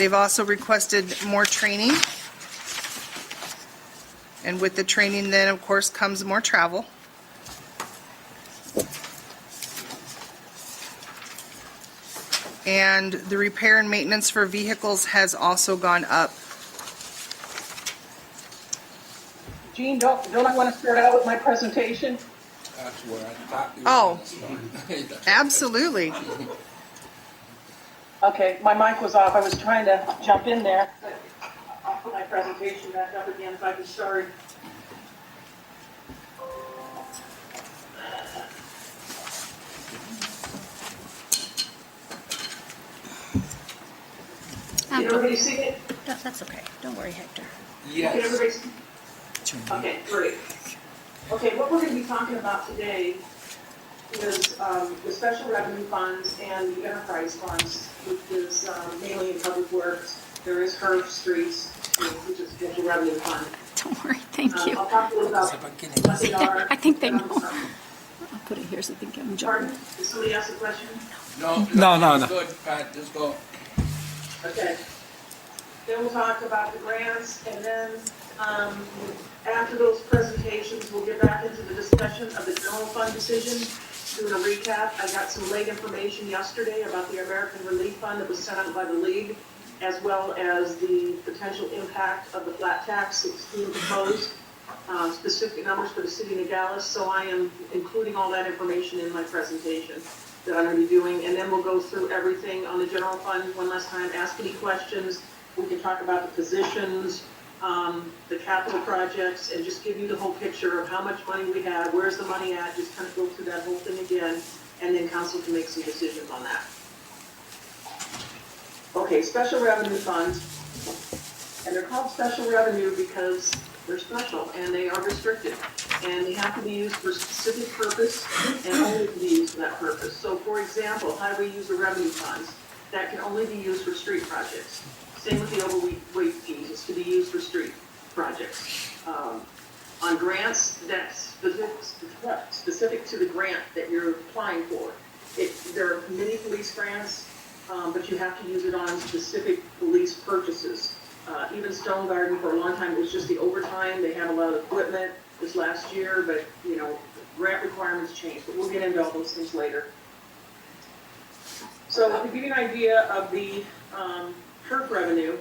They've also requested more training. And with the training then, of course, comes more travel. And the repair and maintenance for vehicles has also gone up. Gene, don't I want to start out with my presentation? That's where I thought you Oh. were going to start. Absolutely. Okay, my mic was off. I was trying to jump in there. But I'll put my presentation back up again if I can start. Can everybody see it? That's okay. Don't worry, Hector. Can Yes. everybody see? Okay, great. Okay, what we're going to be talking about today is the special revenue funds and the enterprise funds, which is mainly in public works. There is HERF streets, which is special revenue fund. Don't worry. Thank you. I'll talk a little about what they are. I think they and, know. I'll put it here so they can jump. Pardon? Did somebody ask a question? No. Good, Pat, just go. Okay. Then we'll talk about the grants, and then after those presentations, we'll get back into the discussion of the general fund decision. Doing a recap, I got some late information yesterday about the American Relief Fund that was sent out by the league, as well as the potential impact of the flat tax that's being proposed, specific numbers for the city of Nogales. So I am including all that information in my presentation that I'm going to be doing, and then we'll go through everything on the general fund one last time, ask any questions. We can talk about the positions, the capital projects, and just give you the whole picture of how much money we have, where's the money at, just kind of go through that whole thing again, and then council can make some decisions on that. Okay, special revenue funds, and they're called special revenue because they're special and they are restricted, and they have to be used for a specific purpose and only to be used for that purpose. So for example, highway user revenue funds, that can only be used for street projects. Same with the overweight fees, it's to be used for street projects. On grants, that's specific to the grant that you're applying for. There are many police grants, but you have to use it on specific police purchases. Even Stone Garden, for a long time, it was just the overtime. They have a lot of equipment this last year, but, you know, grant requirements changed. But we'll get into all those things later. So to give you an idea of the HERF revenue,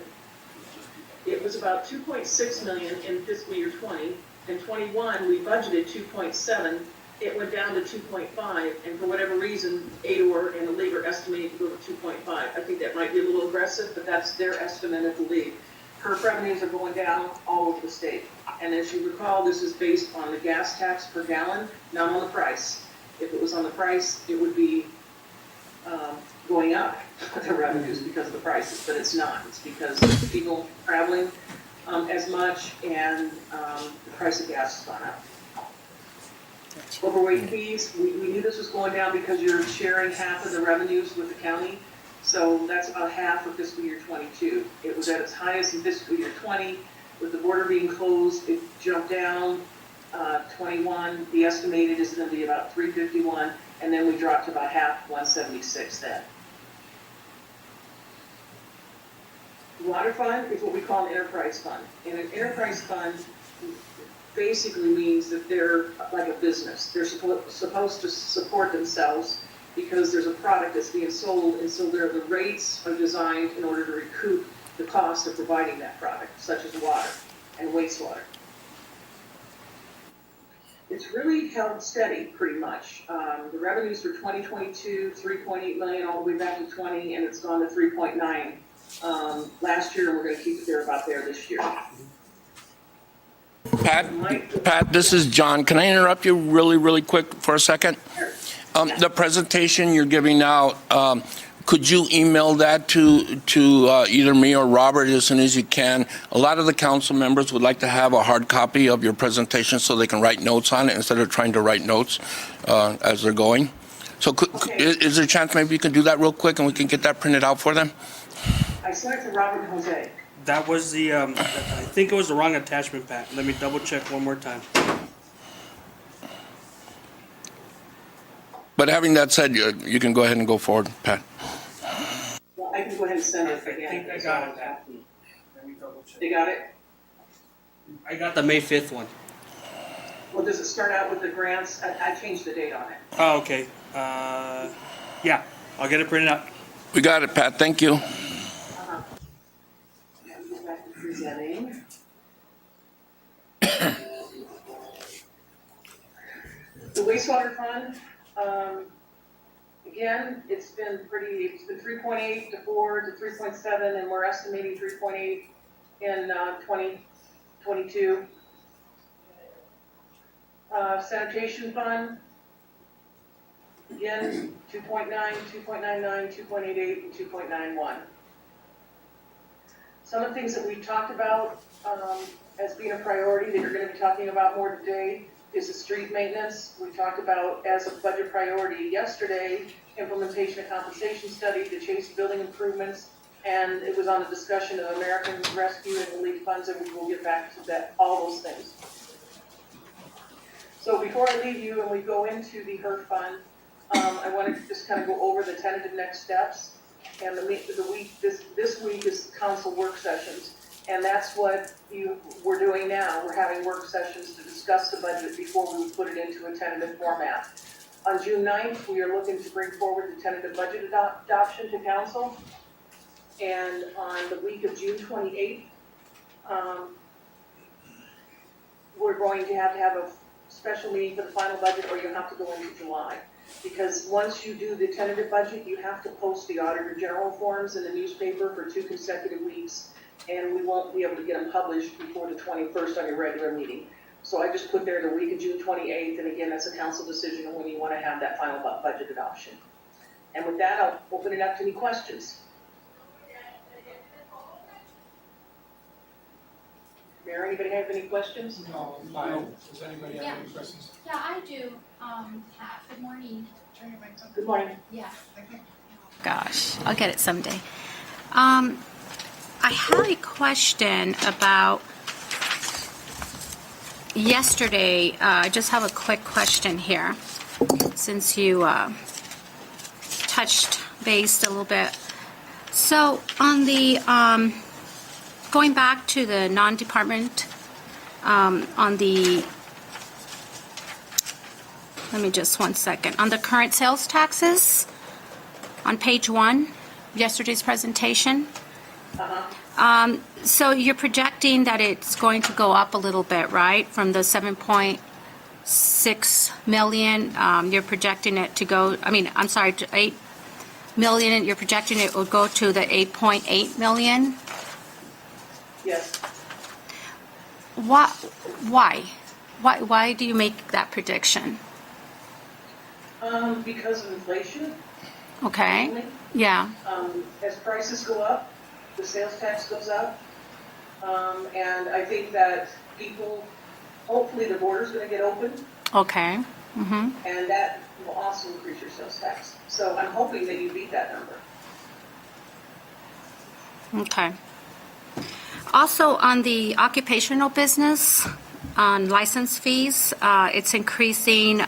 it was about 2.6 million in fiscal year 20. In 21, we budgeted 2.7. It went down to 2.5, and for whatever reason, ADOR and the league are estimating to go to 2.5. I think that might be a little aggressive, but that's their estimate of the league. HERF revenues are going down all over the state. And as you recall, this is based on the gas tax per gallon, not on the price. If it was on the price, it would be going up, the revenues, because of the prices, but it's not. It's because people traveling as much, and the price of gas has gone up. Overweight fees, we knew this was going down because you're sharing half of the revenues with the county. So that's about half of fiscal year 22. It was at its highest in fiscal year 20. With the border being closed, it jumped down. 21, the estimated is going to be about 351, and then we dropped to about half, 176 then. Water fund is what we call an enterprise fund. And an enterprise fund basically means that they're like a business. They're supposed to support themselves because there's a product that's being sold, and so the rates are designed in order to recoup the cost of providing that product, such as water and wastewater. It's really held steady pretty much. The revenues for 2022, 3.8 million all the way back to 20, and it's gone to 3.9 last year, and we're going to keep it there about there this year. Pat, this is John. Can I interrupt you really quick for a second? Sure. The presentation you're giving out, could you email that to either me or Robert as soon as you can? A lot of the council members would like to have a hard copy of your presentation so they can write notes on it instead of trying to write notes as they're going. So is there a chance maybe you can do that real quick and we can get that printed out for them? I sent it to Robert and Jose. That was the, I think it was the wrong attachment, Pat. Let me double check one more time. But having that said, you can go ahead and go forward, Pat. Well, I can go ahead and send it I again. think I got it. Let me double check. You got it? I got the May 5th one. Well, does it start out with the grants? I changed the date on it. Oh, okay. Yeah, I'll get it printed out. We got it, Pat. Thank you. Uh-huh. And go back to presenting. The wastewater fund, again, it's been 3.8 to 4 to 3.7, and we're estimating 3.8 in 2022. Sanitation fund, again, 2.9, 2.99, 2.88, and 2.91. Some of the things that we talked about as being a priority that you're going to be talking about more today is the street maintenance. We talked about as a budget priority yesterday, implementation of compensation study, the Chase building improvements, and it was on the discussion of American Rescue and Relief Funds, and we will get back to that, all those things. So before I leave you and we go into the HERF fund, I wanted to just kind of go over the tentative next steps. And this week is council work sessions. And that's what we're doing now. We're having work sessions to discuss the budget before we put it into a tentative format. On June 9th, we are looking to bring forward the tentative budget adoption to council. And on the week of June 28th, we're going to have a special meeting for the final budget, or you have to go into July. Because once you do the tentative budget, you have to post the Auditor General forms in the newspaper for 2 consecutive weeks, and we won't be able to get them published before the 21st on your regular meeting. So I just put there the week of June 28th, and again, that's a council decision on when you want to have that final budget adoption. And with that, I'll open it up to any questions. Mayor, anybody have any questions? No, I'm fine. Does anybody have any questions? Yeah, I do. Good morning. Turn your mic on. Good morning. Yeah. Okay. Gosh, I'll get it someday. I have a question about yesterday. I just have a quick question here, since you touched base a little bit. So on the going back to the non-department, on the, let me just 1 second, on the current sales taxes, on page 1, yesterday's presentation. So you're projecting that it's going to go up a little bit, right? From the 7.6 million, you're projecting it to go, to 8 million, and you're projecting it will go to the 8.8 million? Yes. Why do you make that prediction? Because of inflation. Okay, Mainly. yeah, As prices go up, the sales tax goes up. And I think that hopefully the border's gonna get open, okay, and that will also increase your sales tax. So I'm hoping that you beat that number. okay. Also, on the occupational business, on license fees, it's increasing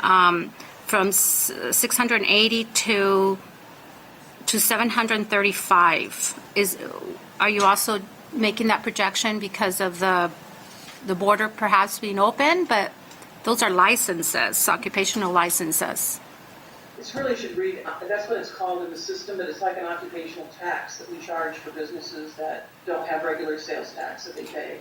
from 680 to 735. Are you also making that projection because of the border perhaps being open? But those are licenses, occupational licenses. This really should read, that's what it's called in the system, but it's like an occupational tax that we charge for businesses that don't have regular sales tax that they pay.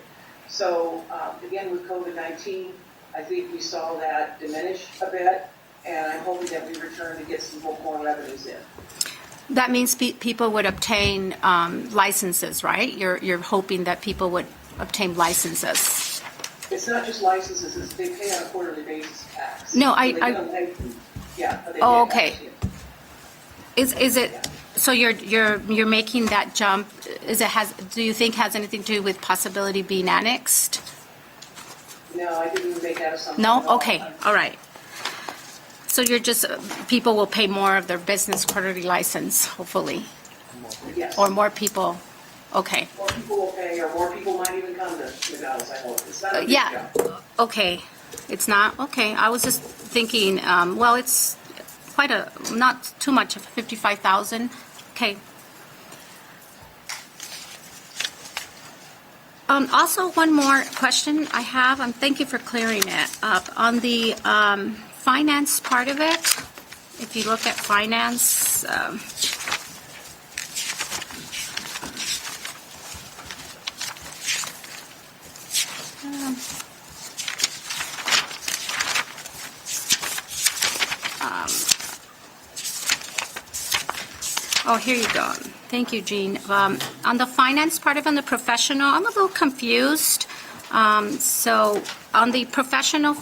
So again, with COVID-19, I think we saw that diminish a bit, and I'm hoping that we return to get some more revenues in. That means people would obtain licenses, right? You're hoping that people would obtain licenses. It's not just licenses, it's they pay on a quarterly basis tax. No, So they don't pay- yeah. They Oh, pay okay. tax. Is it? So you're making that jump? Do you think has anything to do with possibility being annexed? No, I didn't even make that assumption. No. at all. Okay. All right. So you're just people will pay more of their business quarterly license, hopefully, Yes. or more people. Okay. More people will pay, or more people might even come to Nogales, I hope. It's not a big Yeah. jump. Okay. It's not okay. I was just thinking. Well, it's quite not too much of 55,000. Okay. Also, one more question I have, thank you for clearing it up. On the finance part of it, if you look at finance, oh, here you go. Thank you, Jean. On the finance part of it, on the professional, I'm a little confused. So on the professional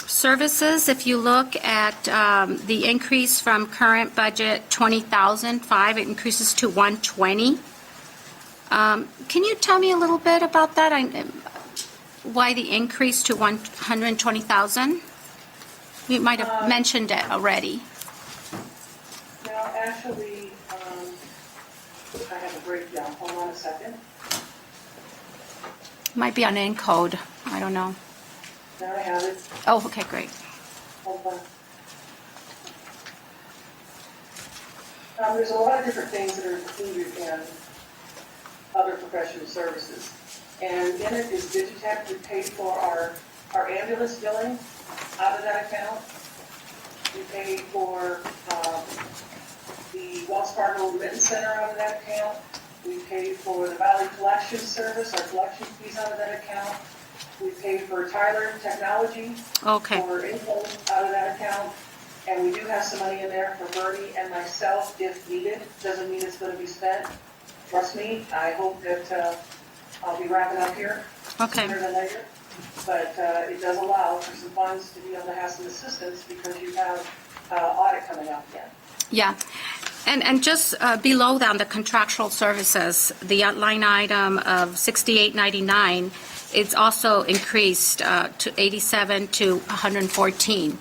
services, if you look at the increase from current budget 20,005, it increases to 120. Can you tell me a little bit about that? Why the increase to 120,000? You might have mentioned it already. Now, actually, I have a breakdown. Hold on a second. Might be on encode. I don't know. Now I have it. Oh, okay, great. Hold on. There's a lot of different things that are included in other professional services. And in it is Digitech. We pay for our ambulance billing out of that account. We pay for the Wells Fargo Remittance Center out of that account. We pay for the Valley Collection Service, our collection fees out of that account. We pay for Tyler Technology Okay. for income out of that account. And we do have some money in there for Bernie and myself if needed. Doesn't mean it's going to be spent. Trust me, I hope that I'll be wrapping up here Okay. sooner than later. But it does allow for some funds to be able to have some assistance because you have audit coming up again. Yeah. And just below that, the contractual services, the line item of 6899, it's also increased to 87 to 114.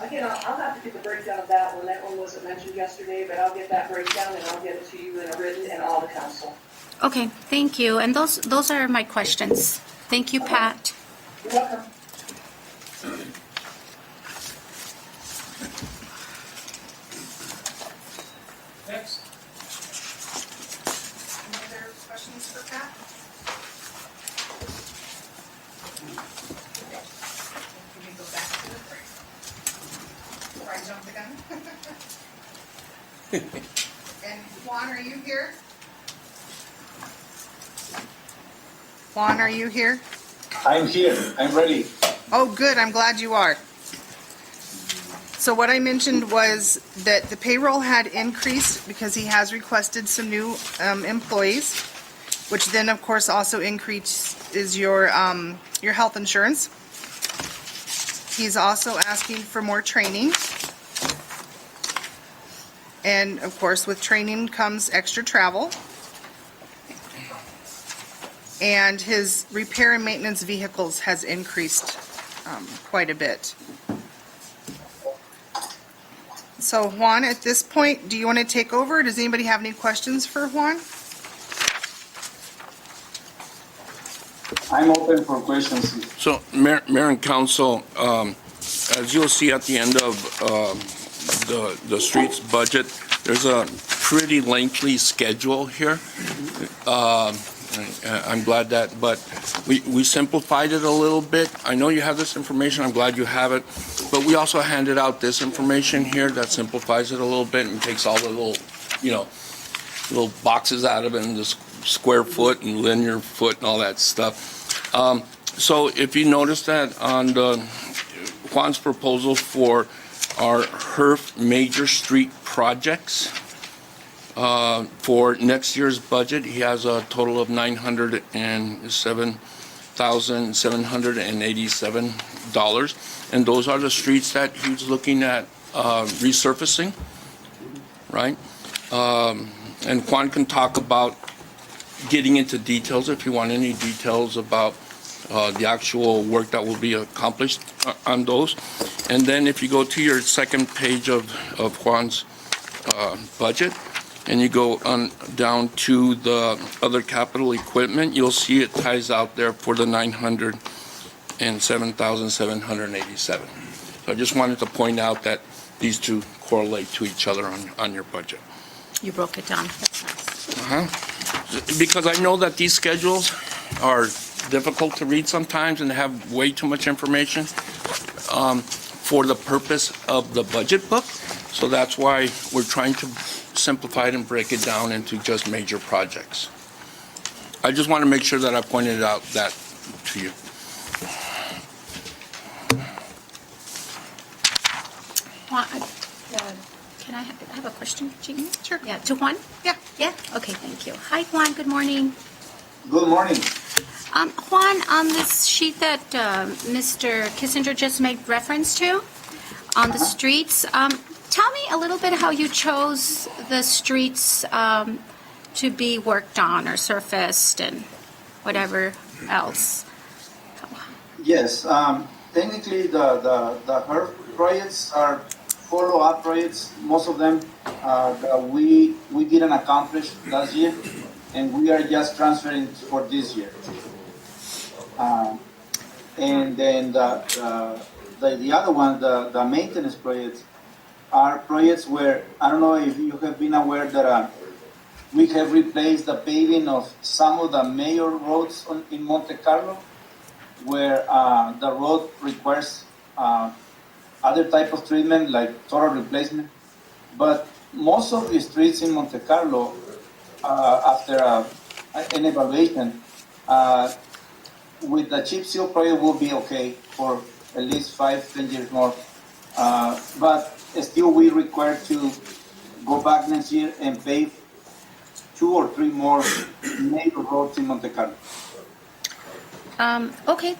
Again, I'll have to get the breakdown of that one. That one wasn't mentioned yesterday, but I'll get that breakdown and I'll get it to you in a written and all the council. Okay, thank you. And those are my questions. Thank you, Pat. You're welcome. Next. Any other questions for Pat? Can we go back to the break? Before I jump the gun? And Juan, are you here? Juan, are you here? I'm here. I'm ready. Oh, good. I'm glad you are. So what I mentioned was that the payroll had increased because he has requested some new employees, which then, of course, also increases your health insurance. He's also asking for more training. And, of course, with training comes extra travel. And his repair and maintenance vehicles has increased quite a bit. So Juan, at this point, do you want to take over? Does anybody have any questions for Juan? I'm open for questions. So, Mayor and Council, as you'll see at the end of the streets budget, there's a pretty lengthy schedule here. I'm glad that, but we simplified it a little bit. I know you have this information, I'm glad you have it, but we also handed out this information here that simplifies it a little bit and takes all the little boxes out of it and the square foot and linear foot and all that stuff. So if you notice that on Juan's proposal for our HERF major street projects, for next year's budget, he has a total of $907,787, and those are the streets that he's looking at resurfacing, right? And Juan can talk about getting into details if you want any details about the actual work that will be accomplished on those. And then if you go to your second page of Juan's budget, and you go on down to the other capital equipment, you'll see it ties out there for the $907,787. So I just wanted to point out that these two correlate to each other on your budget. You broke it down. That's nice. Because I know that these schedules are difficult to read sometimes and have way too much information for the purpose of the budget book. So that's why we're trying to simplify it and break it down into just major projects. I just want to make sure that I pointed out that to you. Juan, can I have a question, Jean? Sure. Yeah, to Juan? Yeah. Yeah? Okay, thank you. Hi, Juan, good morning. Good morning. Juan, on this sheet that Mr. Kissinger just made reference to, on the streets, tell me a little bit how you chose the streets to be worked on or surfaced and whatever else. Yes, technically the HERF projects are follow-up projects. Most of them that we didn't accomplish last year, and we are just transferring for this year. And then the other one, the maintenance projects, are projects where, I don't know if you have been aware that we have replaced the paving of some of the major roads in Monte Carlo, where the road requires other type of treatment like total replacement. But most of the streets in Monte Carlo, after an evaluation, with the chip seal project will be okay for at least 5-10 years more. But still we require to go back next year and pave 2 or 3 more major roads in Monte Carlo. Okay,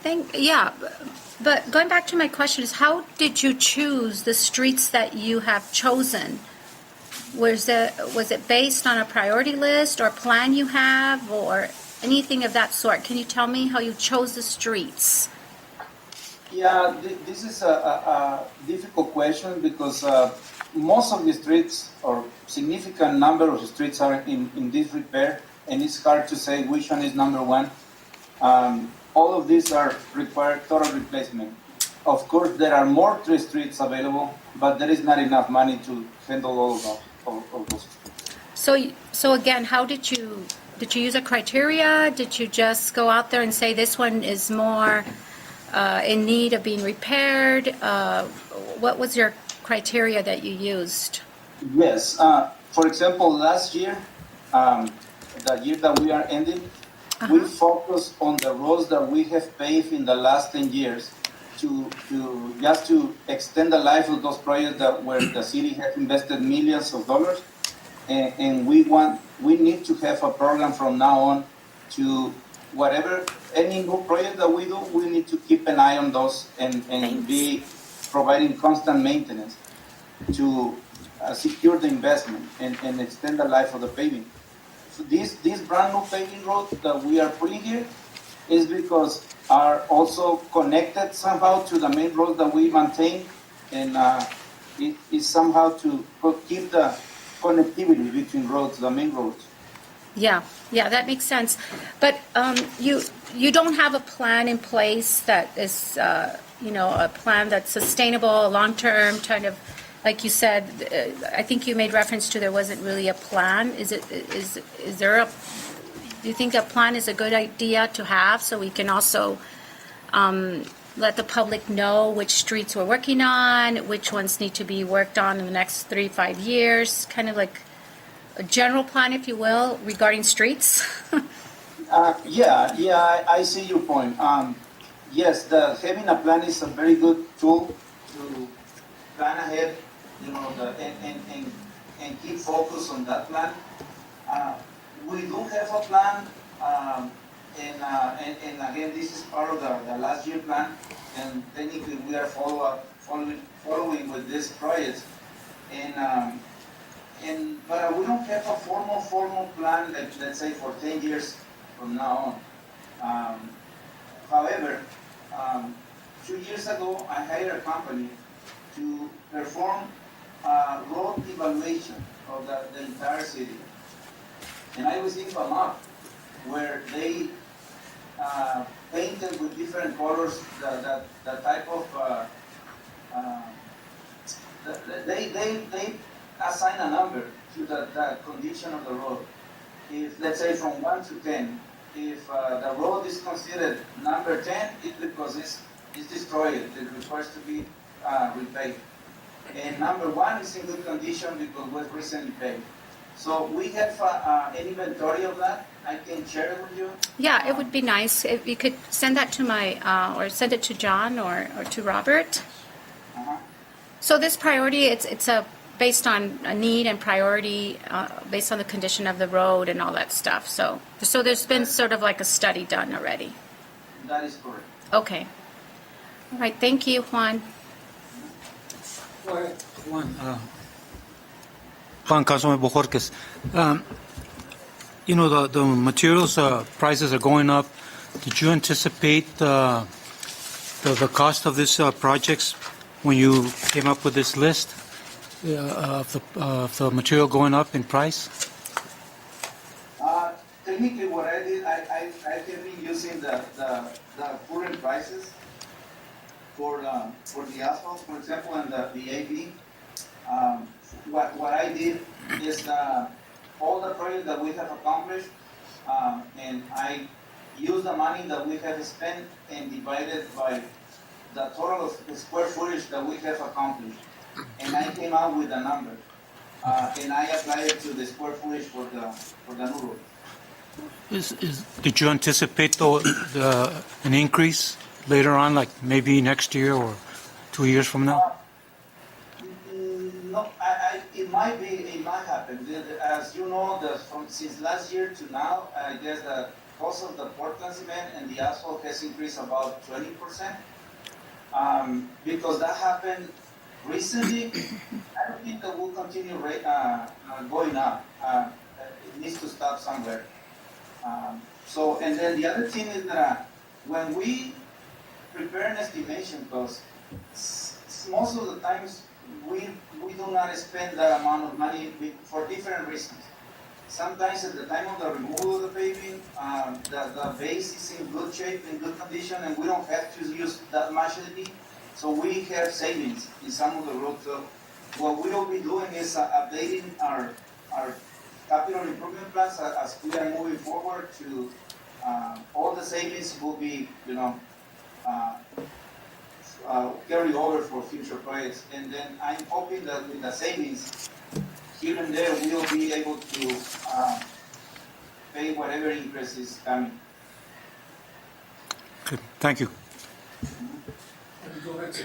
but going back to my question is, how did you choose the streets that you have chosen? Was it based on a priority list or plan you have or anything of that sort? Can you tell me how you chose the streets? Yeah, this is a difficult question because most of the streets, or significant number of streets, are in disrepair, and it's hard to say which one is number one. All of these are required total replacement. Of course, there are more streets available, but there is not enough money to handle all of those streets. So again, how did you use a criteria? Did you just go out there and say this one is more in need of being repaired? What was your criteria that you used? Yes. For example, last year, the year that we are ending, we focus on the roads that we have paved in the last 10 years to extend the life of those projects where the city has invested millions of dollars. And we need to have a program from now on to any new project that we do, we need to keep an eye on those and be providing constant maintenance to secure the investment and extend the life of the paving. So this brand new paving road that we are putting here is because are also connected somehow to the main roads that we maintain, and it is somehow to keep the connectivity between roads, the main roads. Yeah, that makes sense. But you don't have a plan in place that is, a plan that's sustainable, long-term, kind of, like you said. I think you made reference to there wasn't really a plan. Do you think a plan is a good idea to have so we can also let the public know which streets we're working on, which ones need to be worked on in the next 3-5 years, kind of like a general plan, if you will, regarding streets? I see your point. Yes, having a plan is a very good tool to plan ahead, and keep focus on that plan. We do have a plan, and again, this is part of the last year plan, and technically we are following with this project, but we don't have a formal plan, like, let's say, for 10 years from now on. However, 2 years ago, I hired a company to perform a road evaluation of the entire city. And I received a map where they painted with different colors the type of, they assign a number to the condition of the road. If, let's say, from 1 to 10, if the road is considered number 10, it's because it's destroyed. It requires to be repaved. And number 1 is in good condition because it was recently paved. So we have an inventory of that. I can share it with you. Yeah, it would be nice if you could send that to my, or send it to John or to Robert. Uh-huh. So this priority, it's based on a need and priority, based on the condition of the road and all that stuff. So there's been sort of like a study done already. That is correct. Okay. All right, thank you, Juan. Juan, Councilman Bojorquez. You know, the materials prices are going up. Did you anticipate the cost of these projects when you came up with this list of the material going up in price? Technically, what I did, I have been using the current prices for the asphalt, for example, and the AB. What I did is all the projects that we have accomplished, and I used the money that we have spent and divided by the total of square footage that we have accomplished. And I came out with a number, and I applied it to the square footage for the new road. Did you anticipate an increase later on, like maybe next year or 2 years from now? No, it might happen. As you know, since last year to now, I guess the cost of the Portland cement and the asphalt has increased about 20%. Because that happened recently, I don't think that will continue going up. It needs to stop somewhere. And then the other thing is that when we prepare an estimation cost, most of the times we do not spend that amount of money for different reasons. Sometimes at the time of the removal of the paving, the base is in good shape, in good condition, and we don't have to use that much LP. So we have savings in some of the roads. So what we will be doing is updating our capital improvement plans as we are moving forward to all the savings will be, carry over for future projects. And then I'm hoping that with the savings, here and there, we will be able to pay whatever increase is coming. Good. Thank you. Go ahead.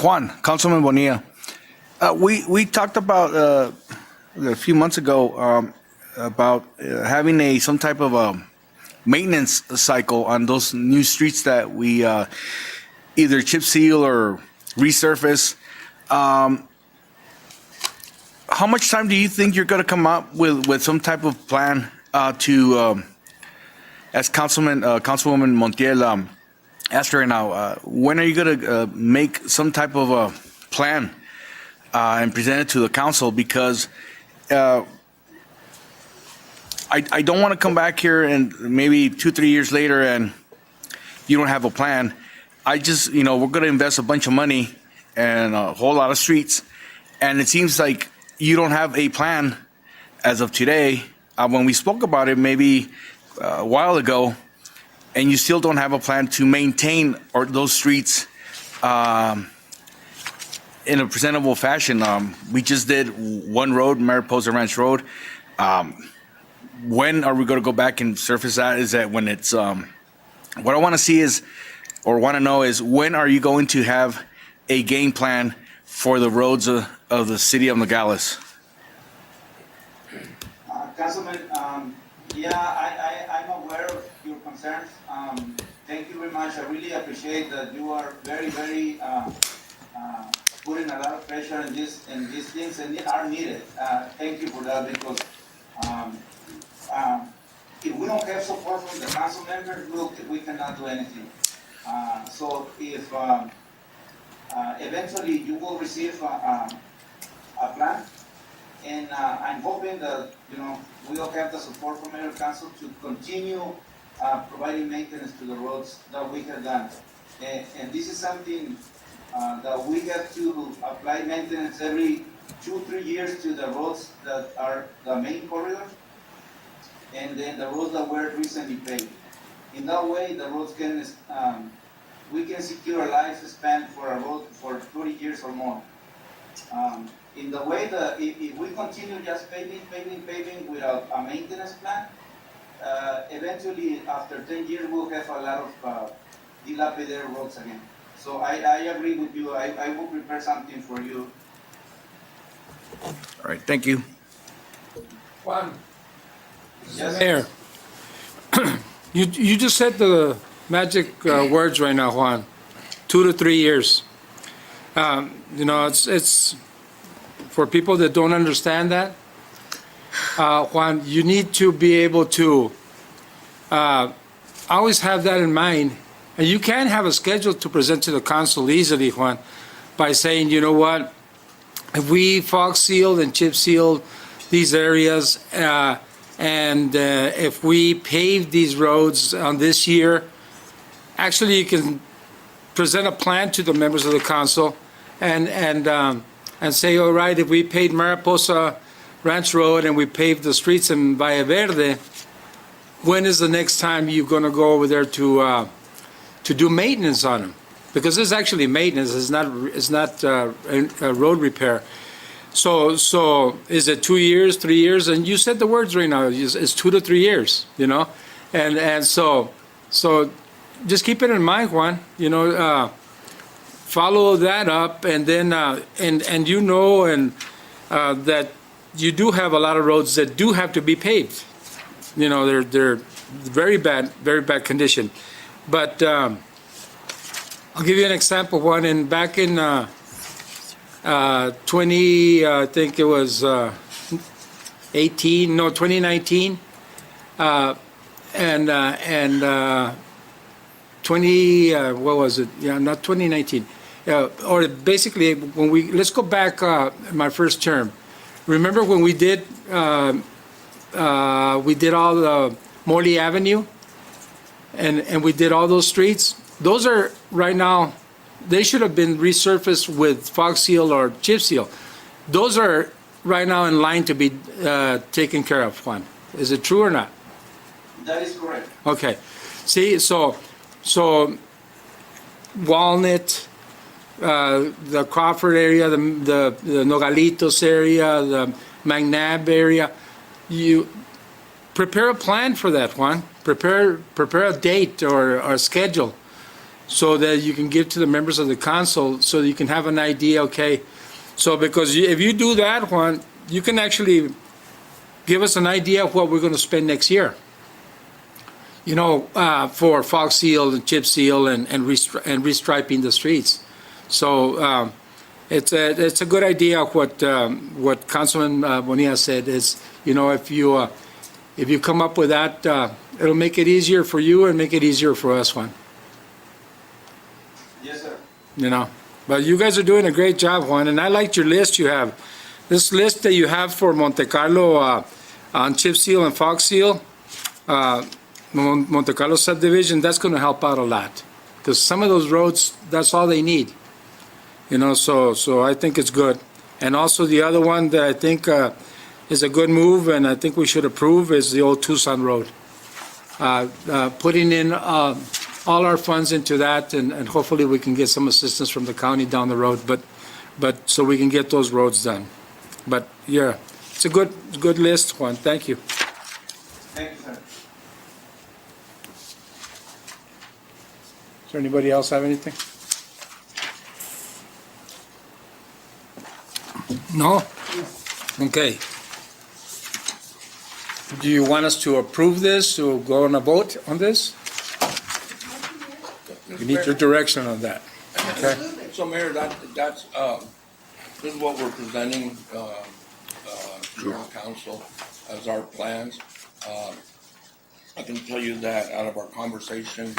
Juan, Councilman Bonilla. We talked about a few months ago about having some type of a maintenance cycle on those new streets that we either chip seal or resurface. How much time do you think you're going to come up with some type of plan to, as Councilwoman Montiel asked right now, when are you going to make some type of a plan and present it to the council? Because I don't want to come back here and maybe 2-3 years later and you don't have a plan. we're going to invest a bunch of money and a whole lot of streets, and it seems like you don't have a plan as of today. When we spoke about it maybe a while ago, and you still don't have a plan to maintain those streets in a presentable fashion. We just did one road, Mariposa Ranch Road. When are we going to go back and surface that? Is that when it's what I want to see is, or want to know is, when are you going to have a game plan for the roads of the city of Nogales? Councilman, I'm aware of your concerns. Thank you very much. I really appreciate that you are very, very putting a lot of pressure in these things, and they are needed. Thank you for that, because if we don't have support from the council members, we cannot do anything. So if eventually you will receive a plan, and I'm hoping that we will have the support from Mayor Council to continue providing maintenance to the roads that we have done. And this is something that we have to apply maintenance every 2-3 years to the roads that are the main corridor, and then the roads that were recently paved. In that way, the roads can, we can secure a lifespan for a road for 30 years or more. In the way that if we continue just paving without a maintenance plan, eventually after 10 years we'll have a lot of dilapidated roads again. So I agree with you. I will prepare something for you. All right, thank you. Juan, Yes. Mayor, you just said the magic words right now, Juan. 2 to 3 years. You know, it's for people that don't understand that. Juan, you need to be able to always have that in mind. And you can have a schedule to present to the council easily, Juan, by saying, you know what, if we fog sealed and chip sealed these areas, and if we pave these roads on this year, actually you can present a plan to the members of the council and say, all right, if we paved Mariposa Ranch Road and we paved the streets in Valle Verde, when is the next time you're going to go over there to do maintenance on them? Because this is actually maintenance, it's not a road repair. So is it 2 years, 3 years? And you said the words right now, it's 2 to 3 years, you know? And so just keep it in mind, Juan, you know, follow that up, and then, and you know, and that you do have a lot of roads that do have to be paved. You know, they're very bad condition. But I'll give you an example, Juan, and back in I think it was 2019, and what was it? Yeah, not 2019. Or basically, let's go back my first term. Remember when we did all the Morley Avenue, and we did all those streets? Those are right now, they should have been resurfaced with fog seal or chip seal. Those are right now in line to be taken care of, Juan. Is it true or not? That is correct. Okay. See, so Walnut, the Crawford area, the Nogalitos area, the McNabb area, you prepare a plan for that, Juan. Prepare a date or a schedule so that you can give to the members of the council so that you can have an idea, okay? So because if you do that, Juan, you can actually give us an idea of what we're going to spend next year. You know, for fog seal and chip seal and restriping the streets. So it's a good idea of what Councilman Bonilla said is, you know, if you come up with that, it'll make it easier for you and make it easier for us, Juan. Yes, sir. You know, but you guys are doing a great job, Juan, and I liked your list you have. This list that you have for Monte Carlo on chip seal and fog seal, Monte Carlo subdivision, that's going to help out a lot. Because some of those roads, that's all they need. You know, so I think it's good. And also the other one that I think is a good move, and I think we should approve, is the old Tucson Road. Putting in all our funds into that, and hopefully we can get some assistance from the county down the road, but so we can get those roads done. But yeah, it's a good list, Juan. Thank you. Thank you, sir. Does there anybody else have anything? No? Okay. Do you want us to approve this, or go on a vote on this? We need your direction on that. Okay. So Mayor, that's, this is what we're presenting to our council as our plans. I can tell you that out of our conversations,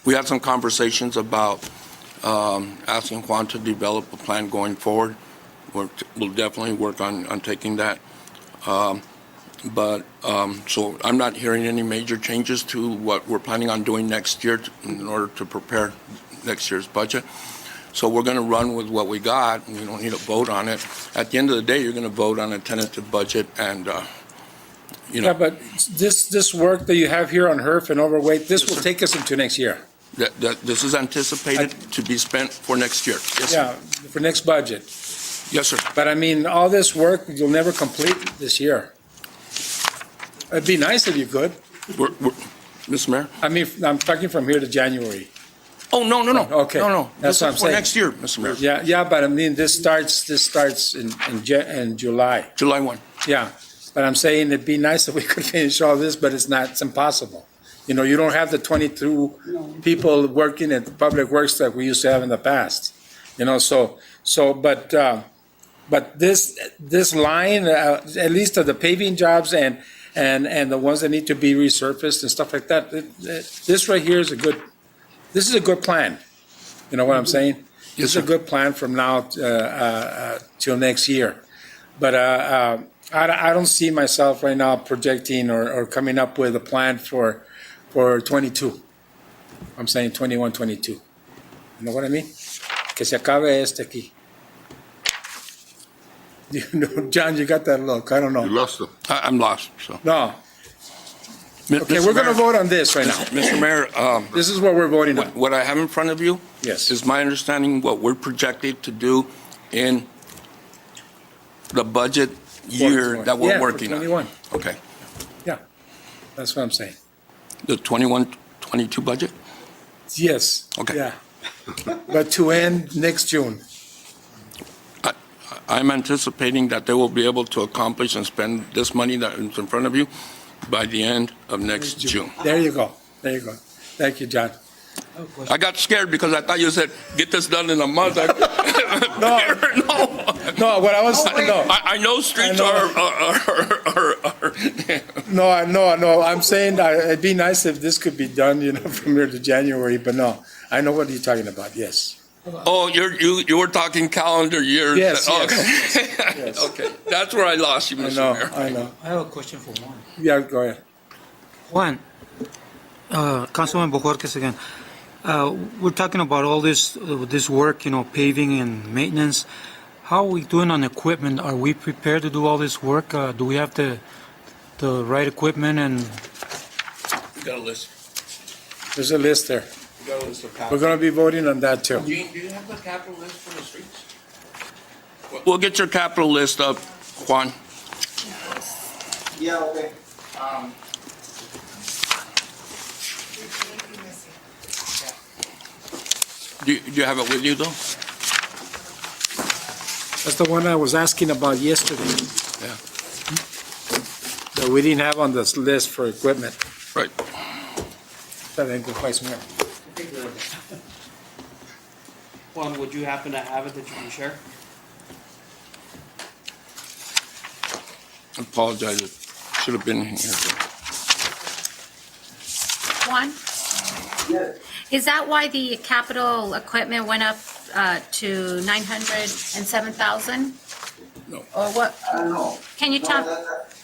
we had some conversations about asking Juan to develop a plan going forward. We'll definitely work on taking that. So I'm not hearing any major changes to what we're planning on doing next year in order to prepare next year's budget. So we're going to run with what we got, and we don't need a vote on it. At the end of the day, you're going to vote on a tentative budget, and, Yeah, but this work that you have here on HERF and overweight, this will take us into next year. this is anticipated to be spent for next year. Yes, sir. Yeah, for next budget. Yes, sir. But I mean, all this work, you'll never complete this year. It'd be nice if you could. Mr. Mayor? I mean, I'm talking from here to January. Oh, no. Okay. No. That's This what is I'm for saying. next year, Mr. Mayor. Yeah, but I mean, this starts in July. July 1. Yeah, but I'm saying it'd be nice if we could finish all this, but it's not, it's impossible. You know, you don't have the 22 people working at Public Works that we used to have in the past. You know, but this line, at least of the paving jobs and the ones that need to be resurfaced and stuff like that, this right here is this is a good plan. You know what I'm saying? Yes, It's sir. a good plan from now till next year. But I don't see myself right now projecting or coming up with a plan for 22. I'm saying 21, 22. You know what I mean? Que se acabe este aquí. You know, John, you got that look. I don't know. You lost them. I'm lost, so. No. Okay, Mr. we're going to Mayor- vote on this right now. Mr. Mayor, This is what we're voting on. what I have in front of you Yes. is my understanding what we're projected to do in the budget year that we're Yeah, for working on. 21. Okay. That's what I'm saying. The 21-22 budget? Yes. Okay. Yeah. But to end next June. I'm anticipating that they will be able to accomplish and spend this money that is in front of you by the end of next June. There you go. Thank you, John. I got scared because I thought you said, get this done in a month. No, what I was, no. I know streets No, I'm saying it'd be nice if this could be done, you know, from here to January, but no. I know what you're talking about, yes. Oh, you were talking calendar years. Yes, Okay. yes. Okay, that's where I lost you, I Mr. know, Mayor. I know. I have a question for Juan. Yeah, go ahead. Juan, Councilman Bojorquez again. We're talking about all this work, you know, paving and maintenance. How are we doing on equipment? Are we prepared to do all this work? Do we have the right equipment and? We got a list. There's a list there. We got a list of We're capital. going to be voting on that too. Gene, do you have the capital list for the streets? We'll get your capital list up, Juan. Yeah, okay. Do you have it with you, though? That's the one I was asking about yesterday. Yeah. That we didn't have on this list for equipment. Right. I think the vice mayor. Juan, would you happen to have it that you can share? I apologize. It should have been here. Juan, Yes. is that why the capital equipment went up to 907,000? No. Or what? No. Can you No, tell?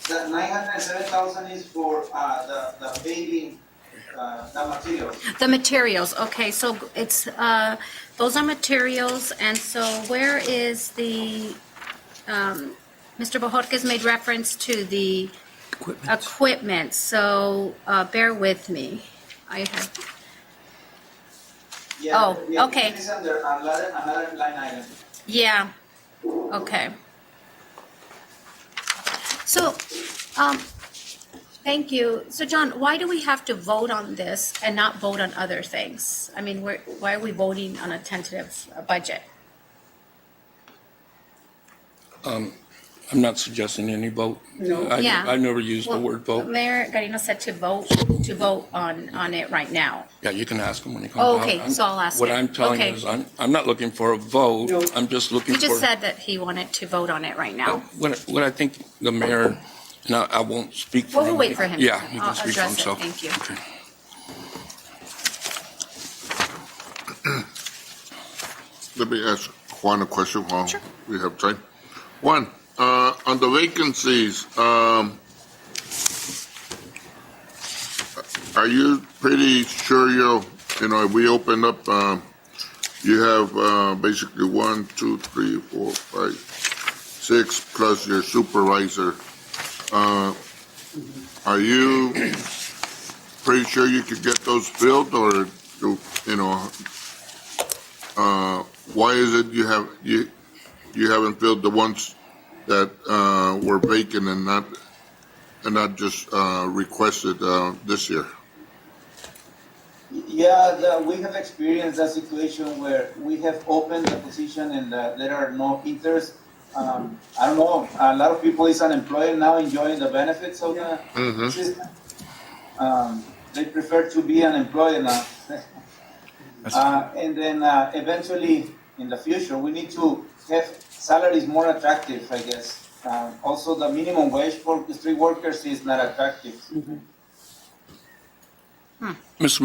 the 907,000 is for the paving, the materials. The materials, okay, so it's, those are materials, and so where is the, Mr. Bojorquez made reference to the equipment, so bear with me. I have, Yeah, Oh, yeah, okay. It's under another line item. yeah, okay. So, thank you. So, John, why do we have to vote on this and not vote on other things? I mean, why are we voting on a tentative budget? I'm not suggesting any vote. No. Yeah. I never used the Well, word vote. Mayor Garino said to vote on it right now. Yeah, you can ask him when he comes Oh, out. okay, so I'll ask What him. I'm telling you Okay. is I'm not looking for a vote. I'm just looking He for. just said that he wanted to vote on it right now. What I think the mayor, and I won't speak for Well, him. we'll wait for him. Yeah, he can I'll speak for address it. himself. Thank you. Okay. Let me ask Juan a question while we have time. Juan, on the vacancies, are you pretty sure if we open up you have basically 1, 2, 3, 4, 5, 6 plus your supervisor. Are you pretty sure you could get those filled, or why is it you haven't filled the ones that were vacant and not just requested this year? Yeah, we have experienced that situation where we have opened the position and there are no interest. I don't know, a lot of people is unemployed now enjoying the benefits of the system. They prefer to be unemployed now. And then eventually in the future, we need to have salaries more attractive, I guess. Also, the minimum wage for the street workers is not attractive. Mr.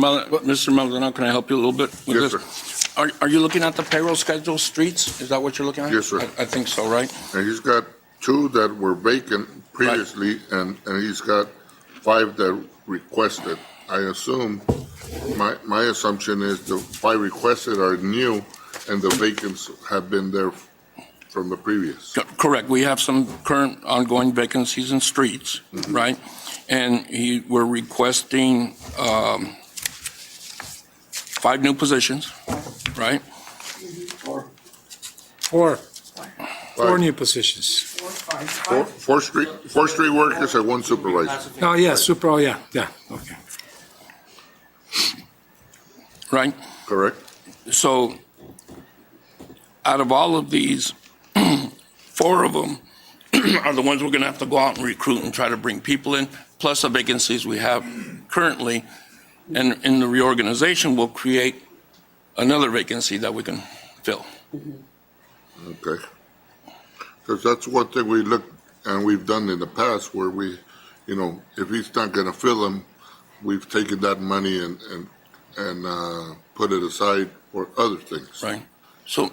Maldonado, can I help you a little bit with Yes, this? sir. Are you looking at the payroll schedule, streets? Is that what you're looking at? Yes, sir. I think so, right? And he's got 2 that were vacant previously, and he's got 5 that requested. I assume, my assumption is the 5 requested are new, and the vacants have been there from the previous. Correct. We have some current ongoing vacancies in streets, right? And we're requesting 5 new positions, right? Four new positions. 4 street workers and 1 supervisor. Oh, yeah, okay. Right? Correct? So out of all of these, 4 of them are the ones we're going to have to go out and recruit and try to bring people in, plus the vacancies we have currently. And in the reorganization, we'll create another vacancy that we can fill. Okay. Because that's one thing we look, and we've done in the past, where we, if he's not going to fill them, we've taken that money and put it aside for other things. Right. So,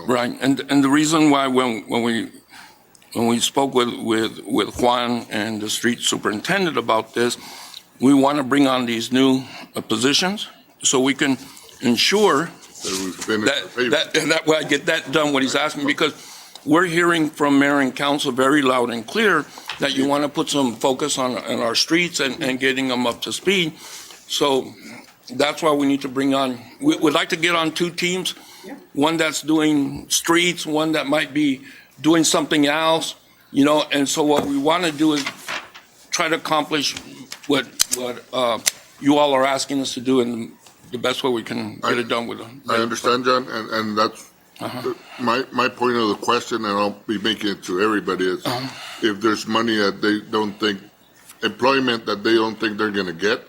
right. And the reason why when we spoke with Juan and the street superintendent about this, we want to bring on these new positions so we can ensure that way I get that done, what he's asking, because we're hearing from mayor and council very loud and clear that you want to put some focus on our streets and getting them up to speed. So that's why we need to bring on, we'd like to get on 2 teams, one that's doing streets, one that might be doing something else, and so what we want to do is try to accomplish what you all are asking us to do in the best way we can get it done with them. I understand, John, and that's my point of the question, and I'll be making it to everybody, is if there's money that they don't think, employment that they don't think they're going to get,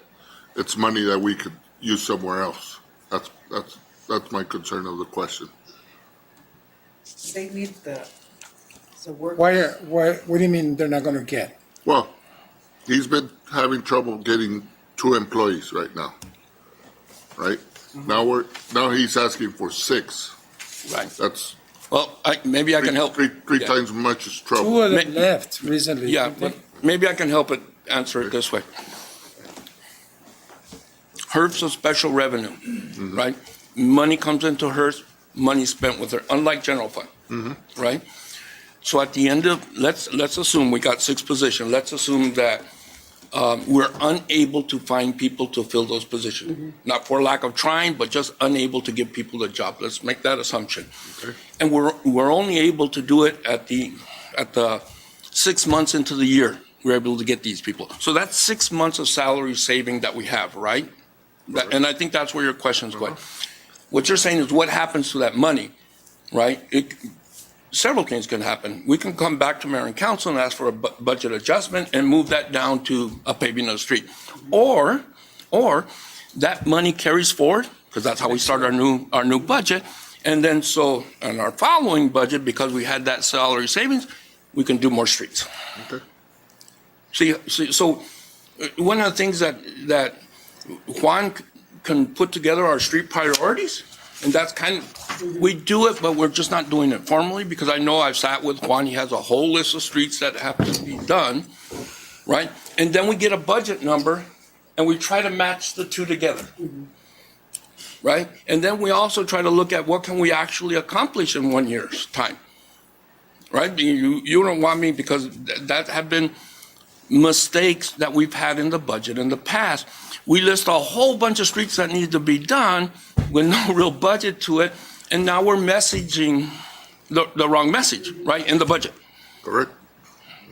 it's money that we could use somewhere else. That's my concern of the question. They need the work. Why, what do you mean they're not going to get? Well, he's been having trouble getting 2 employees right now, right? Now he's asking for 6. Right. That's Well, maybe I can help. three times as much as trouble. 2 of them left recently. Yeah, but maybe I can help it answer it this way. HERF's a special revenue, right? Money comes into HERF, money spent with her, unlike general fund, right? So at the end of, let's assume we got 6 positions. Let's assume that we're unable to find people to fill those positions. Not for lack of trying, but just unable to give people a job. Let's make that assumption. Okay. And we're only able to do it at the 6 months into the year. We're able to get these people. So that's 6 months of salary saving that we have, right? And I think that's where your question's going. What you're saying is what happens to that money, right? Several things can happen. We can come back to mayor and council and ask for a budget adjustment and move that down to a paving of the street. Or that money carries forward, because that's how we start our new budget. And then so in our following budget, because we had that salary savings, we can do more streets. Okay. See, so one of the things that Juan can put together our street priorities, and that's kind of, we do it, but we're just not doing it formally, because I know I've sat with Juan, he has a whole list of streets that have to be done, right? And then we get a budget number, and we try to match the 2 together. right? And then we also try to look at what can we actually accomplish in 1 year's time, right? You don't want me, because that have been mistakes that we've had in the budget in the past. We list a whole bunch of streets that need to be done with no real budget to it, and now we're messaging the wrong message, right, in the budget. Correct.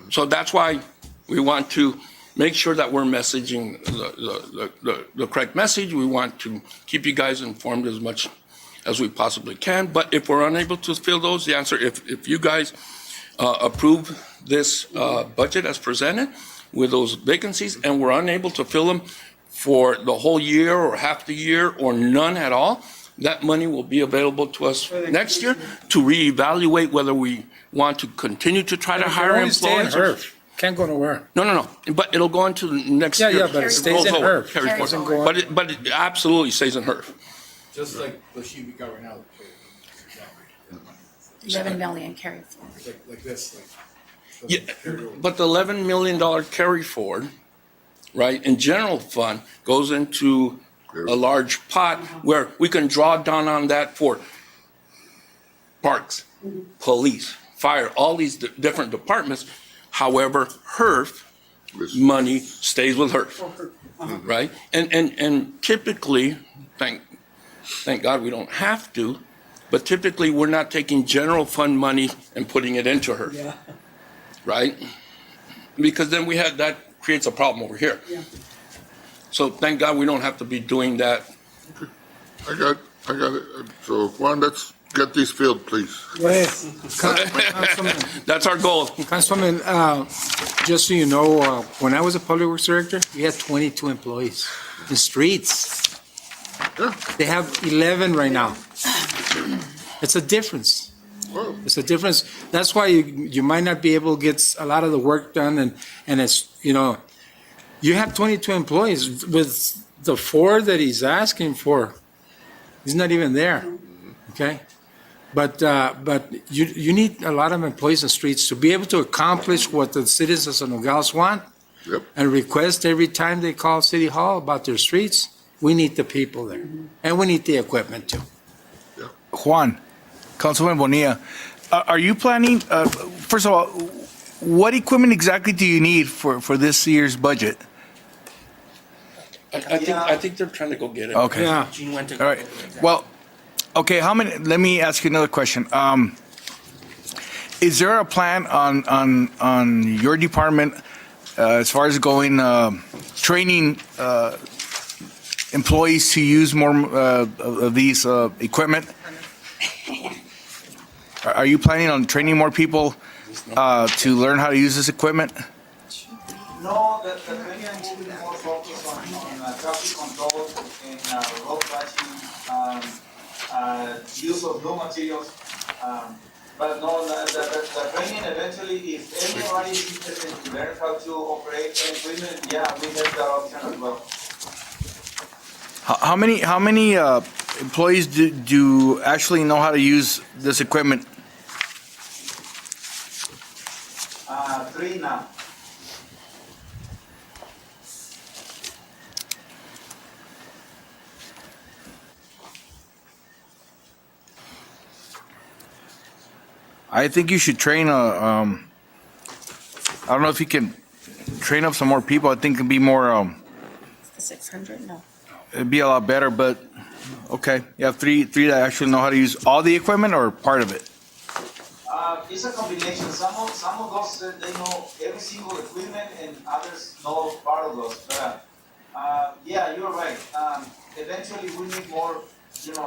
So that's why we want to make sure that we're messaging the correct message. We want to keep you guys informed as much as we possibly can. But if we're unable to fill those, the answer, if you guys approve this budget as presented with those vacancies, and we're unable to fill them for the whole year or half the year or none at all, that money will be available to us next year to reevaluate whether we want to continue to try to hire employees. Can't go nowhere. No. But it'll go into next Yeah, year. yeah, but it stays in Rolls over, HERF. carries Doesn't forward. go on. But it absolutely stays in HERF. Just like the sheet we got right now. 11 million carry forward. Like this, like. Yeah, but the $11 million carry forward, right, in general fund goes into a large pot where we can draw down on that for parks, police, fire, all these different departments. However, HERF money stays with HERF, right? And typically, thank God we don't have to, but typically we're not taking general fund money and putting it into HERF. Yeah. Right? Because then that creates a problem over here. Yeah. So thank God we don't have to be doing that. I got it. So Juan, let's get these filled, please. Councilman, That's our goal. Councilman, just so you know, when I was a public works director, we had 22 employees in streets. Yeah. They have 11 right now. It's a difference. Well, It's a difference. That's why you might not be able to get a lot of the work done, and it's, you have 22 employees with the 4 that he's asking for. He's not even there, okay? But you need a lot of employees in streets to be able to accomplish what the citizens of Nogales want. Yep. And request every time they call City Hall about their streets. We need the people there, and we need the equipment too. Juan, Councilman Bonilla, are you planning, first of all, what equipment exactly do you need for this year's budget? I think they're trying to go get it. Okay. Yeah. Gene went to. All right. Well, okay, let me ask you another question. Is there a plan on your department as far as going, training employees to use more of these equipment? Are you planning on training more people to learn how to use this equipment? No, the training will be more focused on traffic control and road flashing, use of new materials. But no, the training eventually, if anybody is interested to learn how to operate equipment, yeah, we have that option as well. How many employees do actually know how to use this equipment? 3 now. I think you should train I don't know if you can train up some more people. I think it'd be more, 600, no. it'd be a lot better, but, okay. You have three that actually know how to use all the equipment or part of it? It's a combination. Some of those, they know every single equipment, and others know part of those. But, yeah, you're right. Eventually, we need more,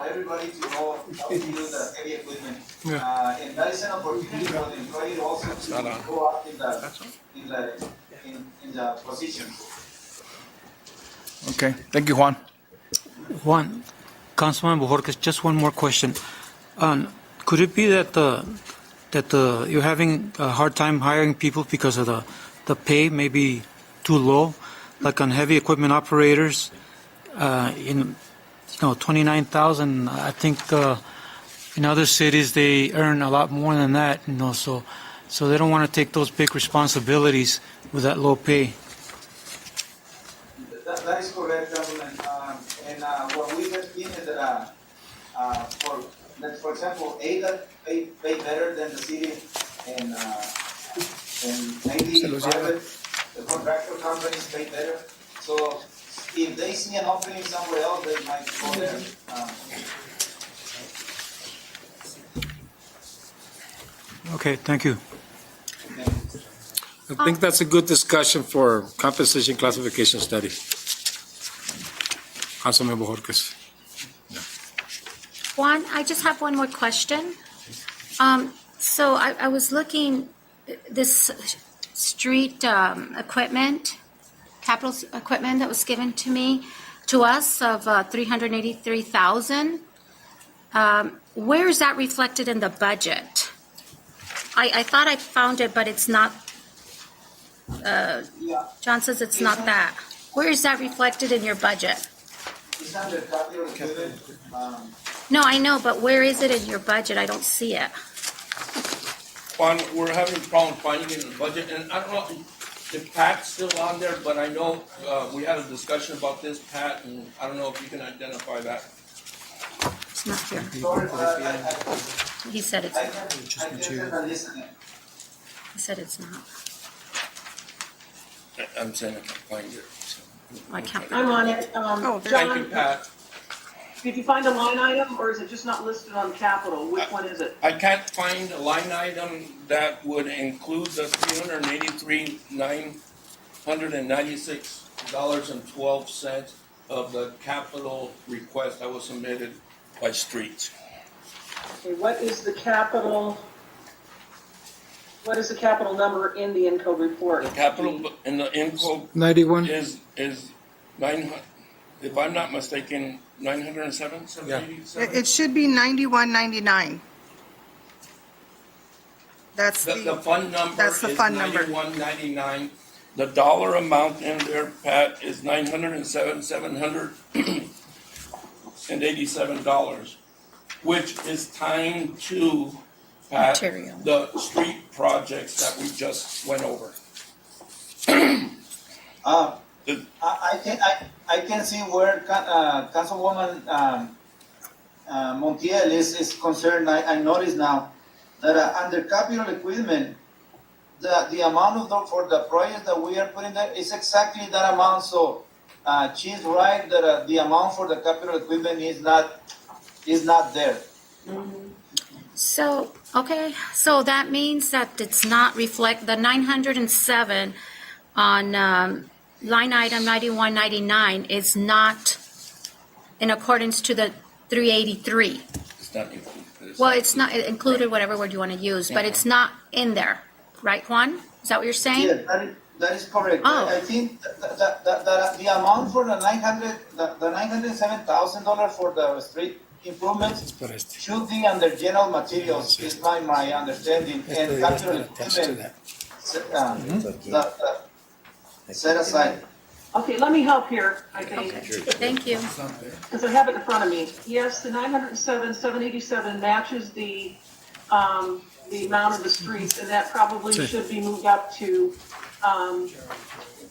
everybody to know how to use the heavy equipment. And that is an opportunity for the employee also to go up in the position. Okay, thank you, Juan. Juan, Councilman Bojorquez, just one more question. Could it be that you're having a hard time hiring people because of the pay may be too low, like on heavy equipment operators? 29,000. I think in other cities they earn a lot more than that. So they don't want to take those big responsibilities with that low pay. That is correct, Councilman. And what we have seen is that that, for example, ADA pay better than the city, and maybe private, the contractor companies pay better. So if they see an opening somewhere else, they might go there. Okay, thank you. I think that's a good discussion for compensation classification study. Councilmember Jorquez. Juan, I just have one more question. So I was looking, this street equipment, capital equipment that was given to us of 383,000. Where is that reflected in the budget? I thought I found it, but it's not. John says it's not that. Where is that reflected in your budget? It's under capital equipment. No, I know, but where is it in your budget? I don't see it. Juan, we're having a problem finding it in the budget, and I don't know if Pat's still on there, but I know we had a discussion about this, Pat, and I don't know if you can identify that. It's not here. Sorry, He said it's I not. can listen. He said it's not. I'm saying I can find it. I can't. I'm on it. Thank you, John, Pat. did you find a line item, or is it just not listed on capital? Which one is it? I can't find a line item that would include the $383,996.12 of the capital request that was submitted by Streets. Okay, what is the capital number in the INCO report? The capital in the info 91? is 900, if I'm not mistaken, 907, 787? It should be 9199. That's The fund number that's the is fund number. 9199. The dollar amount in there, Pat, is $907,787, which is tying to, Pat, Material. the street projects that we just went over. I can see where Councilwoman Montiel is concerned. I notice now that under capital equipment, the amount for the project that we are putting there is exactly that amount. So she's right that the amount for the capital equipment is not there. So, okay, so that means that it's not reflect, the 907 on line item 9199 is not in accordance to the 383. It's not included. Well, it's not included, whatever word you want to use, but it's not in there, right, Juan? Is that what you're saying? Yes, that is correct. Oh. I think that the amount for the $907,000 for the street improvements should be under general materials, is my understanding, and capital equipment set aside. Okay, let me help here, I think, Okay, thank you. because I have it in front of me. Yes, the 907,787 matches the amount of the streets, and that probably should be moved up to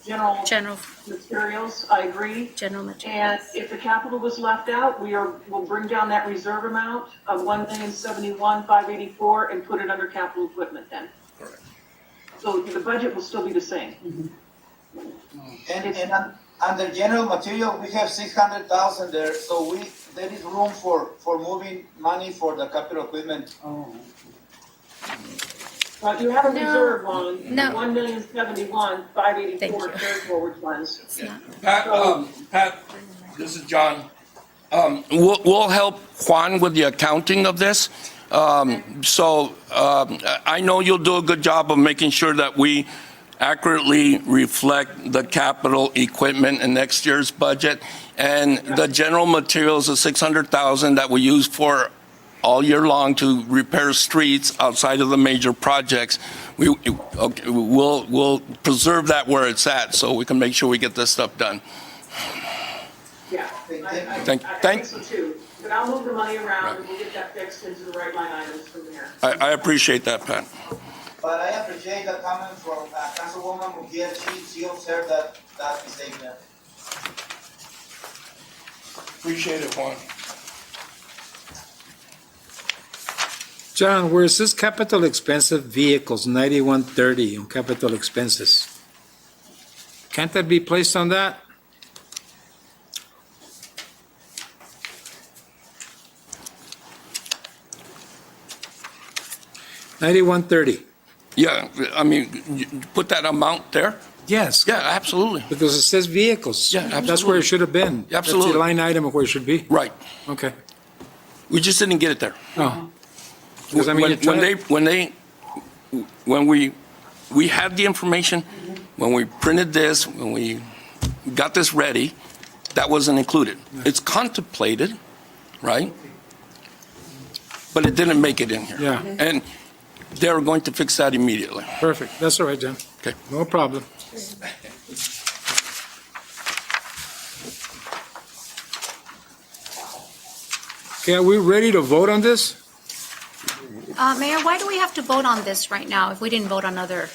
general General materials, I agree. material. And if the capital was left out, we'll bring down that reserve amount of $1,071,584 and put it under capital equipment then. Correct. So the budget will still be the same. And under general material, we have 600,000 there, so there is room for moving money for the capital equipment. But you have a No. reserve on No. $1,071,584 carry forward funds. It's not. Pat, this is John. We'll help Juan with the accounting of this. I know you'll do a good job of making sure that we accurately reflect the capital equipment in next year's budget. And the general materials of 600,000 that we use for all year long to repair streets outside of the major projects, we'll preserve that where it's at so we can make sure we get this stuff done. Yeah, I Thank- think so too. But I'll move the money around and we'll get that fixed into the right line items from there. I appreciate that, Pat. But I appreciate the comment from Councilwoman Mujier. She observed that mistake there. Appreciate it, Juan. John, where it says capital expensive vehicles, 9130 on capital expenses. Can't that be placed on that? $9130. Yeah, I mean, you put that amount there? Yes. Yeah, absolutely. Because it says vehicles. Yeah, That's where absolutely. it should have been. Absolutely. That's the line item of where it should be. Right. Okay. We just didn't get it there. Oh. Because, I mean, you're trying When we had the information, when we printed this, when we got this ready, that wasn't included. It's contemplated, right? But it didn't make it in here. Yeah. And they're going to fix that immediately. Perfect. That's all right, John. Okay. No problem. Okay, are we ready to vote on this? Mayor, why do we have to vote on this right now if we didn't vote on other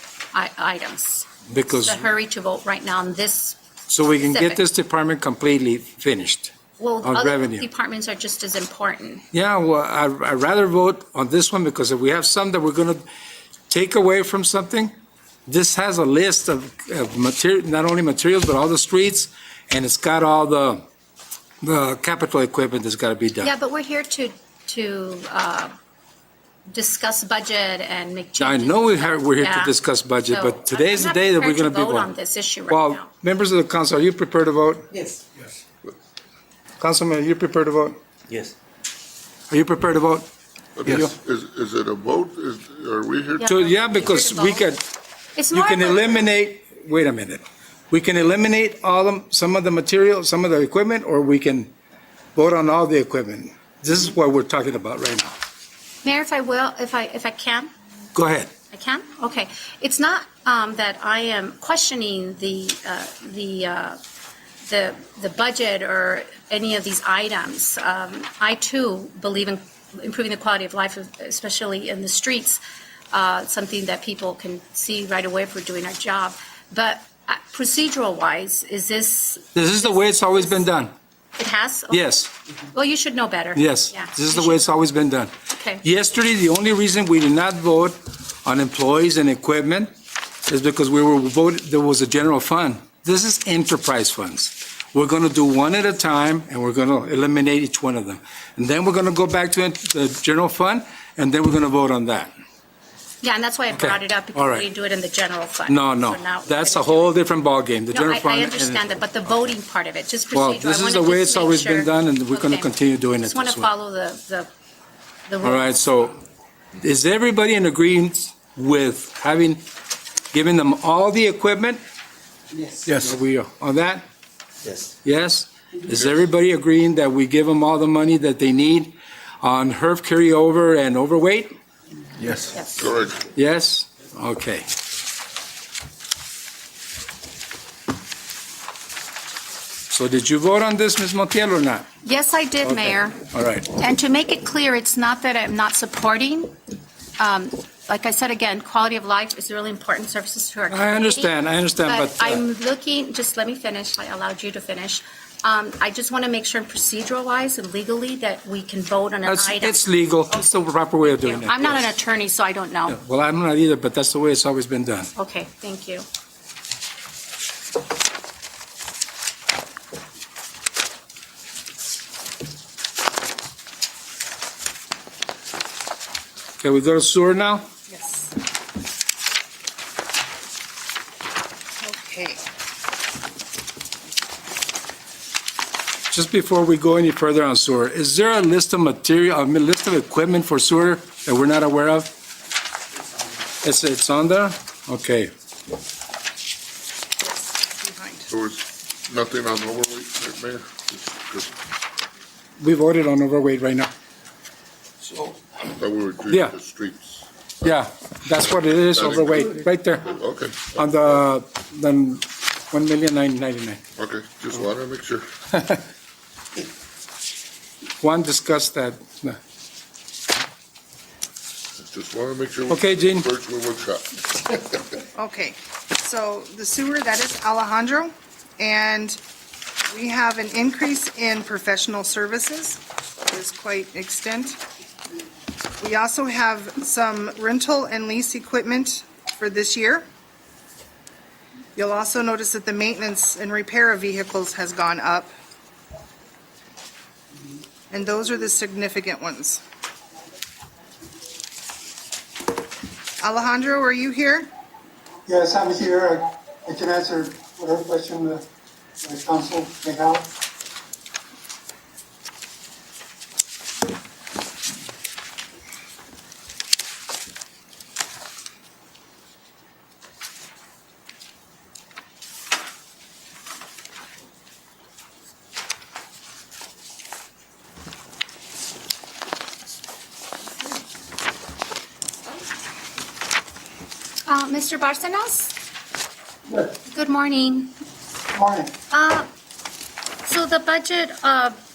items? Because, The hurry to vote right now on this, so we can get specific. this department completely finished. well, On other revenue. departments are just as important. Yeah, well, I'd rather vote on this one because if we have some that we're going to take away from something, this has a list of material, not only materials, but all the streets, and it's got all the capital equipment that's got to be done. Yeah, but we're here to discuss budget and make I changes. know we're here to Yeah. discuss budget, So, but today's the I'm not day that we're going prepared to be vote on voting. this issue right Well, now. members of the council, are you prepared to vote? Yes. Councilman, are you prepared to vote? Yes. Are you prepared to vote? Yes. Is it a vote? Are we here? Yeah. So, yeah, because Prepared to we vote. could, It's you more can of a- eliminate, wait a minute. We can eliminate some of the material, some of the equipment, or we can vote on all the equipment. This is what we're talking about right now. Mayor, if I can? Go ahead. I can? Okay. It's not that I am questioning the budget or any of these items. I too believe in improving the quality of life, especially in the streets, something that people can see right away if we're doing our job. But procedural-wise, is this, This is the way it's always been done. it has? Okay. Yes, Well, you should know better. yes. Yeah, This is you the way should it's always been done. know. Okay. Yesterday, the only reason we did not vote on employees and equipment is because we were voted, there was a general fund. This is enterprise funds. We're going to do one at a time, and we're going to eliminate each one of them. And then we're going to go back to the general fund, and then we're going to vote on that. Yeah, and that's why I Okay. brought it up, All because right. we didn't do it in the general fund. No, no, So now that's we're a gonna do whole it. different ballgame, the No, general fund. I and- understand that, but the voting part of it, just procedural. Well, I this is wanna the way just it's make always been sure- done, and we're going to Okay. continue doing it Just want this to way. follow the rules. All right, so is everybody in agreement with giving them all the equipment? Yes. Yes. We are on that? Yes. Yes? Is everybody agreeing that we give them all the money that they need on HERF carryover and overweight? Yes. Yes. Correct. Yes? Okay. So did you vote on this, Ms. Montiel, or not? Yes, I did, Okay. Mayor. All right. And to make it clear, it's not that I'm not supporting. Like I said again, quality of life is really important, services to our community. I understand, but. I'm looking, just let me finish, I allowed you to finish. I just want to make sure procedural-wise and legally that we can vote on an item. It's legal. It's the proper way of doing it. I'm not an yes. attorney, so I don't know. Well, I'm not either, but that's the way it's always been done. Okay, thank you. Okay, we go to sewer now? Yes. Okay. Just before we go any further on sewer, is there a list of material, a list of equipment for sewer that we're not aware of? It's on there? Okay. Behind. There was nothing on overweight, Mayor? Just We voted on overweight right now. that we were doing Yeah. the streets. Yeah, that's what it is, That overweight, right there, Okay, on the 1,999,000. okay, just wanted to make sure. Juan discussed that. Just want to make sure. Okay, Gene. Birds with one shot. Okay, so the sewer, that is Alejandro, and we have an increase in professional services. It is quite extent. We also have some rental and lease equipment for this year. You'll also notice that the maintenance and repair of vehicles has gone up. And those are the significant ones. Alejandro, are you here? Yes, I'm here. I can answer whatever question the council may have. Mr. Barcenas? Yes, Good morning. morning. So the budget,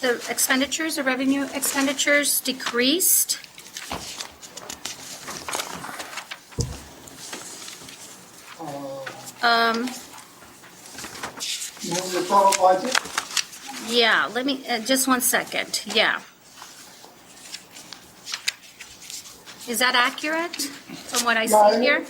the expenditures, the revenue expenditures decreased. You know the total budget? Yeah, let me, just one second, yeah. Is that accurate from what I Yeah, see here?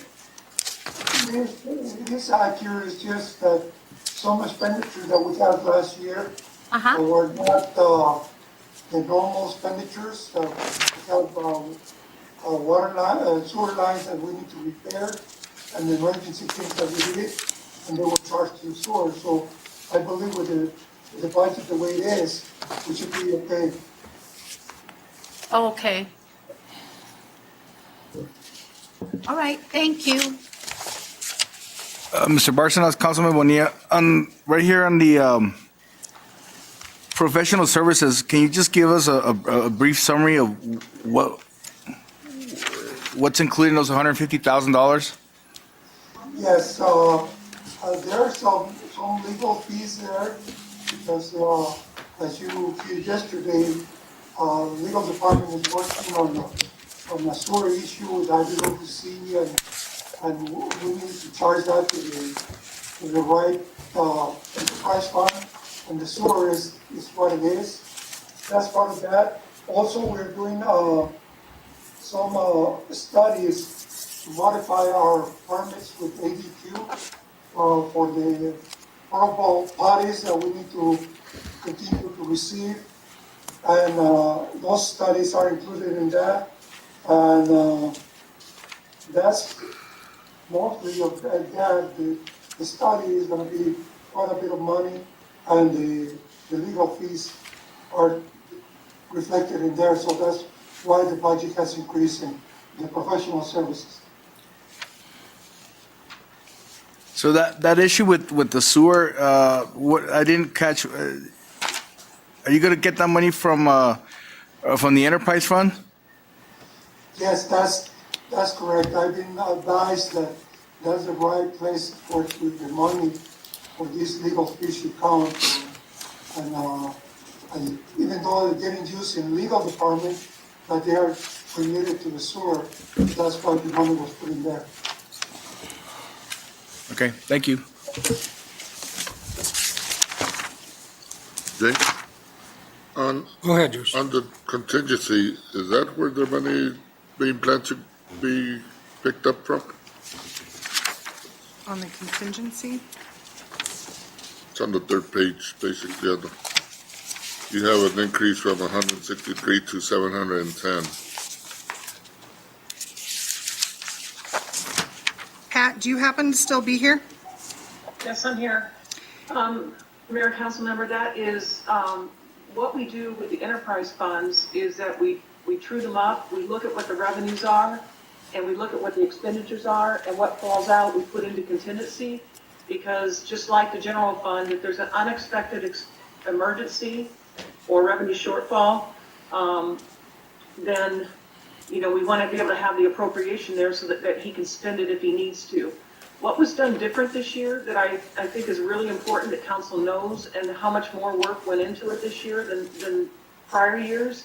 It is accurate, it's just that some expenditures that we had last year Uh-huh, were not the normal expenditures. We have water line, sewer lines that we need to repair, and the emergency things that we did, and they were charged to the sewer. So I believe with the budget the way it is, we should be okay. okay. All right, thank you. Mr. Barcenas, Councilman Bonilla, right here on the professional services, can you just give us a brief summary of what's included in those $150,000? Yes, there are some legal fees there, because, as you viewed yesterday, legal department is working on a sewer issue with IBOC, and we need to charge that to the right, enterprise fund, and the sewer is what it is. That's part of that. Also, we're doing, some, studies to modify our permits with ADQ, for the portable parties that we need to continue to receive. And, those studies are included in that. And, that's mostly of that. The study is gonna be quite a bit of money, and the legal fees are reflected in there, so that's why the budget has increased in the professional services. So that issue with the sewer, what I didn't catch, are you gonna get that money from the enterprise fund? Yes, that's correct. I've been advised that that's the right place for the money for these legal fees should come. And even though they're getting used in legal department, but they are related to the sewer, that's why the money was put in there. Okay, thank you. Jake? Go ahead, George. On the contingency, is that where the money being planned to be picked up from? On the contingency? It's on the third page, basically. You have an increase from 163 to 710. Pat, do you happen to still be here? Yes, I'm here. Mayor, council member, that is, what we do with the enterprise funds is that we true them up, we look at what the revenues are, and we look at what the expenditures are, and what falls out, we put into contingency, because just like the general fund, if there's an unexpected emergency or revenue shortfall, then, you know, we want to be able to have the appropriation there so that he can spend it if he needs to. What was done different this year that I think is really important that council knows, and how much more work went into it this year than prior years,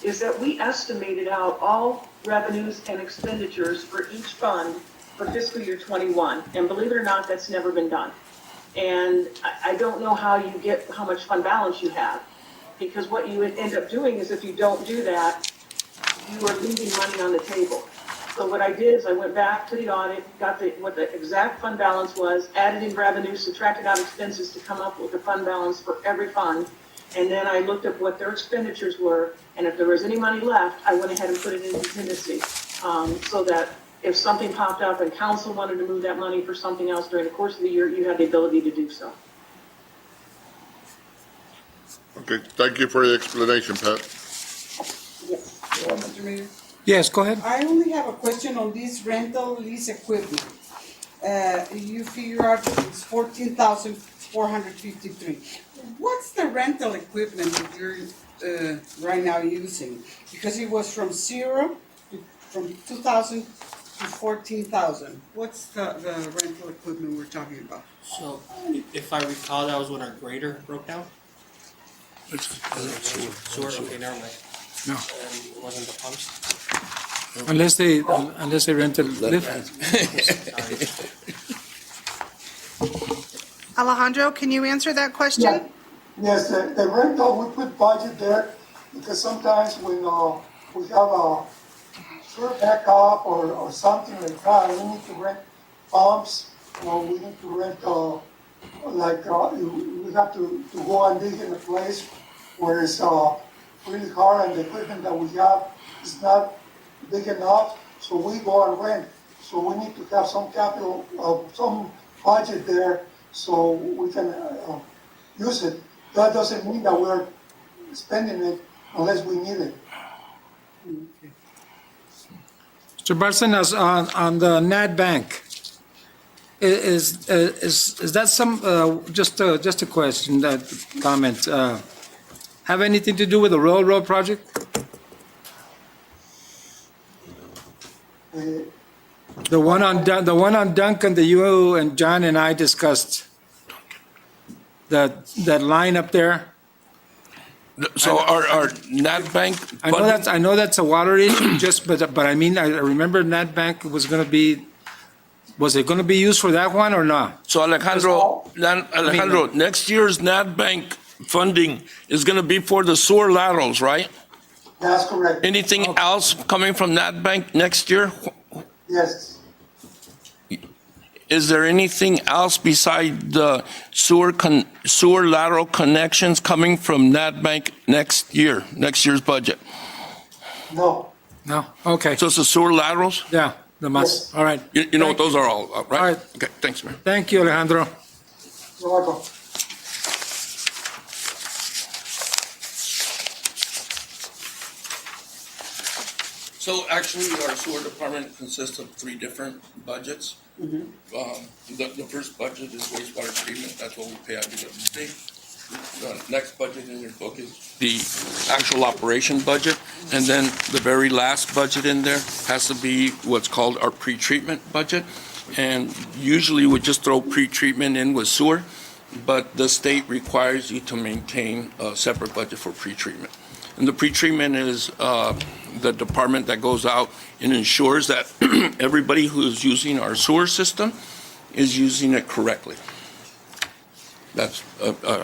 is that we estimated out all revenues and expenditures for each fund for fiscal year 21. And believe it or not, that's never been done. And I don't know how you get how much fund balance you have, because what you would end up doing is if you don't do that, you are leaving money on the table. So what I did is I went back to the audit, got what the exact fund balance was, added in revenue, subtracted out expenses to come up with the fund balance for every fund. And then I looked at what their expenditures were, and if there was any money left, I went ahead and put it in contingency. So that if something popped up and council wanted to move that money for something else during the course of the year, you had the ability to do so. Okay, thank you for the explanation, Pat. Yes. Mr. Mayor? Yes, go ahead. I only have a question on this rental lease equipment. You figure out it's 14,453. What's the rental equipment that you're right now using? Because it was from 2,000 to 14,000. What's the rental equipment we're talking about? So, if I recall, that was when our grader broke down? Sewer, okay, never mind. No. It wasn't the pumps? Unless they rented lift. Alejandro, can you answer that question? Yeah. Yes, the rental, we put budget there because sometimes when we have a sewer backup or something like that, we need to rent pumps, or we need to rent, we have to go and dig in a place where it's really hard and the equipment that we have is not big enough, so we go and rent. So we need to have some capital, some budget there so we can use it. That doesn't mean that we're spending it unless we need it. Mr. Barcenas, on the NAD Bank, is that some, just a question, comment, have anything to do with the railroad project? The one on Duncan that you and John and I discussed, that line up there? So our NAT Bank. I know that's a water issue, but I mean, I remember NAT Bank was it going to be used for that one or not? So Alejandro, next year's NAT Bank funding is going to be for the sewer laterals, right? That's correct. Anything else coming from NAT Bank next year? Yes. Is there anything else beside the sewer lateral connections coming from NAT Bank next year's budget? No. No? Okay. So it's the sewer laterals? Yeah, Yes. all right. You know what those are all, right? All right. Okay, thanks, Mayor. Thank you, Alejandro. You're welcome. So actually, our sewer department consists of three different budgets. The first budget is wastewater treatment, that's what we pay out of the state. The next budget in your book is the actual operation budget, and then the very last budget in there has to be what's called our pre-treatment budget. And usually we just throw pre-treatment in with sewer, but the state requires you to maintain a separate budget for pre-treatment. And the pre-treatment is the department that goes out and ensures that everybody who is using our sewer system is using it correctly. That's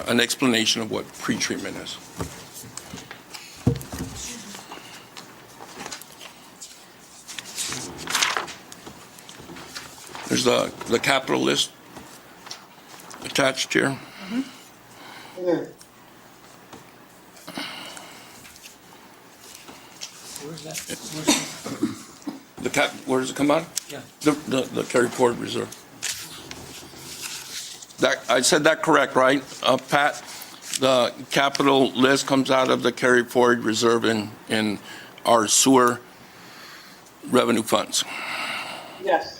an explanation of what pre-treatment is. There's the capital list attached here. Yeah. Where does it come out? Yeah. The carry forward reserve. I said that correct, right, Pat? The capital list comes out of the carry forward reserve in our sewer revenue funds. Yes.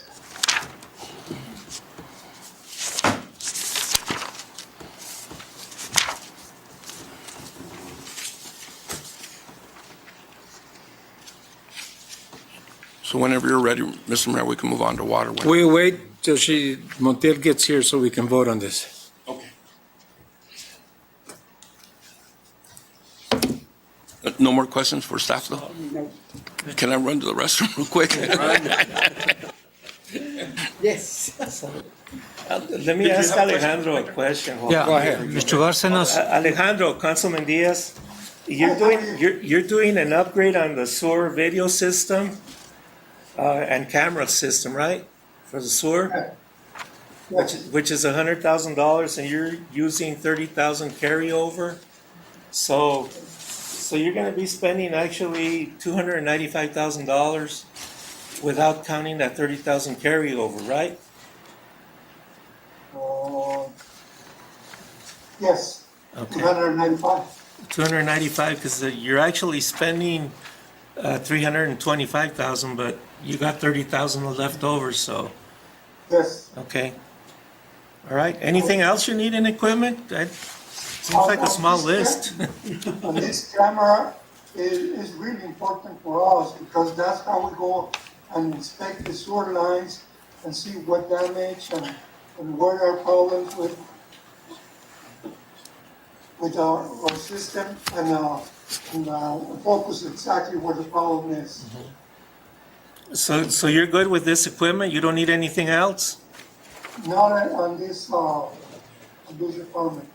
So whenever you're ready, Mr. Mayor, we can move on to water. We wait till Montiel gets here so we can vote on this. Okay. No more questions for staff, though? No. Can I run to the restroom real quick? Yes. Let me ask Alejandro a question. Yeah, go ahead. Mr. Bárcenas, Alejandro, Councilman Diaz, You're doing an upgrade on the sewer video system and camera system, right? For the sewer, which is $100,000, and you're using 30,000 carryover. So you're going to be spending actually $295,000 without counting that 30,000 carryover, right? Yes, Okay. 295. 295, because you're actually spending 325,000, but you got 30,000 left over, so, Yes. okay. All right, anything else you need in equipment? That seems like a small list. And this camera is really important for us because that's how we go and inspect the sewer lines and see what damage and what are problems with our system and focus exactly where the problem is. So you're good with this equipment? You don't need anything else? Not on this department.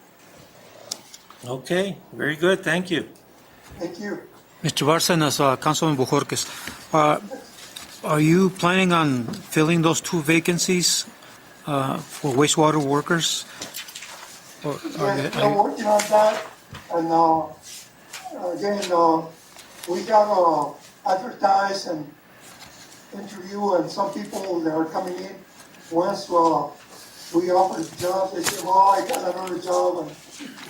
Okay, very good, thank you. Thank you. Mr. Bárcenas, Councilman Bojorquez, are you planning on filling those 2 vacancies for wastewater workers? Or Yes, we're working on that, and again, we have advertised and interview, and some people that are coming in, once we offer jobs, they say, well, I got another job,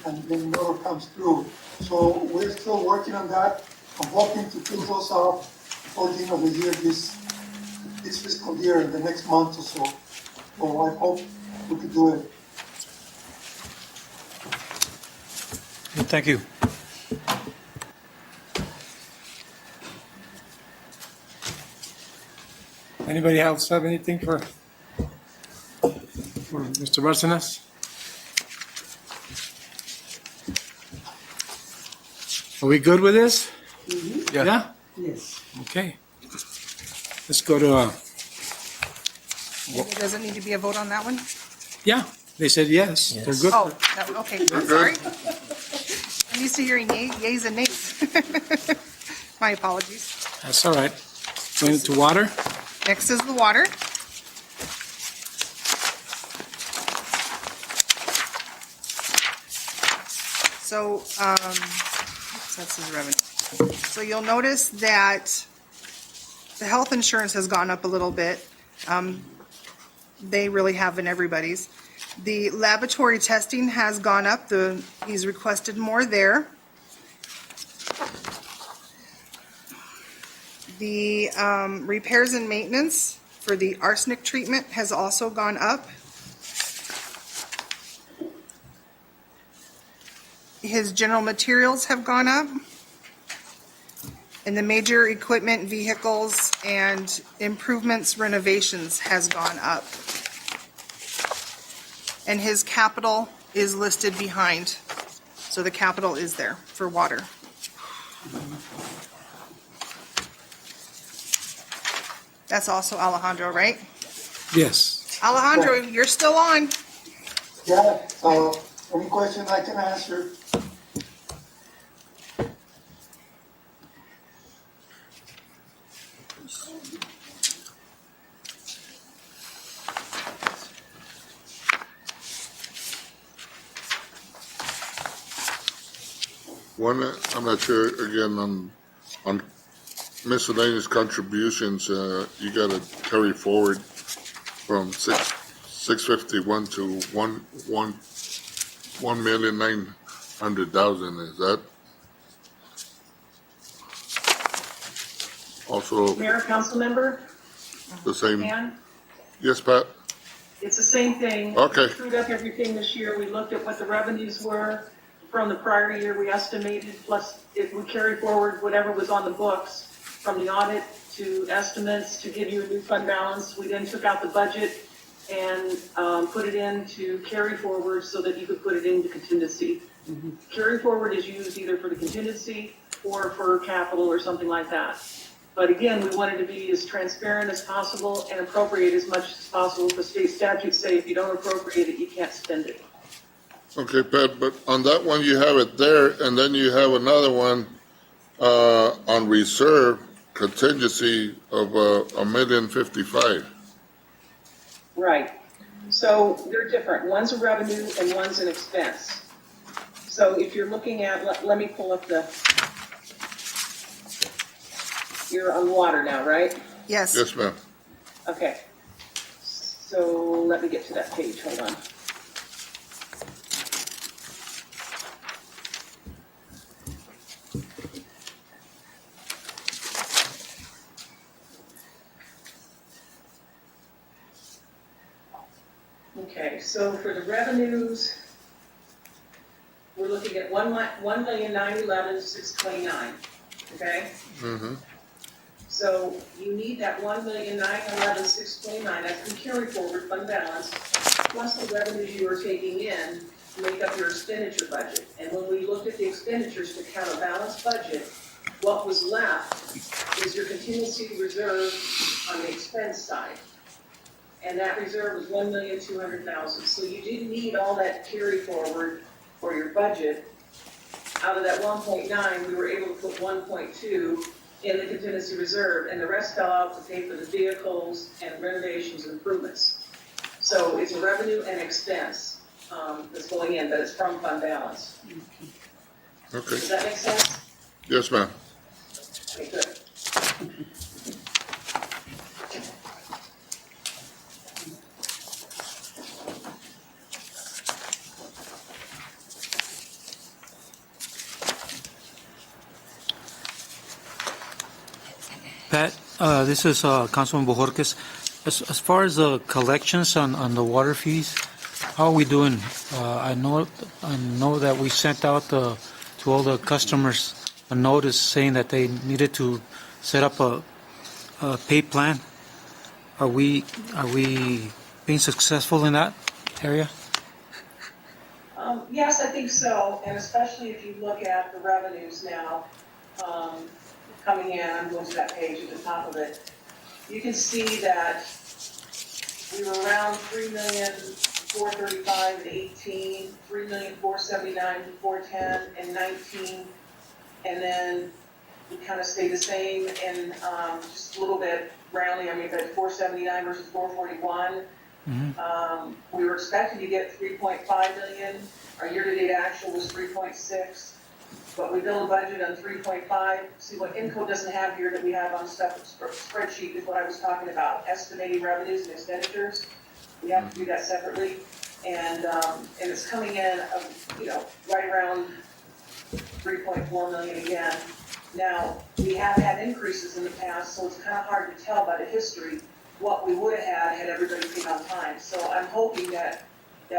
and then another comes through. So we're still working on that. I'm hoping to fill those up before the end of the year, this fiscal year, in the next month or so. So I hope we could do it. Thank you. Anybody else have anything for Mr. Bárcenas? Are we good with this? Yeah? Yes. Okay. Let's go to, Does it need to be a vote on that one? yeah, they said yes. They're good. Oh, okay, I'm sorry. I'm used to hearing yays and nays. My apologies. That's all right. Going into water? Next is the water. So, that's his revenue. So you'll notice that the health insurance has gone up a little bit. They really have in everybody's. The laboratory testing has gone up. He's requested more there. The repairs and maintenance for the arsenic treatment has also gone up. His general materials have gone up. And the major equipment, vehicles, and improvements renovations has gone up. And his capital is listed behind. So the capital is there for water. That's also Alejandro, right? Yes. Alejandro, you're still on. Yeah, any questions I can answer? One, I'm not sure, again, on miscellaneous contributions, you gotta carry forward from 651 to 1,900,000, is that also Mayor, council member, the same? Ann, Yes, Pat? it's the same thing. Okay. We screwed up everything this year. We looked at what the revenues were from the prior year. We estimated, plus if we carry forward whatever was on the books from the audit to estimates to give you a new fund balance. We then took out the budget and put it into carry forward so that you could put it into contingency. Carry forward is used either for the contingency or for capital or something like that. But again, we wanted to be as transparent as possible and appropriate as much as possible, because state statutes say if you don't appropriate it, you can't spend it. Okay, Pat, but on that one, you have it there, and then you have another one, on reserve contingency of, $1,055,000. Right. So they're different. One's a revenue and one's an expense. So if you're looking at, let me pull up you're on water now, right? Yes. Yes, ma'am. Okay. So let me get to that page, hold on. Okay, so for the revenues, we're looking at 1,911,629, okay? Mm-hmm. So you need that 1,911,629, that's the carry forward fund balance, plus the revenues you are taking in to make up your expenditure budget. And when we looked at the expenditures to count a balanced budget, what was left is your contingency reserve on the expense side. And that reserve was 1,200,000. So you didn't need all that carry forward for your budget. Out of that 1.9, we were able to put 1.2 in the contingency reserve, and the rest fell out to pay for the vehicles and renovations and improvements. So it's a revenue and expense that's going in, but it's from fund balance. Okay. Does that make sense? Yes, ma'am. Okay, good. Pat, this is Councilman Bojorquez. As far as the collections on the water fees, how are we doing? I know that we sent out to all the customers a notice saying that they needed to set up a pay plan. Are we being successful in that area? Yes, I think so, and especially if you look at the revenues now, coming in, I'm going to that page at the top of it. You can see that we were around 3,435,000 in 18, 3,479,000 in 410 and 19, and then we kind of stayed the same in just a little bit rounding. I mean, but 479 versus 441. We were expecting to get 3.5 million. Our year-to-date actual was 3.6. But we build a budget on 3.5. See, what INCO doesn't have here that we have on spreadsheet is what I was talking about, estimating revenues and expenditures. We have to do that separately. And it's coming in, right around 3.4 million again. Now, we have had increases in the past, so it's kind of hard to tell by the history what we would have had everybody paid on time. So I'm hoping that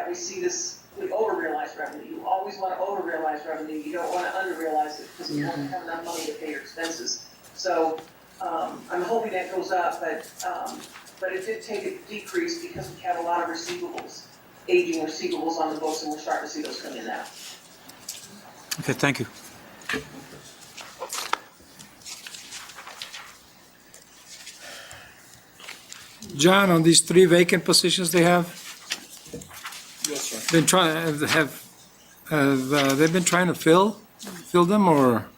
we see this. We over-realize revenue. You always want to over-realize revenue. You don't want to under-realize it because you won't have enough money to pay your expenses. So I'm hoping that goes up, but it did take a decrease because we have a lot of receivables, aging receivables on the books, and we're starting to see those come in now. Okay, thank you. John, on these 3 vacant positions they have, Yes, sir. been trying, have they been trying to fill them, or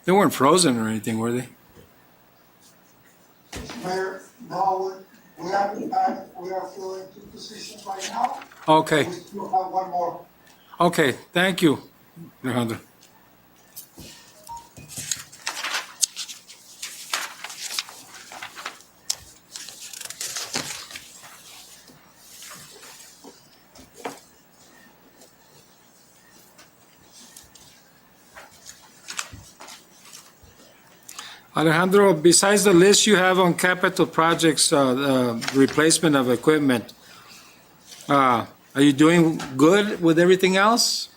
they weren't frozen or anything, were they? Mayor, now we are filling 2 positions right now. Okay, We still have 1 more. okay, thank you, Alejandro. Alejandro, besides the list you have on capital projects, replacement of equipment, are you doing good with everything else?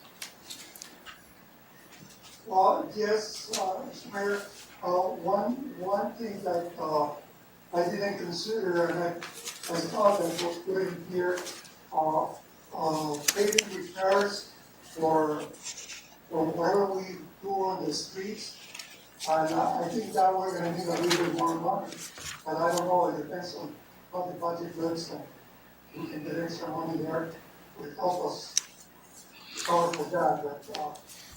Well, yes, Mr. Mayor, one thing that I didn't consider, and I thought that was put in here, paving repairs for whatever we do on the streets. And I think that we're gonna need a little bit more money. And I don't know, it depends on how the budget looks, and we can get extra money there, would help us sorry for that, but,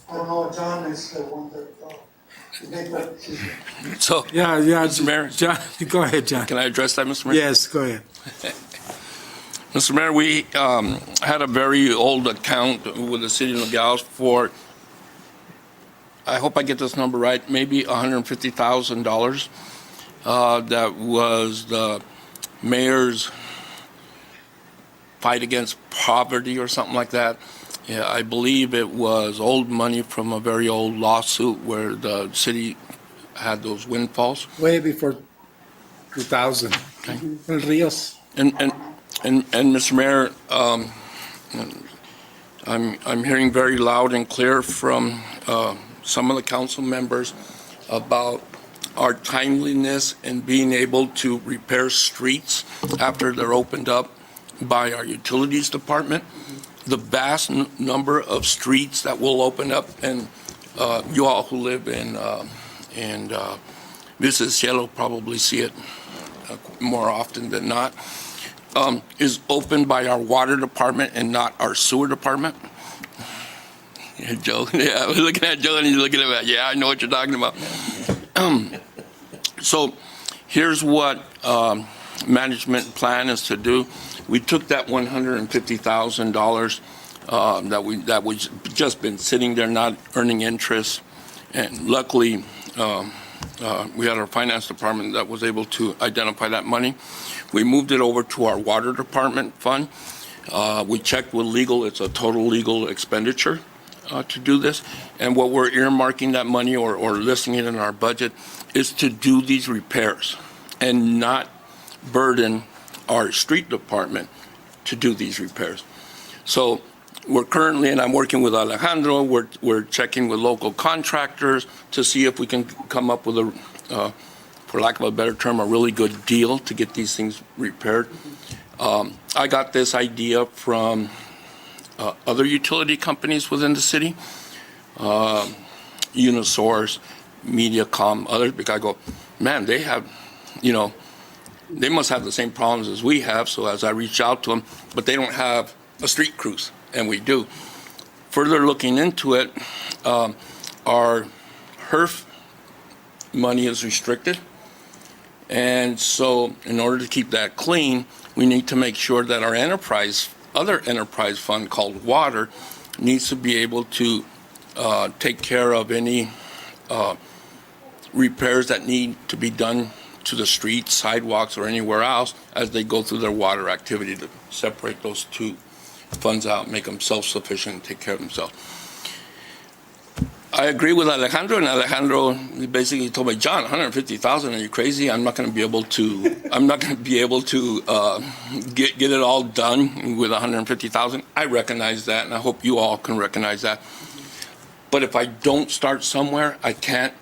I don't know, John is the one that, make that decision. So, Yeah, Mr. Mayor, John, go ahead, John. can I address that, Mr. Mayor? Yes, go ahead. Mr. Mayor, we had a very old account with the city of Nogales for, I hope I get this number right, maybe $150,000. That was the mayor's fight against poverty or something like that. Yeah, I believe it was old money from a very old lawsuit where the city had those windfalls. Way before 2000. Okay. El Rios. And Mr. Mayor, I'm hearing very loud and clear from some of the council members about our timeliness in being able to repair streets after they're opened up by our utilities department. The vast number of streets that will open up, and you all who live in Visit Cielo probably see it more often than not, is opened by our water department and not our sewer department. Yeah, Joe, yeah, I was looking at Joe and he's looking at me, yeah, I know what you're talking about. So here's what management plan is to do. We took that $150,000 that was just been sitting there not earning interest, and luckily we had our finance department that was able to identify that money. We moved it over to our water department fund. We checked with legal; it's a total legal expenditure to do this, and what we're earmarking that money or listing it in our budget is to do these repairs and not burden our street department to do these repairs. So we're currently, and I'm working with Alejandro, we're checking with local contractors to see if we can come up with a, for lack of a better term, a really good deal to get these things repaired. I got this idea from other utility companies within the city, Unisource, Mediacom, others, because I go, man, they have, they must have the same problems as we have. So as I reach out to them, but they don't have a street crews, and we do. Further looking into it, our HERF money is restricted. And so in order to keep that clean, we need to make sure that our other enterprise fund called water needs to be able to take care of any repairs that need to be done to the streets, sidewalks, or anywhere else as they go through their water activity, to separate those two funds out, make them self-sufficient, and take care of themselves. I agree with Alejandro, and Alejandro basically told me, John, 150,000, are you crazy? I'm not going to be able to, get it all done with 150,000. I recognize that, and I hope you all can recognize that. But if I don't start somewhere, I can't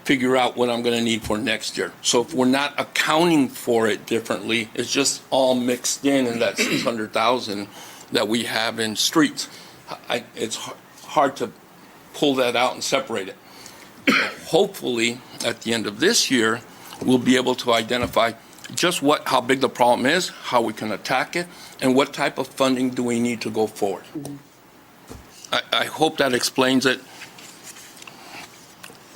figure out what I'm going to need for next year. So if we're not accounting for it differently, it's just all mixed in that 600,000 that we have in streets. It's hard to pull that out and separate it. So hopefully, at the end of this year, we'll be able to identify just how big the problem is, how we can attack it, and what type of funding do we need to go forward. I hope that explains it,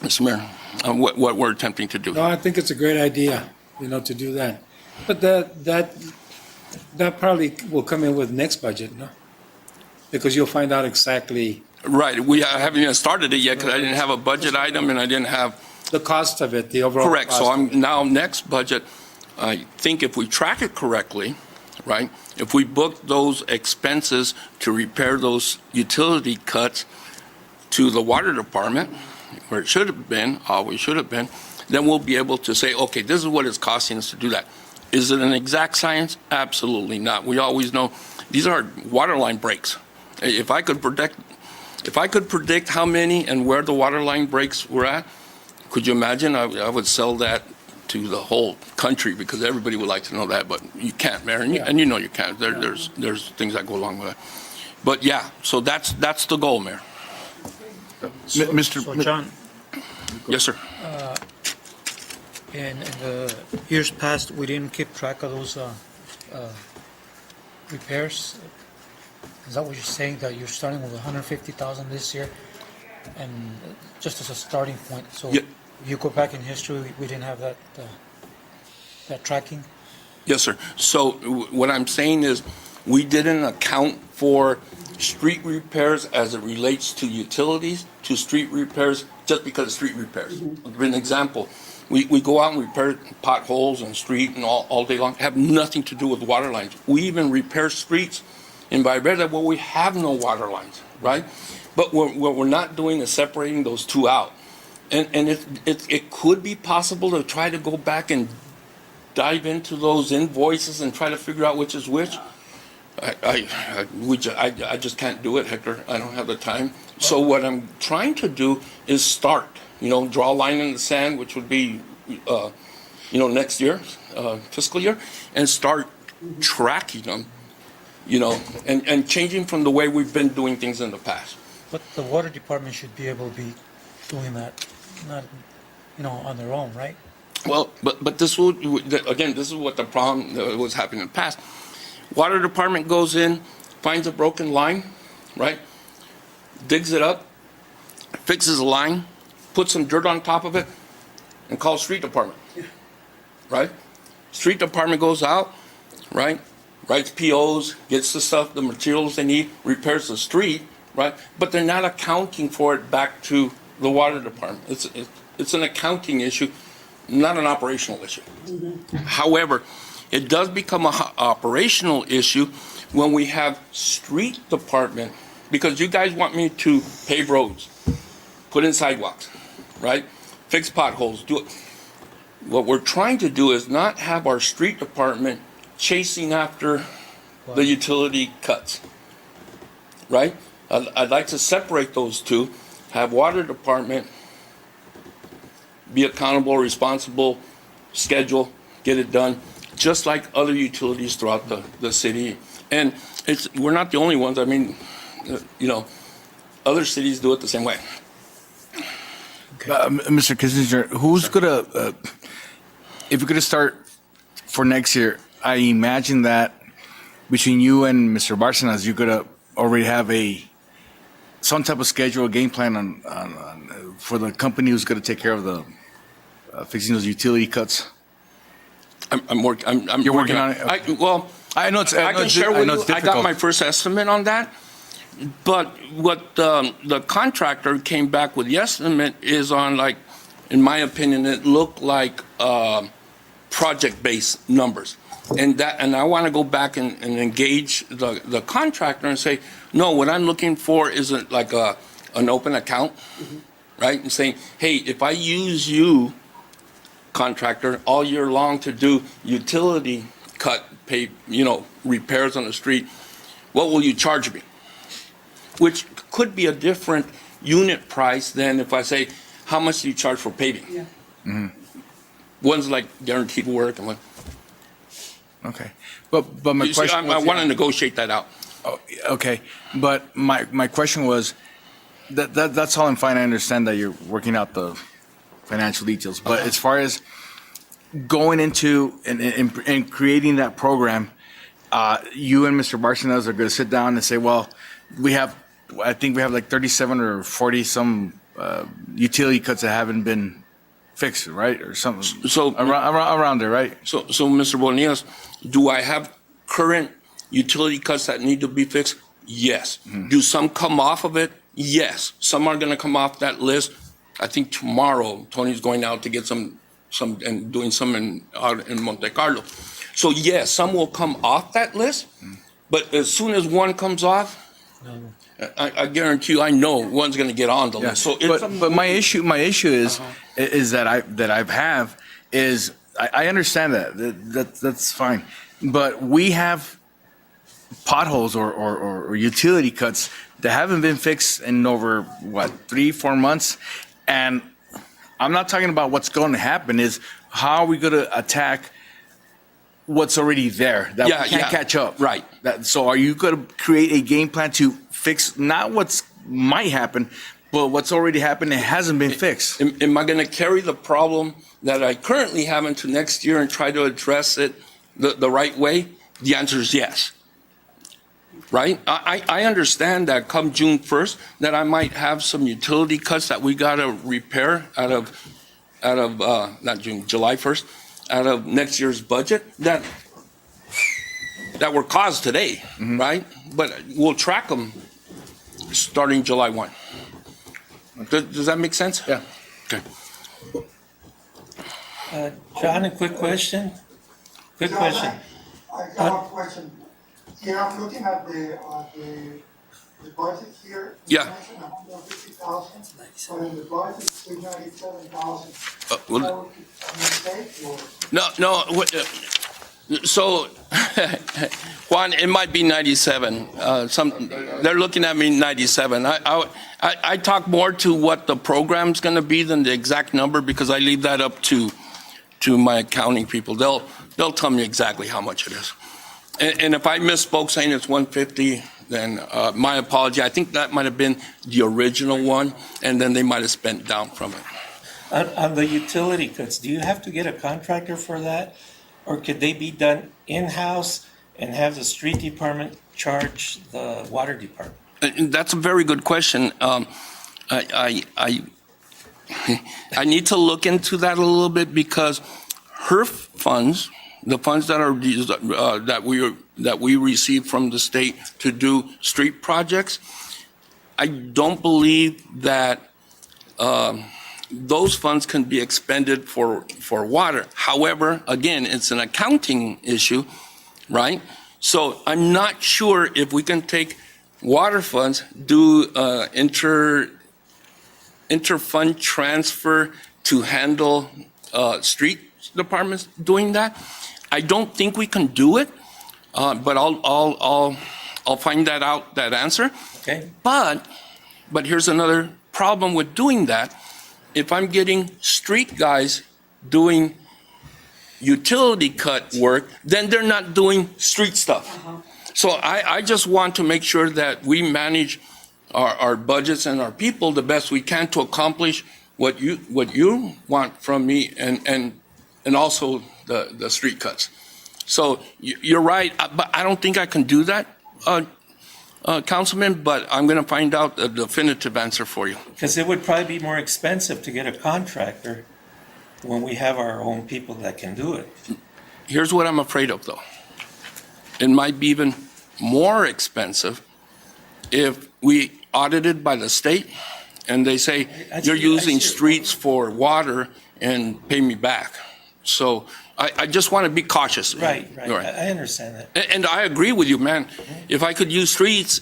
Mr. Mayor, what we're attempting to do. No, I think it's a great idea, to do that. But that probably will come in with next budget, no? Because you'll find out exactly. Right. I haven't even started it yet because I didn't have a budget item and I didn't have. The cost of it, the overall. Correct. Cost. So next budget, I think if we track it correctly, right, if we book those expenses to repair those utility cuts to the water department, where it should have been, always should have been, then we'll be able to say, okay, this is what it's costing us to do that. Is it an exact science? Absolutely not. We always know these are water line breaks. If I could predict how many and where the water line breaks were at, could you imagine? I would sell that to the whole country because everybody would like to know that, but you can't, Mayor, and you can't. There's things that go along with it. But yeah, so that's the goal, Mayor. So John, Yes, sir. in the years past, we didn't keep track of those repairs. Is that what you're saying, that you're starting with 150,000 this year? And just as a starting point, so Yeah. you go back in history, we didn't have that tracking? Yes, sir. So what I'm saying is, we didn't account for street repairs as it relates to utilities, to street repairs, just because of street repairs. I'll give you an example. We go out and repair potholes and street and all day long, have nothing to do with water lines. We even repair streets in Valverde where we have no water lines, right? But what we're not doing is separating those two out. And it could be possible to try to go back and dive into those invoices and try to figure out which is which. I just can't do it, Hector. I don't have the time. So what I'm trying to do is start, draw a line in the sand, which would be, next year, fiscal year, and start tracking them, and changing from the way we've been doing things in the past. But the water department should be able to be doing that, not, on their own, right? Well, but this will, again, this is what the problem that was happening in the past. Water department goes in, finds a broken line, right? Digs it up, fixes the line, puts some dirt on top of it, and calls street department, right? Street department goes out, right? Writes POs, gets the stuff, the materials they need, repairs the street, right? But they're not accounting for it back to the water department. It's an accounting issue, not an operational issue. However, it does become an operational issue when we have street department, because you guys want me to pave roads, put in sidewalks, right? Fix potholes, do it. What we're trying to do is not have our street department chasing after the utility cuts, right? I'd like to separate those two, have water department be accountable, responsible, schedule, get it done, just like other utilities throughout the city. And we're not the only ones. I mean, other cities do it the same way. Mr. Kissinger, who's gonna, if we're gonna start for next year, I imagine that between you and Mr. Barcenas, you're gonna already have some type of schedule, a game plan on for the company who's gonna take care of the fixing those utility cuts. You're working on it. Okay. I know it's. I can share with you. I got my difficult. first estimate on that, but what the contractor came back with the estimate is on, like, in my opinion, it looked like project-based numbers, and I want to go back and engage the contractor and say, no, what I'm looking for isn't like an open account, right? And saying, hey, if I use you, contractor, all year long to do utility cut, pay, repairs on the street, what will you charge me? Which could be a different unit price than if I say, how much do you charge for paving? Yeah. Mm-hmm. One's like guaranteed work and one. Okay, but my You see, question. I want to negotiate that out. Oh, okay, but my question was that's all I'm fine. I understand that you're working out the financial details, but as far as going into and creating that program, you and Mr. Barcenas are going to sit down and say, well, I think we have like 37 or 40 some utility cuts that haven't been fixed, right, or something. So around there, right? So Mr. Bonillas, do I have current utility cuts that need to be fixed? Yes. Mm-hmm. Do some come off of it? Yes. Some are going to come off that list. I think tomorrow Tony's going out to get some and doing some out in Monte Carlo. So yes, some will come off that list, but as soon as one comes off, I guarantee you, I know one's going to get on the list. So but my issue is that I understand that's fine, but we have potholes or utility cuts that haven't been fixed in over 3-4 months. And I'm not talking about what's going to happen, is how are we going to attack what's already there that we can't catch up? Right. So are you going to create a game plan to fix not what's might happen, but what's already happened and hasn't been fixed? Am I going to carry the problem that I currently have into next year and try to address it the right way? The answer is yes. right? I understand that come June 1st, that I might have some utility cuts that we gotta repair out of, not June, July 1st, out of next year's budget that were caused today, right? But we'll track them starting July 1. Does that make sense? Yeah. Okay. John, a quick question. Quick John, question. I have a question. Here, I'm looking at the budget here. You Yeah. mentioned 150,000, but in the budget, it's 397,000. Well, A mistake or? no, so, Juan, it might be 97. They're looking at me 97. I talk more to what the program's gonna be than the exact number, because I leave that up to my accounting people. They'll tell me exactly how much it is. And if I misspoke saying it's 150, then my apology. I think that might have been the original one, and then they might have spent down from it. On the utility cuts, do you have to get a contractor for that? Or could they be done in-house and have the street department charge the water department? And that's a very good question. I need to look into that a little bit, because her funds, the funds that are that we receive from the state to do street projects, I don't believe that those funds can be expended for water. However, again, it's an accounting issue, right? So I'm not sure if we can take water funds, do inter-fund transfer to handle street departments doing that. I don't think we can do it, but I'll find that out, that answer. Okay. But here's another problem with doing that. If I'm getting street guys doing utility cut work, then they're not doing street stuff. So I just want to make sure that we manage our budgets and our people the best we can to accomplish what you want from me, and also the street cuts. So you're right, but I don't think I can do that, Councilman, but I'm going to find out a definitive answer for you. Because it would probably be more expensive to get a contractor when we have our own people that can do it. Here's what I'm afraid of, though. It might be even more expensive if we audited by the state and they say, you're using streets for water and pay me back. So I just want to be cautious. Right. I understand that. And I agree with you, man. If I could use streets,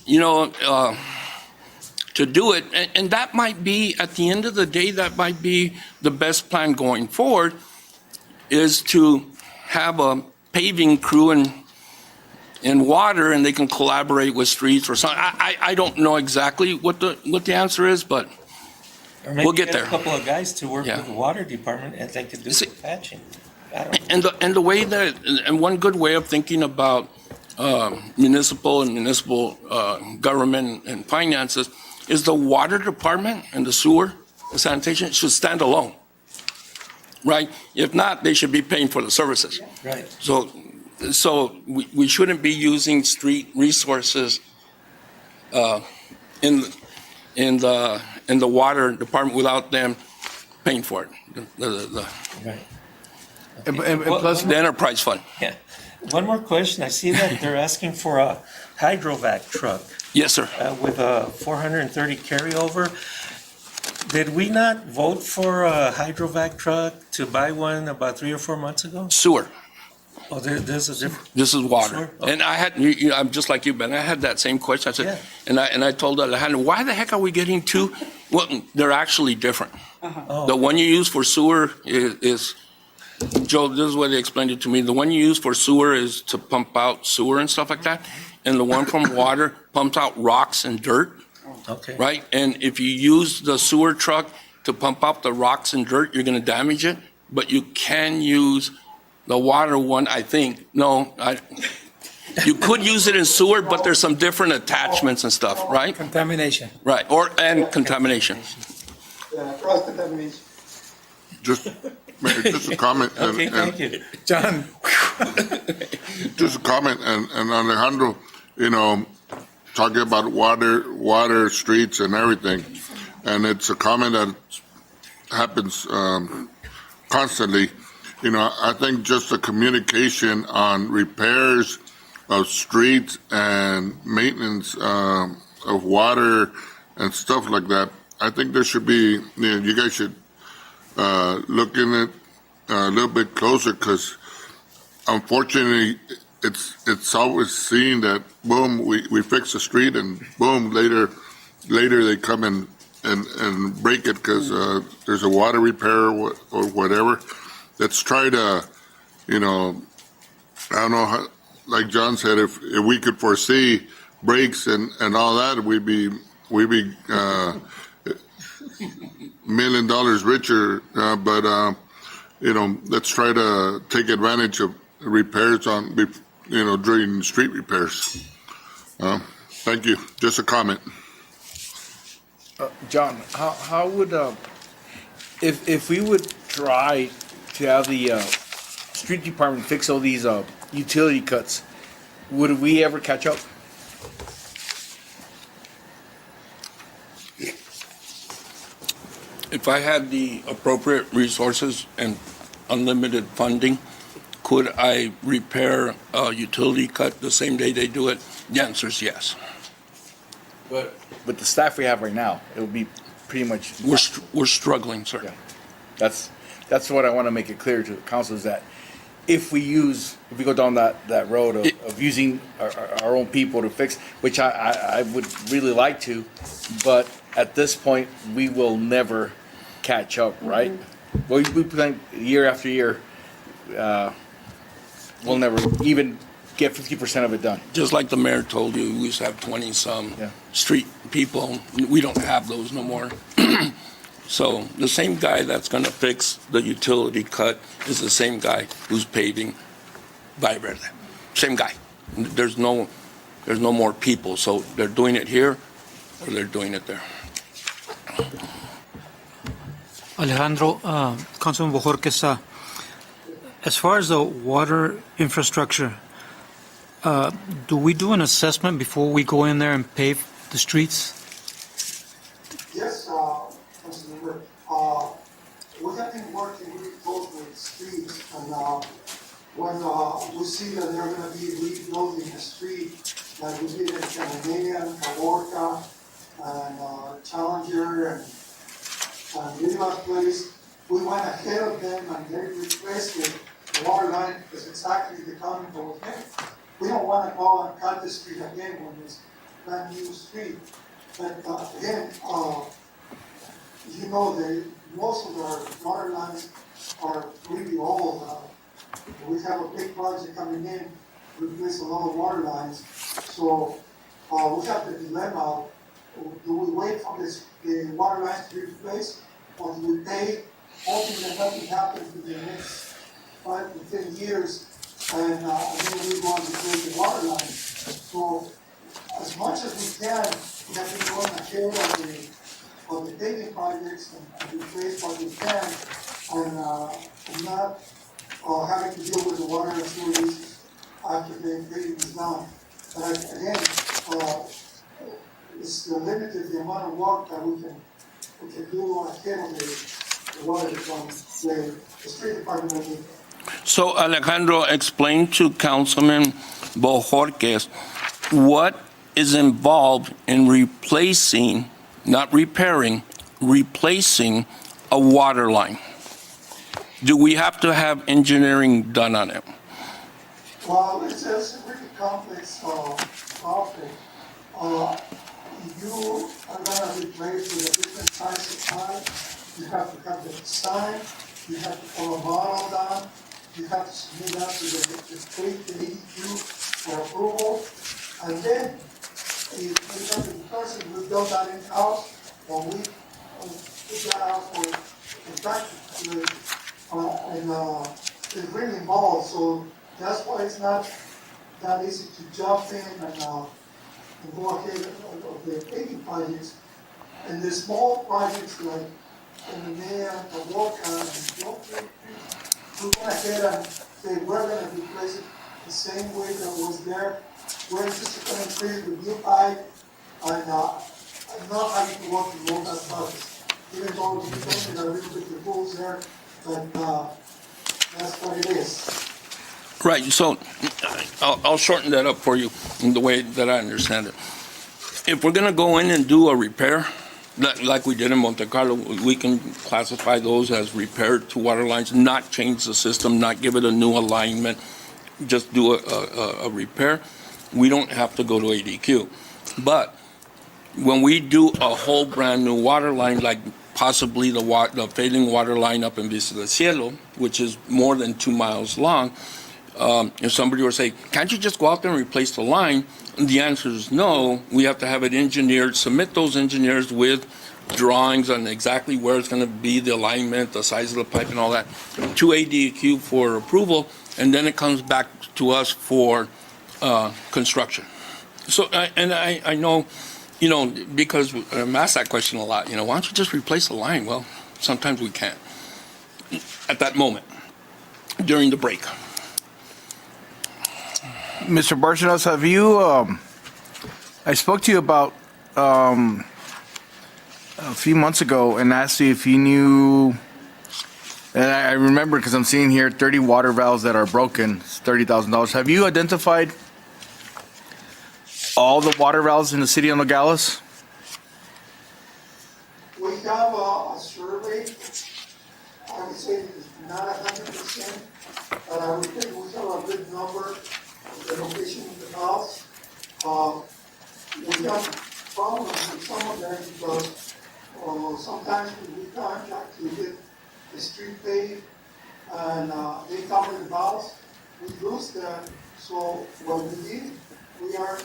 to do it, and that might be, at the end of the day, that might be the best plan going forward, is to have a paving crew in water, and they can collaborate with streets or something. I don't know exactly what the answer is, but Or maybe we'll get there. a couple of guys to work Yeah. with the water department, and they could do some patching. I don't know. And the way that, and one good way of thinking about municipal government and finances is the water department and the sewer, the sanitation should stand alone, right? If not, they should be paying for the services. Right. So we shouldn't be using street resources in the water department without them paying for it. Right. And plus, The enterprise fund. Yeah. One more question. I see that they're asking for a hydrovac truck Yes, sir. with a 430 carryover. Did we not vote for a hydrovac truck to buy one about 3 or 4 months ago? Sewer. Oh, there's a different. This is water. Sewer? Okay. And I had, I'm just like you, Ben. I had that same question. I said, Yeah. and I told Alejandro, why the heck are we getting two? Well, they're actually different. Oh. The one you use for sewer is, Joe, this is what they explained it to me. The one you use for sewer is to pump out sewer and stuff like that. And the one from water pumps out rocks and dirt, Okay. right? And if you use the sewer truck to pump out the rocks and dirt, you're going to damage it. But you can use the water one, I think. No, you could use it in sewer, but there's some different attachments and stuff, right? Contamination. Right, and contamination. Yeah, cross-contamination. Just a comment. Okay, thank you. John, Just a comment, and Alejandro, talking about water, streets, and everything, and it's a comment that happens constantly. You know, I think just the communication on repairs of streets and maintenance of water and stuff like that. I think there should be, you guys should look in it a little bit closer, because unfortunately it's always seen that boom, we fix the street, and boom, later they come and break it because there's a water repair or whatever. Let's try to, I don't know how, like John said, if we could foresee breaks and all that, we'd be $1 million richer. But let's try to take advantage of repairs on, during street repairs. Thank you. Just a comment. John, how would, if we would try to have the street department fix all these utility cuts, would we ever catch up? If I had the appropriate resources and unlimited funding, could I repair a utility cut the same day they do it? The answer is yes. But with the staff we have right now, it would be pretty much. We're struggling, sir. Yeah. That's what I want to make it clear to the council, is that if we go down that road of using our own people to fix, which I would really like to, but at this point, we will never catch up, right? We plan year after year, we'll never even get 50% of it done. Just like the mayor told you, we used to have 20-some street people. We don't have those no more. So the same guy that's going to fix the utility cut is the same guy who's paving Valle Verde. Same guy. There's no more people. So they're doing it here or they're doing it there. Alejandro, Councilman Bojorquez, as far as the water infrastructure, do we do an assessment before we go in there and pave the streets? Yes, Councilmember. We have been working really close with streets, and when we see that they're going to be rebuilding the street, like we did in Canadian, Caborca, and Challenger, and Riva Place, we went ahead of them and they replaced the water line because exactly the comment that was made. We don't want to go and cut the street again when it's brand new street. But again, most of our water lines are really old. We have a big project coming in, replace a lot of water lines. So we have the dilemma: do we wait for the water lines to be replaced, or do we pay, hoping that nothing happens in the next 5 to 10 years, and then we go on to replace the water lines? So as much as we can, we have been going ahead of the paving projects and replace what we can, and not having to deal with the water and sewer issues after the paving is done. But again, it's limited the amount of work that we can do ahead of the water department, the street department. So Alejandro, explain to Councilman Bojorquez what is involved in replacing, not repairing, replacing a water line. Do we have to have engineering done on it? Well, it's a really complex topic. You are going to replace with a different size of pipe. You have to have the design. You have to pull a model down. You have to submit that to the state, the EDQ for approval. And then, because the person who built that in-house, or we put that out for practice, and it's really involved. So that's why it's not that easy to jump in and go ahead of the paving projects. And the small projects like Enea, Caborca, and Joker, we went ahead and say we're going to replace it the same way that was there we're anticipating with new pipe and not having to work in road as much. Even though we painted a little bit the holes there, but that's what it is. Right, so I'll shorten that up for you in the way that I understand it. If we're going to go in and do a repair, like we did in Monte Carlo, we can classify those as repair to water lines, not change the system, not give it a new alignment, just do a repair. We don't have to go to ADQ. But when we do a whole brand-new water line, like possibly the failing water line up in Vista del Cielo, which is more than 2 miles long, if somebody were to say, can't you just go out there and replace the line? The answer is no. We have to have it engineered, submit those engineers with drawings on exactly where it's going to be, the alignment, the size of the pipe and all that, to ADQ for approval, and then it comes back to us for construction. So, I know, because I'm asked that question a lot, why don't you just replace the line? Well, sometimes we can't at that moment during the break. Mr. Barcenas, have you, I spoke to you about a few months ago and asked you if you knew, and I remember because I'm seeing here 30 water valves that are broken, it's $30,000. Have you identified all the water valves in the city of Nogales? We have a survey. I would say it's not 100%, but I would think we have a good number of the location of the valves. We have problems with some of them because sometimes when we contract to get the street paved and they cover the valves, we lose them. So what we did, we are,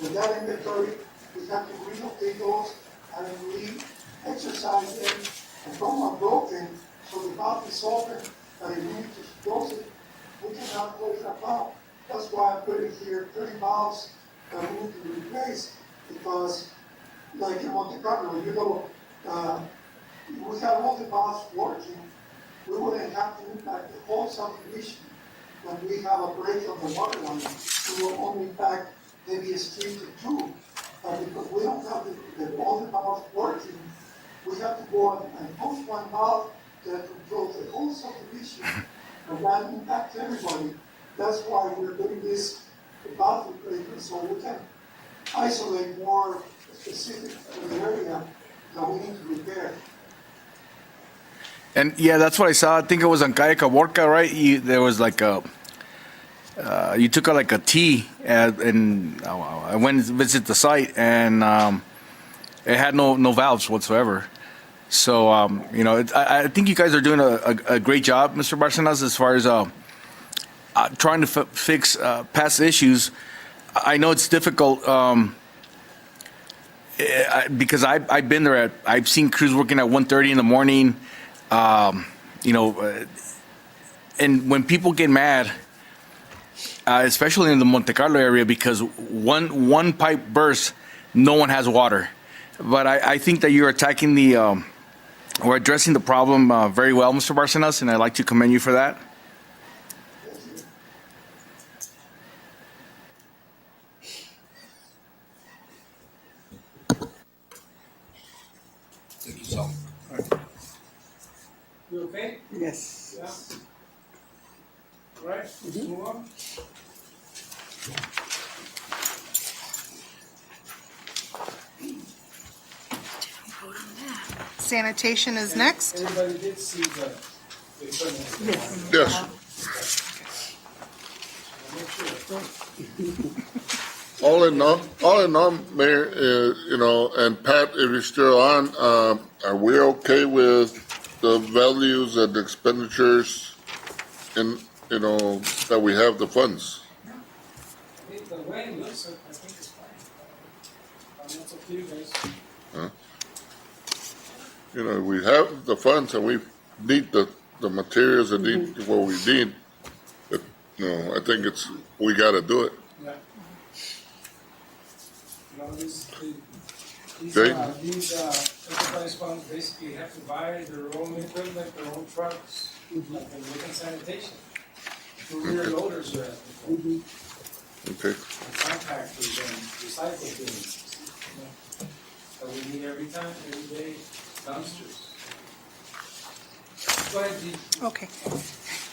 with that inventory, we have to relocate those and re-exercise them and from are broken, so the valve is open, and if we need to close it, we cannot close that valve. That's why I put it here, 30 valves that we need to replace, because like in Monte Carlo, we have all the valves working, we wouldn't have to impact the whole subdivision. When we have a break on the water line, we will only impact maybe a street or two. But because we don't have all the valves working, we have to go and push one valve that controls the whole subdivision, and that impacts everybody. That's why we're doing this valve replacement, so we can isolate more specific to the area that we need to repair. And yeah, that's what I saw. I think it was on Calle Caborca, right? There was like you took like a T, and I went to visit the site, and it had no valves whatsoever. So, I think you guys are doing a great job, Mr. Barcenas, as far as trying to fix past issues. I know it's difficult because I've been there. I've seen crews working at 1:30 in the morning. And when people get mad, especially in the Monte Carlo area, because one pipe bursts, no one has water. But I think that you're attacking or addressing the problem very well, Mr. Barcenas, and I'd like to commend you for that. Thank you, so. You okay? Yes. Yeah. All right, let's move on. Sanitation is next. Everybody did see the equipment. Yes. All in all, Mayor, and Pat, if you're still on, are we okay with the values and the expenditures that we have the funds? The way it looks, I think it's fine. That's up to you guys. Huh? We have the funds and we need the materials and need what we need. But, I think we got to do it. Yeah. These Okay. enterprise funds basically have to buy their own equipment, their own trucks, like in sanitation. The rear loaders are at the Okay. Compactors and recycle bins. That we need every time, every day, dumpsters. Go ahead, Dee. Okay.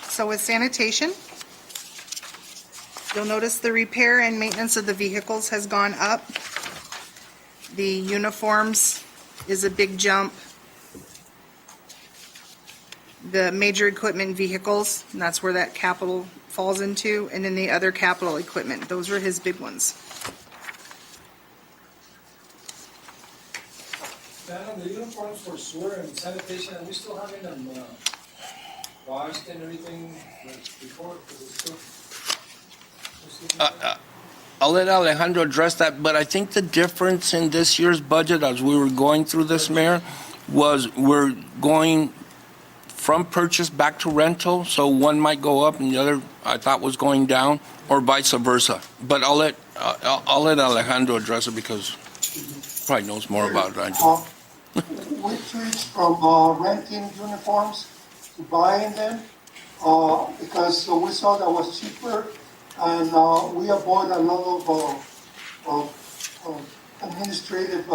So with sanitation, you'll notice the repair and maintenance of the vehicles has gone up. The uniforms is a big jump. The major equipment vehicles, and that's where that capital falls into, and then the other capital equipment, those are his big ones. Dan, on the uniforms for sewer and sanitation, are we still having them washed and everything like before? 'Cause it's still- I'll let Alejandro address that, but I think the difference in this year's budget, as we were going through this, Mayor, was we're going from purchase back to rental, so one might go up and the other, I thought, was going down, or vice versa. But I'll let Alejandro address it because he probably knows more about it than I do. We switched from renting uniforms to buying them because we saw that was cheaper, and we avoid a lot of administrative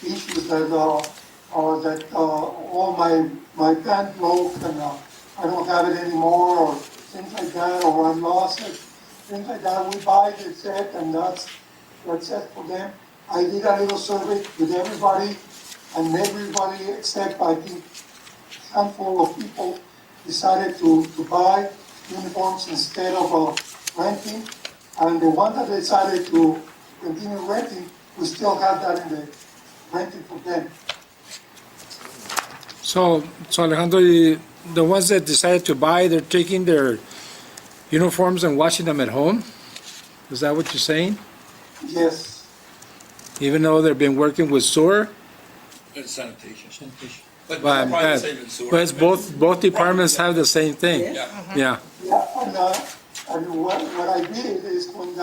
issues that my pant broke and I don't have it anymore, or things like that, or I lost it, things like that. We buy the set, and that's it for them. I did a little survey with everybody, and everybody except I think a handful of people decided to buy uniforms instead of renting. And the one that decided to continue renting, we still have that in the renting for them. So Alejandro, the ones that decided to buy, they're taking their uniforms and washing them at home? Is that what you're saying? Yes. Even though they've been working with sewer? It's sanitation. But it's both departments have the same thing. Yeah. Yeah. Yeah, and what I did is when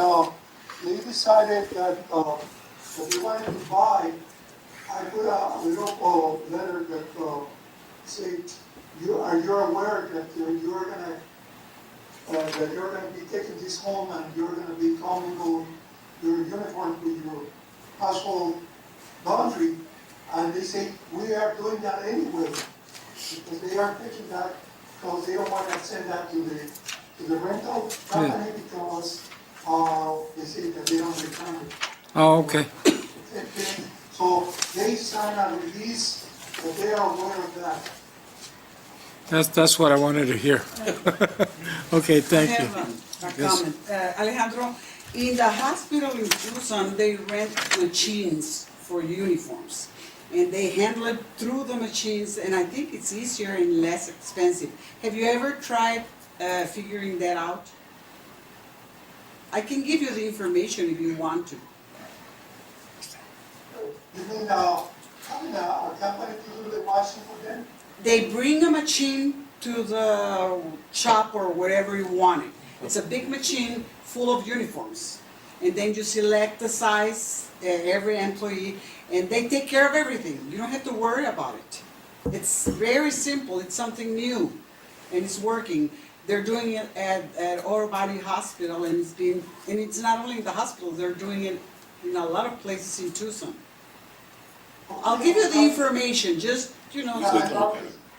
they decided that they wanted to buy, I put a little letter that say, are you aware that you're gonna be taking this home and you're gonna be coming your uniform with your household laundry? And they say, we are doing that anyway, because they are taking that, because they don't want to send that to the rental company, because they say that they don't return it. Oh, okay. So they sign a release that they are aware of that. That's what I wanted to hear. Okay, thank you. I have a Yes. comment. Alejandro, in the hospital in Tucson, they rent machines for uniforms. And they handle it through the machines, and I think it's easier and less expensive. Have you ever tried figuring that out? I can give you the information if you want to. You mean having a company to do the washing for them? They bring a machine to the shop or wherever you want it. It's a big machine full of uniforms. And then you select the size, every employee, and they take care of everything. You don't have to worry about it. It's very simple. It's something new, and it's working. They're doing it at Oro Valley Hospital, and it's not only in the hospital. They're doing it in a lot of places in Tucson. I'll give you the information. Just I'd love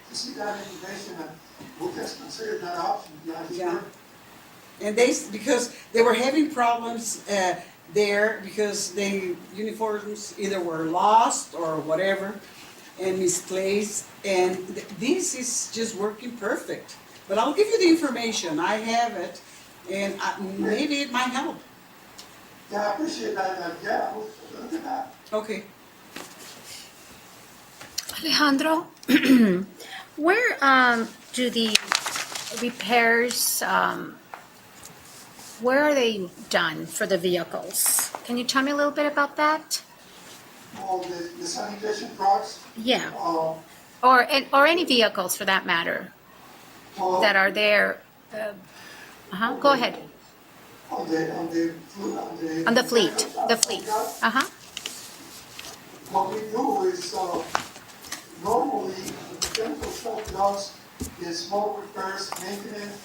to see that information, and we'll just consider that option. Yeah. And because they were having problems there because the uniforms either were lost or whatever and misplaced, and this is just working perfect. But I'll give you the information. I have it, and maybe it might help. Yeah, I appreciate that. Yeah, we'll look at that. Okay. Alejandro, where do the repairs, where are they done for the vehicles? Can you tell me a little bit about that? All the sanitation trucks. Yeah. Uh, Or any vehicles for that matter that are there. Go ahead. On On the fleet. What we do is normally the mechanical shop does is small repairs, maintenance,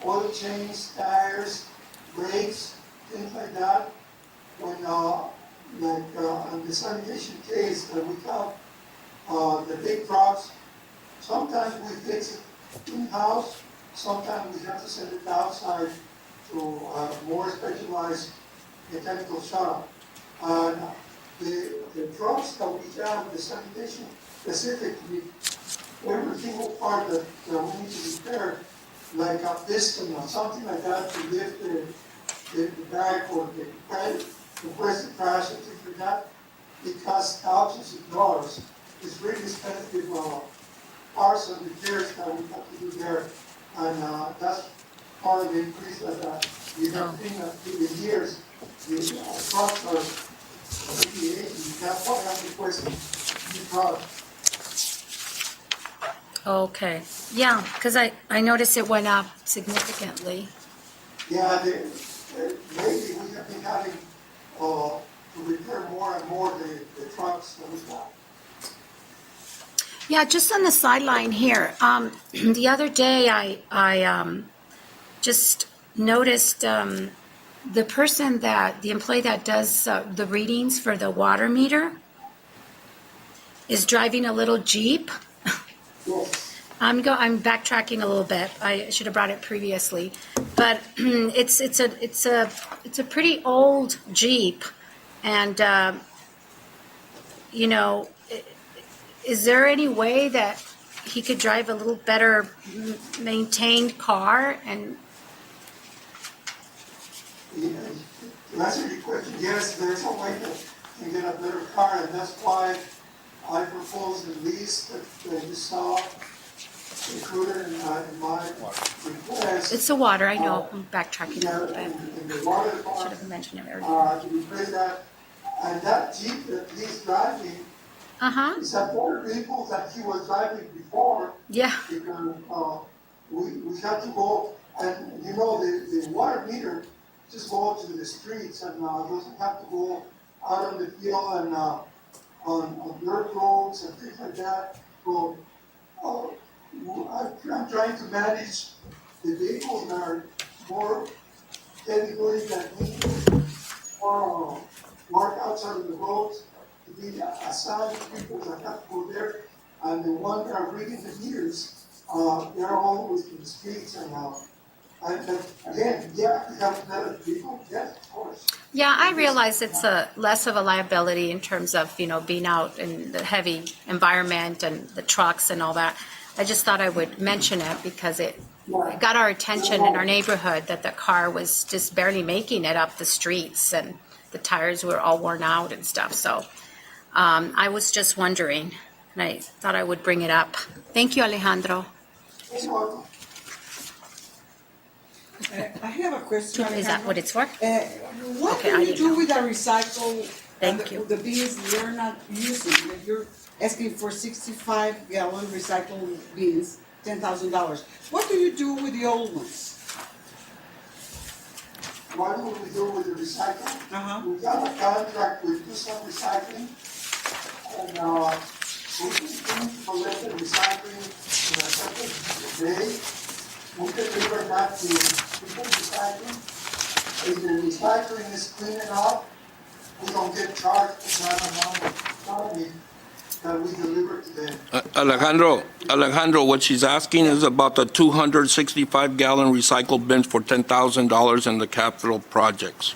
oil change, tires, breaks, things like that. When, on the sanitation case that we have, the big trucks, sometimes we fix it in-house, sometimes we have to send it outside to a more specialized mechanical shop. And the trucks that we have, the sanitation specifically, every single part that we need to repair, like a piston or something like that to lift the bag or the bed, compressor crash and things like that, it costs thousands of dollars. It's really expensive parts and repairs that we have to do there. And that's part of the increase that we have seen through the years. The trucks are 58, and that's why I'm requesting new products. Okay, yeah, because I noticed it went up significantly. Yeah, lately we have been having to repair more and more the trucks that we have. Yeah, just on the sideline here, the other day I just noticed the employee that does the readings for the water meter is driving a little Jeep. I'm backtracking a little bit. I should have brought it previously, but it's a pretty old Jeep, and is there any way that he could drive a little better maintained car? And To answer your question, yes, there's a way to get a better car, and that's why I proposed the lease that you saw included in my request. it's the water, I know. I'm backtracking a little bit. In the water Should department, have mentioned it earlier. to replace that. And that Jeep that he's driving is a better vehicle that he was driving before. Yeah. Because we had to go, and the water meter just go to the streets and doesn't have to go out on the field and on dirt roads and things like that. So I'm trying to manage the vehicles that are more heavy duty that need more work outside of the roads to be assigned to people that have to go there. And the ones that are reading the meters, they're always in the streets and again, yeah, we have better people, yes, of course. Yeah, I realize it's less of a liability in terms of, being out in the heavy environment and the trucks and all that. I just thought I would mention it because it got our attention in our neighborhood that the car was just barely making it up the streets and the tires were all worn out and stuff. So I was just wondering, and I thought I would bring it up. Thank you, Alejandro. I have a question. Is that what it's for? What Okay, do I you didn't do know. with the recycle? Thank you. The bins you're not using, that you're asking for 65-gallon recycle bins, $10,000. What do you do with the old ones? What do we do with the recycling? We got a contract with Do Some Recycling, and we continue to collect the recycling in a separate day. We deliver that to people recycling. If the recycling is clean enough, we don't get charged for that amount of money that we deliver to them. Alejandro, what she's asking is about the 265-gallon recycle bins for $10,000 in the capital projects.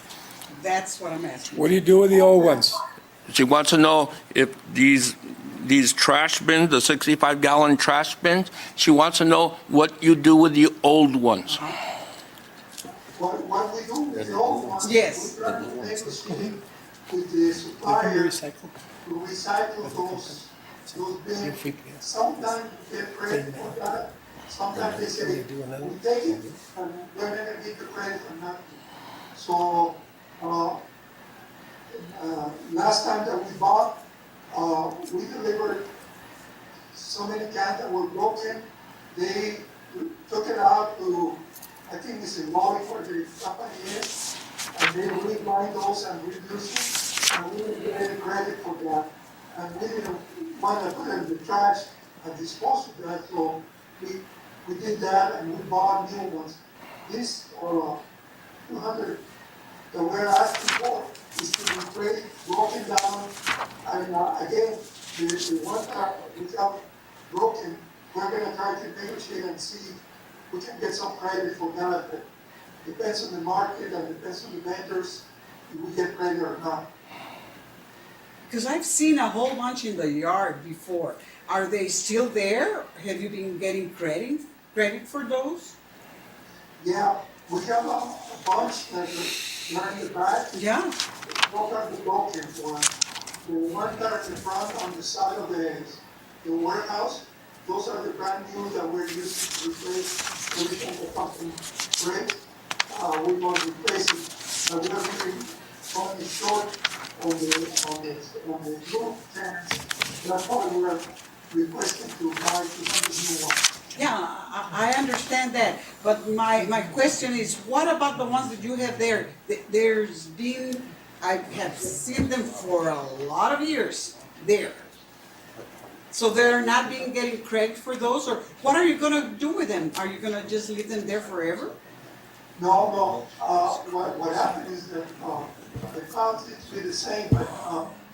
That's what I'm asking. What do you do with the old ones? She wants to know if these trash bins, the 65-gallon trash bins, she wants to know what you do with the old ones. What we do with the old ones, Yes. we try to negotiate with the supplier to recycle those bins. Sometimes we get credit for that, sometimes they say, we take it, and we're not gonna get the credit for nothing. So, last time that we bought, we delivered so many cans that were broken. They took it out to, I think it's in Wally for the company is, and they reline those and reduce it, and we didn't get any credit for that. And we didn't want to put it in the trash and dispose of that, so we did that and we bought new ones. This 200 that we're asking for is to be broken down. And again, the ones that we got broken, we're gonna try to negotiate and see if we can get some credit for that. But depends on the market and depends on the vendors, if we get credit or not. Because I've seen a whole bunch in the yard before. Are they still there? Have you been getting credit for those? Yeah, we have a bunch that are in the back. Yeah. Those are the broken ones. The ones that are in front on the side of the warehouse, those are the brand new that we're using to replace everything that something breaks. We want to replace it. But we are really only short on the blue cans. That's why we're requesting to buy 200 new ones. Yeah, I understand that, but my question is, what about the ones that you have there? There's been, I have seen them for a lot of years there. So they're not being getting credit for those, or what are you gonna do with them? Are you gonna just leave them there forever? No, what happened is that, the cost is be the same, but,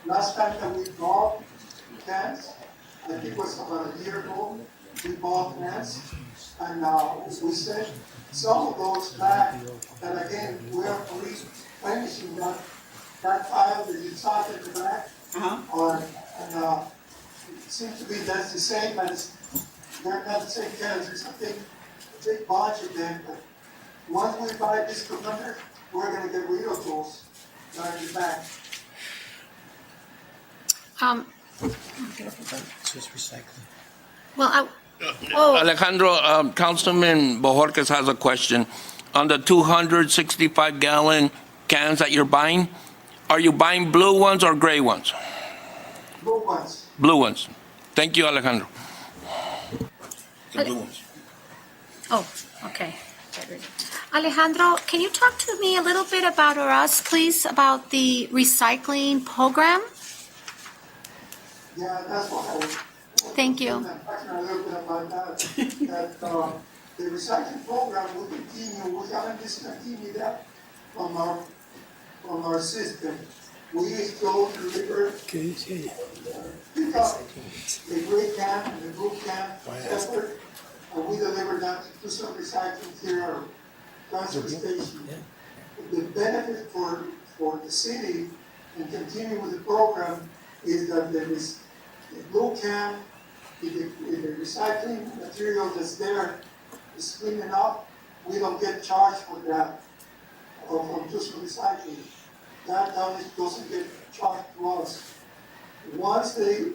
last time that we bought cans, I think it was about a year ago, we bought cans, and, we sent some of those back, and again, we are replenishing that pile that you saw at the back. And, it seems to be that's the same, but they're not the same cans, it's a big bunch of them, but once we buy this 200, we're gonna get rid of those that are in the back. It's just recycling. Well, Alejandro, Councilman Bojorquez has a question. On the 265-gallon cans that you're buying, are you buying blue ones or gray ones? Blue ones. Blue ones. Thank you, Alejandro. The blue ones. Oh, okay. Alejandro, can you talk to me a little bit about, or us, please, about the recycling program? Yeah, that's what I was. Thank you. I'm talking a little bit about that. The recycling program will continue. We haven't discontinued that from our system. We still deliver pick up the gray can and the blue can separate, and we deliver that to some recycling here at our transfer station. The benefit for the city and continue with the program is that the blue can, if the recycling material that's there is clean enough, we don't get charged for that, or from just recycling. That doesn't get charged to us. Once they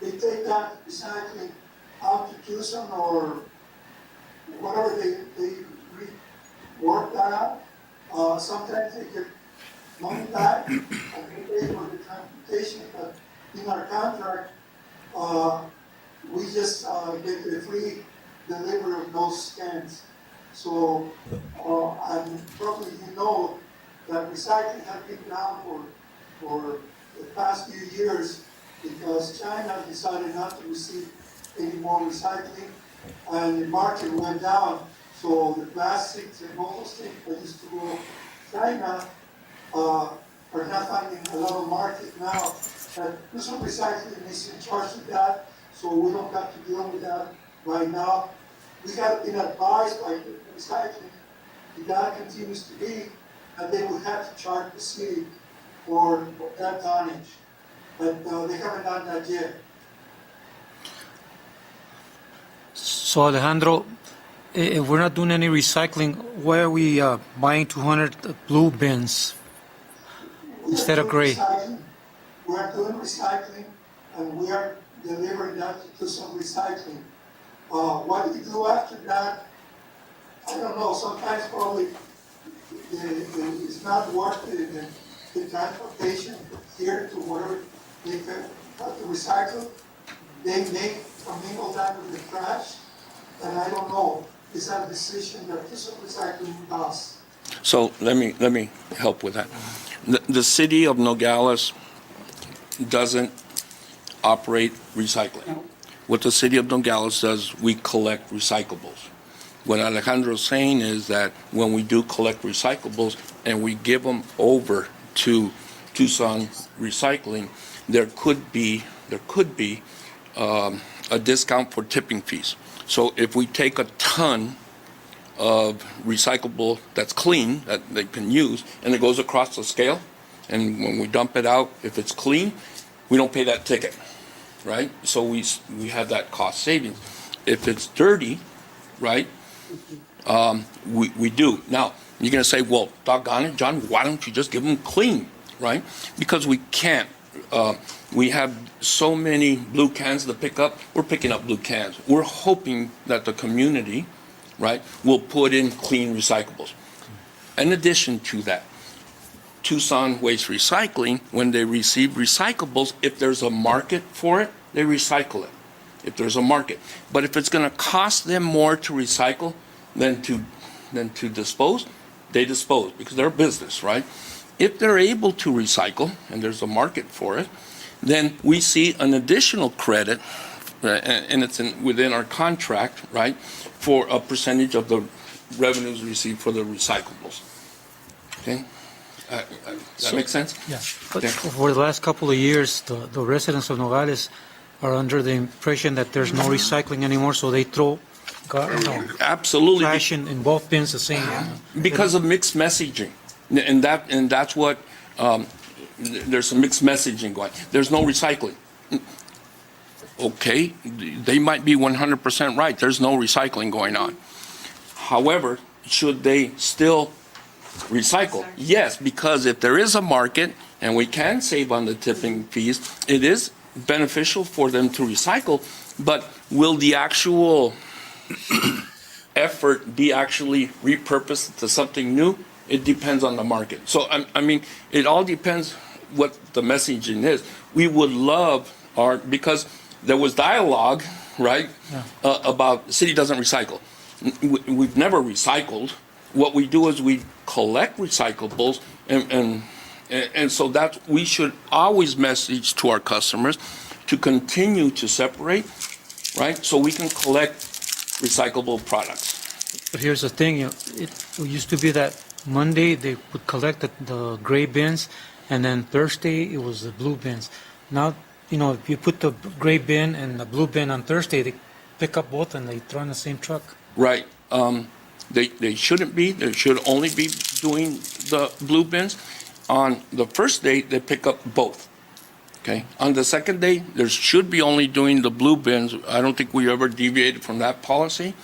take that recycling out to Tucson or whatever they work that out, sometimes they get money back and they pay for the transportation, but in our contract, we just get the free delivery of those cans. So, and probably you know that recycling has been down for the past few years because China decided not to receive any more recycling and the market went down. So the plastics and all those things that used to go to China are not finding a lot of market now. But Tucson Recycling is in charge of that, so we don't have to deal with that right now. We have been advised by the recycling that continues to be, and they will have to charge the city for that tonnage. But they haven't done that yet. So Alejandro, if we're not doing any recycling, why are we buying 200 blue bins instead of gray? We are doing recycling, and we are delivering that to some recycling. What we do after that, I don't know. Sometimes probably it's not worth the transportation here to wherever they have to recycle. They may commingle that with the trash, and I don't know. It's a decision that this recycling does. So let me help with that. The city of Nogales doesn't operate recycling. What the city of Nogales does, we collect recyclables. What Alejandro's saying is that when we do collect recyclables and we give them over to Tucson Recycling, there could be a discount for tipping fees. So if we take a ton of recyclable that's clean, that they can use, and it goes across the scale, and when we dump it out, if it's clean, we don't pay that ticket, right? So we have that cost savings. If it's dirty, right, we do. Now, you're going to say, well, doggone it, John, why don't you just give them clean, right? Because we can't. We have so many blue cans to pick up. We're picking up blue cans. We're hoping that the community, right, will put in clean recyclables. In addition to that, Tucson Waste Recycling, when they receive recyclables, if there's a market for it, they recycle it, if there's a market. But if it's going to cost them more to recycle than to dispose, they dispose because they're a business, right? If they're able to recycle and there's a market for it, then we see an additional credit, and it's within our contract, right, for a percentage of the revenues received for the recyclables. Okay? That make sense? Yeah. But for the last couple of years, the residents of Nogales are under the impression that there's no recycling anymore, so they throw absolutely trash in both bins the same. Because of mixed messaging, and that's what there's some mixed messaging going. There's no recycling. Okay, they might be 100% right. There's no recycling going on. However, should they still recycle? Yes, because if there is a market and we can save on the tipping fees, it is beneficial for them to recycle. But will the actual effort be actually repurposed to something new? It depends on the market. So, I mean, it all depends what the messaging is. We would love because there was dialogue, right, about the city doesn't recycle. We've never recycled. What we do is we collect recyclables, and so that we should always message to our customers to continue to separate, right, so we can collect recyclable products. But here's the thing, it used to be that Monday they would collect the gray bins, and then Thursday it was the blue bins. Now, if you put the gray bin and the blue bin on Thursday, they pick up both and they throw in the same truck. Right. They shouldn't be. They should only be doing the blue bins. On the first day, they pick up both. Okay. On the second day, there should be only doing the blue bins. I don't think we ever deviated from that policy,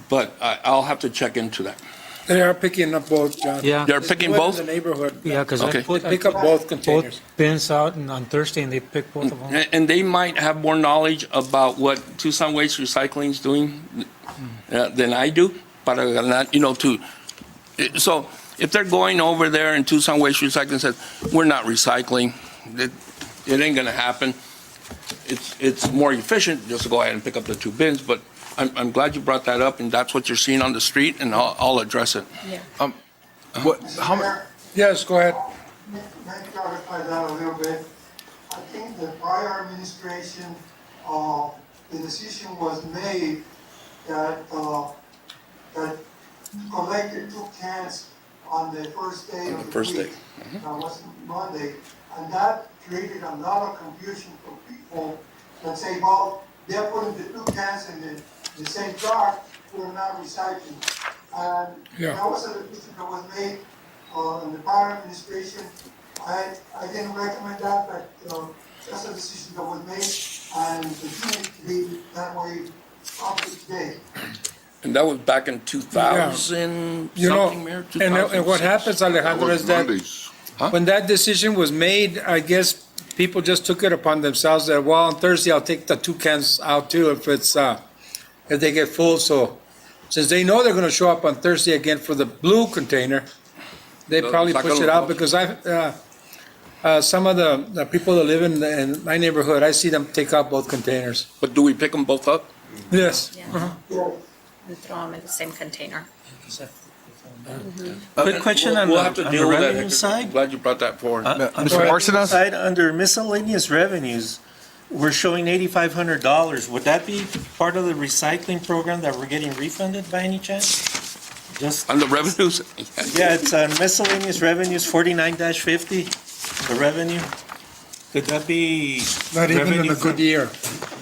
but I'll have to check into that. They are picking up both, John. Yeah. They're picking both? In the neighborhood. Yeah, because Okay. I Pick up both containers. both bins out on Thursday and they pick both of them. And they might have more knowledge about what Tucson Waste Recycling is doing than I do. So if they're going over there and Tucson Waste Recycling says, we're not recycling, it ain't going to happen. It's more efficient just to go ahead and pick up the two bins, but I'm glad you brought that up, and that's what you're seeing on the street, and I'll address it. Yes, go ahead. May I clarify that a little bit? I think the prior administration, the decision was made that collected 2 cans on the first day of the week. That was Monday, and that created a lot of confusion for people that say, well, they're putting the 2 cans in the same truck, we're not recycling. And that was a decision that was made in the prior administration. I didn't recommend that, but that's a decision that was made and continues to be that way up to today. And that was back in 2000 something, Mayor? And what happens, Alejandro, is that when that decision was made, I guess people just took it upon themselves that, well, on Thursday I'll take the 2 cans out too if they get full. So since they know they're going to show up on Thursday again for the blue container, they probably push it out because some of the people that live in my neighborhood, I see them take out both containers. But do we pick them both up? Yes. And throw them in the same container. Quick question on We'll have to the deal with revenue that. side. Glad you brought that forward. Mr. Arsenault? Side under miscellaneous revenues, we're showing $8,500. Would that be part of the recycling program that we're getting refunded by any chance? Just, On the revenues? yeah, it's miscellaneous revenues, 49-50, the revenue. Could that be? Not even in revenue a good from- year.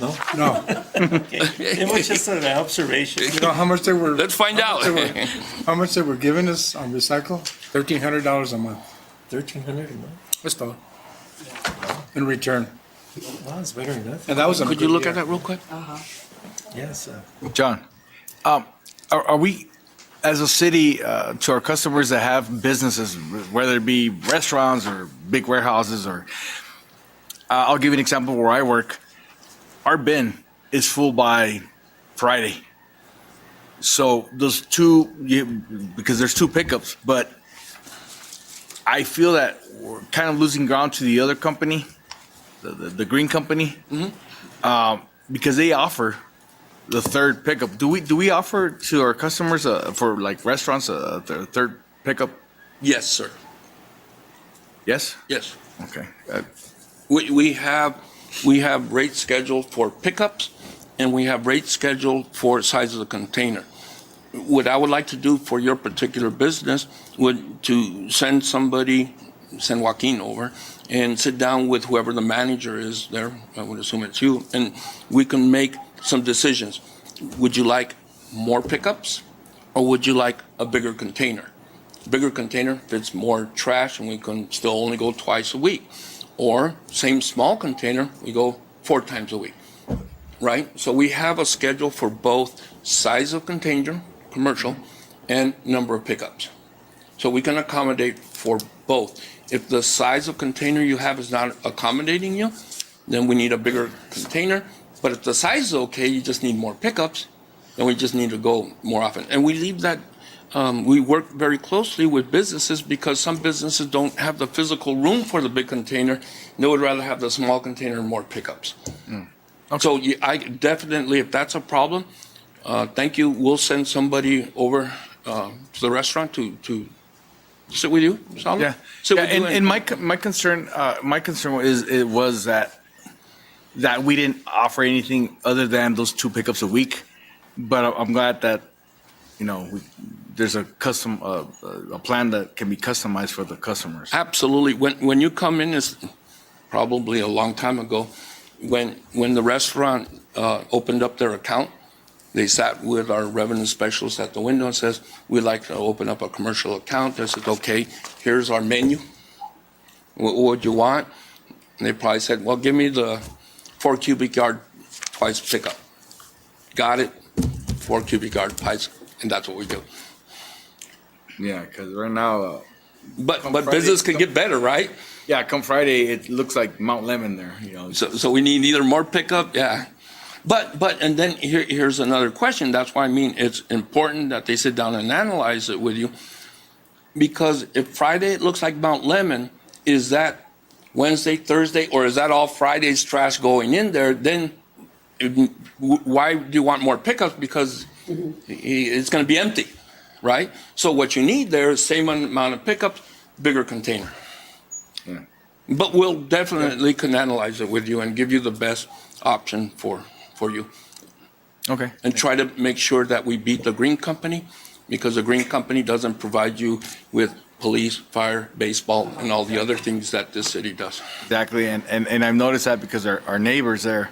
No? No. Okay. It was just an observation. You know how much they were? Let's find out. How much they were giving us on recycle? $1,300 a month. 1,300 a month? That's all. In return. Wow, it's better than nothing. And that was in a Could you good look year. at that real quick? Yes. John, are we, as a city, to our customers that have businesses, whether it be restaurants or big warehouses or, I'll give you an example where I work. Our bin is full by Friday. So those because there's two pickups, but I feel that we're kind of losing ground to the other company, the green company, because they offer the third pickup. Do we offer to our customers for like restaurants a third pickup? Yes, sir. Yes. Yes. Okay. We have rates scheduled for pickups, and we have rates scheduled for size of the container. What I would like to do for your particular business would to send Joaquin over and sit down with whoever the manager is there. I would assume it's you, and we can make some decisions. Would you like more pickups, or would you like a bigger container? Bigger container fits more trash, and we can still only go twice a week. Or same small container, we go 4 times a week, right? So we have a schedule for both size of container, commercial, and number of pickups. So we can accommodate for both. If the size of container you have is not accommodating you, then we need a bigger container. But if the size is okay, you just need more pickups, then we just need to go more often. And we leave that, we work very closely with businesses because some businesses don't have the physical room for the big container. They would rather have the small container and more pickups. So I definitely, if that's a problem, thank you. We'll send somebody over to the restaurant to sit with you, Solomon? Yeah. Sit Yeah, with you and my concern was that we didn't offer anything other than those 2 pickups a week. But I'm glad that, there's a custom a plan that can be customized for the customers. Absolutely. When you come in, it's probably a long time ago, when the restaurant opened up their account, they sat with our revenue specialist at the window and says, we'd like to open up a commercial account. I said, okay, here's our menu. What would you want? And they probably said, well, give me the 4 cubic yard twice pickup. Got it. 4 cubic yard twice, and that's what we do. Yeah, because right now. But Friday- business can get better, right? Yeah, come Friday, it looks like Mount Lemon there. So we need either more pickup, yeah. But and then here's another question. That's why I mean it's important that they sit down and analyze it with you. Because if Friday it looks like Mount Lemon, is that Wednesday, Thursday, or is that all Friday's trash going in there? Then why do you want more pickups? Because it's going to be empty, right? So what you need there is same amount of pickups, bigger container. Yeah. But we'll definitely can analyze it with you and give you the best option for you. Okay. And try to make sure that we beat the green company, because the green company doesn't provide you with police, fire, baseball, and all the other things that this city does. Exactly, and I've noticed that because our neighbors there,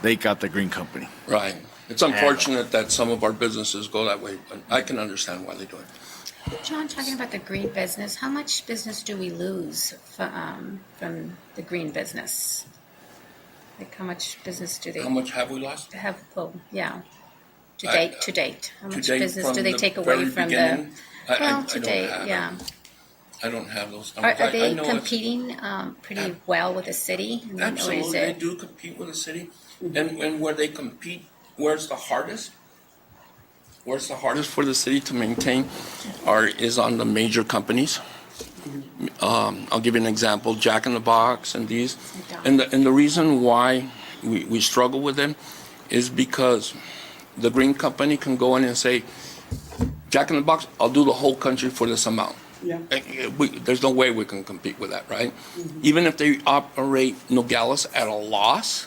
they got the green company. Right. It's unfortunate that some of our businesses go that way, but I can understand why they do it. John, talking about the green business, how much business do we lose from the green business? Like how much business do they How much have we lost? have? Well, yeah, to I- date. How to much date business from to they the take away very from beginning? the? Well, I to don't date, have it. yeah. I don't have those Are numbers. I they know it's- competing pretty well with the city? I mean, or is Absolutely, they it? do compete with the city. And where they compete, where's the hardest? Where's the hardest for the city to maintain is on the major companies. I'll give you an example, Jack in the Box and these. And the reason why we struggle with them is because the green company can go in and say, Jack in the Box, I'll do the whole country for this amount. Yeah. There's no way we can compete with that, right? Even if they operate Nogales at a loss,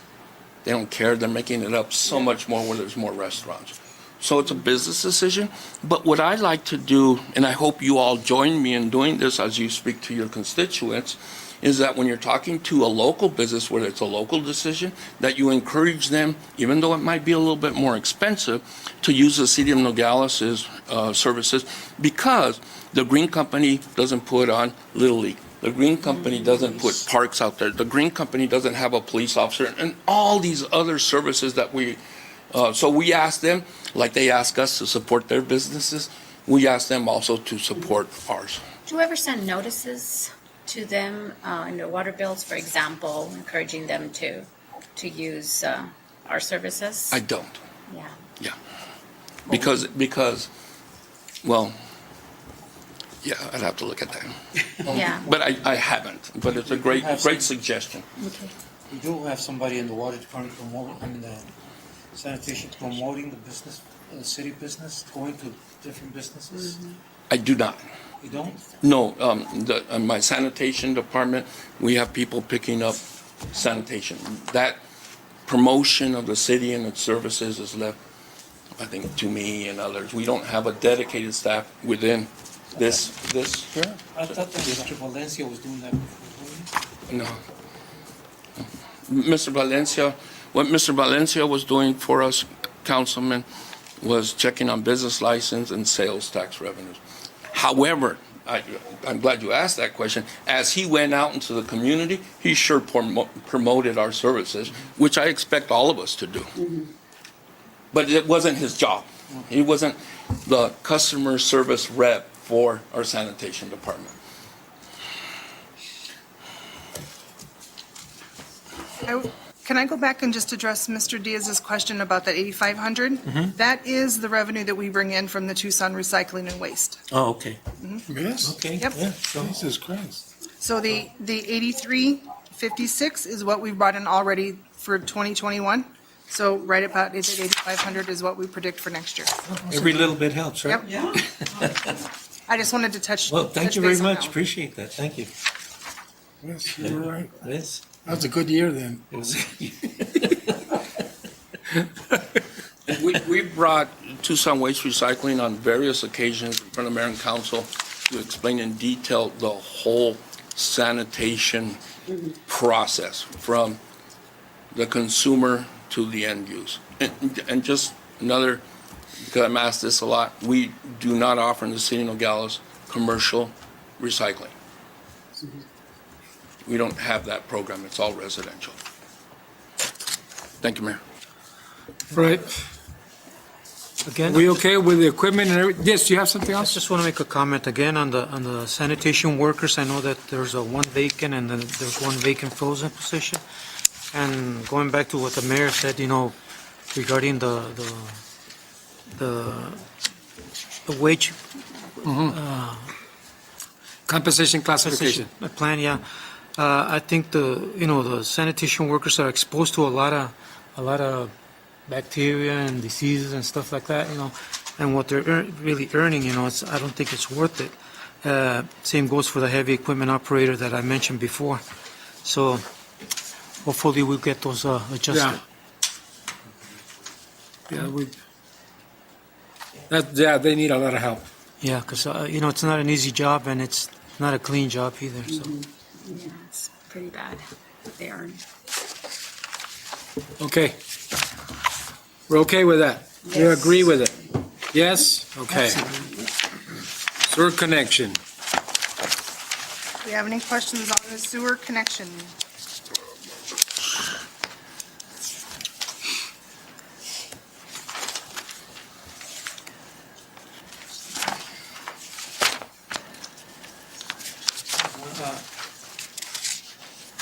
They don't care. They're making it up so much more where there's more restaurants. So it's a business decision. But what I like to do, and I hope you all join me in doing this as you speak to your constituents, is that when you're talking to a local business where it's a local decision, that you encourage them, even though it might be a little bit more expensive, to use the City of Nogales' services, because the Green Company doesn't put on Little League. The Green Company doesn't put parks out there. The Green Company doesn't have a police officer, and all these other services that so we ask them, like they ask us to support their businesses, we ask them also to support ours. Do you ever send notices to them in their water bills, for example, encouraging them to use our services? I don't. Yeah. Yeah. Because, well, yeah, I'd have to look at that. Yeah. But I haven't, but it's a great suggestion. Okay. We do have somebody in the water department the sanitation promoting the business, the city business, going to different businesses. I do not. You don't? No, in my sanitation department, we have people picking up sanitation. That promotion of the city and its services is left, I think, to me and others. We don't have a dedicated staff within this here. I thought that Mr. Valencia was doing that before. No. What Mr. Valencia was doing for us, Councilman, was checking on business license and sales tax revenues. However, I'm glad you asked that question. As he went out into the community, he sure promoted our services, which I expect all of us to do. But it wasn't his job. He wasn't the customer service rep for our sanitation department. Can I go back and just address Mr. Diaz's question about that 8,500? That is the revenue that we bring in from the Tucson Recycling and Waste. Oh, okay. Yes? Okay. Yep. Yeah, so- Jesus Christ. So the 8356 is what we've brought in already for 2021. So right about 8,500 is what we predict for next year. Every little bit helps, right? Yep. I just wanted to touch. Well, thank touch you very base on that much. one. Appreciate that. Thank you. Yes, you're right. Yes. That was a good year then. It was. We brought Tucson Waste Recycling on various occasions in front of Mayor and Council to explain in detail the whole sanitation process from the consumer to the end use. And just another, because I'm asked this a lot, we do not offer in the city of Nogales commercial recycling. We don't have that program. It's all residential. Thank you, Mayor. Right. Again, We okay with the equipment and everything? Yes, you have something I else? just want to make a comment again on the sanitation workers. I know that there's a one vacant and then there's one vacant frozen position. And going back to what the mayor said, regarding the wage Compensation classification. plan, yeah. I think the sanitation workers are exposed to a lot of bacteria and diseases and stuff like that, and what they're really earning, I don't think it's worth it. Same goes for the heavy equipment operator that I mentioned before. So hopefully we'll get those adjusted. They need a lot of help. Yeah, because, it's not an easy job and it's not a clean job either, so. Yeah, it's pretty bad what they earn. Okay. We're okay with that? You Yes. agree with it? Yes? Okay. Sewer connection. Do you have any questions on the sewer connection?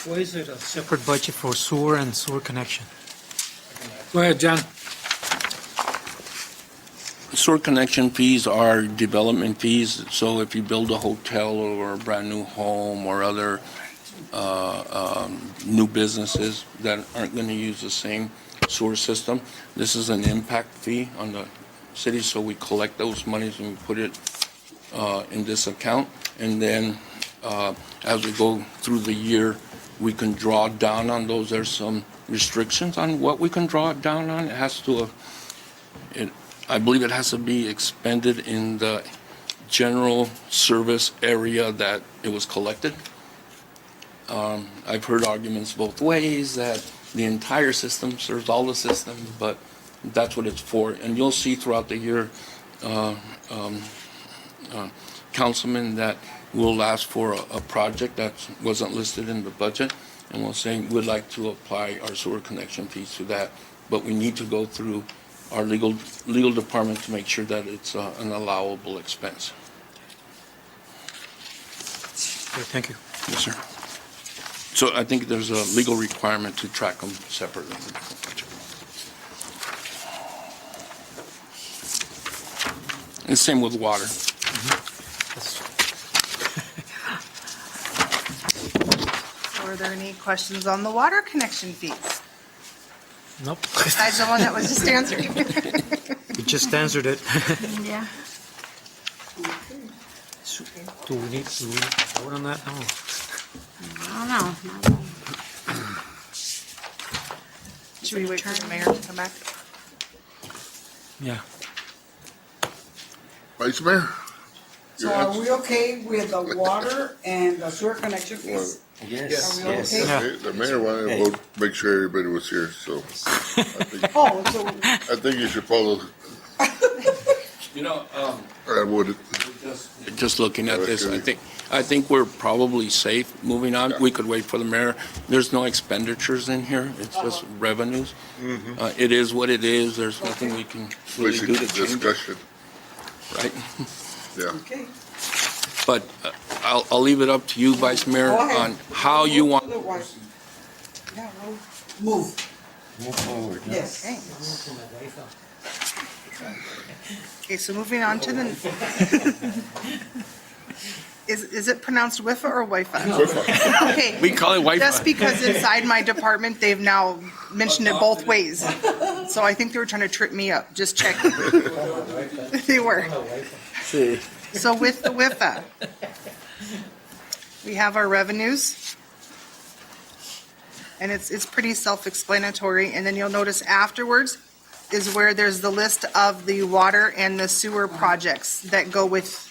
Why is it a separate budget for sewer and sewer connection? Go ahead, John. Sewer connection fees are development fees, so if you build a hotel or a brand-new home or other new businesses that aren't going to use the same sewer system, this is an impact fee on the city, so we collect those monies and we put it in this account. And then as we go through the year, we can draw down on those. There's some restrictions on what we can draw down on. It has to, I believe it has to be expended in the general service area that it was collected. I've heard arguments both ways that the entire system serves all the systems, but that's what it's for. And you'll see throughout the year, councilmen, that we'll ask for a project that wasn't listed in the budget, and we'll say we'd like to apply our sewer connection fees to that, but we need to go through our legal department to make sure that it's an allowable expense. Okay, thank you. Yes, sir. So I think there's a legal requirement to track them separately. And same with water. Were there any questions on the water connection fees? Nope. Besides the one that was just answered. You just answered it. Yeah. Do we need to vote on that? No. I don't know. Should we wait for the mayor to come back? Yeah. Vice Mayor? So are we okay with the water and the sewer connection fees? Yes, Are we yes. okay? Yeah. The mayor wanted to vote, make sure everybody was here, so Oh, so, I think you should follow, You know, I would. just looking at this, I think we're probably safe moving on. We could wait for the mayor. There's no expenditures in here. It's just revenues. It is what it is. There's nothing we can really do Basically to change it, discussion, right? yeah. okay. But I'll leave it up to you, Vice Mayor, Go ahead. on how you want. Otherwise, yeah, we'll move, Move forward. yes. Okay, so moving on to the, is it pronounced WIFA or WIFA? Okay. We call it Wi-Fi. Just because inside my department, they've now mentioned it both ways. So I think they were trying to trip me up, just checking. They were. So with the WIFA, we have our revenues. And it's pretty self-explanatory. And then you'll notice afterwards is where there's the list of the water and the sewer projects that go with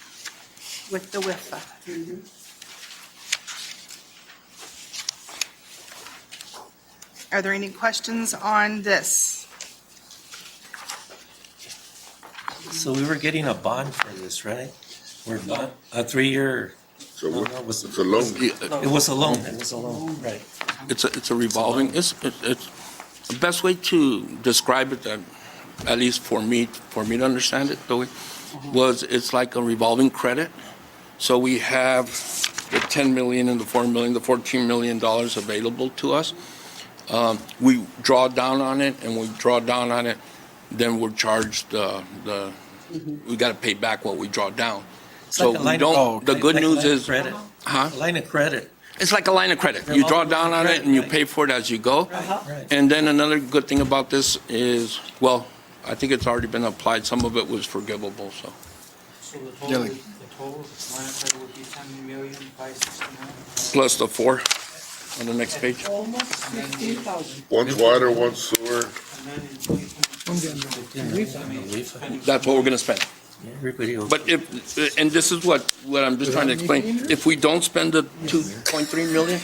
the WIFA. Are there any questions on this? So we were getting a bond for this, right? We're bond, a 3-year. So No, what- no, it was- it's a loan. It was a loan, it was a loan, right. It's a revolving, it's the best way to describe it, at least for me to understand it, though, was it's like a revolving credit. So we have the 10 million and the 4 million, the $14 million available to us. We draw down on it, and we draw down on it, then we're charged we got to pay back what we draw down. So like a we line of- don't, the good like a news line of is, credit. huh? A line of credit. It's like a line of credit. You draw down on it and you pay for it as you go. Right. And then another good thing about this is, well, I think it's already been applied. Some of it was forgivable, so. So the total line of credit would be 10,569,000. Plus the 4 on the next page. Almost 15,000. One's water, one's sewer. That's what we're going to spend. Everybody will. But if, and this is what I'm just trying to explain. If we don't spend the 2.3 million,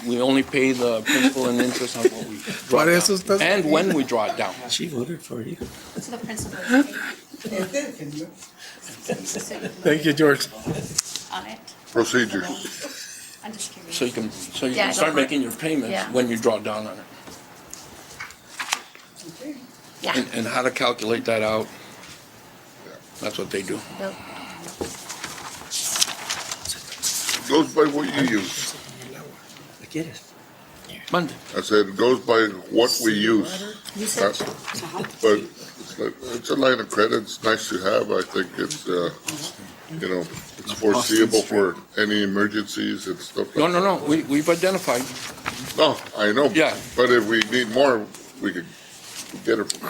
we only pay the principal and interest on what we draw down. And when we draw it down. She voted for you. So the principal Thank you, George. on it. Procedures. I'm just curious. So you Yeah, can go start for it. making your payments Yeah. when you draw down on it. Yeah. And how to calculate that out, that's what they do. Nope. Goes by what you use. I get it. Monday. I said, it goes by what we use. Usage. But it's a line of credit, it's nice to have, I think it's, it's foreseeable for any emergencies and stuff like that. No, we've identified. No, I know. Yeah. But if we need more, we could get it from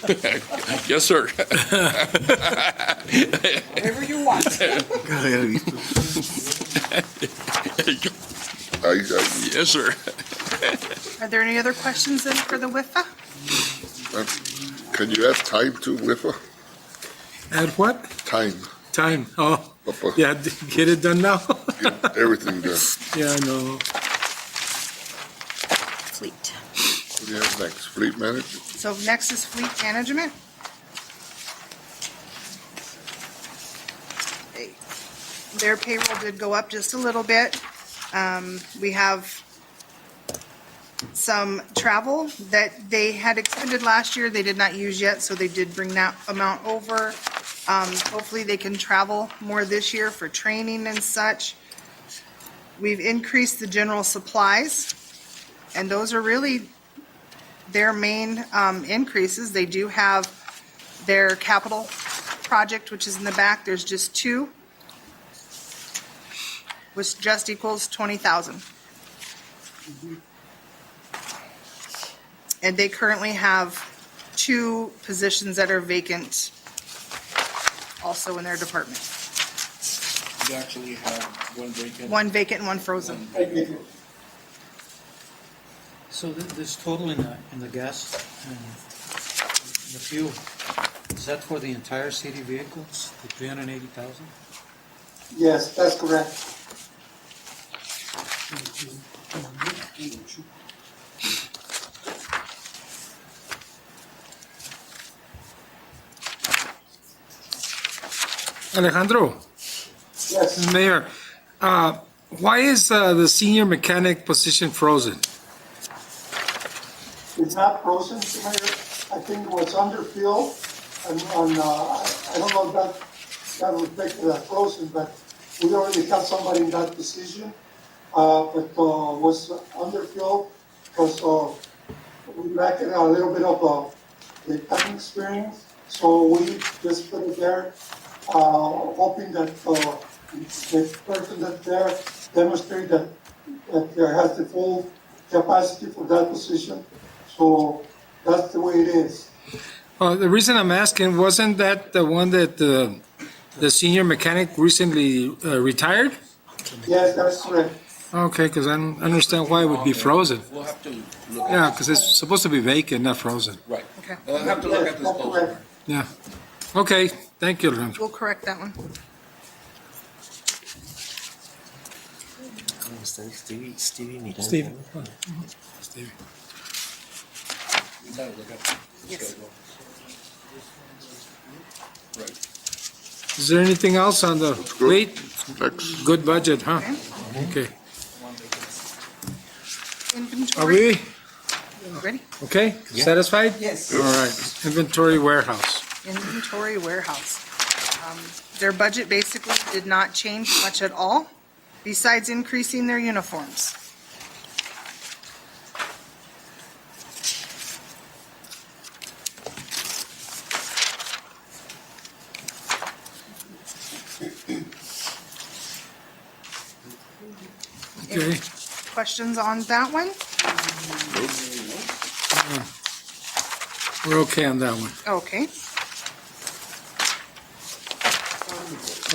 there. Yes, sir. Whatever you want. Yes, sir. Are there any other questions then for the WIFA? Can you add time to WIFA? Add what? Time. Time. Oh, Papa. yeah, get it done now? Get everything done. Yeah, I know. Fleet. What do you have next? Fleet management? So next is fleet management. Their payroll did go up just a little bit. We have some travel that they had expended last year, they did not use yet, so they did bring that amount over. Hopefully they can travel more this year for training and such. We've increased the general supplies, and those are really their main increases. They do have their capital project, which is in the back. There's just two, which just equals 20,000. And they currently have two positions that are vacant also in their department. You actually have one vacant. One vacant and one frozen. So this total in the gas and the fuel, is that for the entire city vehicles, the 380,000? Yes, that's correct. Alejandro, Yes, Mayor, why is the senior mechanic position frozen? it's not frozen, Mayor. I think it was underfilled, and I don't know if that reflected as frozen, but we already have somebody in that position, but was underfilled because we lacked a little bit of the time experience, so we just put it there, hoping that the person that's there demonstrate that there has the full capacity for that position. So that's the way it is. The reason I'm asking, wasn't that the one that the senior mechanic recently retired? Yes, that's correct. Okay, because I don't understand why it would be frozen. We'll have to look. Yeah, because it's supposed to be vacant, not frozen. Right. Okay. We'll have to look at this That's closer. correct. Yeah. Okay, thank you, Alejandro. We'll correct that one. Stevie Steve. Steve. You gotta look at the Yes. schedule. Right. Is there anything else on the fleet? Next. Good budget, huh? Okay. Are Inventory, we, ready? okay, satisfied? Yes. All right, inventory warehouse. Inventory warehouse. Their budget basically did not change much at all, besides increasing their uniforms. Okay, Questions on that one? we're okay on that one. Okay.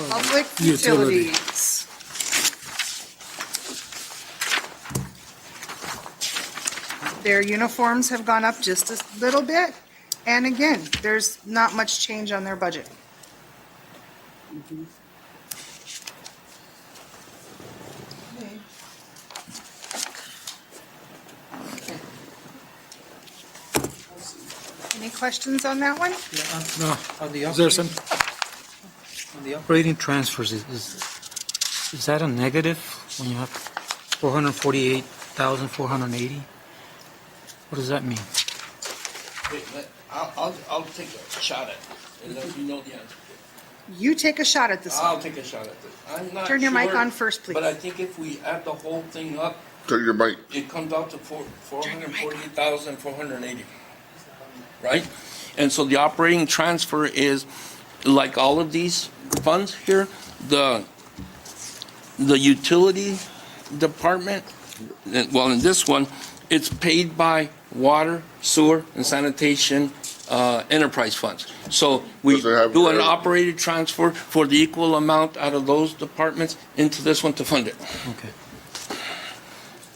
Public Utility. utilities. Their uniforms have gone up just a little bit, and again, there's not much change on their budget. Any questions on that one? No, On the is there some, on the operating transfers, is that a negative when you have 448,480? What does that mean? I'll take a shot at it, unless you know the answer. You take a shot at this I'll one. take a shot at this. I'm not Turn your mic sure, on first, please. But I think if we add the whole thing up, Turn your mic. it comes out to 448,480. Right? And so the operating transfer is, like all of these funds here, the utility department, well, in this one, it's paid by water, sewer, and sanitation enterprise funds. So we Does it have- do an operated transfer for the equal amount out of those departments into this one to fund it. Okay.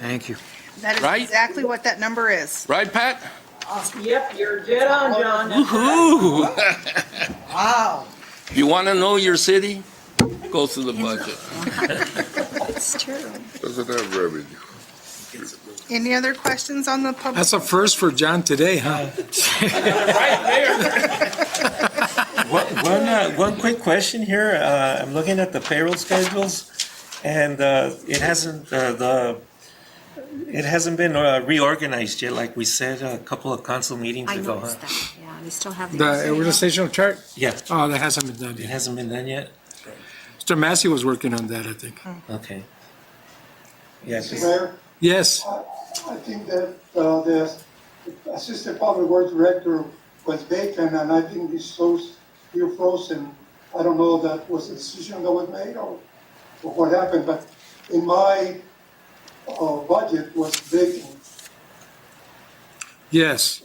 Thank you. That is Right? exactly what that number is. Right, Pat? Yep, you're dead on, John. That's Woohoo! Wow. If you want to know your city, go through the budget. It's true. Doesn't have revenue. Any other questions on the public? That's a first for John today, huh? One quick question here. I'm looking at the payroll schedules, and it hasn't been reorganized yet, like we said a couple of council meetings I ago. noticed that, yeah, they still have. The organizational chart? Yeah, Oh, that hasn't been done it yet. hasn't been done yet. Mr. Massey was working on that, I think. Okay. Yeah. Mr. Mayor, Yes. I think that the Assistant Public Works Director was vacant, and I think he's still frozen. I don't know if that was a decision that was made or what happened, but in my budget was vacant. Yes.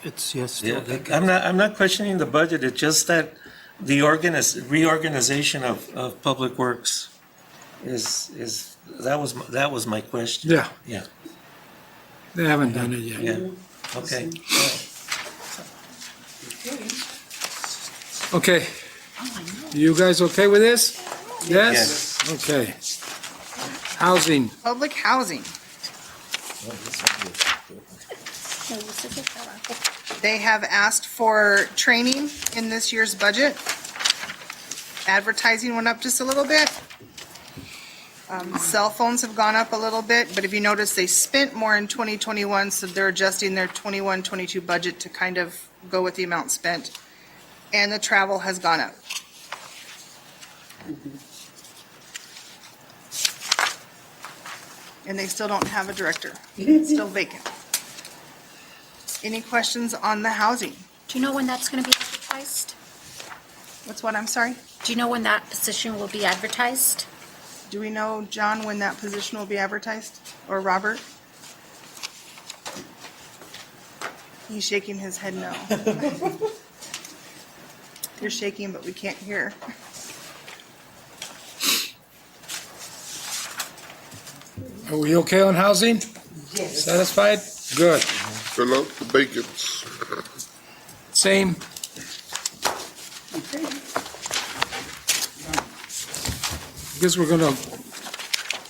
It's, yes. Yeah, I'm not questioning the budget. It's just that the reorganization of Public Works is that was my question. Yeah. Yeah. They haven't done it yet. Yeah. Okay. Okay. You guys okay with this? Yes? Okay. Housing. Public housing. They have asked for training in this year's budget. Advertising went up just a little bit. Cell phones have gone up a little bit, but if you notice, they spent more in 2021, so they're adjusting their 21-22 budget to kind of go with the amount spent. And the travel has gone up. And they still don't have a director. It's still vacant. Any questions on the housing? Do you know when that's going to be advertised? What's what, I'm sorry? Do you know when that position will be advertised? Do we know, John, when that position will be advertised? Or Robert? He's shaking his head no. You're shaking, but we can't hear. Are we okay on housing? Yes. Satisfied? Good. Fill out the vacants. Same. Guess we're gonna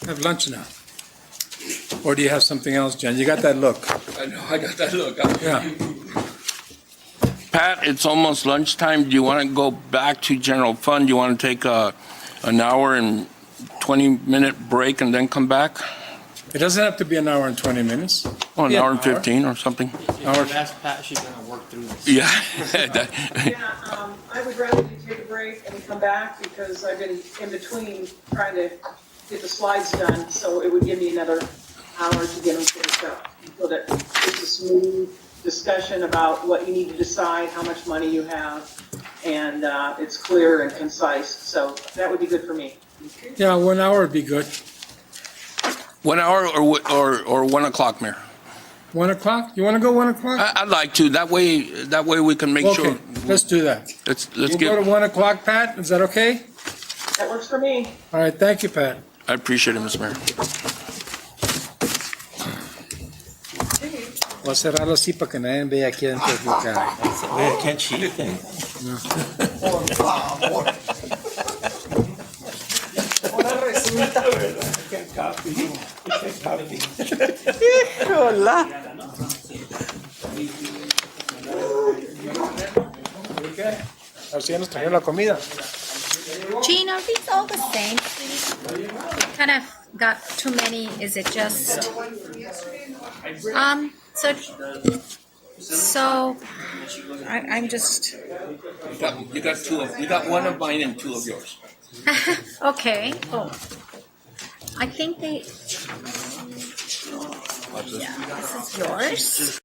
have lunch now. Or do you have something else, John? You got that look. I know, I got that look. Yeah. Pat, it's almost lunchtime. Do you want to go back to general fund? Do you want to take an hour and 20-minute break and then come back? It doesn't have to be an hour and 20 minutes. Or an Yeah, hour and 15 or something? Hour. Ask Pat, she's gonna work through this. Yeah. Yeah, I would rather you take a break and come back because I've been in between trying to get the slides done, so it would give me another hour to get them finished up. So that it's a smooth discussion about what you need to decide, how much money you have, and it's clear and concise, so that would be good for me. Yeah, 1 hour would be good. 1 hour or 1 o'clock, Mayor? 1 o'clock? You want to go 1 o'clock? I'd like to. That way we can make Okay, sure. let's do that. Let's We'll get. go to 1 o'clock, Pat? Is that okay? That works for me. All right, thank you, Pat. I appreciate it, Mr. Mayor. Voy a cerrarlo así para que nadie vea aquí adentro de mi cara. I can't cheat then. Por favor. Ahora resulta. Hola. A ver si ya nos trajeron la comida. Gene, are these all the same, please? Kind of got too many, is it just? So I'm just, You got two of. You got one of mine and two of yours. okay. Oh, I think they, yeah, this is yours.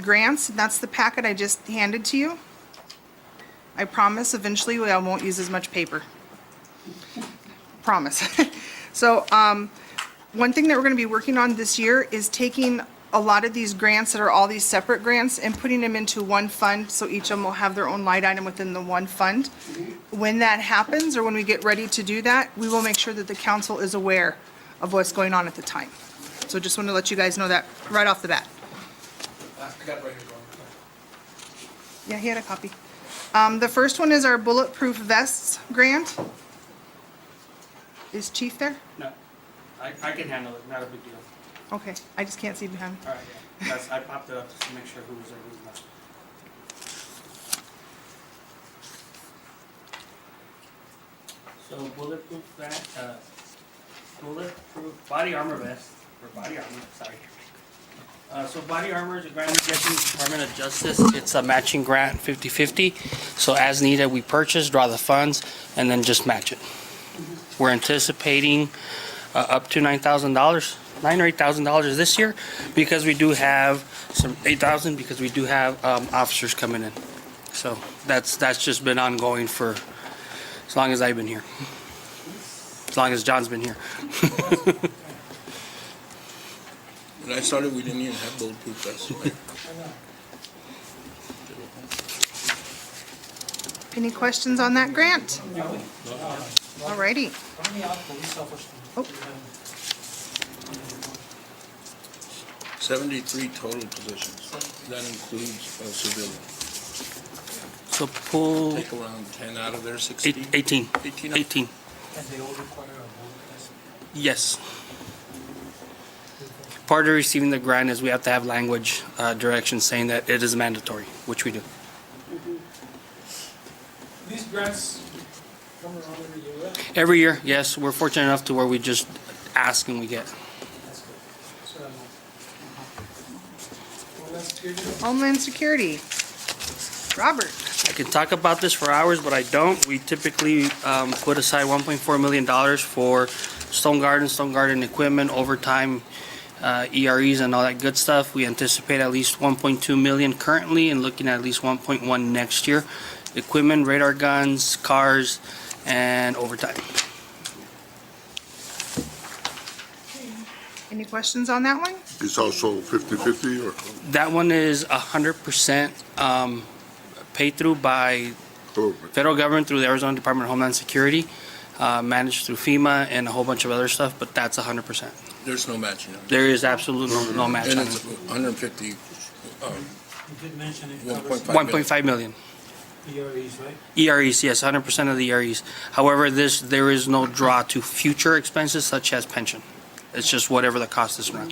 grants. That's the packet I just handed to you. I promise eventually I won't use as much paper. Promise. So, one thing that we're gonna be working on this year is taking a lot of these grants that are all these separate grants and putting them into one fund, so each of them will have their own line item within the one fund. When that happens, or when we get ready to do that, we will make sure that the council is aware of what's going on at the time. So just want to let you guys know that right off the bat. I got it right here. Yeah, he had a copy. The first one is our bulletproof vests grant. Is Chief there? No, I can handle it, not a big deal. Okay, I just can't see behind me. All right, yeah. I popped it up just to make sure who was there, who's not. So bulletproof vest, bulletproof body armor vest, or body armor, sorry. So body armor is a grant we get from the Department of Justice. It's a matching grant, 50-50. So as needed, we purchase, draw the funds, and then just match it. We're anticipating up to $9,000, $9,000 or $8,000 this year, because we do have some $8,000 because we do have officers coming in. So that's just been ongoing for as long as I've been here, as long as John's been here. When I started, we didn't even have bulletproof vests. Any questions on that grant? Alrighty. Oh. 73 total positions. That includes civilian. So pull Take around 10 out of there, 16? 18. 18. 18. And they all require a bullet test? Yes. Part of receiving the grant is we have to have language directions saying that it is mandatory, which we do. These grants come around every year, right? Every year, yes, we're fortunate enough to where we just ask and we get. That's good. That's what I know. Homeland Security. Robert. I can talk about this for hours, but I don't. We typically put aside $1.4 million for Stone Garden equipment, overtime, EREs, and all that good stuff. We anticipate at least 1.2 million currently, and looking at least 1.1 next year. Equipment, radar guns, cars, and overtime. Any questions on that one? It's also 50-50 or? That one is 100% paid through by federal government through the Arizona Department of Homeland Security, managed through FEMA and a whole bunch of other stuff, but that's 100%. There's no matching. There is absolutely no match And on it's it. 150, You did mention it 1.5 million. EREs, right? EREs, yes, 100% of the EREs. However, there is no draw to future expenses such as pension. It's just whatever the cost is now.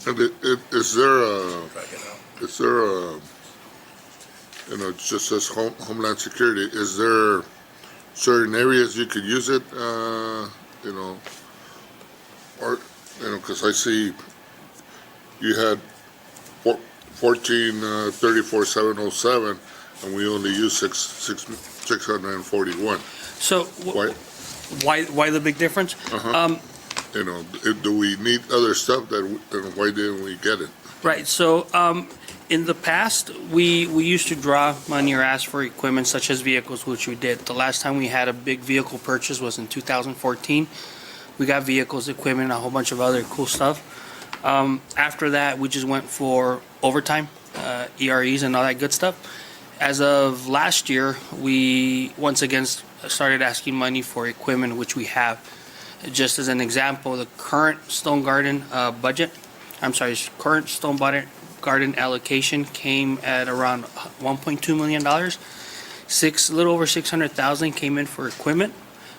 And is there a, you know, it just says Homeland Security, is there certain areas you could use it, you know, or, you know, because I see you had 14,34,707, and we only use 641. So why the big difference? You know, do we need other stuff then why didn't we get it? Right, so in the past, we used to draw money or ask for equipment such as vehicles, which we did. The last time we had a big vehicle purchase was in 2014. We got vehicles, equipment, a whole bunch of other cool stuff. After that, we just went for overtime, EREs and all that good stuff. As of last year, we once again started asking money for equipment, which we have. Just as an example, the current Stone Garden current Stone Garden allocation came at around $1.2 million. A little over 600,000 came in for equipment,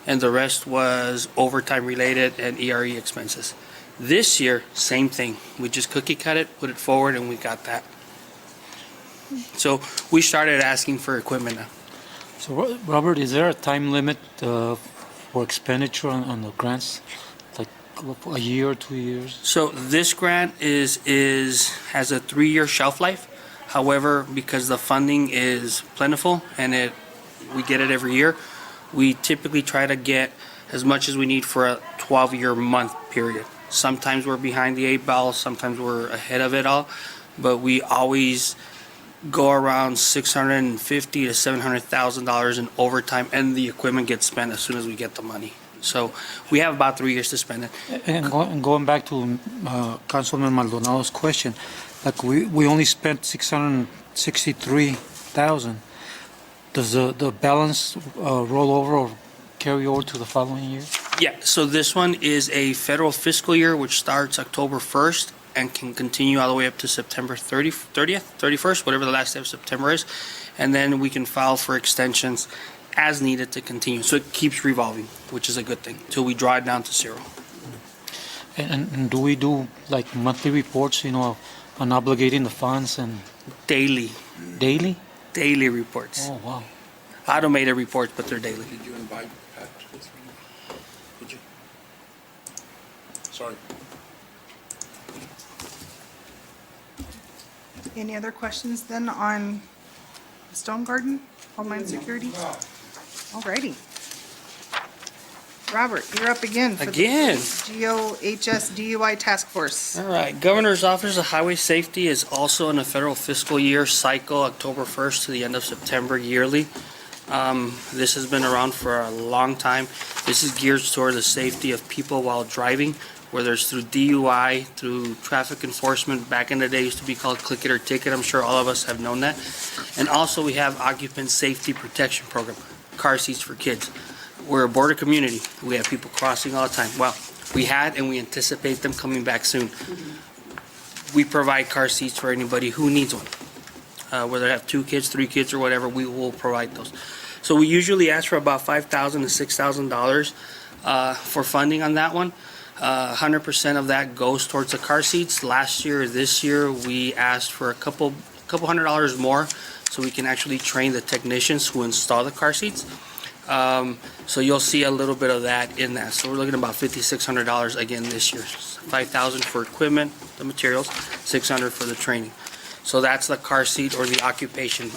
and the rest was overtime related and ERE expenses. This year, same thing. We just cookie cut it, put it forward, and we got that. So we started asking for equipment now. So, Robert, is there a time limit for expenditure on the grants? Like a year or 2 years? So this grant has a 3-year shelf life. However, because the funding is plentiful and we get it every year, we typically try to get as much as we need for a 12-year month period. Sometimes we're behind the 8 ball, sometimes we're ahead of it all, but we always go around $650 to $700,000 in overtime, and the equipment gets spent as soon as we get the money. So we have about 3 years to spend it. And going back to Councilman Maldonado's question, like we only spent 663,000. Does the balance roll over or carry over to the following year? Yeah, so this one is a federal fiscal year, which starts October 1st and can continue all the way up to September 30th, 31st, whatever the last day of September is. And then we can file for extensions as needed to continue. So it keeps revolving, which is a good thing, till we draw it down to zero. And do we do like monthly reports, on obligating the funds and Daily, daily? daily reports. Oh, wow. Automated reports, but they're daily. Did you invite Pat to this meeting? Did you? Sorry. Any other questions then on Stone Garden, Homeland Security? Alrighty. Robert, you're up again. For Again. The GOHS DUI Task Force. All right, Governor's Office of Highway Safety is also in a federal fiscal year cycle, October 1st to the end of September yearly. This has been around for a long time. This is geared toward the safety of people while driving, whether it's through DUI, through traffic enforcement. Back in the day, it used to be called click it or ticket. I'm sure all of us have known that. And also we have occupant safety protection program, car seats for kids. We're a border community. We have people crossing all the time. Well, we had and we anticipate them coming back soon. We provide car seats for anybody who needs one. Whether they have 2 kids, 3 kids, or whatever, we will provide those. So we usually ask for about $5,000 to $6,000 for funding on that one. 100% of that goes towards the car seats. Last year, this year, we asked for a couple $100 more so we can actually train the technicians who install the car seats. So you'll see a little bit of that in that. So we're looking at about $5,600 again this year. $5,000 for equipment, the materials, $600 for the training. So that's the car seat or the occupational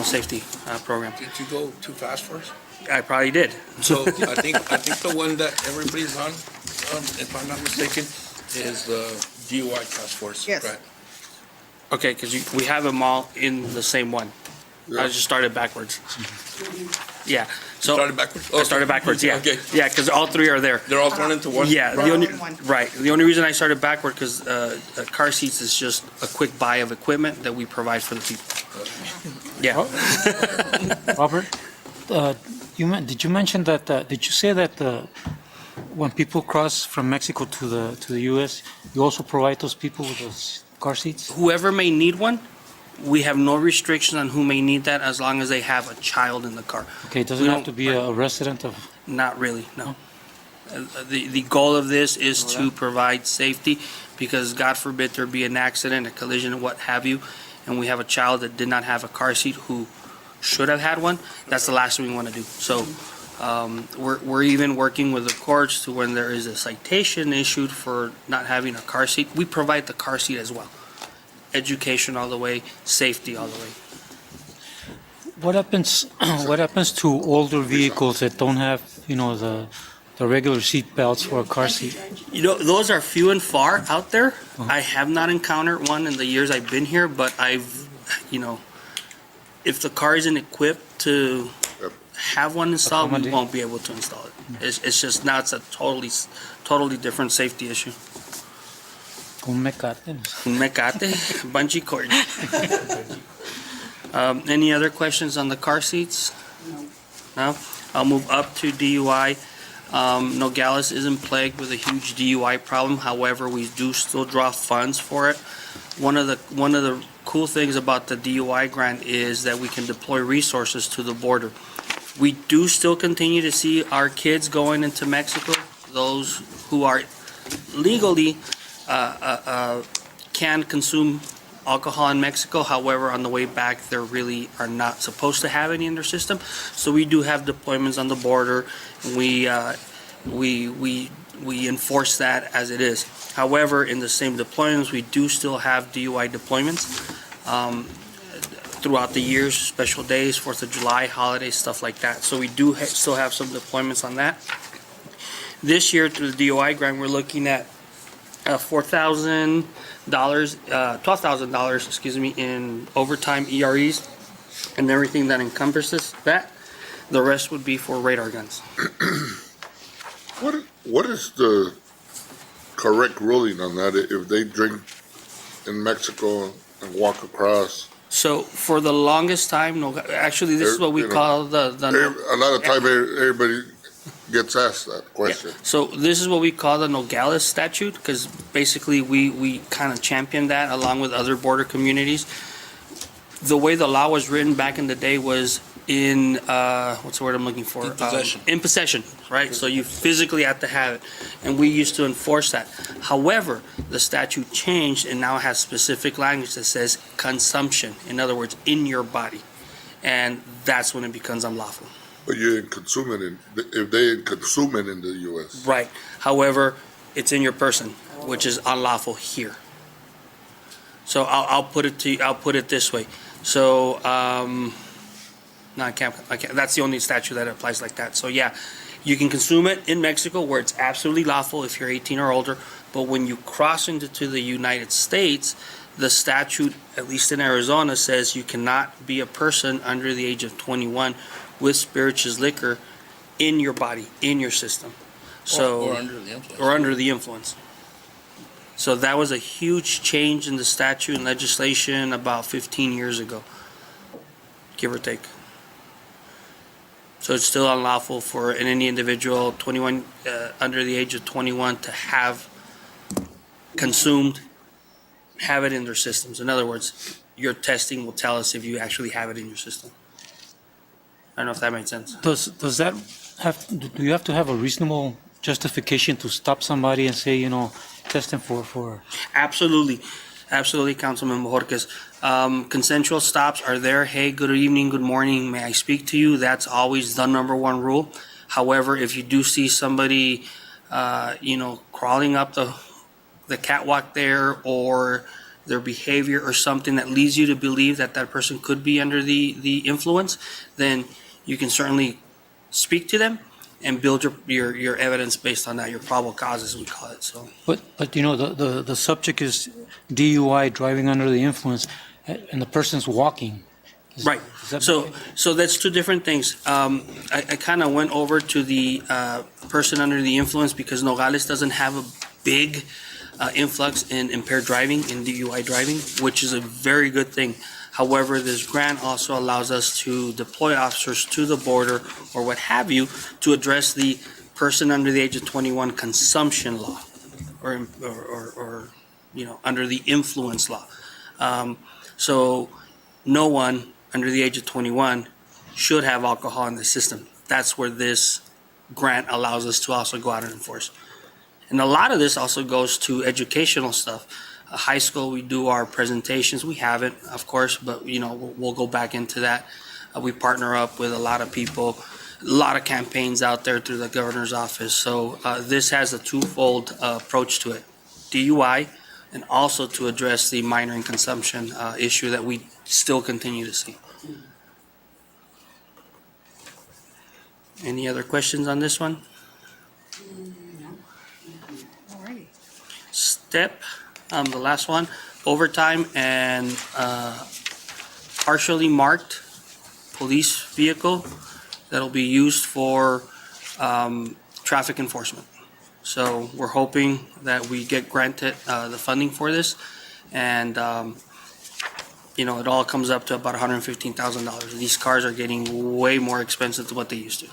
safety program. Did you go too fast for us? I probably did. So I think the one that everybody's on, if I'm not mistaken, is the DUI task force. Yes. Right. Okay, because we have them all in the same one. I just started backwards. Yeah. So Started backwards? I started backwards, yeah. Okay. Yeah, because all 3 are there. They're all thrown into one? Yeah, They're the all only, in one. right. The only reason I started backward because car seats is just a quick buy of equipment that we provide for the people. Yeah. Robert, did you mention that, did you say that when people cross from Mexico to the U.S., you also provide those people with those car seats? Whoever may need one, we have no restriction on who may need that as long as they have a child in the car. Okay, doesn't We have don't- to be a resident of... Not really, no. The goal of this is to provide safety because God forbid there be an accident, a collision, what have you, and we have a child that did not have a car seat who should have had one. That's the last thing we want to do. So we're even working with the courts to when there is a citation issued for not having a car seat, we provide the car seat as well. Education all the way, safety all the way. What happens to older vehicles that don't have, the regular seat belts for a car seat? Those are few and far out there. I have not encountered one in the years I've been here, but if the car isn't equipped to have one installed, we won't be able to install it. It's just now it's a totally different safety issue. Un mecate. Un mecate, bungee cord. Any other questions on the car seats? No? I'll move up to DUI. Nogales isn't plagued with a huge DUI problem. However, we do still draw funds for it. One of the cool things about the DUI grant is that we can deploy resources to the border. We do still continue to see our kids going into Mexico. Those who are legally can consume alcohol in Mexico. However, on the way back, they really are not supposed to have any in their system. So we do have deployments on the border. We enforce that as it is. However, in the same deployments, we do still have DUI deployments throughout the years, special days, 4th of July, holidays, stuff like that. So we do still have some deployments on that. This year, through the DOI grant, we're looking at $4,000, $12,000, excuse me, in overtime EREs and everything that encompasses that. The rest would be for radar guns. What is the correct ruling on that if they drink in Mexico and walk across? So for the longest time, no, actually, this is what we call the A lot of time, everybody gets asked that question. So this is what we call the Nogales statute, because basically we kind of champion that along with other border communities. The way the law was written back in the day was in, what's the word I'm looking for? In possession. In possession, right? So you physically have to have it, and we used to enforce that. However, the statute changed and now has specific language that says consumption, in other words, in your body. And that's when it becomes unlawful. But you didn't consume it if they didn't consume it in the U.S. Right. However, it's in your person, which is unlawful here. So I'll put it this way. So, no, I can't, that's the only statute that applies like that. So yeah, you can consume it in Mexico where it's absolutely lawful if you're 18 or older, but when you cross into the United States, the statute, at least in Arizona, says you cannot be a person under the age of 21 with spirituous liquor in your body, in your system. So, Or under the influence. or under the influence. So that was a huge change in the statute and legislation about 15 years ago, give or take. So it's still unlawful for any individual 21 under the age of 21 to have consumed, have it in their systems. In other words, your testing will tell us if you actually have it in your system. I don't know if that made sense. Does that have, do you have to have a reasonable justification to stop somebody and say, test them for? Absolutely. Absolutely, Councilman Bojorquez. Consensual stops are there. Hey, good evening, good morning. May I speak to you? That's always the number one rule. However, if you do see somebody, crawling up the catwalk there, or their behavior or something that leads you to believe that that person could be under the influence, then you can certainly speak to them and build your evidence based on that, your probable causes, we call it. So. But the subject is DUI, driving under the influence, and the person's walking. Right. So that's two different things. I kind of went over to the person under the influence because Nogales doesn't have a big influx in impaired driving, in DUI driving, which is a very good thing. However, this grant also allows us to deploy officers to the border or what have you to address the person under the age of 21 consumption law or under the influence law. So no one under the age of 21 should have alcohol in the system. That's where this grant allows us to also go out and enforce. And a lot of this also goes to educational stuff. High school, we do our presentations. We haven't, of course, but we'll go back into that. We partner up with a lot of people, a lot of campaigns out there through the governor's office. So this has a twofold approach to it: DUI, and also to address the minor in consumption issue that we still continue to see. Any other questions on this one? Alrighty. Step, the last one, overtime and partially marked police vehicle that'll be used for traffic enforcement. So we're hoping that we get granted the funding for this, and it all comes up to about $115,000. These cars are getting way more expensive than what they used to.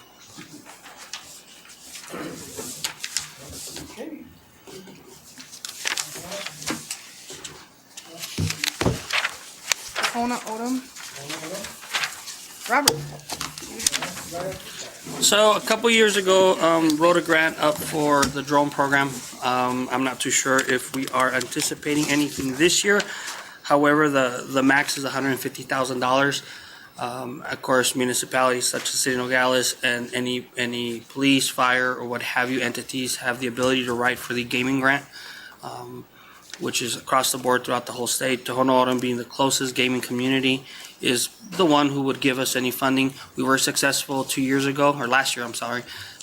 Kona Odom. Robert. So a couple years ago, wrote a grant up for the drone program. I'm not too sure if we are anticipating anything this year. However, the max is $150,000. Of course, municipalities such as City of Nogales and any police, fire, or what have you entities have the ability to write for the gaming grant, which is across the board throughout the whole state. Tohono O'odham, being the closest gaming community, is the one who would give us any funding. We were successful last year,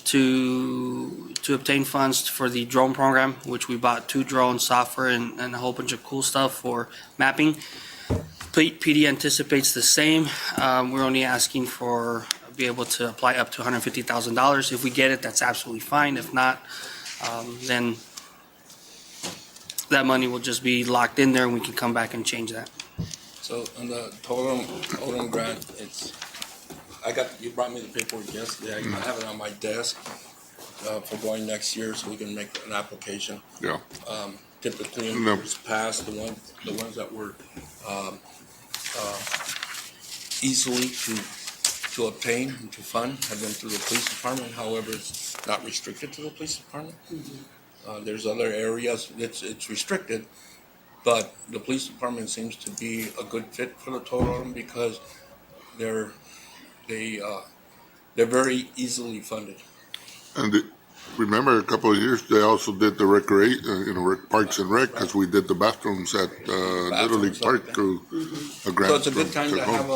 to to obtain funds for the drone program, which we bought 2 drone software and a whole bunch of cool stuff for mapping. PD anticipates the same. We're only asking for, be able to apply up to $150,000. If we get it, that's absolutely fine. If not, then that money will just be locked in there and we can come back and change that. So on the totem grant, you brought me the paperwork yesterday. I have it on my desk for going next year so we can make an application. Yeah. Typically in years past, the ones that were easily to obtain and to fund have been through the police department. However, it's not restricted to the police department. There's other areas it's restricted, but the police department seems to be a good fit for the totem because they're very easily funded. And remember, a couple of years, they also did the Parks and Rec, because we did the bathrooms at Little League Park through a grant. So it's a good time to have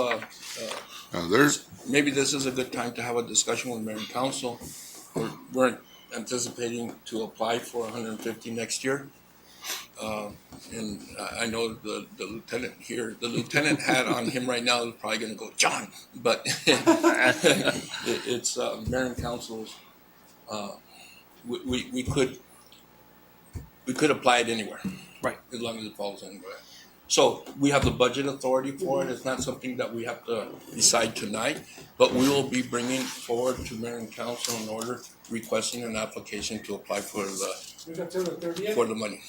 maybe this is a good time to have a discussion with mayor and council. We're anticipating to apply for 150 next year. And I know the lieutenant here, the lieutenant hat on him right now is probably going to go, John, but it's mayor and council's. We could apply it anywhere, right? As long as it falls anywhere. So we have the budget authority for it. It's not something that we have to decide tonight, but we will be bringing forward to mayor and council in order requesting an application to apply for the money.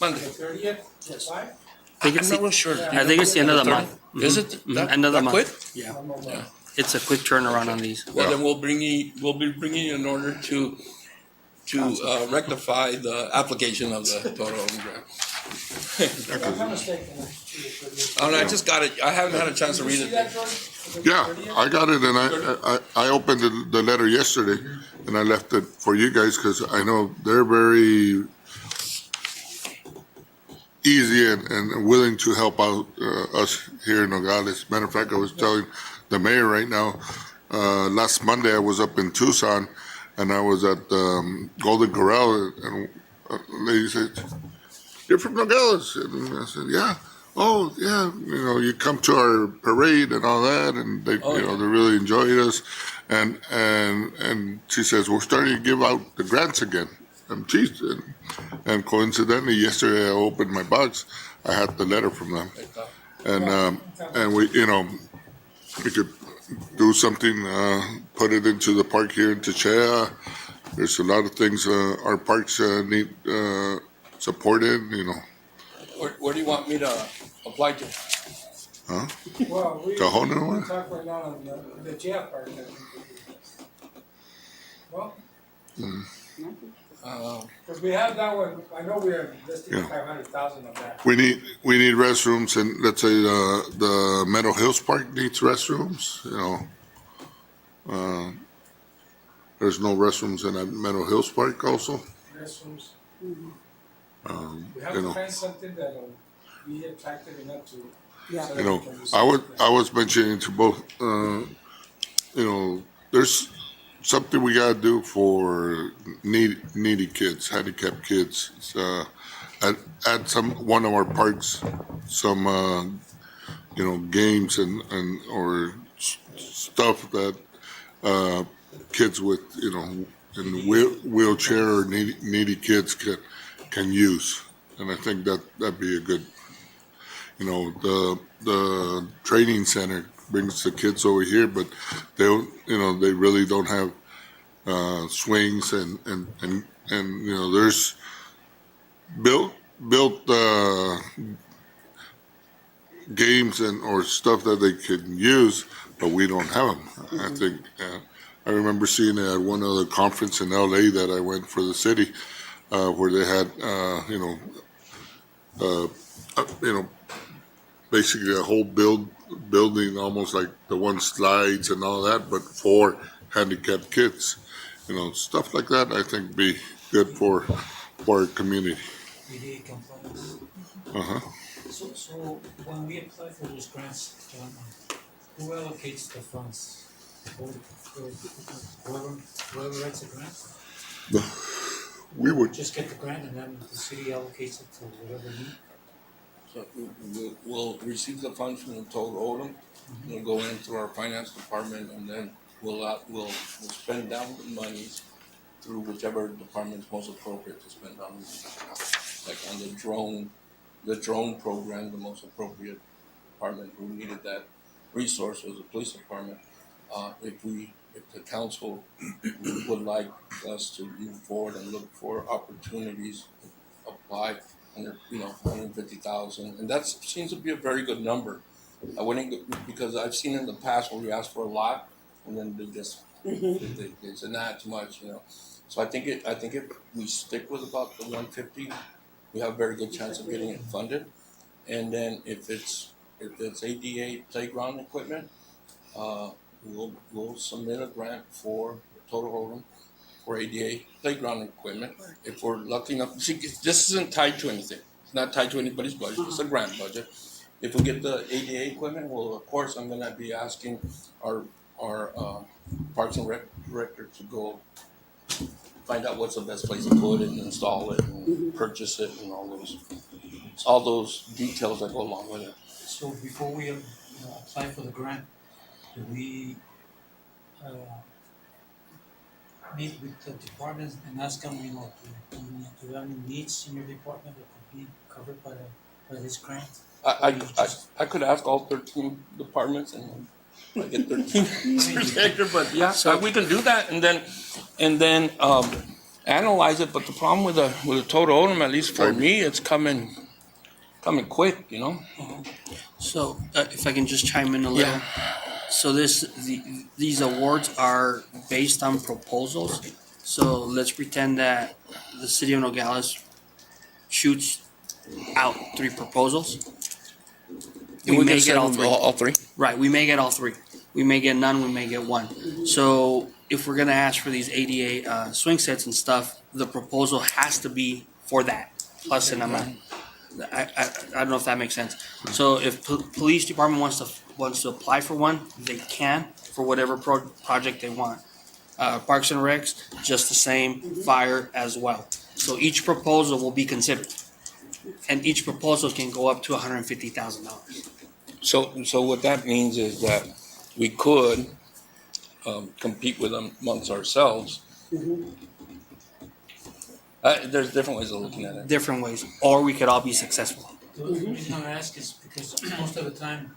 Monday. The 30th? Yes. I'm not real sure. I think it's the end of the month. Is it End of the month? quick? Yeah. It's a quick turnaround on these. Well, then we'll be bringing in order to rectify the application of the total home grant. Oh, no, I just got it. I haven't had a chance to read it. Yeah, I got it, and I opened the letter yesterday, and I left it for you guys, because I know they're very easy and willing to help out us here in Nogales. Matter of fact, I was telling the mayor right now, last Monday I was up in Tucson, and I was at Golden Corral, and a lady said, "You're from Nogales?" And I said, "Yeah." "Oh, yeah, you come to our parade and all that," and they really enjoyed us. And she says, "We're starting to give out the grants again." And coincidentally, yesterday I opened my box, I had the letter from them. And we could do something, put it into the park here in Techea. There's a lot of things our parks need support in, Where do you want me to apply to? Huh? Well, we Cajon? talk right now on the jail part. Well, because we have that one, I know we are listing 500,000 of that. We need restrooms, and let's say the Meadow Hills Park needs restrooms, there's no restrooms in that Meadow Hills Park also. Restrooms. We have to find something that'll be attractive enough to. I was mentioning to both, there's something we gotta do for needy kids, handicapped kids. At one of our parks, some games and or stuff that kids with in wheelchair or needy kids can use, and I think that'd be a good. The training center brings the kids over here, but they really don't have swings and there's built games or stuff that they can use, but we don't have them. I think I remember seeing it at one other conference in LA that I went for the city, where they had basically a whole building, almost like the one slides and all that, but for handicapped kids. Stuff like that I think be good for our community. So when we apply for those grants, who allocates the funds? Whoever writes the grant? would. just get the grant and then the city allocates it to whatever need? So we'll receive the funds from the total Odom. We'll go in through our finance department, and then we'll spend down the monies through whichever department is most appropriate to spend on. Like on the drone program, the most appropriate department who needed that resource was the police department. If the council would like us to move forward and look for opportunities, apply under, 150,000, and that seems to be a very good number. I wouldn't, because I've seen in the past where we ask for a lot, and then they just, they say, nah, too much, So I think if we stick with about the 150, we have a very good chance of getting it funded. And then if it's ADA playground equipment, we'll submit a grant for Total Odom for ADA playground equipment. If we're lucky enough, see, this isn't tied to anything. It's not tied to anybody's budget. It's a grant budget. If we get the ADA equipment, well, of course, I'm gonna be asking our Parks and Rec director to go find out what's the best place to put it and install it and purchase it and all those details that go along with it. So before we apply for the grant, do we meet with the departments and ask them, do you have any needs in your department that could be covered by this grant? I could ask all 13 departments and I get 13 but yeah, so we can do that and then analyze it. But the problem with the Total Odom, at least for me, it's coming quick, So if I can just chime in a little. Yeah. So these awards are based on proposals. So let's pretend that the city of Nogales shoots out 3 proposals. We may get all three. Right, we may get all 3. We may get none, we may get 1. So if we're gonna ask for these ADA swing sets and stuff, the proposal has to be for that, plus an amount. I don't know if that makes sense. So if police department wants to apply for one, they can for whatever project they want. Parks and Recs, just the same. Fire as well. So each proposal will be considered, and each proposal can go up to $150,000. So what that means is that we could compete with them amongst ourselves. There's different ways of looking at it. Different ways, or we could all be successful. The reason I ask is because most of the time,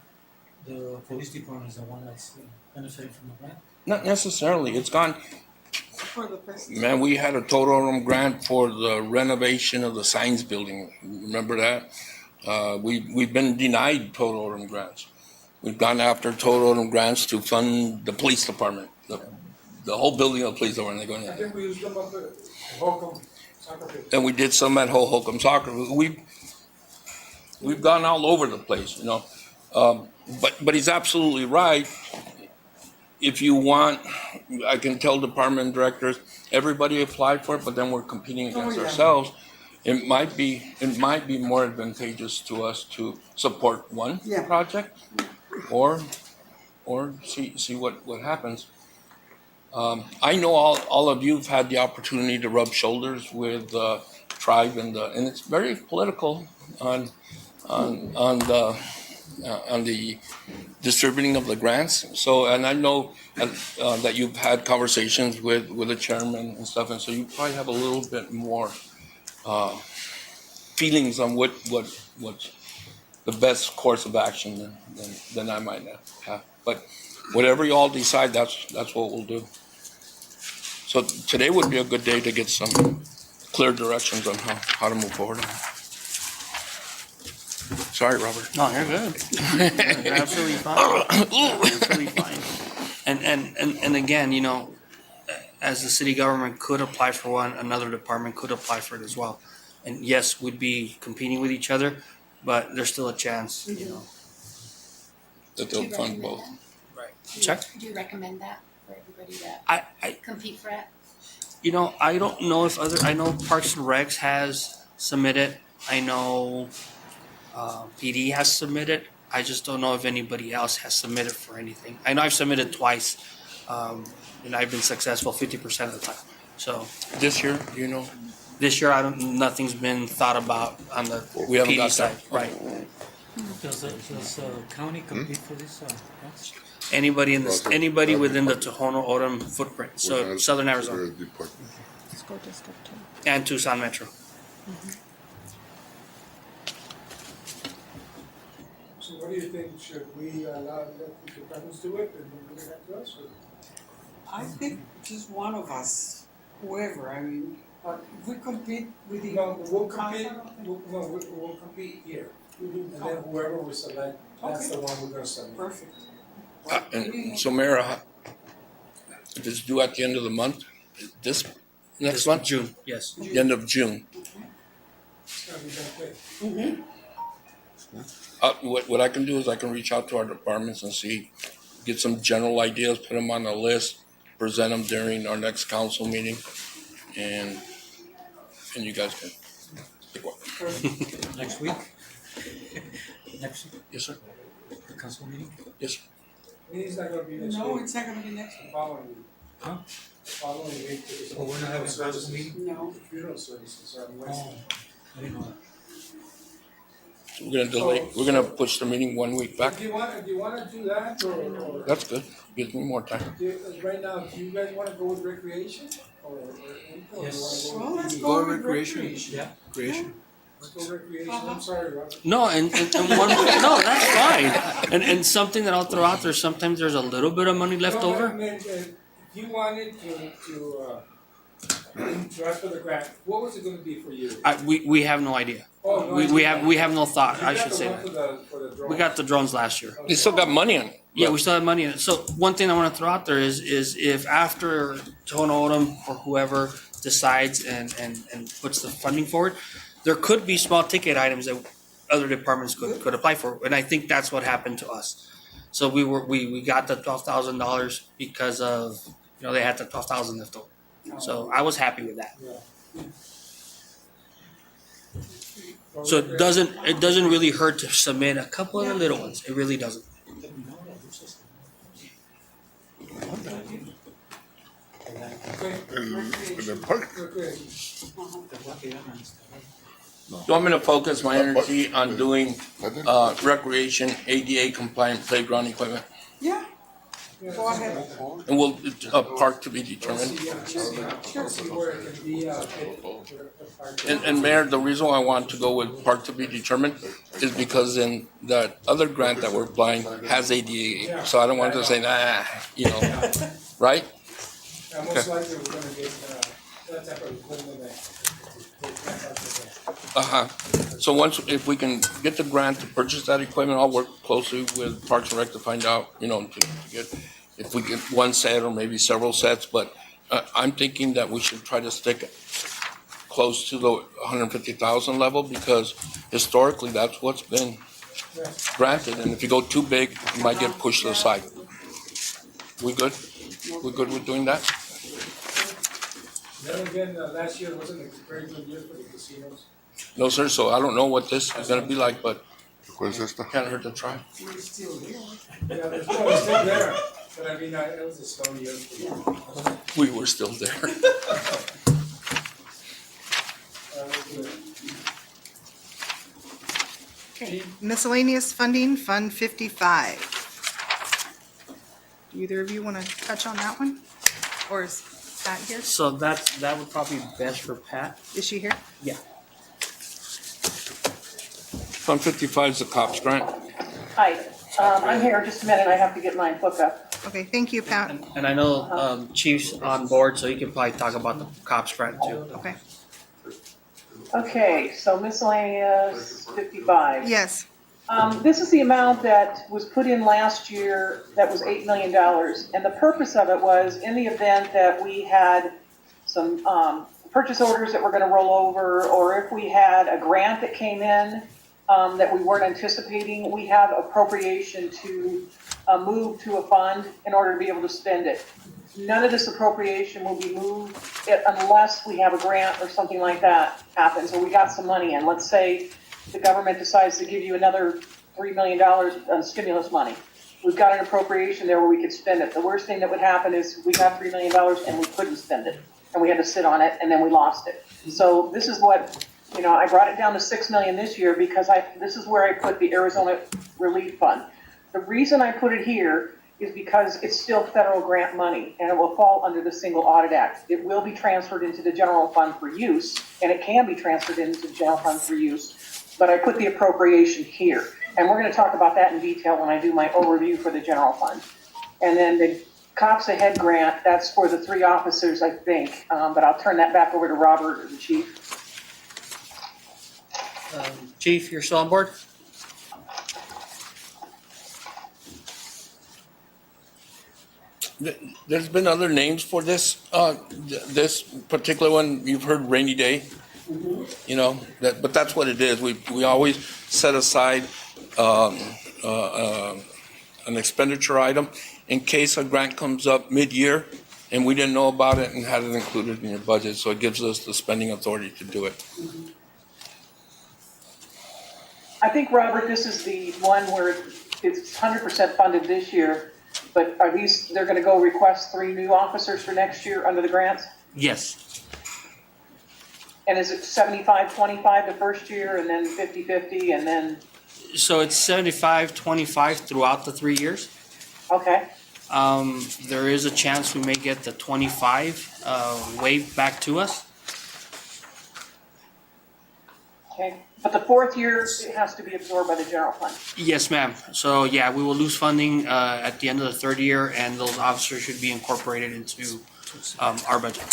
the police department is the one that's benefiting from the grant. Not necessarily. It's gone. For the person. Man, we had a Total Odom grant for the renovation of the science building. Remember that? We've been denied Total Odom grants. We've gone after Total Odom grants to fund the police department, the whole building of the police department. They're going. I think we used them at the Holcomb soccer field. And we did some at Holcomb Soccer. We've gone all over the place, But he's absolutely right. If you want, I can tell department directors, everybody applied for it, but then we're competing against ourselves. It might be more advantageous to us to support one project, or see what happens. I know all of you've had the opportunity to rub shoulders with Tribe and it's very political on the distributing of the grants. So, and I know that you've had conversations with the chairman and stuff, and so you probably have a little bit more feelings on what's the best course of action than I might have. But whatever you all decide, that's what we'll do. So today would be a good day to get some clear directions on how to move forward. Sorry, Robert. No, you're good. You're absolutely fine. Absolutely fine. And again, as the city government could apply for one, another department could apply for it as well. And yes, we'd be competing with each other, but there's still a chance, that they'll fund both. Right. Chuck? Do you recommend that for everybody to I compete for it? I don't know if I know Parks and Recs has submitted. I know PD has submitted. I just don't know if anybody else has submitted for anything. I know I've submitted twice, and I've been successful 50% of the time. So this year, This year, nothing's been thought about on the We haven't PD got side. that. Right. Does county compete for this? Anybody anybody within the Tohono O'odham footprint, so Southern Arizona School District 2. and Tucson Metro. So what do you think, should we allow, let the departments do it and then bring it back to us, or? I think just one of us, whoever, I mean, but if we compete with the. No, we'll compete, we'll compete here, and then whoever we select, that's the one we're gonna submit. Perfect. And so Mayor, if it's due at the end of the month, this next month? June, yes. The end of June. It's gonna be done quick. What I can do is I can reach out to our departments and see, get some general ideas, put them on a list, present them during our next council meeting, and you guys can pick one. Next week? Next, Yes, sir. the council meeting? Yes, sir. It's not gonna be next week. No, it's not gonna be next The week. following week. Huh? Following week. because Oh, we're not having a council meeting? No. The funeral services are on Wednesday. I didn't know that. We're gonna delay, we're gonna push the meeting 1 week back. Do you wanna do that, or? That's good. Gives me more time. Right now, do you guys wanna go with recreation, or Yes. Well, let's with go with recreation. Yeah. Creation. Let's go recreation, I'm sorry, Robert. No, and one, no, that's fine. And something that I'll throw out there, sometimes there's a little bit of money left No, I over. mean, if you wanted to ask for the grant, what was it gonna be for you? We have no idea. Oh, no We idea. have no thought, You I got should the say one that. for the We got the drones last year. They still got money in it. Yeah, we still have money in it. So one thing I want to throw out there is if after Tohono O'odham or whoever decides and puts the funding forward, there could be small ticket items that other departments could apply for, and I think that's what happened to us. So we got the $12,000 because of, they had the 12,000 left over. So I was happy with that. So it doesn't really hurt to submit a couple of the little ones. It really doesn't. And the park, So I'm gonna focus my energy on doing, recreation, ADA compliant playground equipment. Yeah. Go ahead. And we'll, park to be determined. See where it can be, And Mayor, the reason why I want to go with park to be determined is because in that other grant that we're applying has ADA. So I don't want to say, right? Yeah, most likely we're gonna get, that type of equipment that. Uh-huh. So if we can get the grant to purchase that equipment, I'll work closely with Parks and Rec to find out, to get, if we get one set or maybe several sets, but I'm thinking that we should try to stick close to the 150,000 level because historically that's what's been granted, and if you go too big, you might get pushed to the side. We good? We good with doing that? Then again, last year wasn't a very good year for the casinos. No, sir, so I don't know what this is gonna be like, but ¿cuál es esta? can't hurt to try. We're still here. Yeah, it's still there, but I mean, it was a slow year for you. We were still there. Okay, miscellaneous funding, Fund 55. Do either of you want to touch on that one? Or is Pat here? So that would probably be best for Pat. Is she here? Yeah. Fund 55 is the cops grant. Hi, I'm here, just a minute, I have to get my book up. Okay, thank you, Pat. And I know Chief's on board, so he can probably talk about the cops grant too. Okay, Okay, so miscellaneous 55. yes. This is the amount that was put in last year, that was $8 million. And the purpose of it was in the event that we had some purchase orders that were gonna roll over, or if we had a grant that came in that we weren't anticipating, we have appropriation to move to a fund in order to be able to spend it. None of this appropriation will be moved unless we have a grant or something like that happens, or we got some money in. Let's say the government decides to give you another $3 million on stimulus money. We've got an appropriation there where we could spend it. The worst thing that would happen is we got $3 million and we couldn't spend it. and we had to sit on it, and then we lost it. So this is what, I brought it down to 6 million this year because this is where I put the Arizona Relief Fund. The reason I put it here is because it's still federal grant money, and it will fall under the Single Audit Act. It will be transferred into the general fund for use, and it can be transferred into the general fund for use, but I put the appropriation here. And we're gonna talk about that in detail when I do my overview for the general fund. And then the Cops Ahead grant, that's for the 3 officers, I think, but I'll turn that back over to Robert or the chief. Chief, you're still on board? There's been other names for this, this particular one, you've heard rainy day. But that's what it is. We always set aside an expenditure item in case a grant comes up mid-year and we didn't know about it and had it included in your budget, so it gives us the spending authority to do it. I think, Robert, this is the one where it's 100% funded this year, but they're gonna go request 3 new officers for next year under the grants? Yes. And is it 75-25 the first year and then 50-50 and then, So it's 75-25 throughout the 3 years. okay? There is a chance we may get the 25 waived back to us. Okay, but the 4th year, it has to be absorbed by the general fund. Yes, ma'am. So yeah, we will lose funding at the end of the 3rd year, and those officers should be incorporated into our budget.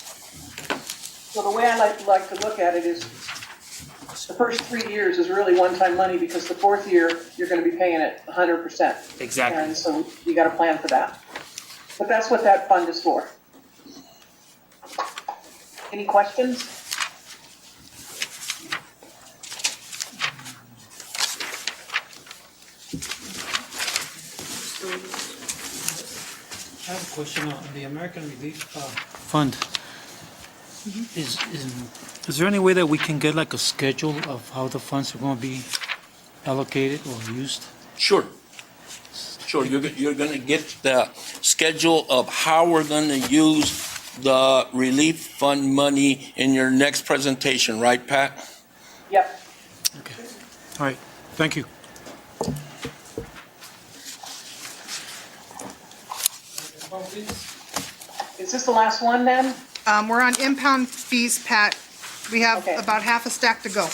So the way I like to look at it is the first 3 years is really one-time money because the 4th year, you're gonna be paying it 100%. Exactly. And so you gotta plan for that. But that's what that fund is for. Any questions? I have a question on the American Relief Fund. Is there any way that we can get like a schedule of how the funds are going to be allocated or used? Sure. You're going to get the schedule of how we're going to use the relief fund money in your next presentation, right, Pat? Yep. Okay. All right. Thank you. Is this the last one then? We're on impound fees, Pat. We have Okay. about half a stack to go.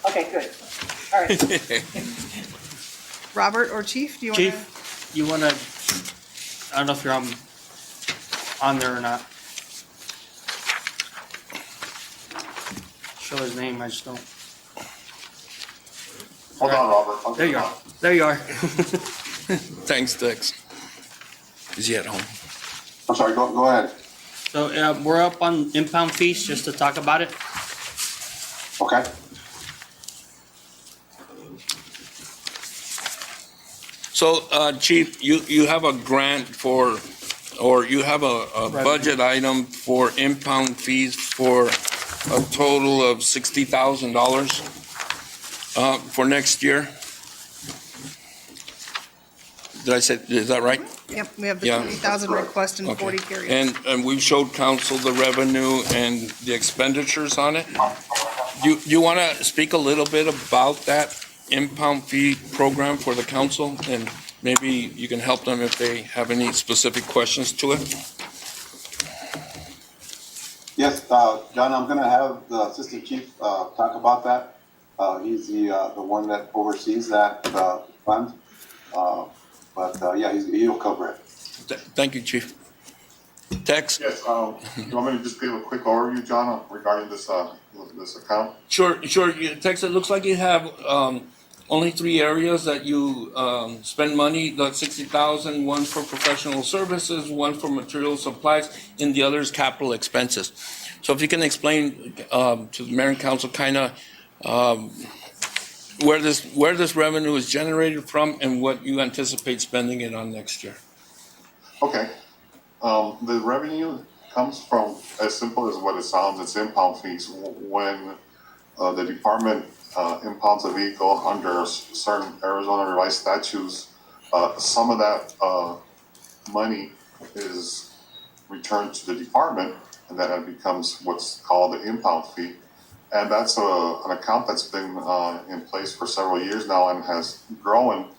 Okay, good. All right. Robert or Chief, do you want to? Chief, you wanna? I don't know if you're on there or not. Show his name. I just don't. Hold on, Robert. There you are. There you are. Thanks, Dex. Is he at home? I'm sorry, go ahead. So we're up on impound fees just to talk about it. Okay. So, Chief, you have a grant for, or you have a budget item for impound fees for a total of $60,000 for next year? Did I say, is that right? Yep, we have the Yeah. 20,000 request and 40 carry. And we've showed council the revenue and the expenditures on it. You want to speak a little bit about that impound fee program for the council? And maybe you can help them if they have any specific questions to it? Yes, John, I'm gonna have the assistant chief, talk about that. He's the one that oversees that, fund. Yeah, he'll cover it. Thank you, Chief. Tex? Yes, you want me to just give a quick overview, John, regarding this account? Sure. Tex, it looks like you have only 3 areas that you spend money, the 60,000, one for professional services, one for material supplies, and the other is capital expenses. So if you can explain to the mayor and council kind of where this revenue is generated from and what you anticipate spending it on next year. Okay. The revenue comes from as simple as what it sounds. It's impound fees. When the department impounds a vehicle under certain Arizona revised statutes, some of that money is returned to the department, and then it becomes what's called the impound fee. And that's an account that's been in place for several years now and has grown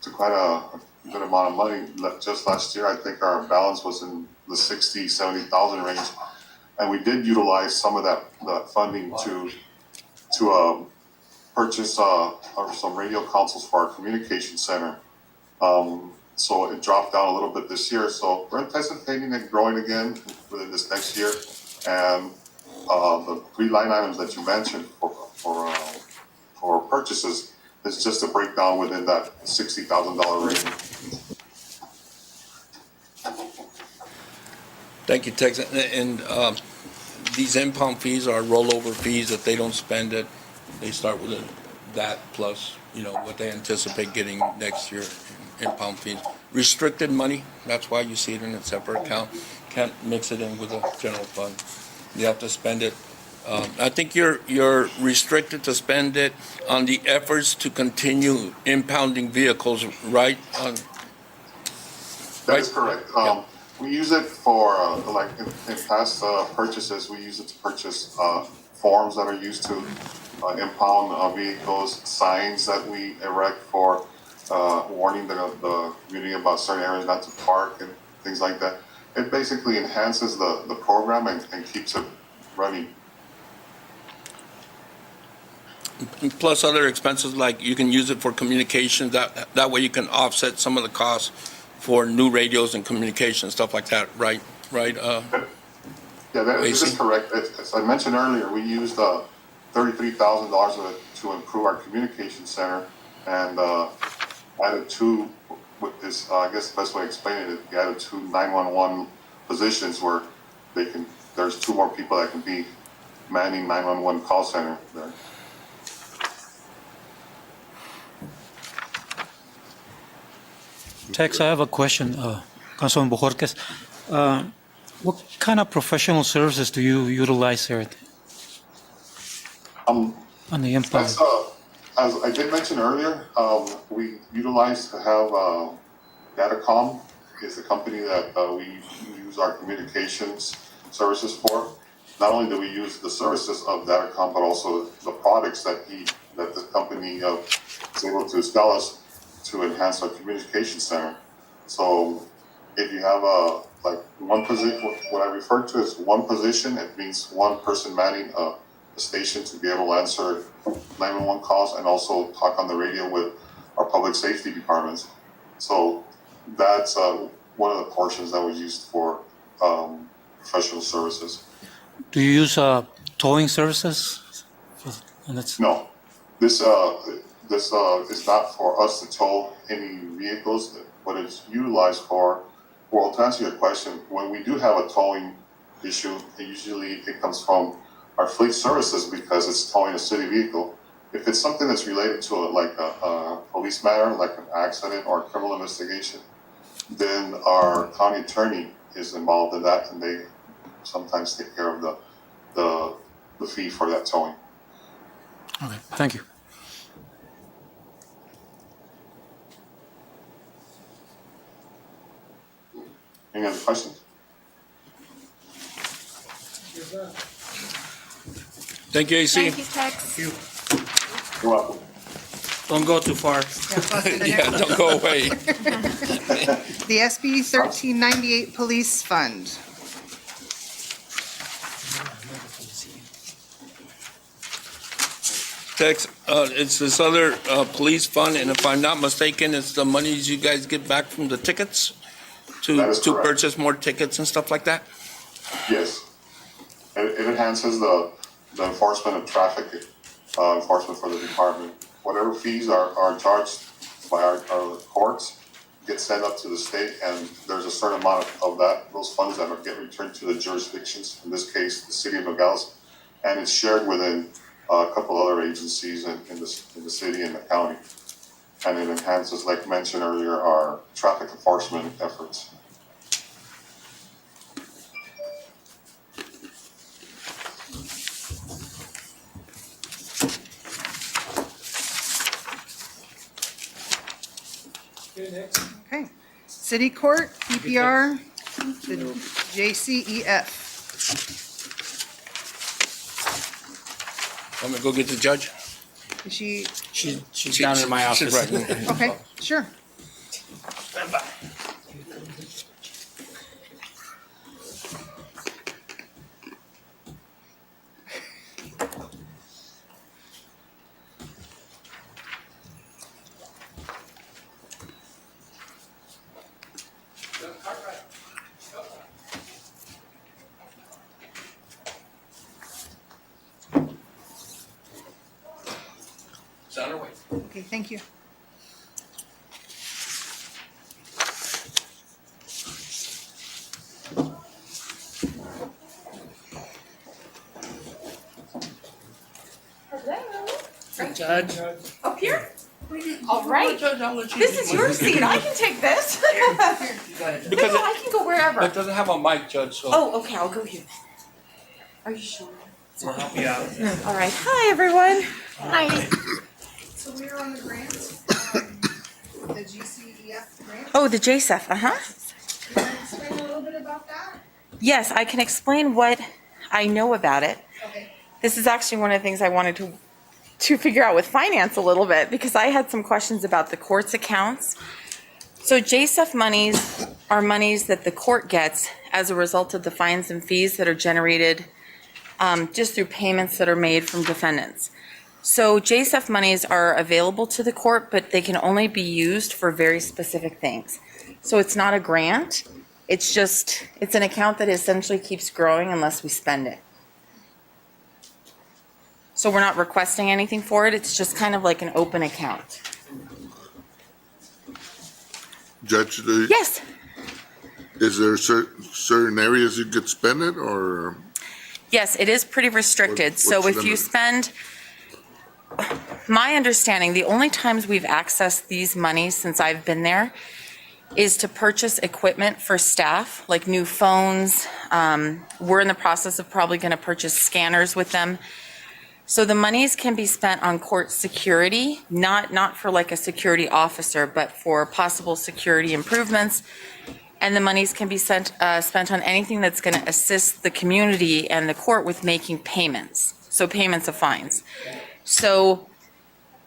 to quite a good amount of money. Just last year, I think our balance was in the 60, 70,000 range. And we did utilize some of that funding to purchase some radio consoles for our communication center. So it dropped down a little bit this year. So we're anticipating it growing again within this next year. And the three line items that you mentioned for purchases is just a breakdown within that $60,000 range. Thank you, Tex. And these impound fees are rollover fees. If they don't spend it, they start with that plus, what they anticipate getting next year in impound fees. Restricted money, that's why you see it in a separate account. Can't mix it in with the general fund. You have to spend it. I think you're restricted to spend it on the efforts to continue impounding vehicles, right? That is correct. We use it for, like in past purchases, we use it to purchase forms that are used to impound vehicles, signs that we erect for warning the community about certain areas not to park and things like that. It basically enhances the program and keeps it running. Plus other expenses, like you can use it for communications. That way you can offset some of the costs for new radios and communication, stuff like that, right? Yeah, that is correct. As I mentioned earlier, we used $33,000 of it to improve our communication center and added two, with this, I guess the best way to explain it is we added two 911 positions where there's two more people that can be manning 911 call center there. Tex, I have a question, Councilman Bojorquez. What kind of professional services do you utilize here on the impound? As I did mention earlier, we utilize to have Datacom is the company that we use our communications services for. Not only do we use the services of Datacom, but also the products that the company is able to sell us to enhance our communication center. So if you have like one position, what I refer to as one position, it means one person manning a station to be able to answer 911 calls and also talk on the radio with our public safety departments. So that's one of the portions that was used for professional services. Do you use towing services? No, this is not for us to tow any vehicles. What it's utilized for, well, to answer your question, when we do have a towing issue, it comes from our fleet services because it's towing a city vehicle. If it's something that's related to a police matter, like an accident or a criminal investigation, then our county attorney is involved in that, and they sometimes take care of the fee for that towing. Okay, thank you. Any other questions? Thank you, AC. Thank you, Tex. You're welcome. Don't go too far. Yeah, don't go away. The SB 1398 Police Fund. Tex, it's this other police fund, and if I'm not mistaken, it's the monies you guys get back from the tickets to purchase more tickets and stuff like that? Yes. It enhances the enforcement of traffic enforcement for the department. Whatever fees are charged by our courts get sent up to the state, and there's a certain amount of those funds that get returned to the jurisdictions, in this case, the city of Nogales, and it's shared within a couple other agencies in the city and the county. And it enhances, like mentioned earlier, our traffic enforcement efforts. Okay. City Court, PPR, the JCEF. Want me to go get the judge? Is she, She's down in my office. She's right. okay, sure. It's on her way. Okay, thank you. Judge. Up here? All right. This is your seat. I can take this. Because No, I can go wherever. it doesn't have a mic, Judge, so. Oh, okay, I'll go here. Are you sure? We'll help you out. All right. Hi, everyone. Hi. So we're on the grants, the GCEF grant. Oh, the JSEF, uh-huh. Can you explain a little bit about that? Yes, I can explain what I know about it. Okay. This is actually one of the things I wanted to figure out with finance a little bit because I had some questions about the court's accounts. So JSEF monies are monies that the court gets as a result of the fines and fees that are generated just through payments that are made from defendants. So JSEF monies are available to the court, but they can only be used for very specific things. So it's not a grant. It's an account that essentially keeps growing unless we spend it. So we're not requesting anything for it. It's just kind of like an open account. Judge, Yes. is there certain areas you could spend it, or? Yes, it is pretty restricted. So What's if you limited? spend, my understanding, the only times we've accessed these monies since I've been there is to purchase equipment for staff, like new phones. We're in the process of probably going to purchase scanners with them. So the monies can be spent on court security, not for like a security officer, but for possible security improvements. And the monies can be spent on anything that's going to assist the community and the court with making payments, so payments of fines. So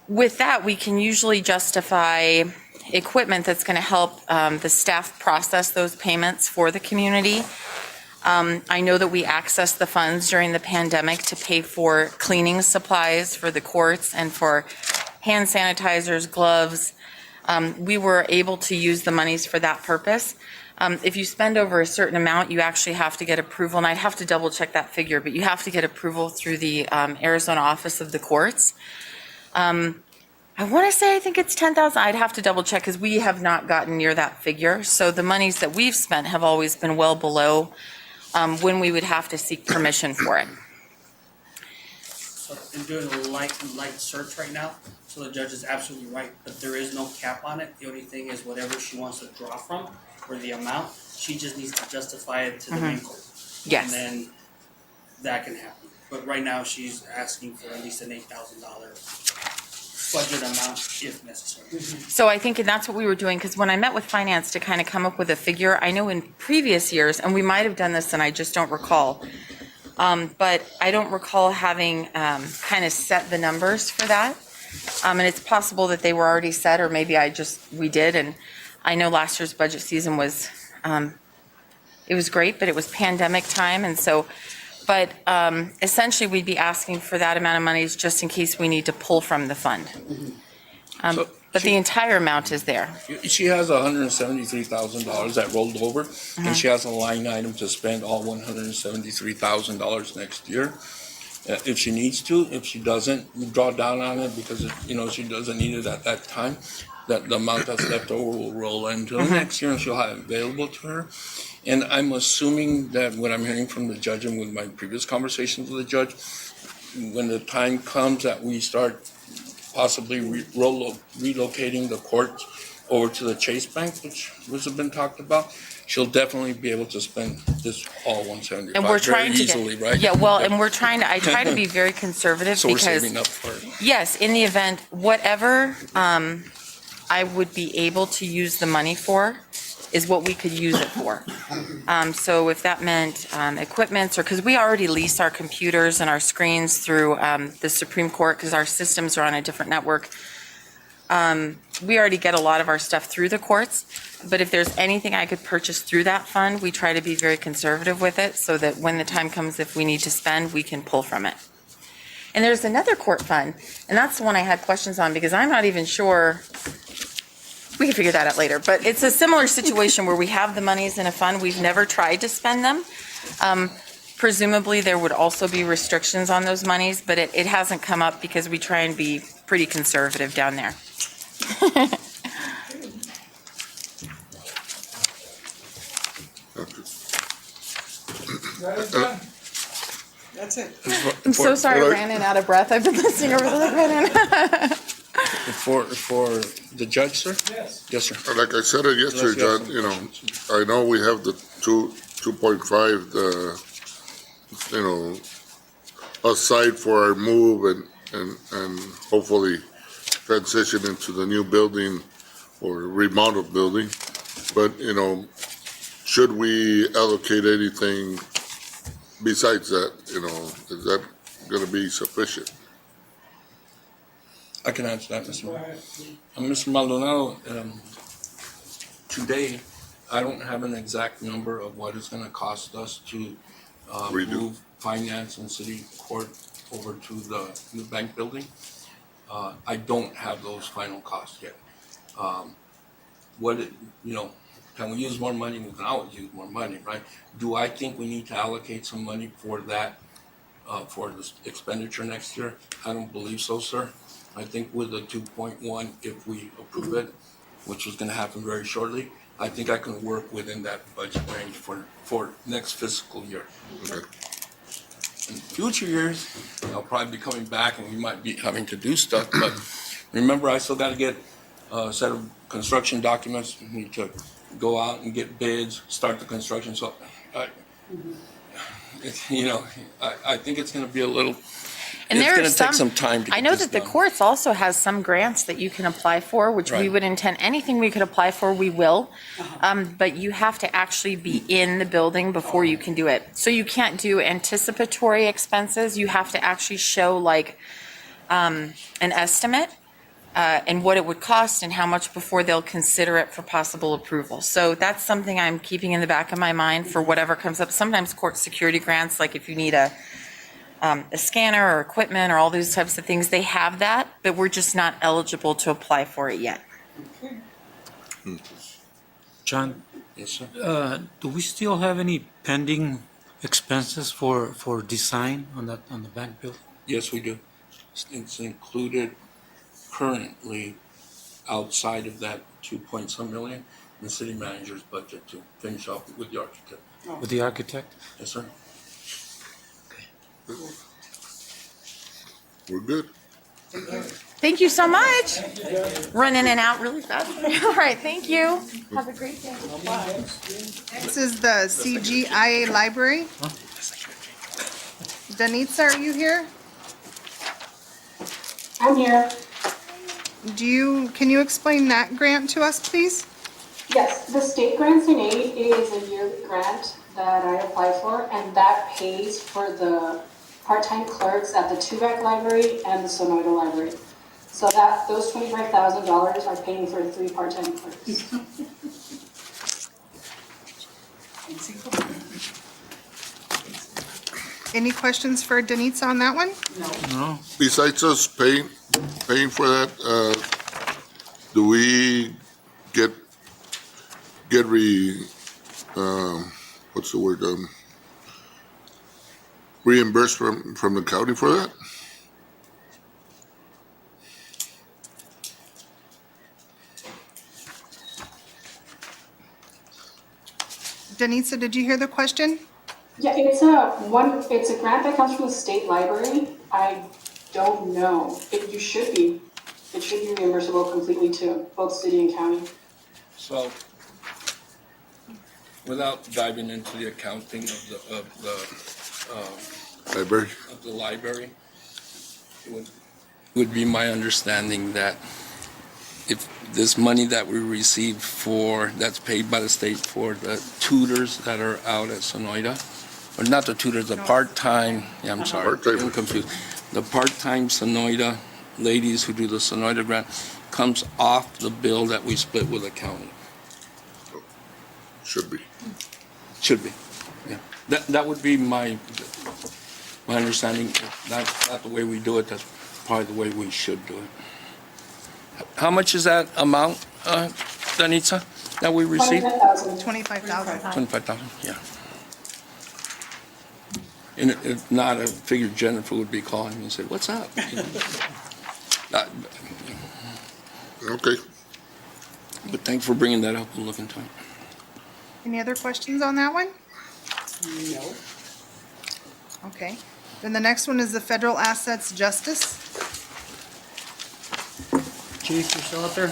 with that, we can usually justify equipment that's going to help the staff process those payments for the community. I know that we accessed the funds during the pandemic to pay for cleaning supplies for the courts and for hand sanitizers, gloves. We were able to use the monies for that purpose. If you spend over a certain amount, you actually have to get approval, and I'd have to double check that figure, but you have to get approval through the Arizona Office of the Courts. I want to say, I think it's 10,000. I'd have to double check because we have not gotten near that figure. So the monies that we've spent have always been well below when we would have to seek permission for it. So I'm doing a light search right now, so the judge is absolutely right, but there is no cap on it. The only thing is whatever she wants to draw from, or the amount, she just needs to justify it to the main court. Yes. And then that can happen. But right now, she's asking for at least an $8,000 budget amount if necessary. So I think that's what we were doing, because when I met with finance to kind of come up with a figure, I know in previous years, and we might have done this and I just don't recall, but I don't recall having kind of set the numbers for that. And it's possible that they were already set, or maybe we did. And I know last year's budget season was, it was great, but it was pandemic time. And so, but essentially we'd be asking for that amount of monies just in case we need to pull from the fund. But the entire amount is there. She has $173,000 that rolled over, and she has a line item to spend all $173,000 next year. If she needs to, if she doesn't, we draw down on it because, she doesn't need it at that time. That the amount that's left over will roll into the next year and she'll have it available to her. And I'm assuming that what I'm hearing from the judge and with my previous conversations with the judge, when the time comes that we start possibly relocating the court over to the Chase Bank, which has been talked about, she'll definitely be able to spend this all $175 And we're trying very to easily, get, right? Yeah, well, and I try to be very conservative So we're because, saving up for it. yes, in the event, whatever I would be able to use the money for is what we could use it for. So if that meant equipment, or because we already lease our computers and our screens through the Supreme Court, because our systems are on a different network, we already get a lot of our stuff through the courts. But if there's anything I could purchase through that fund, we try to be very conservative with it so that when the time comes, if we need to spend, we can pull from it. And there's another court fund, and that's the one I had questions on because I'm not even sure. We can figure that out later, but it's a similar situation where we have the monies in a fund. We've never tried to spend them. Presumably, there would also be restrictions on those monies, but it hasn't come up because we try and be pretty conservative down there. That's it. I'm so sorry I ran in out of breath. I've been listening over the minute. For the judge, sir? Yes. Yes, sir. Like I said it yesterday, John, you know, I know we have the 2.5, you know, aside for our move and hopefully transition into the new building or remodeled building. But, you know, should we allocate anything besides that, you know, is that going to be sufficient? I can answer that, Mr. Mr. Maldonado, today, I don't have an exact number of what it's gonna cost us to move finance and city court over to the new bank building. I don't have those final costs yet. Can we use more money? We can always use more money, right? Do I think we need to allocate some money for that, for this expenditure next year? I don't believe so, sir. I think with the 2.1, if we approve it, which is gonna happen very shortly, I think I can work within that budget range for next fiscal year. Okay. In future years, I'll probably be coming back and we might be having to do stuff, but remember, I still gotta get a set of construction documents. We need to go out and get bids, start the construction, so I think it's gonna be a little, And it's there gonna are take some time to I get know this that the done. courts also has some grants that you can apply for, which we Right. would intend, anything we could apply for, we will. But you have to actually be in the building before you can do it. So you can't do anticipatory expenses. You have to actually show like an estimate and what it would cost and how much before they'll consider it for possible approval. So that's something I'm keeping in the back of my mind for whatever comes up. Sometimes court security grants, like if you need a scanner or equipment or all these types of things, they have that, but we're just not eligible to apply for it yet. John, Yes, sir. do we still have any pending expenses for design on the bank building? Yes, we do. It's included currently outside of that 2-point-some million, in the city manager's budget to finish off with the architect. With the architect? Yes, sir. We're good. Thank you so much. Run in and out really fast. All right, thank you. Have a great day. This is the CGIA library. Danitza, are you here? I'm here. Can you explain that grant to us, please? Yes, the state grants and aid is a yearly grant that I apply for, and that pays for the part-time clerks at the Tuvac Library and the Sonoyta Library. So those $25,000 are paying for 3 part-time clerks. Any questions for Danitza on that one? No. Besides us paying for that, do we get what's the word, reimbursed from the county for that? Danitza, did you hear the question? Yeah, it's a grant that comes from the state library. I don't know. It should be reimbursable completely to both city and county. So, without diving into the accounting of the library, it would be my understanding that if this money that we receive that's paid by the state for the tutors that are out at Sonoida, or not the tutors, the part-time, I'm sorry, Part-time. I'm confused. The part-time Sonoida ladies who do the Sonoida grant comes off the bill that we split with the county. Should be. Should be, yeah. That would be my understanding. That's not the way we do it, that's probably the way we should do it. How much is that amount, Danitza, that we receive? 25,000. 25,000. 25,000, yeah. And if not, I figured Jennifer would be calling me and say, what's up? You know? Okay. But thanks for bringing that up, we'll look into it. Any other questions on that one? No. Okay. Then the next one is the Federal Assets Justice. Chief, you still out there?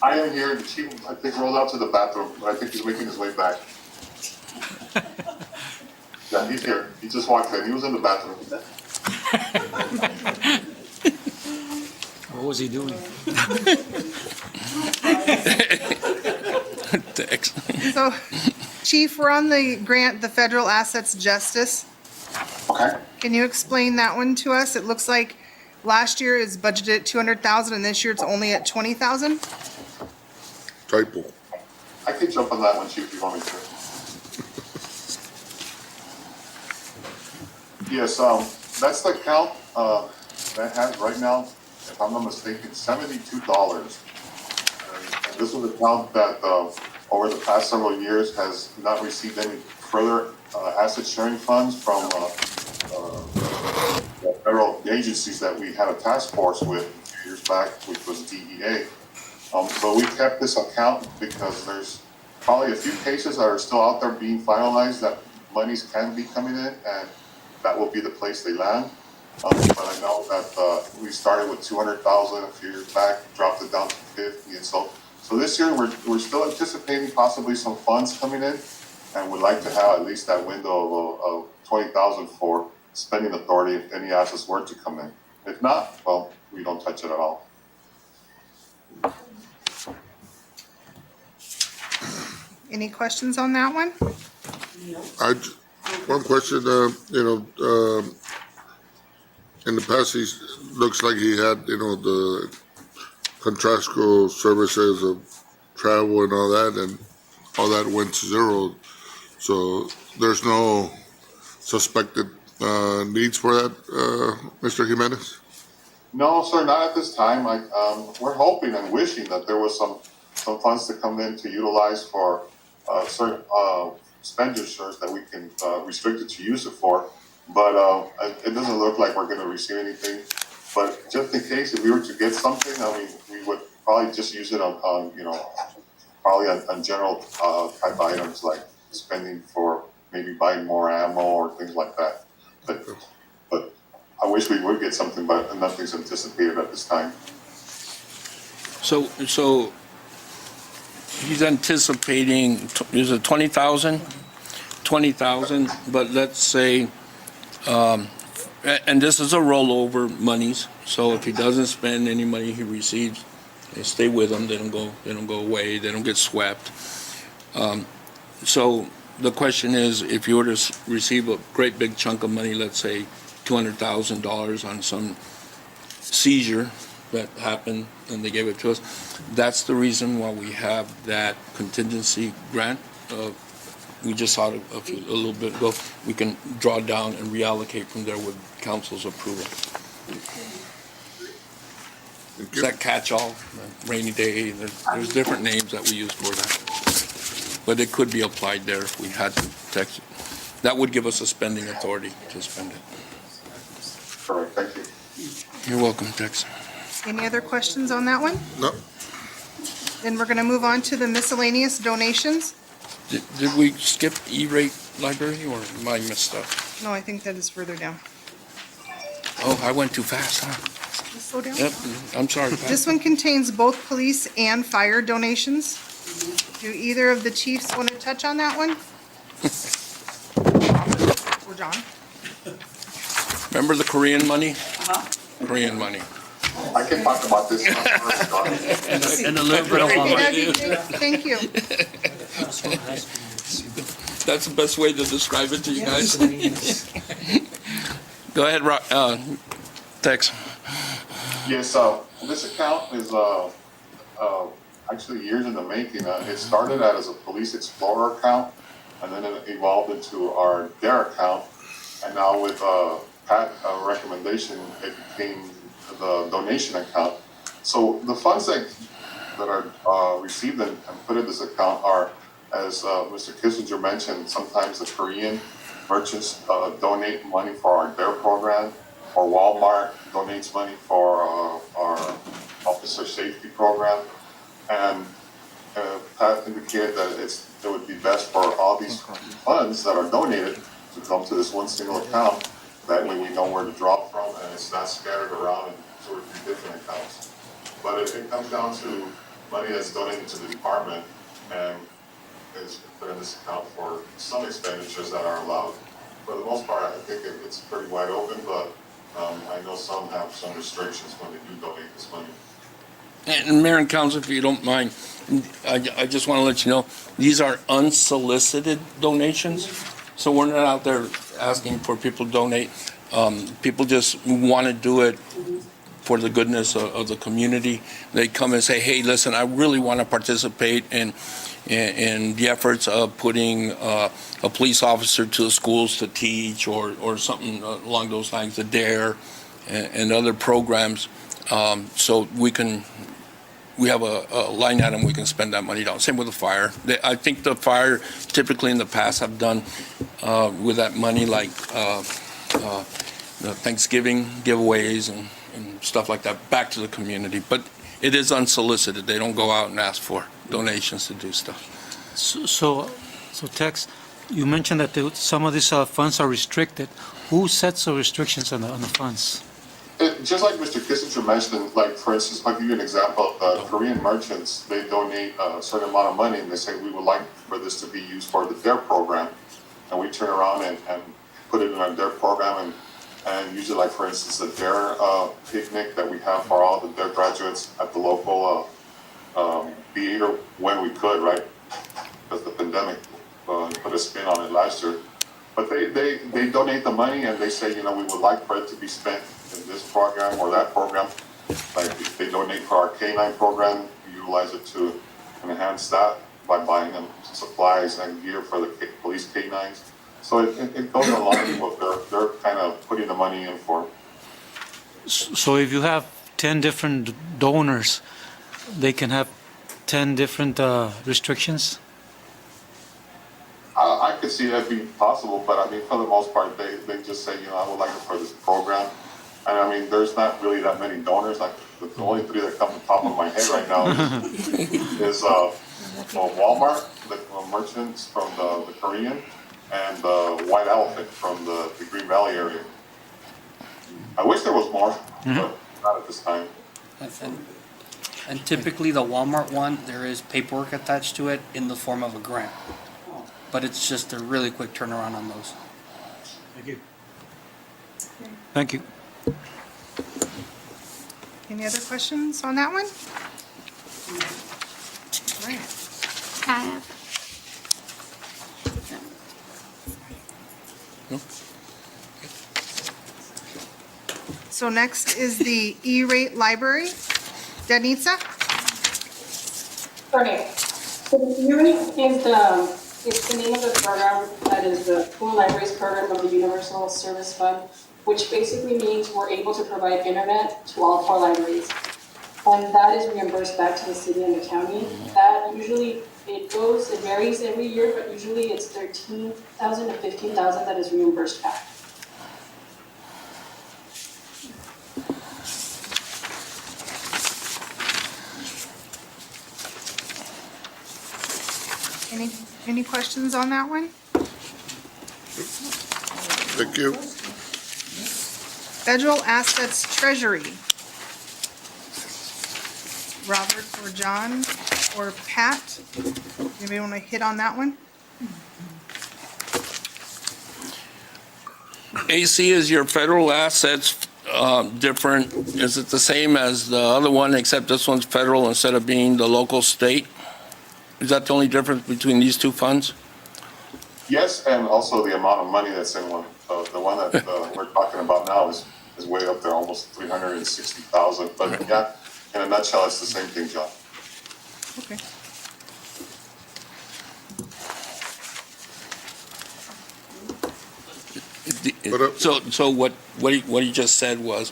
I am here, the chief, I think, rolled out to the bathroom, but I think he's making his way back. Yeah, he's here, he just walked in, he was in the bathroom. What was he doing? Thanks. So, Chief, we're on the grant, the Federal Assets Justice. Okay. Can you explain that one to us? It looks like last year is budgeted at 200,000 and this year it's only at 20,000? Typo. I can jump on that one, chief, if you want me to. Yes, that's the account, that has right now, if I'm not mistaken, $72. And this was an account that, over the past several years has not received any further, asset sharing funds from, the federal agencies that we had a task force with a few years back, which was DEA. So we kept this account because there's probably a few cases that are still out there being finalized that monies can be coming in, and that will be the place they land. But I know that, we started with 200,000 a few years back, dropped it down to 50, and so this year we're still anticipating possibly some funds coming in, and would like to have at least that window of 20,000 for spending authority if any assets were to come in. If not, well, we don't touch it at all. Any questions on that one? One question, in the past, looks like he had, the contractual services of travel and all that went to zero. So there's no suspected, needs for that, Mr. Jimenez? No, sir, not at this time. We're hoping and wishing that there was some funds to come in to utilize for, certain, expenditures that we can, restrict it to use it for. But, it doesn't look like we're gonna receive anything. But just in case, if we were to get something, we would probably just use it on probably on general, type items like spending for maybe buying more ammo or things like that. But I wish we would get something, but nothing's anticipated at this time. So he's anticipating, is it 20,000? 20,000, but let's say, and this is a rollover monies, so if he doesn't spend any money he receives, they stay with him, they don't go away, they don't get swept. So the question is, if you were to receive a great big chunk of money, let's say $200,000 on some seizure that happened and they gave it to us, that's the reason why we have that contingency grant. We just saw it a little bit ago. We can draw down and reallocate from there with council's approval. Is that catch-all, rainy day? There's different names that we use for that. But it could be applied there if we had to text it. That would give us a spending authority to spend it. Correct, thank you. You're welcome, Tex. Any other questions on that one? No. Then we're gonna move on to the miscellaneous donations. Did we skip E-rate library or am I messed up? No, I think that is further down. Oh, I went too fast, huh? Just slow down. Yep, I'm sorry. Pat. This one contains both police and fire donations. Do either of the chiefs want to touch on that one? Or John? Remember the Korean money? Korean money. I can talk about this. And a little bit of Okay, thank you. That's the best way to describe it to you guys. Go ahead, Tex. Yes, this account is actually years in the making. It started out as a Police Explorer account, and then it evolved into our DARE account, and now with Pat recommendation, it became the donation account. So the funds that are received and put in this account are, as Mr. Kissinger mentioned, sometimes the Korean merchants donate money for our DARE program, or Walmart donates money for our officer safety program. And Pat indicated that it would be best for all these funds that are donated to come to this one single account. That way we know where to draw from, and it's not scattered around in 2 or 3 different accounts. But it comes down to money that's donated to the department and is put in this account for some expenditures that are allowed. For the most part, I think it's pretty wide open, but I know some have some restrictions when they do donate this money. And Mayor and Council, if you don't mind, I just want to let you know, these are unsolicited donations. So we're not out there asking for people to donate. People just want to do it for the goodness of the community. They come and say, hey, listen, I really want to participate in the efforts of putting a police officer to the schools to teach or something along those lines, the DARE and other programs. So we have a line item we can spend that money down. Same with the fire. I think the fire typically in the past have done with that money like the Thanksgiving giveaways and stuff like that back to the community. But it is unsolicited. They don't go out and ask for donations to do stuff. So Tex, you mentioned that some of these funds are restricted. Who sets the restrictions on the funds? Just like Mr. Kissinger mentioned, like for instance, I'll give you an example. Korean merchants, they donate a certain amount of money and they say we would like for this to be used for the DARE program. And we turn around and put it in our DARE program and usually like for instance the DARE picnic that we have for all the DARE graduates at the local theater when we could, right? Because the pandemic put a spin on it last year. But they donate the money and they say, we would like for it to be spent in this program or that program. Like if they donate for our K9 program, we utilize it to enhance that by buying them supplies and gear for the police K9s. So it goes along with what they're kind of putting the money in for. So if you have 10 different donors, they can have 10 different restrictions? I could see that being possible, but I mean, for the most part, they just say, I would like it for this program. And I mean, there's not really that many donors. Like the only 3 that come to the top of my head right now is Walmart, the merchants from the Korean, and the White Elephant from the Green Valley area. I wish there was more, but not at this time. And typically the Walmart one, there is paperwork attached to it in the form of a grant. But it's just a really quick turnaround on those. Thank you. Thank you. Any other questions on that one? All right. I have. So next is the E-rate library. Danitza? Okay, so the E-rate is the name of the program that is the School Libraries Program of the Universal Service Fund, which basically means we're able to provide internet to all 4 libraries. And that is reimbursed back to the city and the county. That usually, it varies every year, but usually it's $13,000 to $15,000 that is reimbursed back. Any questions on that one? Thank you. Federal Assets Treasury. Robert or John or Pat? Anybody want to hit on that one? AC is your federal assets different? Is it the same as the other one, except this one's federal instead of being the local state? Is that the only difference between these two funds? Yes, and also the amount of money that's in one. The one that we're talking about now is way up there, almost 360,000. But yeah, in a nutshell, it's the same thing, John. Okay. So what he just said was,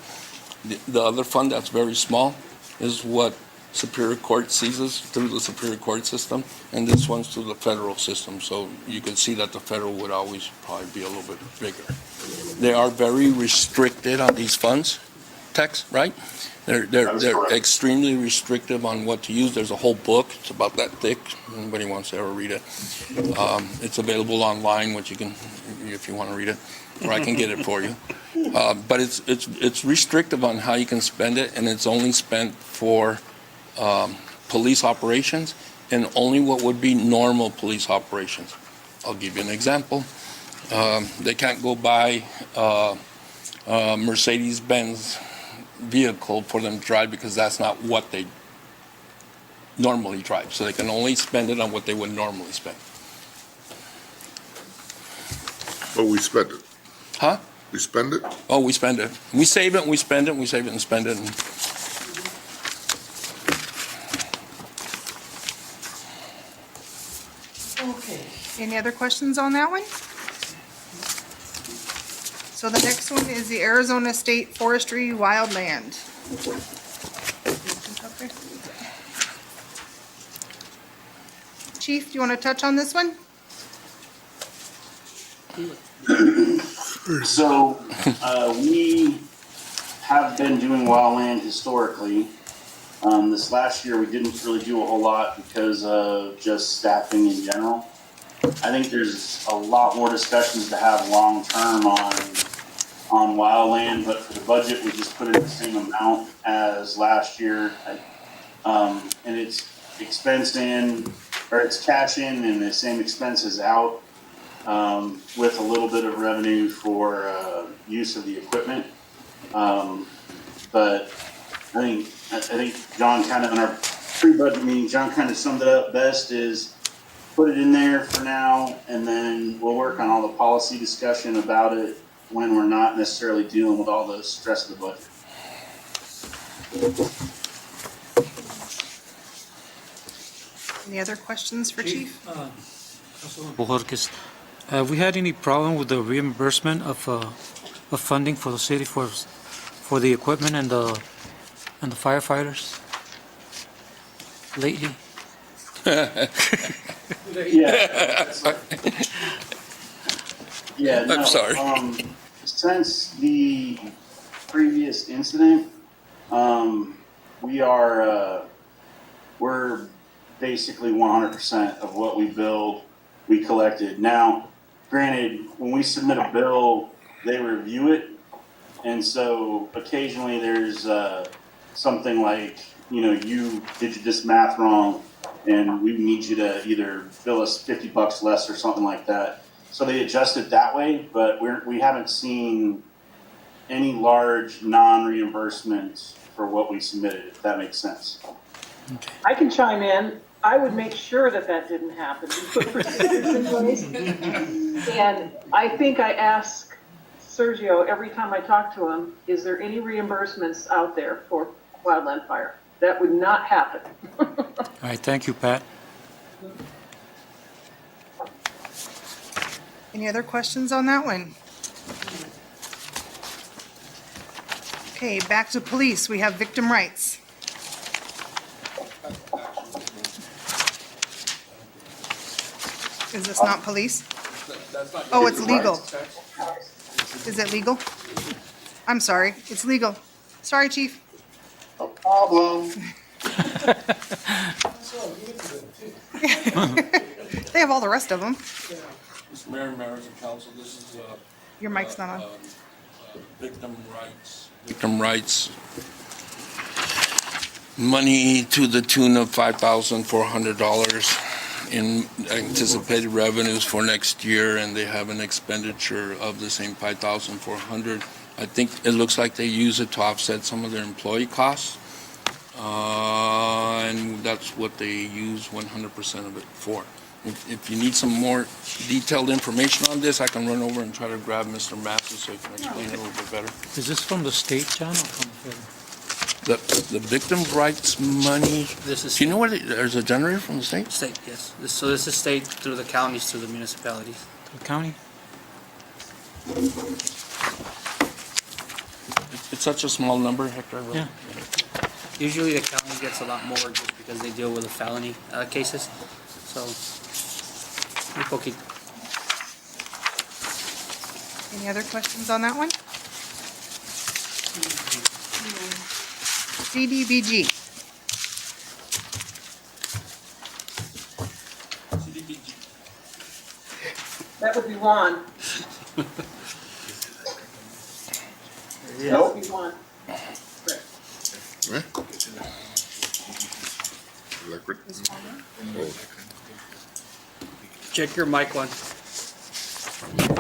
the other fund that's very small is what Superior Court seizes through the Superior Court system, and this one's through the federal system. So you can see that the federal would always probably be a little bit bigger. They are very restricted on these funds, Tex, right? They're extremely restrictive on what to use. There's a whole book. It's about that thick. Anybody wants to ever read it. It's available online, which you can, if you want to read it, or I can get it for you. But it's restrictive on how you can spend it, and it's only spent for police operations and only what would be normal police operations. I'll give you an example. They can't go buy a Mercedes-Benz vehicle for them to drive because that's not what they normally drive. So they can only spend it on what they would normally spend. But we spend it. Huh? We spend it? Oh, we spend it. We save it, and we spend it, and we save it and spend it. Okay. Any other questions on that one? So the next one is the Arizona State Forestry Wildland. Chief, do you want to touch on this one? So, we have been doing wildland historically. This last year, we didn't really do a whole lot because of just staffing in general. I think there's a lot more discussions to have long-term on wildland, but for the budget, we just put in the same amount as last year. And it's expense in, or it's cash in and the same expenses out, with a little bit of revenue for use of the equipment. But I think John kind of, in our pre-budget meeting, John kind of summed it up best is put it in there for now, and then we'll work on all the policy discussion about it when we're not necessarily dealing with all the stress of the budget. Any other questions for Chief? Bojorquez, have we had any problem with the reimbursement of funding for the city for the equipment and the firefighters lately? Yeah, no, I'm sorry. Since the previous incident, we're basically 100% of what we billed, we collected. Now, granted, when we submit a bill, they review it, and so occasionally there's something like, you did this math wrong, and we need you to either bill us $50 less or something like that. So they adjust it that way, but we haven't seen any large non-reimbursements for what we submitted, if that makes sense. I can chime in. I would make sure that didn't happen. We put procedures in place. And I think I ask Sergio every time I talk to him, is there any reimbursements out there for wildland fire? That would not happen. All right, thank you, Pat. Any other questions on that one? Okay, back to police. We have victim rights. Is this not police? Oh, it's legal. Is it legal? I'm sorry, it's legal. Sorry, Chief. No problem. They have all the rest of them. Mr. Mayor, members of council, this is Your mic's not on. victim rights money to the tune of $5,400. in anticipated revenues for next year, and they have an expenditure of the same 5,400. I think it looks like they use it to offset some of their employee costs, and that's what they use 100% of it for. If you need some more detailed information on this, I can run over and try to grab Mr. Massey so he can explain it a little bit better. Is this from the state, John, or from the federal? The victim rights money, This is do you know what, there's a generator from the state? state, yes. So this is state through the counties to the municipalities. The county? It's such a small number, Hector. Really. Yeah. Usually the county gets a lot more just because they deal with the felony cases. So, muy poquito. Any other questions on that one? CDBG. That would be Juan. That would be Juan. Check your mic one.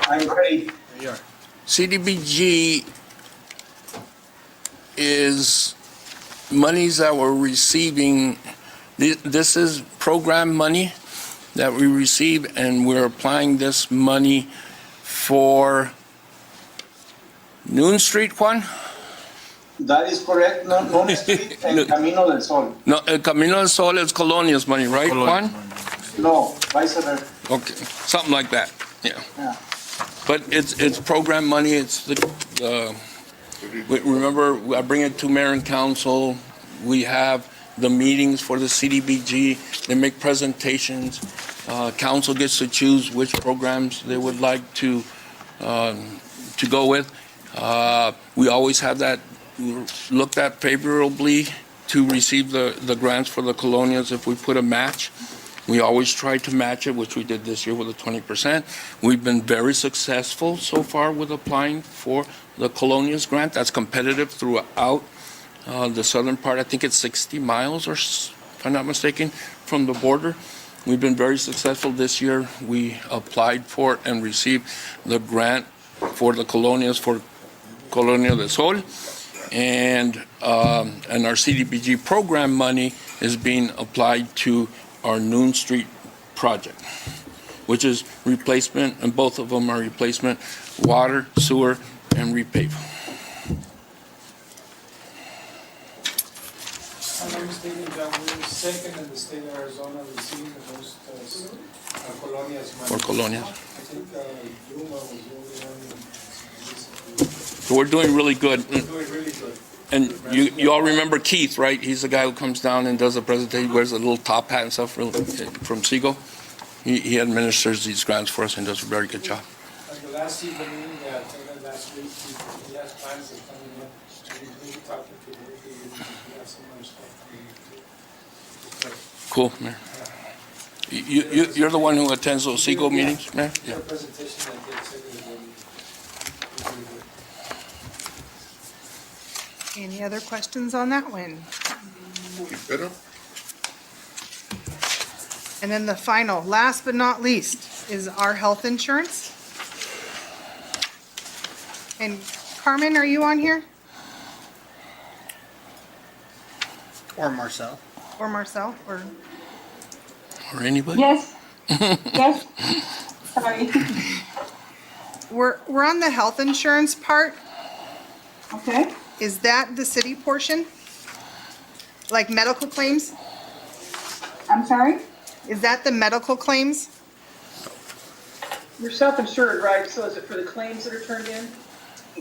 I'm ready. There you are. CDBG is monies that we're receiving. This is program money that we receive, and we're applying this money for Noon Street, Juan? That is correct, no Street and Camino del Sol. No, El Camino del Sol is Colonia's money, right, Juan? No, vice versa. Okay, something like that, yeah. Yeah. But it's program money, it's remember, I bring it to mayor and council, we have the meetings for the CDBG, they make presentations, council gets to choose which programs they would like to go with. We always have that looked at favorably to receive the grants for the colonias if we put a match. We always try to match it, which we did this year with a 20%. We've been very successful so far with applying for the colonias grant. That's competitive throughout the southern part. I think it's 60 miles, or if I'm not mistaken, from the border. We've been very successful this year. We applied for and received the grant for the colonias for Colonia del Sol. And our CDBG program money is being applied to our Noon Street project, which is replacement, and both of them are replacement, water, sewer, and repave. I'm stating that we're second in the state of Arizona receiving the most colonias money. For colonias. I think Yuma was the only one. So we're doing really good. We're doing really good. And you all remember Keith, right? He's the guy who comes down and does a presentation, wears a little top hat and stuff from Seagull. He administers these grants for us and does a very good job. Like the last evening, last week, he has plans of coming up, and he's talking to him, he has some other stuff coming up. Cool, Mayor. You're the one who attends those Seagull meetings, Mayor? Yeah. Presentation that gets everybody. Any other questions on that one? And then the final, last but not least, is our health insurance. And Carmen, are you on here? Or Marcel. Or Marcel, or? Or anybody? Yes. Yes. Sorry. We're on the health insurance part. Okay. Is that the city portion? Like medical claims? I'm sorry? Is that the medical claims? You're self-insured, right? So is it for the claims that are turned in?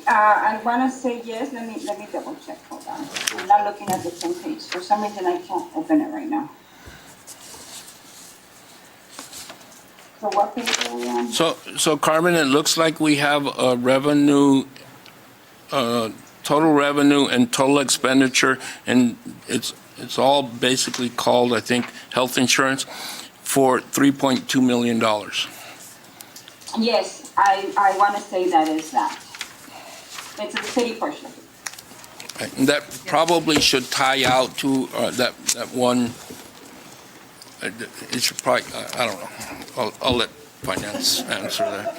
I want to say yes. Let me double check. Hold on. I'm not looking at the same page. For some reason, I can't open it right now. So what page are we on? So Carmen, it looks like we have a revenue, total revenue and total expenditure, and it's all basically called, I think, health insurance for $3.2 million. Yes, I want to say that is that. It's the city portion. And that probably should tie out to that one it should probably, I don't know. I'll let finance answer that.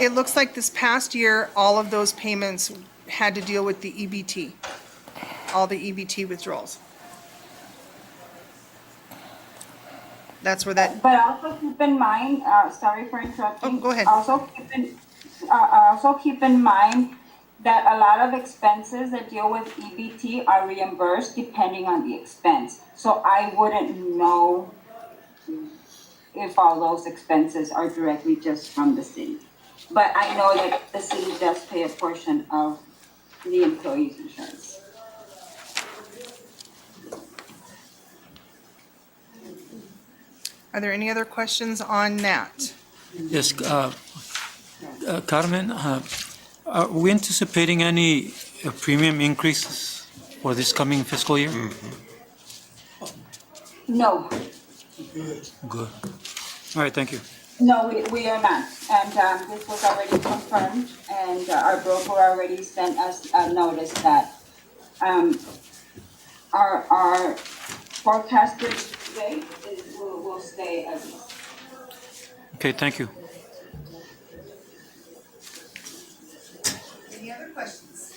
It looks like this past year, all of those payments had to deal with the EBT, all the EBT withdrawals. That's where that, But also keep in mind, sorry for interrupting. Oh, go ahead. Also keep in mind that a lot of expenses that deal with EBT are reimbursed depending on the expense. So I wouldn't know if all those expenses are directly just from the city. But I know that the city does pay a portion of the employee's insurance. are there any other questions on that? Yes, Carmen, are we anticipating any premium increases for this coming fiscal year? No, Good. All right, thank you. no, we are not. And this was already confirmed, and our broker already sent us a notice that our forecasted rate will stay as is. Okay, thank you. Any other questions?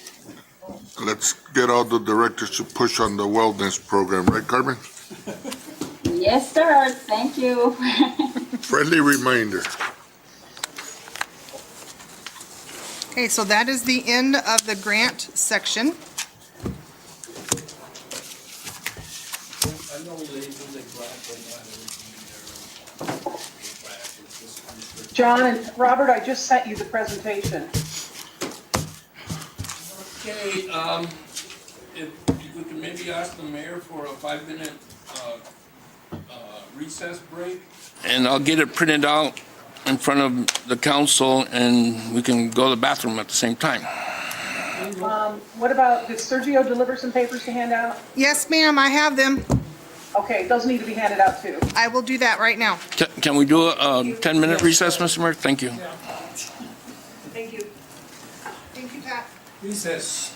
Let's get all the directors to push on the wellness program, right, Carmen? Yes, sir, thank you. Friendly reminder. Okay, so that is the end of the grant section. John and Robert, I just sent you the presentation. Okay, if we could maybe ask the mayor for a 5-minute recess break. And I'll get it printed out in front of the council, and we can go to the bathroom at the same time. What about, did Sergio deliver some papers to hand out? Yes, ma'am, I have them. Okay, those need to be handed out too. I will do that right now. Can we do a 10-minute recess, Mr. Mayor? Thank you. Thank you. Thank you, Pat. Recess.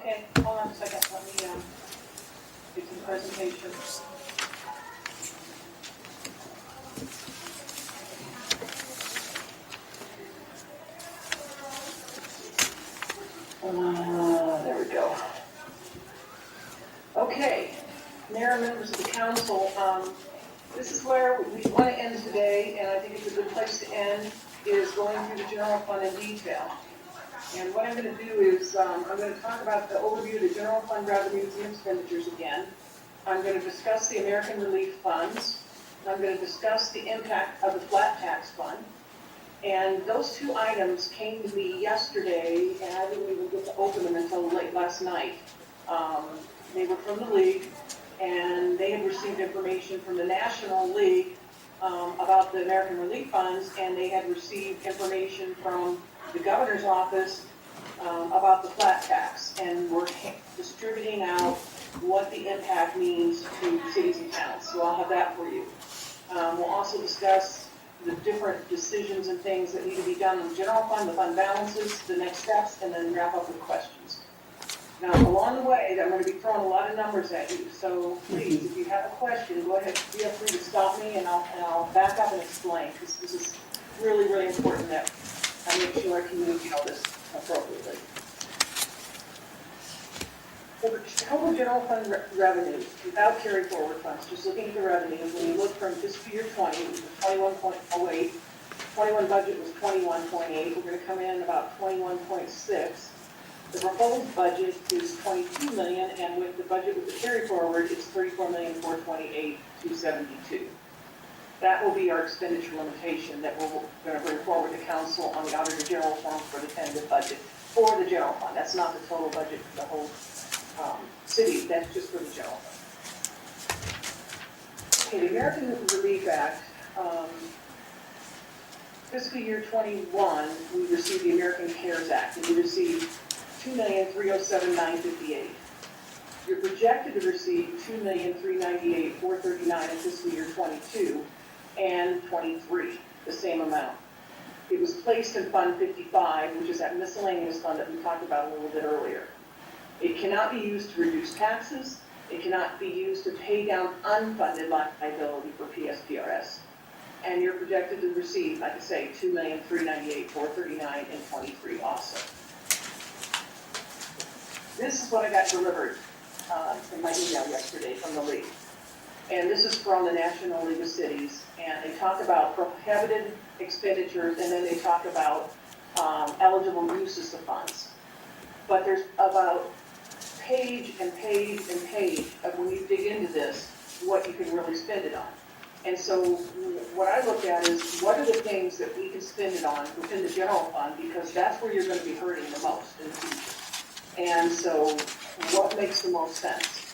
Okay, hold on a second, let me, get some presentation. There we go. Okay, Mayor and members of the council, this is where we want to end today, and I think it's a good place to end, is going through the general fund in detail. And what I'm going to do is, I'm going to talk about the overview of the general fund revenues and expenditures again. I'm going to discuss the American Relief Funds. I'm going to discuss the impact of the flat tax fund. And those two items came to me yesterday, and I didn't even get to open them until late last night. They were from the league, and they had received information from the National League about the American Relief Funds, and they had received information from the governor's office about the flat tax, and we're distributing out what the impact means to cities and towns. So I'll have that for you. We'll also discuss the different decisions and things that need to be done in the general fund, the fund balances, the next steps, and then wrap up with questions. Now, along the way, I'm going to be throwing a lot of numbers at you, so please, if you have a question, go ahead, feel free to stop me, and I'll back up and explain, because this is really, really important that I make sure I communicate all this appropriately. So the total general fund revenues, without carry forward funds, just looking at the revenues, when you look from fiscal year 20, it was 21.08, 21 budget was 21.8, we're going to come in about 21.6. The proposed budget is 22 million, and with the budget with the carry forward, it's 34,428,272. That will be our expenditure limitation that we're going to bring forward to council on the auditor general form for the tentative budget for the general fund. That's not the total budget for the whole city, that's just for the general fund. Okay, the American Relief Act, fiscal year 21, we received the American CARES Act, and we received $2,307,958. You're projected to receive $2,398,439 in fiscal year 22 and 23, the same amount. It was placed in Fund 55, which is that miscellaneous fund that we talked about a little bit earlier. It cannot be used to reduce taxes. It cannot be used to pay down unfunded liability for PSPRS. And you're projected to receive, like I say, $2,398,439 in 23 also. This is what I got delivered in my email yesterday from the league. And this is from the National League of Cities. And they talk about prohibited expenditures, and then they talk about eligible uses of funds. But there's about page and page and page of, when you dig into this, what you can really spend it on. And so what I look at is, what are the things that we can spend it on within the general fund, because that's where you're going to be hurting the most in the future. And so what makes the most sense?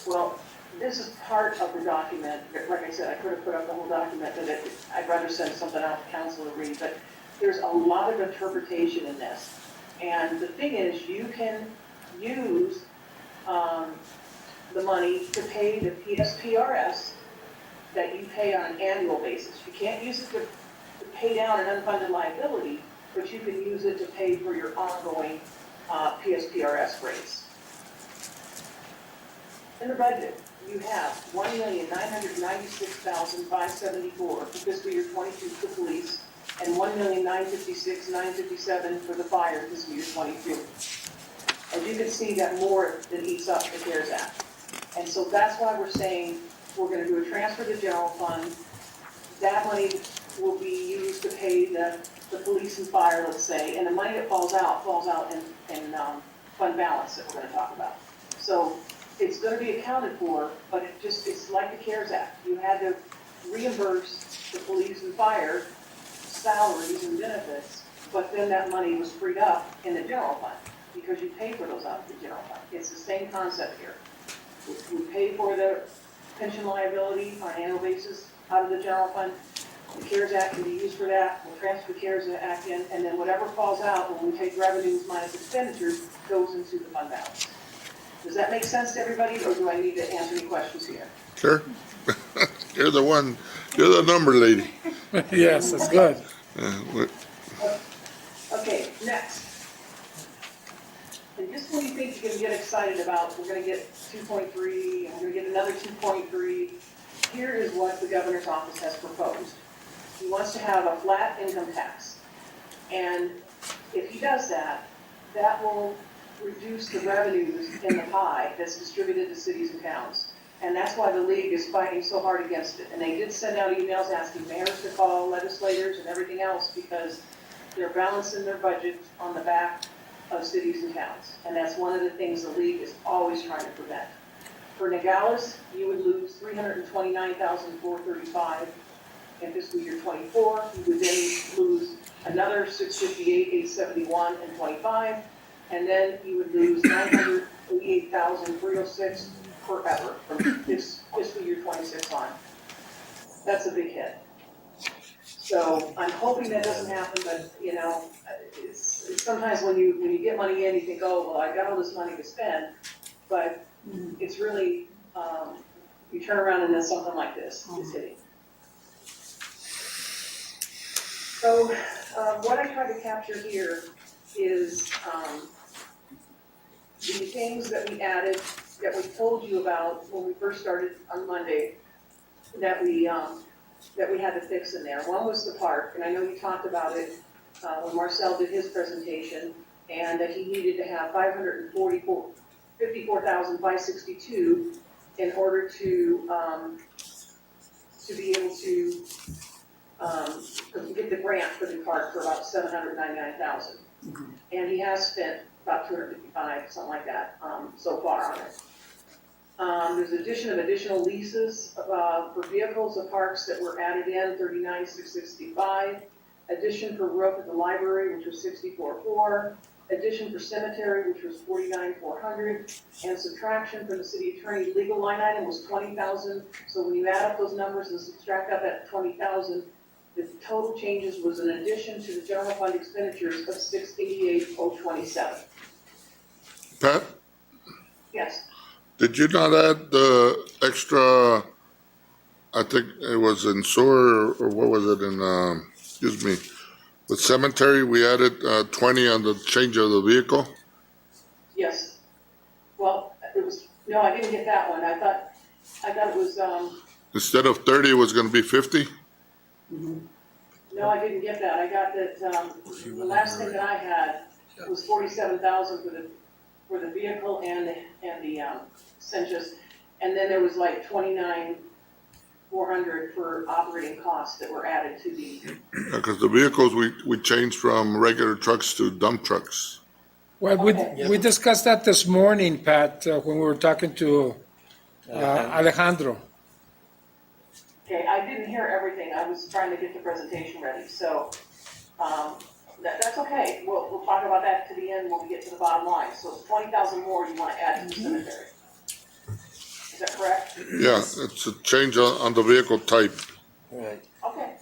Well, this is part of the document. Like I said, I could have put up the whole document, but I'd rather send something out to council to read. But there's a lot of interpretation in this. And the thing is, you can use the money to pay the PSPRS that you pay on an annual basis. You can't use it to pay down an unfunded liability, but you can use it to pay for your ongoing PSPRS rates. In the budget, you have $1,996,574 for fiscal year 22 for the police, and $1,956,957 for the fire in fiscal year 22. As you can see, that more than eats up the CARES Act. And so that's why we're saying we're going to do a transfer to the general fund. That money will be used to pay the police and fire, let's say, and the money that falls out in fund balance that we're going to talk about. So it's going to be accounted for, but it's like the CARES Act. You had to reimburse the police and fire salaries and benefits, but then that money was freed up in the general fund because you pay for those out of the general fund. It's the same concept here. We pay for the pension liability on an annual basis out of the general fund. The CARES Act can be used for that. We'll transfer the CARES Act in, and then whatever falls out when we take revenues minus expenditures goes into the fund balance. Does that make sense to everybody, or do I need to answer any questions here? Sure. You're the number lady. Yes, that's good. Okay, next. And just when you think can get excited about, we're gonna get 2.3, and we're gonna get another 2.3. Here is what the governor's office has proposed. He wants to have a flat income tax. And if he does that, that will reduce the revenues in the pie that's distributed to cities and towns. And that's why the league is fighting so hard against it. And they did send out emails asking mayors to call legislators and everything else because they're balancing their budget on the back of cities and towns. And that's one of the things the league is always trying to prevent. For Nogales, you would lose $329,435 in fiscal year 24. You would then lose another $658,871 in 25, and then you would lose $988,306 forever from this fiscal year 26 on. That's a big hit. So I'm hoping that doesn't happen, but you know, it's sometimes when you get money in, you think, oh well, I got all this money to spend, but it's really you turn around and then something like this is hitting. So what I tried to capture here is the things that we added, that we told you about when we first started on Monday, that we had to fix in there. One was the park, and I know you talked about it when Marcel did his presentation, and that he needed to have $54,562 in order to be able to get the grant for the park for about $799,000. And he has spent about $255, something like that, so far on it. There's addition of additional leases for vehicles of parks that were added in, $39,665. Addition for roof at the library, which was $64,400. Addition for cemetery, which was $49,400. And subtraction for the city attorney's legal line item was $20,000. So when you add up those numbers and subtract out that $20,000, the total changes was an addition to the general fund expenditures of $688,027. Pat, Yes. did you not add the extra, I think it was in sewer, or what was it in, excuse me, with cemetery, we added 20 on the change of the vehicle? Yes. Well, it was, no, I didn't get that one. I thought it was, Instead of 30, it was gonna be 50? no, I didn't get that. I got that, the last thing that I had was $47,000 for the vehicle and the census. And then there was like $29,400 for operating costs that were added to the. Because the vehicles, we changed from regular trucks to dump trucks. Well, we discussed that this morning, Pat, when we were talking to Alejandro. Okay, I didn't hear everything. I was trying to get the presentation ready, so that's okay. We'll talk about that to the end when we get to the bottom line. So it's 20,000 more you want to add to the cemetery. Is that correct? Yeah, it's a change on the vehicle type. Right. Okay.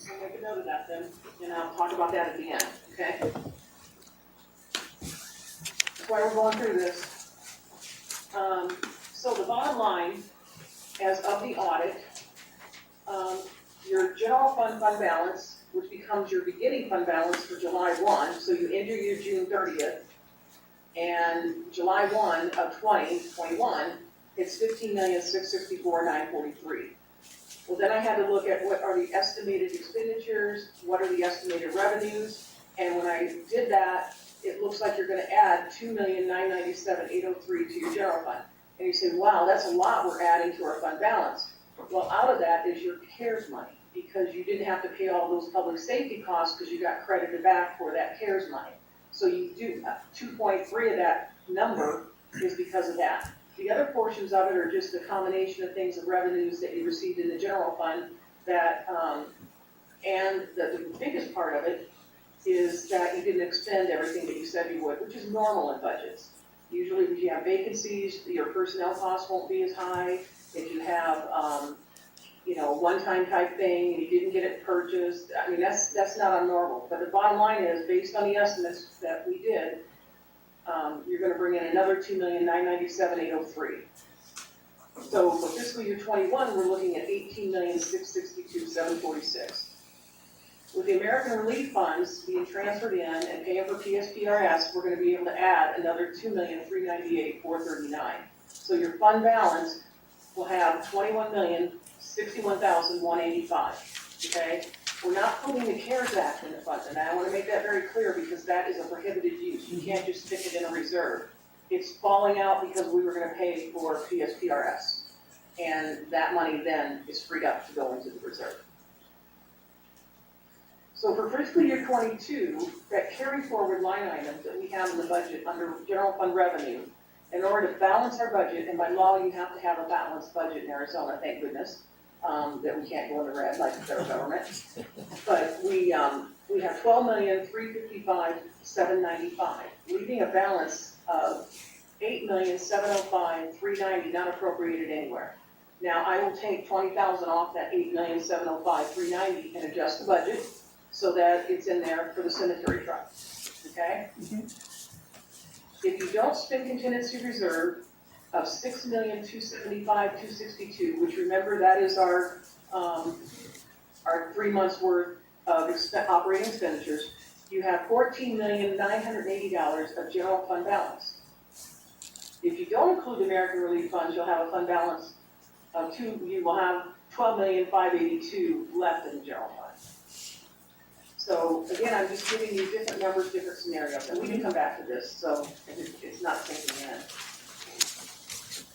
We'll make a note of that then, and I'll talk about that at the end, okay? That's why we're going through this. So the bottom line, as of the audit, your general fund balance, which becomes your beginning fund balance for July 1, so you enter your June 30th, and July 1 of 2021, it's $15,664,943. Well, then I had to look at what are the estimated expenditures, what are the estimated revenues, and when I did that, it looks like you're gonna add $2,997,803 to your general fund. And you say, wow, that's a lot we're adding to our fund balance. Well, out of that is your CARES money, because you didn't have to pay all those public safety costs because you got credited back for that CARES money. So you do 2.3 of that number is because of that. The other portions of it are just a combination of things of revenues that you received in the general fund that, and the biggest part of it is that you didn't expend everything that you said you would, which is normal in budgets. Usually if you have vacancies, your personnel costs won't be as high. If you have, one-time type thing, and you didn't get it purchased, I mean, that's not abnormal. But the bottom line is, based on the estimates that we did, you're gonna bring in another $2,997,803. So for fiscal year 21, we're looking at $18,662,746. With the American Relief Funds being transferred in and paying for PSPRS, we're gonna be able to add another $2,398,439. So your fund balance will have $21,061,185, okay? We're not putting the CARES Act in the fund, and I wanna make that very clear because that is a prohibited use. You can't just stick it in a reserve. It's falling out because we were gonna pay for PSPRS. And that money then is freed up to go into the reserve. So for fiscal year '22, that carry forward line item that we have in the budget under general fund revenue, in order to balance our budget, and by law, you have to have a balanced budget in Arizona, thank goodness, that we can't go in the red like the federal government. But we have $12,355,795, leaving a balance of $8,705,390 not appropriated anywhere. Now, I will take 20,000 off that $8,705,390 and adjust the budget so that it's in there for the cemetery trust, okay? If you don't spend contingency reserve of $6,275,262, which remember that is our 3 months worth of operating expenditures, you have $14,980 of general fund balance. If you don't include the American Relief Funds, you'll have a fund balance of you will have $12,582,000 left in the general fund. So again, I'm just giving you different numbers, different scenarios, and we can come back to this, so it's not sinking in.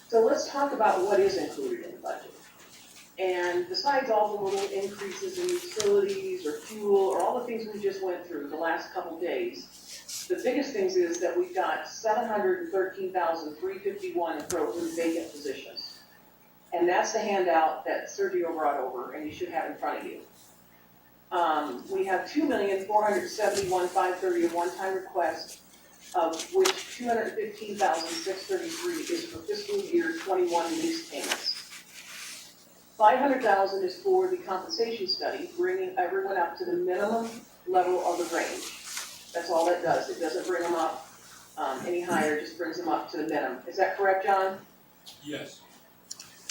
So let's talk about what is included in the budget. And besides all the little increases in utilities or fuel or all the things we just went through the last couple days, the biggest things is that we've got 713,351 vacant positions. And that's the handout that Sergio brought over and you should have in front of you. We have 2,471,530 of one-time requests, of which 215,633 is for fiscal year 21 lease payments. 500,000 is for the compensation study, bringing everyone up to the minimum level of the range. That's all that does. It doesn't bring them up any higher, it just brings them up to the minimum. Is that correct, John? Yes.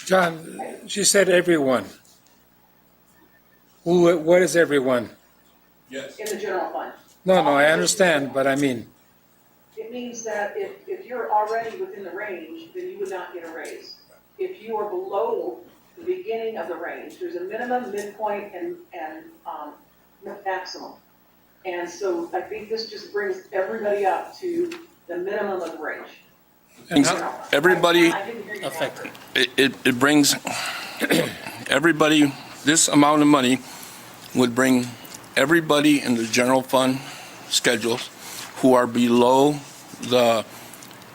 John, she said everyone. What is everyone? Yes. In the general fund. No, I understand, but I mean, It means that if you're already within the range, then you would not get a raise. If you are below the beginning of the range, there's a minimum, midpoint, and maximum. And so I think this just brings everybody up to the minimum of the range. Everybody, I didn't hear you. Affected. it brings everybody, this amount of money would bring everybody in the general fund schedules who are below the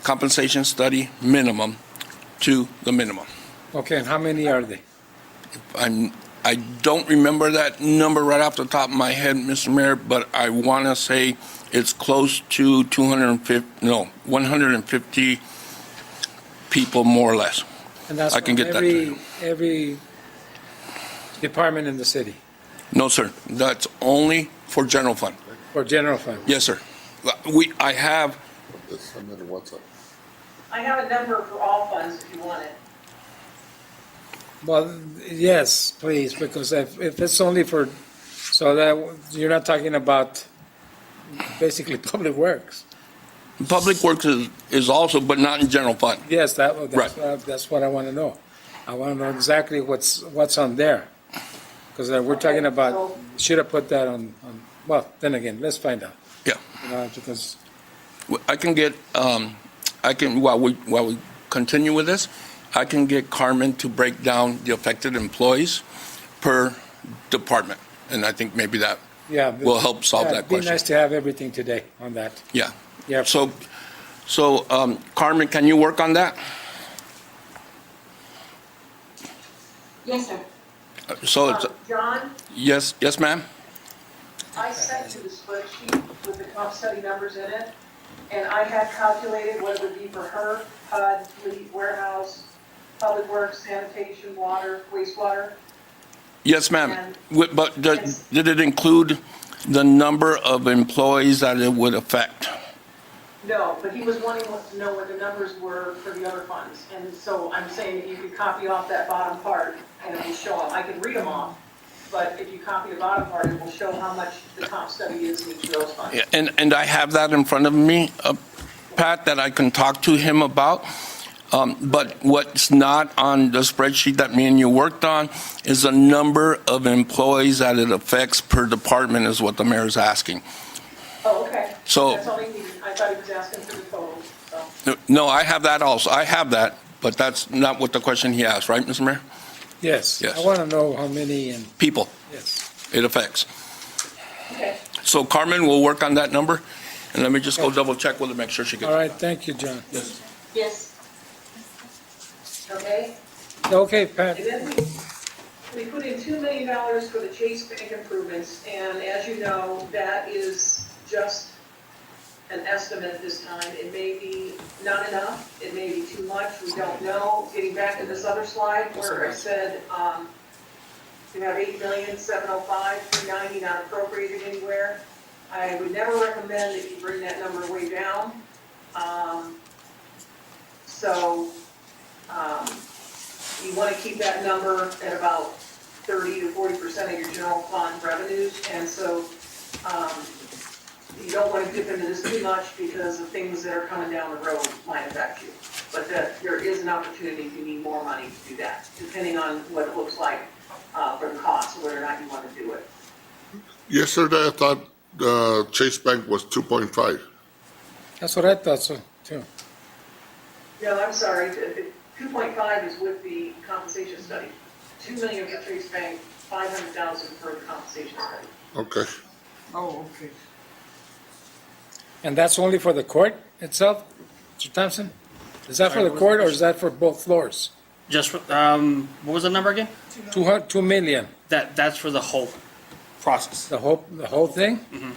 compensation study minimum to the minimum. okay, and how many are they? I don't remember that number right off the top of my head, Mr. Mayor, but I want to say it's close to 150 people, more or less. And that's I can from get that to you. every department in the city, No, sir, that's only for general fund. for general fund. Yes, sir. I have, I have a number for all funds if you want it. Well, yes, please, because if it's only for, so that, you're not talking about basically public works. public works is also, but not in general fund. Yes, Right. that's what I want to know. I want to know exactly what's on there. Because we're talking about, should have put that on, well, then again, let's find out. Yeah. Because, I can get, while we continue with this, I can get Carmen to break down the affected employees per department. And I think maybe that yeah. will help solve that It'd be question. nice to have everything today on that. Yeah. Yeah. So Carmen, can you work on that? Yes, sir. So it's, John, yes, ma'am? I sent you the spreadsheet with the comp study numbers in it, and I had calculated what it would be for her, HUD, fleet, warehouse, public works, sanitation, water, wastewater. Yes, ma'am. But did it include the number of employees that it would affect? No, but he was wanting to know what the numbers were for the other funds, and so I'm saying that you could copy off that bottom part and it will show them. I can read them off, but if you copy the bottom part, it will show how much the comp study is in each of those funds. Yeah, and I have that in front of me, Pat, that I can talk to him about. But what's not on the spreadsheet that me and you worked on is the number of employees that it affects per department is what the mayor is asking. Oh, okay. So- That's all he needed. I thought he was asking for the total, so. No, I have that also. I have that, but that's not what the question he asked, right, Mr. Mayor? Yes. Yes. I want to know how many and, People yes. it affects. Okay. So Carmen will work on that number, and let me just go double check with her, make sure she gets All it. right, thank you, John. Yes. Okay. Okay, Pat. And then we put in $2 million for the Chase Bank improvements, and as you know, that is just an estimate at this time. It may be not enough, it may be too much, we don't know. Getting back to this other slide where I said, we have $8,705,390 not appropriated anywhere. I would never recommend that you bring that number way down. You want to keep that number at about 30 to 40% of your general fund revenues, and so you don't want to dip into this too much because of things that are coming down the road might affect you. But that there is an opportunity if you need more money to do that, depending on what it looks like for the cost, whether or not you want to do it. Yesterday, I thought Chase Bank was 2.5. That's what I thought so, too. No, I'm sorry, the 2.5 is with the compensation study. 2 million for Chase Bank, 500,000 for the compensation study. Okay. Oh, okay. And that's only for the court itself, Mr. Thompson? Is that for the court or is that for both floors? Just, what was the number again? 2 million, That's for the whole process. the whole thing? Mhm.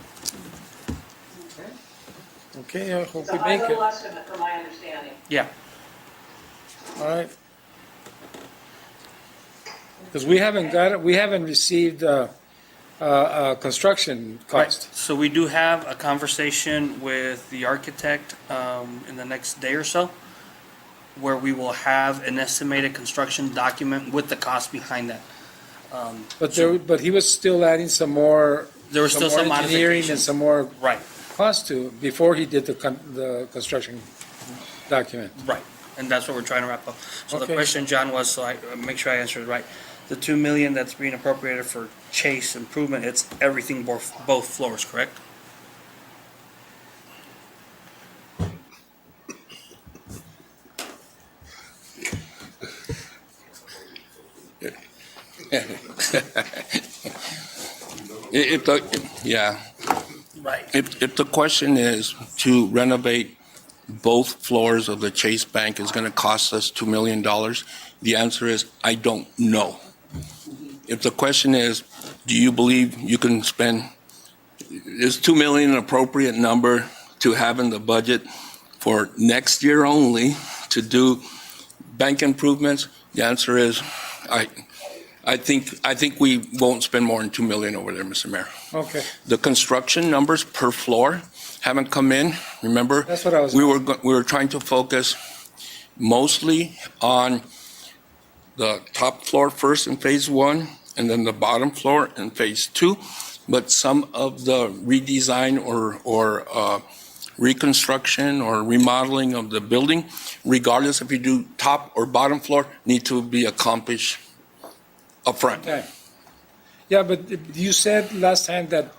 Okay, I hope It's a we high make it. level estimate from my understanding. Yeah. All right. Because we haven't received construction cost. So we do have a conversation with the architect in the next day or so, where we will have an estimated construction document with the cost behind that. But he was still adding some more. There was still some engineering and modifications. some more Right, cost to, before he did the construction document. right. And that's what we're trying to wrap up. So the Okay. question, John, was, so I make sure I answered it right. The 2 million that's being appropriated for Chase improvement, it's everything, both floors, correct? Yeah. Right. If the question is to renovate both floors of the Chase Bank is going to cost us $2 million, the answer is, I don't know. If the question is, do you believe you can spend, is $2 million an appropriate number to have in the budget for next year only to do bank improvements? The answer is, I think we won't spend more than $2 million over there, Mr. Mayor. Okay, The construction numbers per floor haven't come in, remember? that's what I was. We were trying to focus mostly on the top floor first in phase 1, and then the bottom floor in phase 2. But some of the redesign or reconstruction or remodeling of the building, regardless if you do top or bottom floor, need to be accomplished upfront. Okay. Yeah, but you said last time that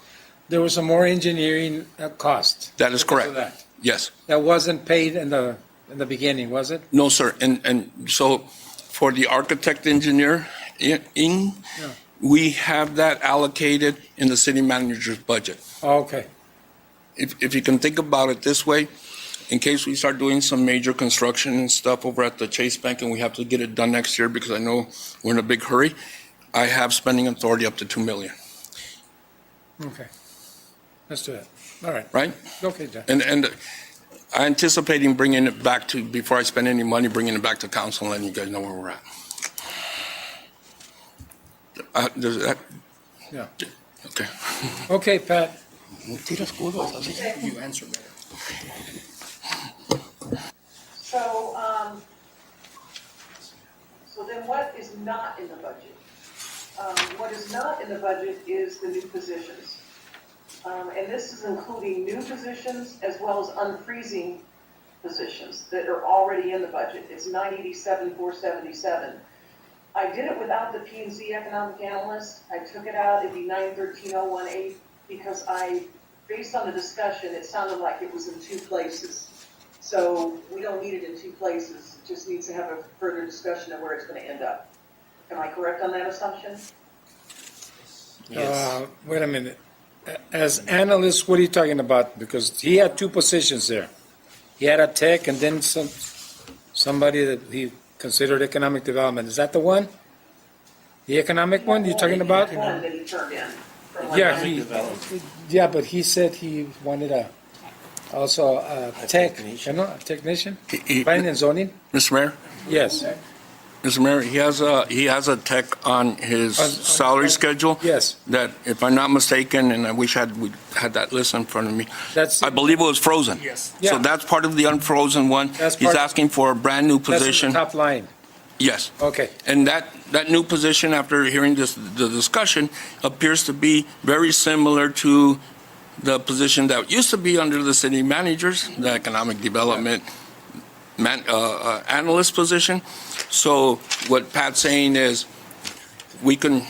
there was some more engineering cost. That is because of correct. that. Yes. That wasn't paid in the beginning, was it? No, sir. And so for the architect engineer, we have that allocated in the city manager's budget. Okay, If you can think about it this way, in case we start doing some major construction and stuff over at the Chase Bank and we have to get it done next year because I know we're in a big hurry, I have spending authority up to $2 million, okay. Let's do it. All right. right? Okay, John. And I anticipating bringing it back to, before I spend any money, bringing it back to council and letting you guys know where we're at. Does that? Yeah. Okay. Okay, Pat. You answered that. So then what is not in the budget? What is not in the budget is the new positions. And this is including new positions as well as unfreezing positions that are already in the budget. It's 987,477. I did it without the P and Z economic analyst. I took it out, it'd be 913,018, because based on the discussion, it sounded like it was in two places. So we don't need it in two places, it just needs to have a further discussion of where it's gonna end up. Am I correct on that assumption? Wait a minute. As analyst, what are you talking about? Because he had two positions there. He had a tech and then somebody that he considered economic development. Is that the one? The economic one you're talking about? One that he turned in from Yeah, but he said he wanted also a technician? Planning and zoning? Mr. Mayor? Yes. Mr. Mayor, he has a tech on his salary schedule. Yes. That, if I'm not mistaken, and I wish we had that list in front of me. I believe it was frozen. Yes. So Yeah. that's part of the unfrozen one. He's asking for a brand-new position. That's in the top line. Yes. Okay. And that new position, after hearing the discussion, appears to be very similar to the position that used to be under the city managers, the economic development analyst position. So what Pat's saying is, we can,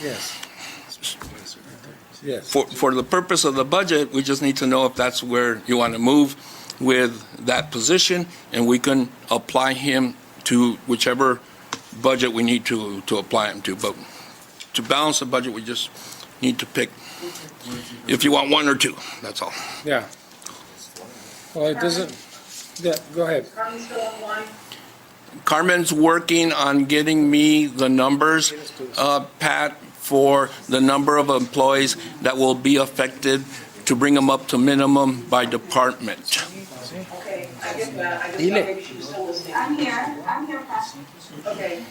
Yes. for the purpose of the budget, we just need to know if that's where you want to move with that position, and we can apply him to whichever budget we need to apply him to. But to balance the budget, we just need to pick, if you want one or two, that's all. Yeah. Well, it doesn't, yeah, go ahead. Carmen's still online? Carmen's working on getting me the numbers, Pat, for the number of employees that will be affected, to bring them up to minimum by department. Okay, I get that, I just thought maybe she was still listening. I'm here, Pat. Okay,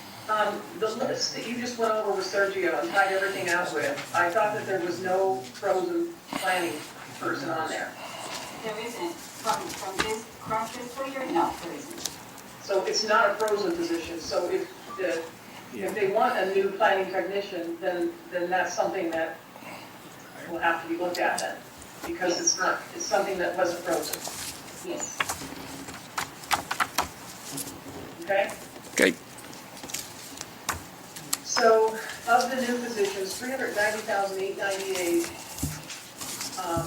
the list that you just went over with Sergio and tied everything out with, I thought that there was no frozen planning person on there. There isn't, from this current fiscal year, no, there isn't. So it's not a frozen position, so if they want a new planning technician, then that's something that will have to be looked at then. Because it's something that wasn't frozen, Yes. okay? Okay. So of the new positions, 390,898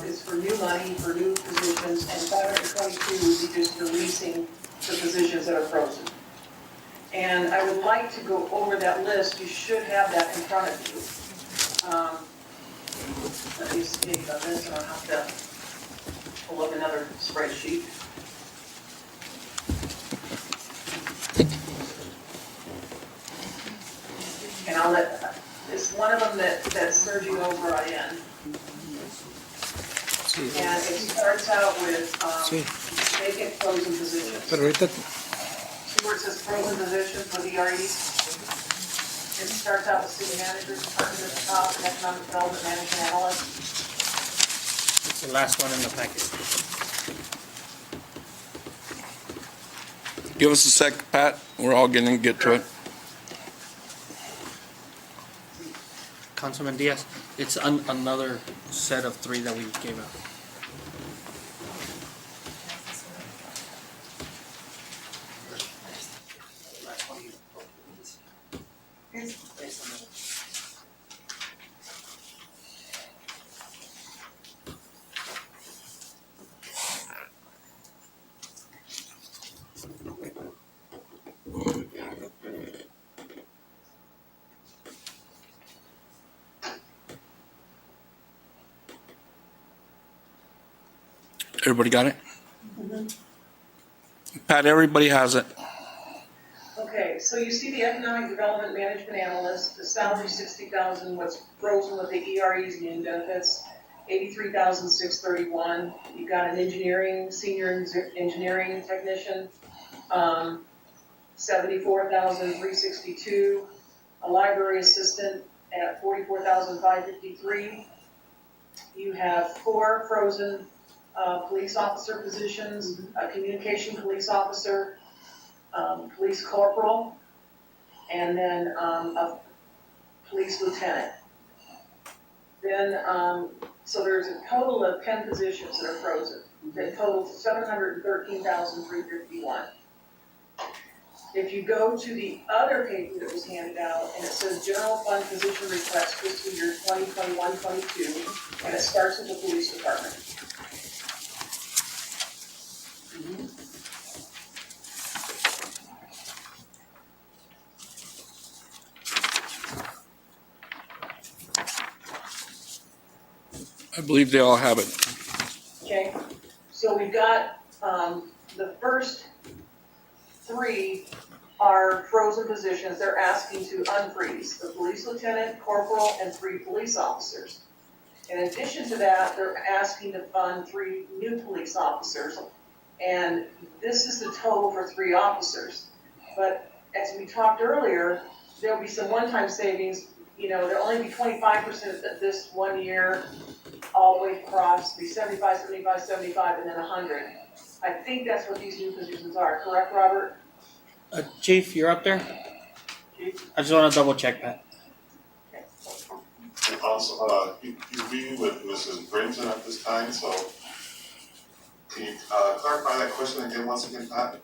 is for new money, for new positions, and 522 would be just releasing the positions that are frozen. And I would like to go over that list. You should have that in front of you. Let me speak on this, and I'll have to pull up another spreadsheet. And I'll it's one of them that Sergio brought in. And it starts out with vacant frozen positions. Pero ahorita, See where it says frozen positions with EREs? It starts out with city managers, department at the top, and economic development management analyst. It's the last one in the packet. Give us a sec, Pat. We're all going to get to it. Councilman Diaz, it's another set of three that we gave out. Everybody got it? Pat, everybody has it. Okay, so you see the economic development management analyst, the salary 60,000, what's frozen with the EREs and benefits, 83,631. You've got an senior engineering technician, 74,362. A library assistant at 44,553. You have 4 frozen police officer positions, a communication police officer, police corporal, and then a police lieutenant. Then, so there's a total of 10 positions that are frozen, that totals $713,351. If you go to the other paper that was handed out, and it says general fund position request fiscal year 2021-22, and it starts with the police department. I believe they all have it. Okay, so we've got, the first three are frozen positions. They're asking to unfreeze the police lieutenant, corporal, and 3 police officers. In addition to that, they're asking to fund 3 new police officers. And this is the total for 3 officers. But as we talked earlier, there'll be some one-time savings. You know, there'll only be 25% of this 1 year, all the way across, be 75, 75, 75, and then 100. I think that's what these new positions are, correct, Robert? Chief, you're up there? Chief? I just want to double check that. And also, you're meeting with Mrs. Brinton at this time, so can you clarify that question again, once again, Pat?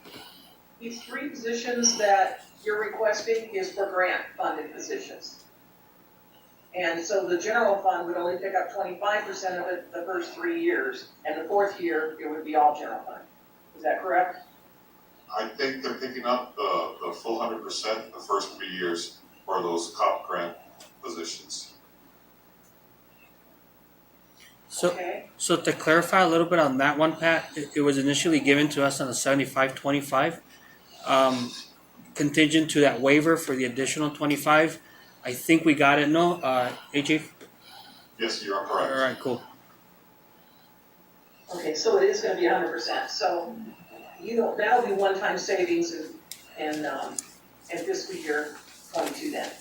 These 3 positions that you're requesting is for grant funded positions. And so the general fund would only pick up 25% of it the first 3 years, and the 4th year, it would be all general fund. Is that correct? I think they're picking up the full 100% the first 3 years for those COP grant positions. So, Okay. so to clarify a little bit on that one, Pat, it was initially given to us on a 75-25, contingent to that waiver for the additional 25. I think we got it, no, AJ? Yes, you are correct. All right, cool. Okay, so it is gonna be 100%, so that'll be one-time savings in fiscal year 22 then.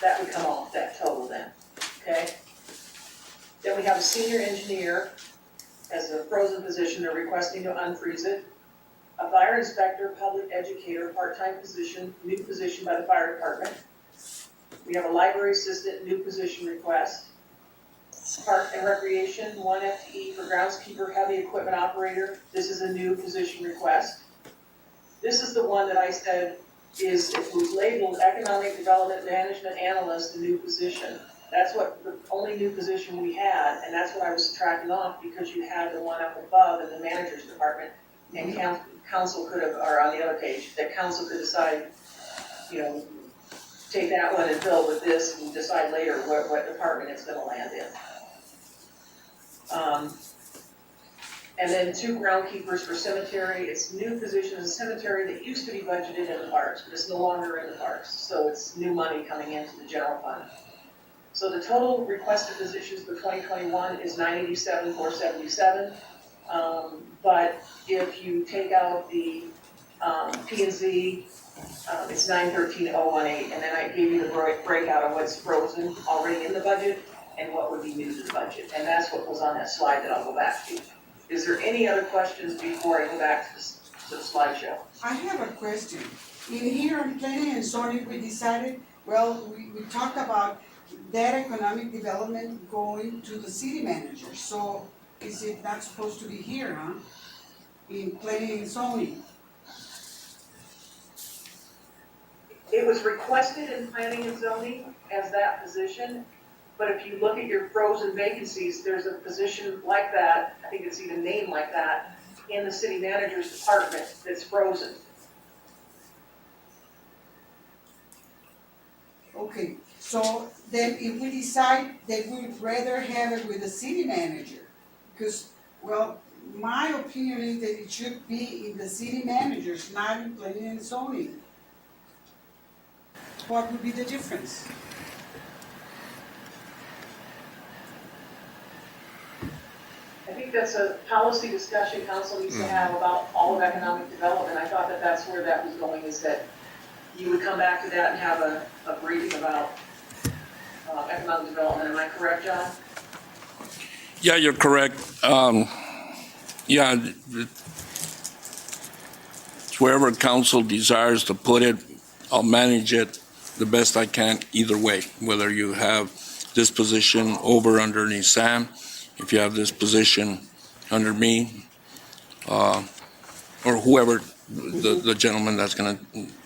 That would come off that total then, okay? Then we have a senior engineer as a frozen position, they're requesting to unfreeze it. A fire inspector, public educator, part-time position, new position by the fire department. We have a library assistant, new position request. Park and recreation, 1 FTE for groundskeeper, heavy equipment operator. This is a new position request. This is the one that I said is, if we labeled economic development management analyst, a new position. That's what the only new position we had, and that's what I was tracking off, because you had the one up above in the manager's department. And council could have, or on the other page, that council could decide, you know, take that one and fill with this and decide later what department it's gonna land in. And then 2 groundkeepers for cemetery. It's new position in the cemetery that used to be budgeted in the parks, but it's no longer in the parks. So it's new money coming into the general fund. So the total requested positions for 2021 is 987,477. But if you take out the P&Z, it's 913,018, and then I gave you the breakout of what's frozen already in the budget and what would be new to the budget, and that's what was on that slide that I'll go back to. Is there any other questions before I go back to the slideshow? I have a question. In here on planning and zoning, we decided, well, we talked about that economic development going to the city manager. So is it not supposed to be here, huh? In planning and zoning? It was requested in planning and zoning as that position, but if you look at your frozen vacancies, there's a position like that, I think it's even named like that, in the city manager's department that's frozen. Okay, so then if we decide that we'd rather have it with the city manager, because, well, my opinion is that it should be in the city managers, not in planning and zoning. What would be the difference? I think that's a policy discussion council needs to have about all of economic development. I thought that that's where that was going, is that you would come back to that and have a briefing about economic development. Am I correct, John? Yeah, you're correct. Yeah, it's wherever council desires to put it, I'll manage it. the best I can either way, whether you have this position over underneath Sam, if you have this position under me, or whoever, the gentleman that's gonna,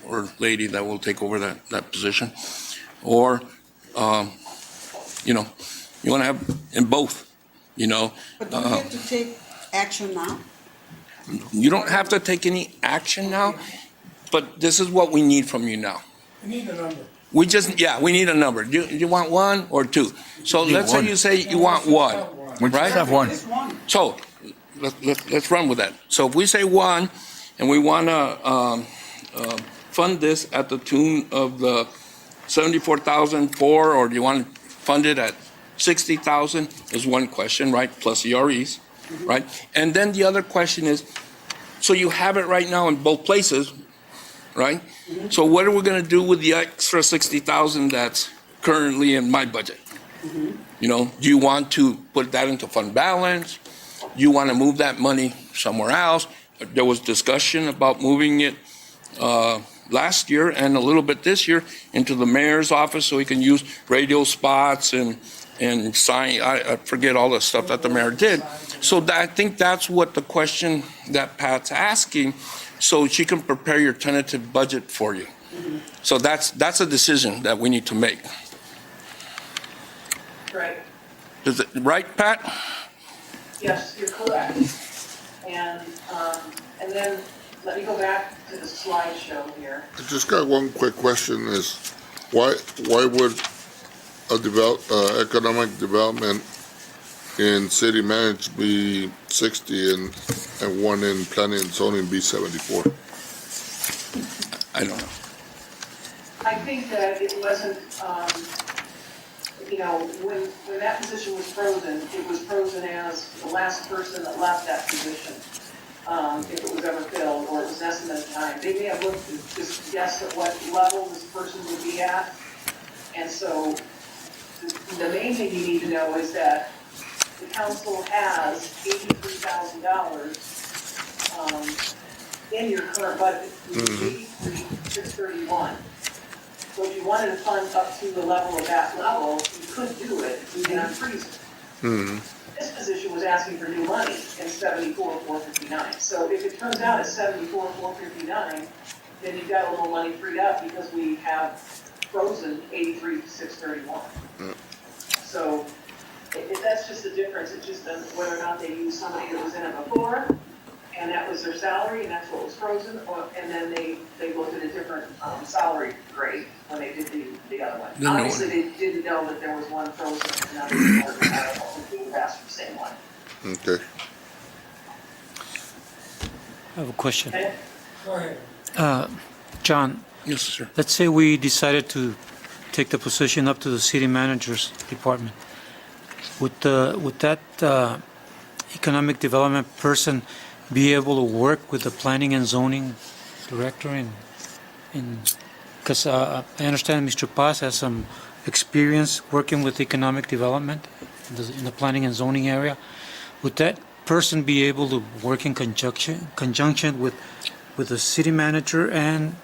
or lady that will take over that position, or, you know, you wanna have in both, you know. But do we get to take action now? You don't have to take any action now, but this is what we need from you now. We need a number. We need a number. Do you want one or two? So let's say you say you want one, right? Have one. Just one. So let's run with that. So if we say one, and we want to fund this at the tune of the 74,004, or do you want to fund it at 60,000? Is one question, right? Plus EREs, right? And then the other question is, so you have it right now in both places, right? So what are we going to do with the extra 60,000 that's currently in my budget? You know, do you want to put that into fund balance? Do you want to move that money somewhere else? There was discussion about moving it last year and a little bit this year into the mayor's office so he can use radio spots and sign. I forget all the stuff that the mayor did. So I think that's what the question that Pat's asking, so she can prepare your tentative budget for you. So that's a decision that we need to make. Right. Is it right, Pat? Yes, you're correct. And then, let me go back to the slideshow here. I just got one quick question is, why would a economic development in city managed be 60 and one in planning and zoning be 74? I don't know. I think that it wasn't, when that position was frozen, it was frozen as the last person that left that position, if it was ever filled, or it was an estimated time. They may have looked and just guessed at what level this person would be at. And so the main thing you need to know is that the council has $83,000 in your current budget, $83,631. So if you wanted to fund up to the level of that level, you could do it, you can unfreeze it. This position was asking for new money in 74,459. So if it turns out it's 74,459, then you've got a little money freed up because we have frozen 83,631. So that's just the difference. It's just whether or not they use somebody that was in it before, and that was their salary, and that's what was frozen, and then they looked at a different salary grade when they did the other one. Obviously, they didn't know that there was one frozen and another was we would ask for the same one. Okay. I have a question. Okay? Go ahead. John, Yes, sir. let's say we decided to take the position up to the city manager's department. Would that economic development person be able to work with the planning and zoning director because I understand Mr. Paz has some experience working with economic development in the planning and zoning area. Would that person be able to work in conjunction with the city manager and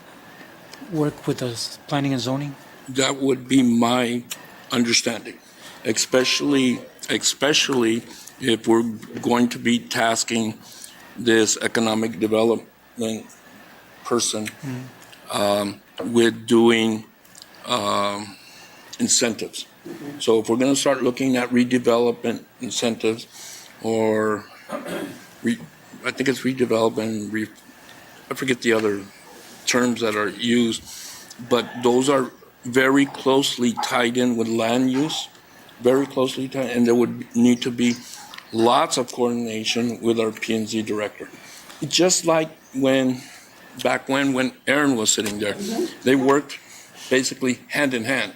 work with the planning and zoning? That would be my understanding, especially if we're going to be tasking this economic development person with doing incentives. So if we're going to start looking at redevelopment incentives, or I think it's redevelopment, I forget the other terms that are used, but those are very closely tied in with land use, very closely tied, and there would need to be lots of coordination with our P&Z director. Just like back when Aaron was sitting there, they worked basically hand in hand.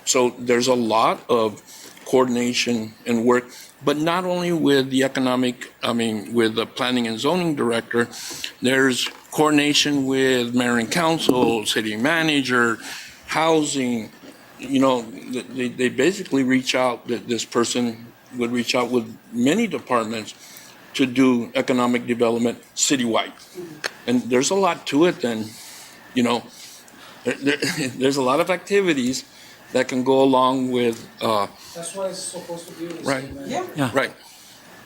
So there's a lot of coordination and work, but not only with the with the planning and zoning director, there's coordination with mayor and council, city manager, housing. They basically reach out, this person would reach out with many departments to do economic development citywide. And there's a lot to it than, there's a lot of activities that can go along with, That's what it's supposed to be. Right. Yeah. right.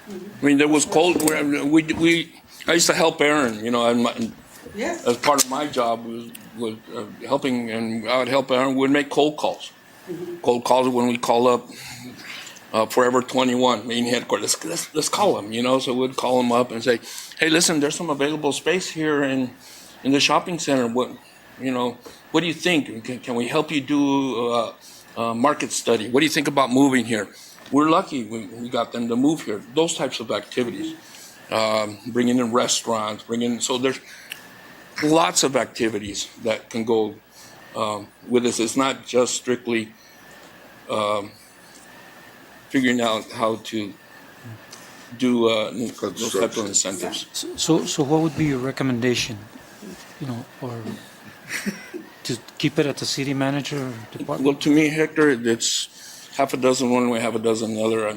I mean, there was cold, I used to help Aaron, Yes. as part of my job was helping, and I would help Aaron, we'd make cold calls. Cold calls when we call up Forever 21, main headquarters, let's call them, so we'd call them up and say, hey, listen, there's some available space here in the shopping center. What do you think? Can we help you do a market study? What do you think about moving here? We're lucky we got them to move here. Those types of activities. Bringing in restaurants, so there's lots of activities that can go with this. It's not just strictly figuring out how to do those types of incentives. So what would be your recommendation, or to keep it at the city manager department? Well, to me, Hector, it's half a dozen one way, half a dozen the other,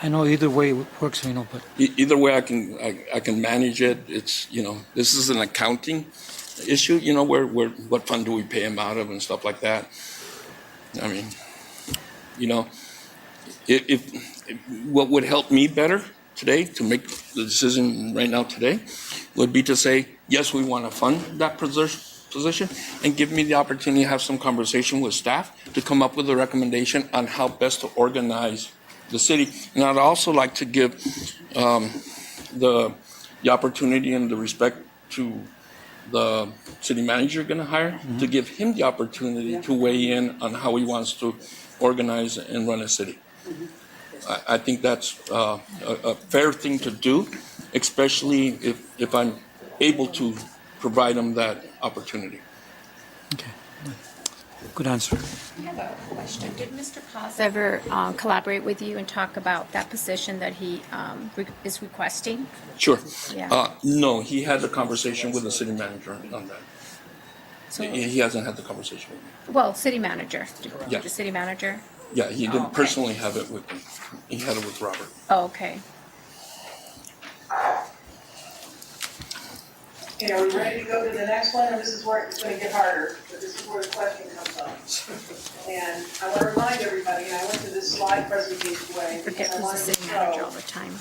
I know either way works, but. Either way, I can manage it. It's, this is an accounting issue, where what fund do we pay him out of and stuff like that. I mean, if what would help me better today to make the decision right now today would be to say, yes, we want to fund that position, and give me the opportunity to have some conversation with staff to come up with a recommendation on how best to organize the city. And I'd also like to give the opportunity and the respect to the city manager going to hire, to give him the opportunity to weigh in on how he wants to organize and run a city. I think that's a fair thing to do, especially if I'm able to provide him that opportunity. Okay. Good answer. I have a question. Did Mr. Paz ever collaborate with you and talk about that position that he is requesting? Sure. Yeah. No, he had the conversation with the city manager on that. So- He hasn't had the conversation with me. Well, city manager. Yeah. The city manager? Yeah, he didn't okay. personally have it with me. He had it with Robert. Oh, okay. Okay, are we ready to go to the next one, or this is where it's gonna get harder, but this is where the question comes up. And I wanna remind everybody, and I went to this slide presentation way, I forget because I who's wanted the to city manager show, all the time.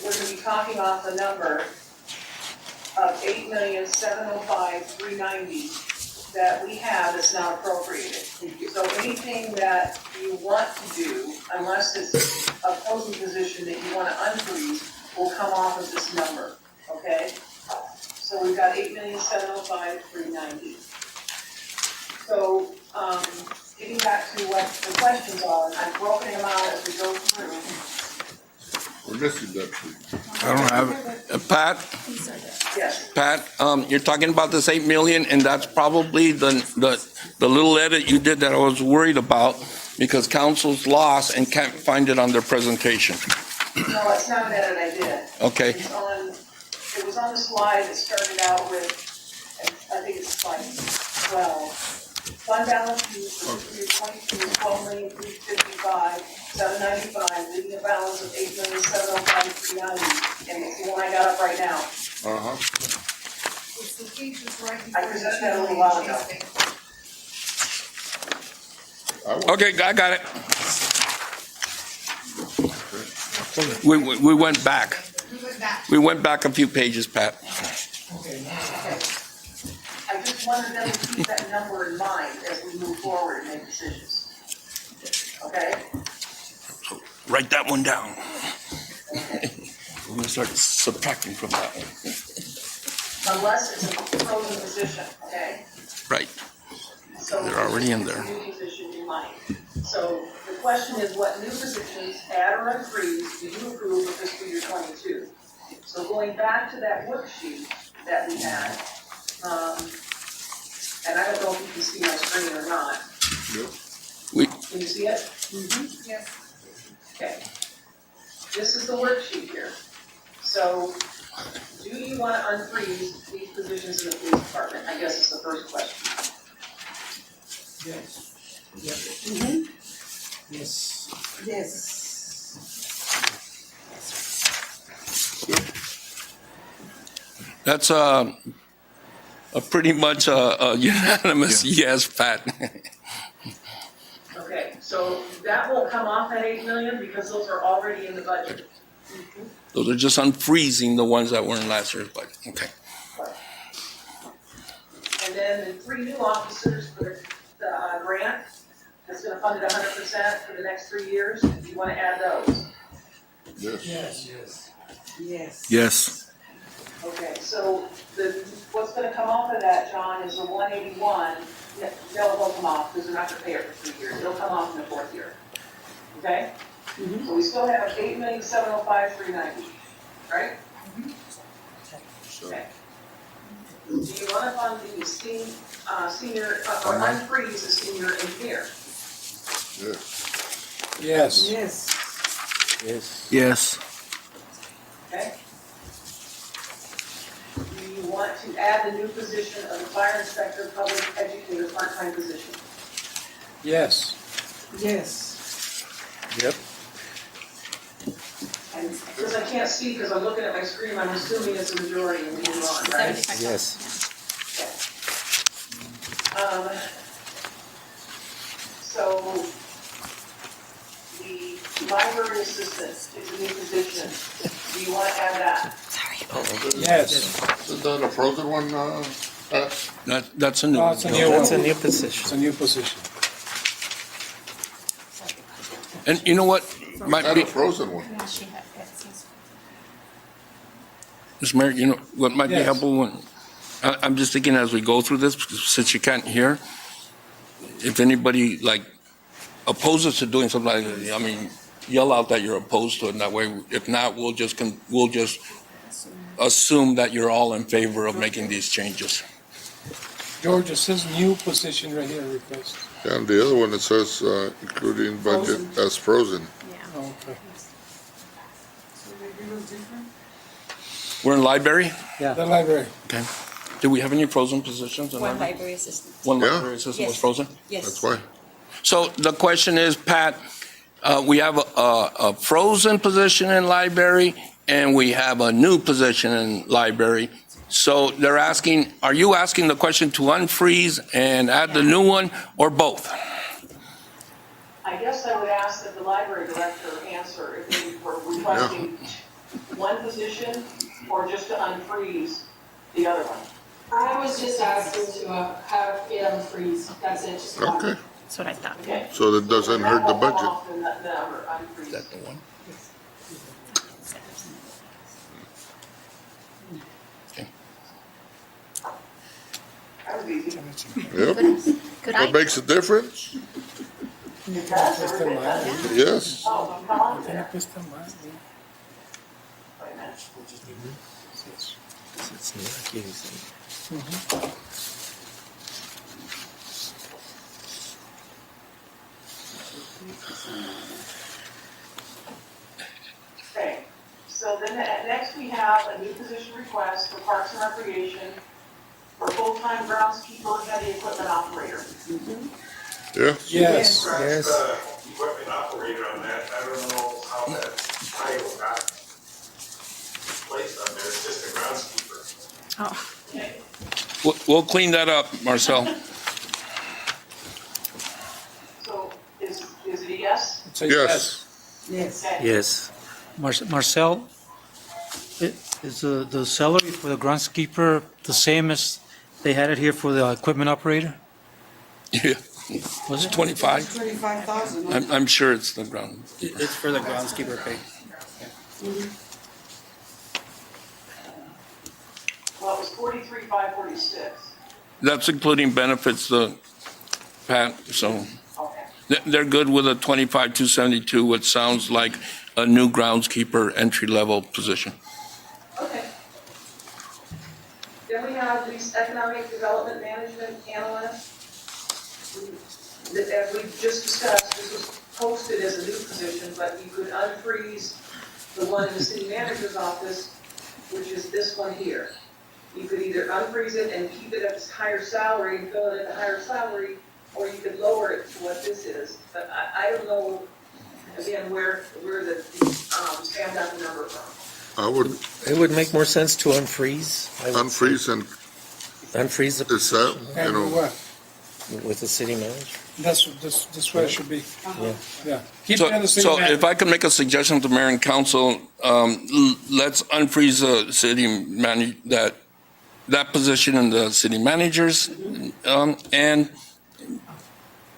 we're gonna be talking off the number of 8,705,390 that we have that's not appropriated. So anything that you want to do, unless it's a posing position that you wanna unfreeze, will come off of this number, okay? So we've got 8,705,390. So, getting back to what the questions are, and I've broken them out as we go through. We're missing that. I don't have it. Pat, Yes, you're talking about this 8 million, and that's probably the little edit you did that I was worried about, because council's lost and can't find it on their presentation. no, it's not an edit I did. Okay. It was on the slide that started out with, I think it's slide 12. Fund balance used for fiscal year 22 is 12,355,795, leaving a balance of 8,705,390, and it's the one I got up right now. Uh-huh. I presented that a little while ago. Okay, I got it. We went back. We went back a few pages, Pat. I just wanted them to keep that number in mind as we move forward and make decisions. Okay? Write that one down. We're gonna start subtracting from that one. Unless it's a frozen position, okay? Right. So They're already in there. New position in mind. So the question is, what new positions, add or unfreeze, do you approve for fiscal year 22? So going back to that worksheet that we had, and I don't know if you can see my screen or not. Can you see it? Mm-hmm. Yes. Okay. This is the worksheet here. So, do you want to unfreeze these positions in the police department? I guess is the first question. Yes. Mm-hmm. Yes. Yes. That's pretty much a unanimous yes, Pat. Okay, so that won't come off that 8 million because those are already in the budget. Those are just unfreezing the ones that were in last year's budget. Okay. And then the 3 new officers for the grant, that's gonna fund it 100% for the next 3 years. Do you wanna add those? Yes. Yes. Yes. Okay, so what's gonna come off of that, John, is the 181. They'll come off because they're not gonna pay it for 3 years. It'll come off in the 4th year. Okay? So we still have 8,705,390, right? Okay. Do you wanna fund the senior, or unfreeze the senior engineer? Yes. Yes. Yes. Yes. Okay? Do you want to add the new position of the fire inspector, public educator, part-time position? Yes. Yes. Yep. And because I can't see, because I'm looking at my screen, I'm assuming it's a majority and we move on, right? Yes. So the library assistant is a new position. Do you want to add that? Yes. Is that a frozen one, Pat? That's a new No, one. it's a new one. That's a new It's position. a new position. And you know what? Might Not be, a frozen one. Mr. Mayor, you know what might be Yes. helpful when, I'm just thinking as we go through this, because since you can't hear, if anybody like opposes to doing something like that, I mean, yell out that you're opposed to it, and that way, if not, we'll just assume that you're all in favor of making these changes. George, it says new position right here, request. Yeah, and the other one, it says, including budget as frozen. Oh, okay. So maybe it was different? We're in library? The library. Okay. Do we have any frozen positions in One library? library assistant. One Yeah. library assistant was Yes. frozen? Yes. That's why. So the question is, Pat, we have a frozen position in library, and we have a new position in library. So they're asking, are you asking the question to unfreeze and add the new one, or both? I guess I would ask that the library director answer if they were requesting one position or just to unfreeze the other one. I was just asking to have it unfreeze, that's it, just one. Okay, That's what I thought. Okay. so that doesn't hurt the That won't come budget. off the number, unfreeze. Is that the one? That was easy. Yep. Good What idea. makes a difference? It does, everything does, yeah. Yes. Oh, come on there. Wait a minute. Okay, so then next we have a new position request for Parks and Recreation for full-time groundskeeper, heavy equipment operator. Yes. Yes. Equipment operator on that, I don't know how that title got placed on there, it's just a groundskeeper. Oh, Okay, We'll clean that up, Marcel. so is it a yes? It's a Yes. Yes. Okay. Yes. Marcel, is the salary for the groundskeeper the same as they had it here for the equipment operator? Yeah. Was it 25? 25,000. I'm sure it's the ground. It's for the groundskeeper pay. Well, it was 43,546. That's including benefits, Pat, so Okay. they're good with a 25,272, which sounds like a new groundskeeper entry-level position. Okay. Then we have these economic development management analysts. As we just discussed, this was posted as a new position, but you could unfreeze the one in the city manager's office, which is this one here. You could either unfreeze it and keep it at its higher salary and fill it at the higher salary, or you could lower it to what this is. But I don't know, again, where the, Sam got the number from. I would It would make more sense to unfreeze. I would say. unfreeze and Unfreeze the Is that, And what? with the city manager. That's what it should be. Yeah. Yeah. Keep it in the city So manager. if I could make a suggestion to mayor and council, let's unfreeze the city that position in the city managers, and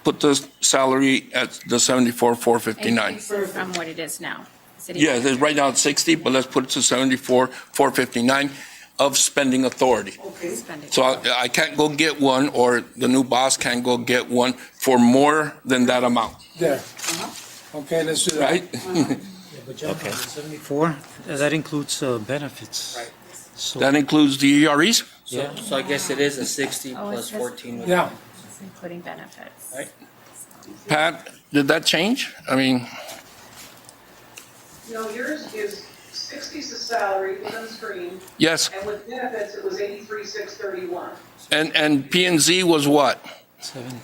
put the salary at the 74,459. From what it is now. City Yeah, manager. right now it's 60, but let's put it to 74,459 of spending authority. Okay. Spending. So I can't go get one, or the new boss can't go get one for more than that amount, There. Okay, let's do that. right? But John, Okay. 74, that includes benefits. Right. So, That includes the EREs? Yeah, so I guess it is a 60 Oh, it plus says- 14. with- Yeah. It's including benefits. Right. Pat, did that change? I mean, No, yours is 60's the salary, was on screen, yes, and with benefits, it was 83,631. and P and Z was what? 7.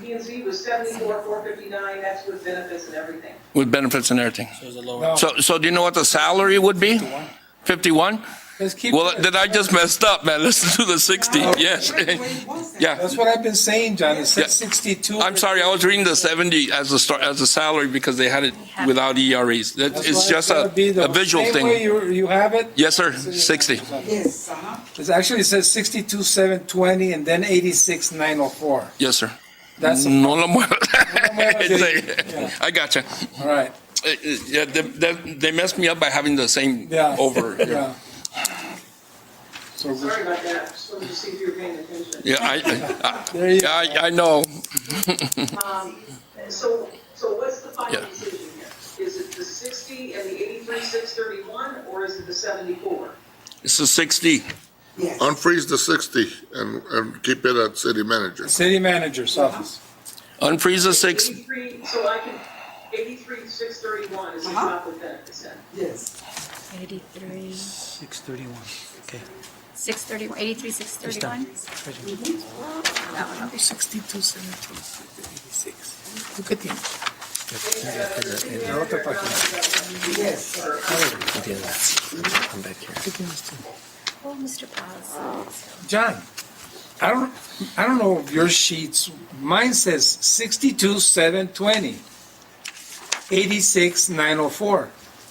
P and Z was 74,459, that's with benefits and everything. With benefits and everything. So it's a lower. No. So do you know what the salary would be? 51? Let's keep Well, it. then I just messed up, man. Let's do the 60, yes. Yeah. That's what I've been saying, John. It Yeah. says 62. I'm sorry, I was reading the 70 as a salary because they had it without EREs. That's It's why just gotta be the a visual same way thing. you have it. Yes, sir, 60. Yes, It actually says 62,720 and then 86,904. Yes, sir. That's No lo muevas. Yeah. I gotcha. all right. Yeah, they messed me up by having the same Yeah. over. Yeah. So Sorry about that, just wanted to see if you were paying attention. Yeah, there you I know. So what's the final Yeah. decision here? Is it the 60 and the 83,631, or is it the 74? It's a 60. yes. unfreeze the 60 and keep it at city manager. City manager's office. Unfreeze the 6. 83, so I can, 83,631 is the top with benefits then? Yes. 83, 631. Okay. 631, 83, 631? That one, okay. 62,786. Look at him. La otra página. Yes. Come back here. Oh, Mr. Paz. John, I don't know if your sheets, mine says 62,720, 86,904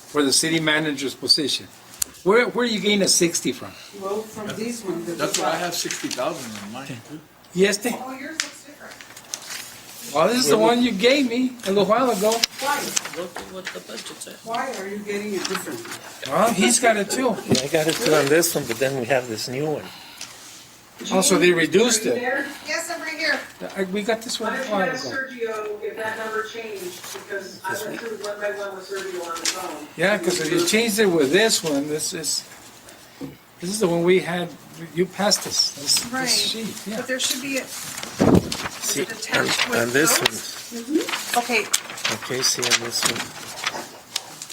for the city manager's position. Where are you getting a 60 from? Well, from this one. That's why I have 60,000 in mine too. Yes, Oh, yours looks different. well, this is the one you gave me a little while ago. Why? Look at what the budget said. Why are you getting it different? Well, he's got it too. Yeah, I got it too on this one, but then we have this new one. Also, they reduced Are you it. there? Yes, I'm right here. We got this one Why a don't you while ask ago. Sergio if that number changed, because I went through one by one with Sergio on the phone. Yeah, because if you changed it with this one, this is the one we had, you passed us, this Right. sheet, yeah. But there should be, See, it attached with on this those? one. okay, Okay, see on this one.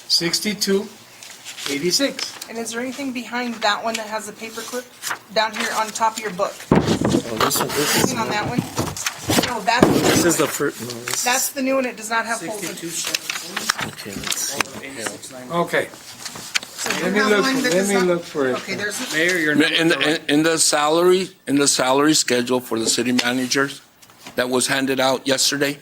62,86. and is there anything behind that one that has a paper clip down here on top of your book? Oh, this one, this is. Anything on that one? No, that's, This is the first, no, this that's the new one, it does not have holes in it. okay, let's see. Okay, So let you me have look, one that let does me not- look for it. Okay, there's, Mayor, your In the salary schedule for the city managers that was handed out yesterday,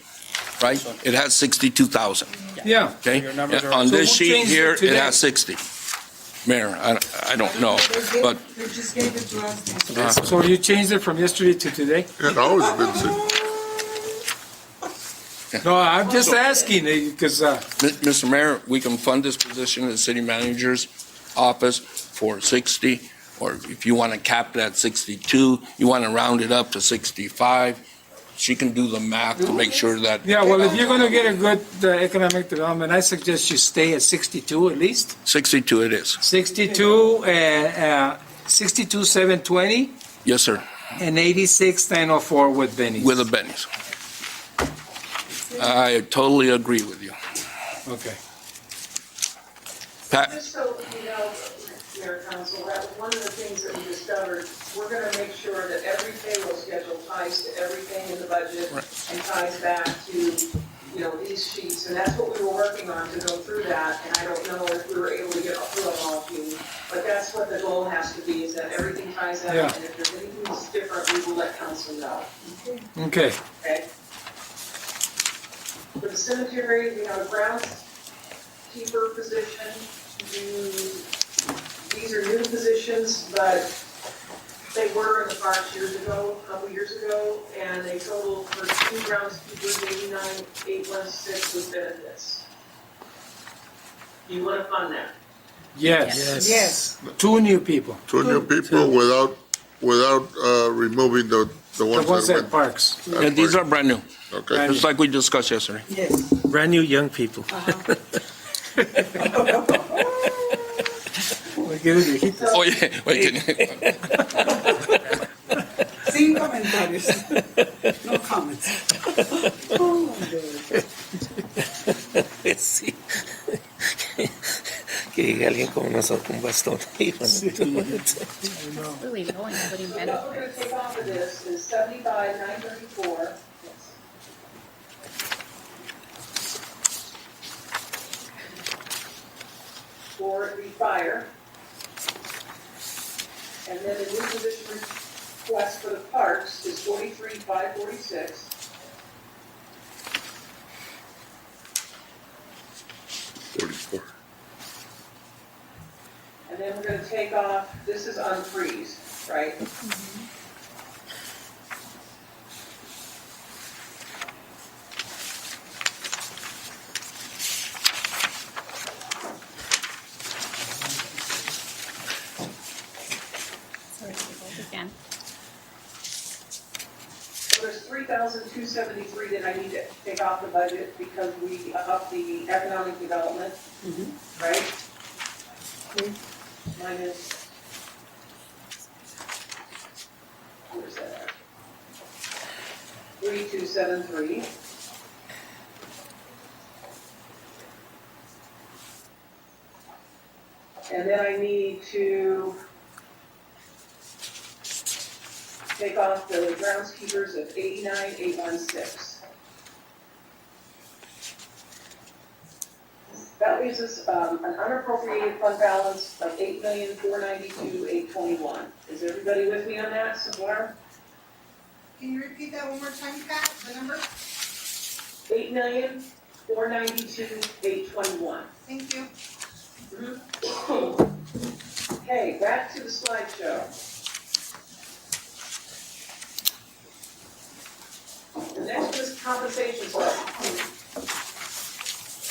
right? It has 62,000, Yeah, okay? Your numbers are- On So this who sheet changed it here, it today? has 60. Mayor, I don't know, but They just gave it to us. so you changed it from yesterday to today? It always been 60. No, I'm just asking, because, Mr. Mayor, we can fund this position in the city manager's office for 60, or if you want to cap it at 62, you want to round it up to 65, she can do the math to make sure that yeah, well, if you're gonna get a good economic development, I suggest you stay at 62 at least. 62 it is. 62, 62,720 Yes, sir, and 86,904 with Benny's. with the bennies. I totally agree with you. Okay. Pat, Just so you know, Mayor Council, that one of the things that we discovered, we're gonna make sure that every payroll schedule ties to everything in the budget and ties back to, you know, these sheets, and that's what we were working on to go through that, and I don't know if we were able to get through them all, Jean, but that's what the goal has to be, is that everything ties out, Yeah. and if there's anything who's different, we will let council know, Okay. okay? For the cemetery, we have a groundskeeper position. These are new positions, but they were in the parks years ago, a couple years ago, and they totaled for 2 groundskeepers, 89,816 with benefits. Do you want to fund that? Yes. Yes. 2 new people. 2 new people without removing the The ones ones that at went. parks. Yeah, these are brand new, Okay. just like we discussed yesterday. Yes. Brand new young people. Oh, yeah, wait, Sin comentarios. No comments. Oh, my God. Sí. Que llegue alguien como nosotros con bastón. Really low including So what we're gonna take off of this is 75,934. For the fire. And then the new position request for the parks is 43,546. And then we're gonna take off, this is unfreeze, right? again. So there's 3,273 that I need to take off the budget because we upped the economic development, right? Minus. Where's that at? 3,273. And then I need to take off the groundskeepers of 89,816. That leaves us an unappropriated fund balance of 8,492,821. Is everybody with me on that so far? Can you repeat that one more time, Pat, the number? 8,492,821. Thank you. Okay, back to the slideshow. The next is compensation stuff.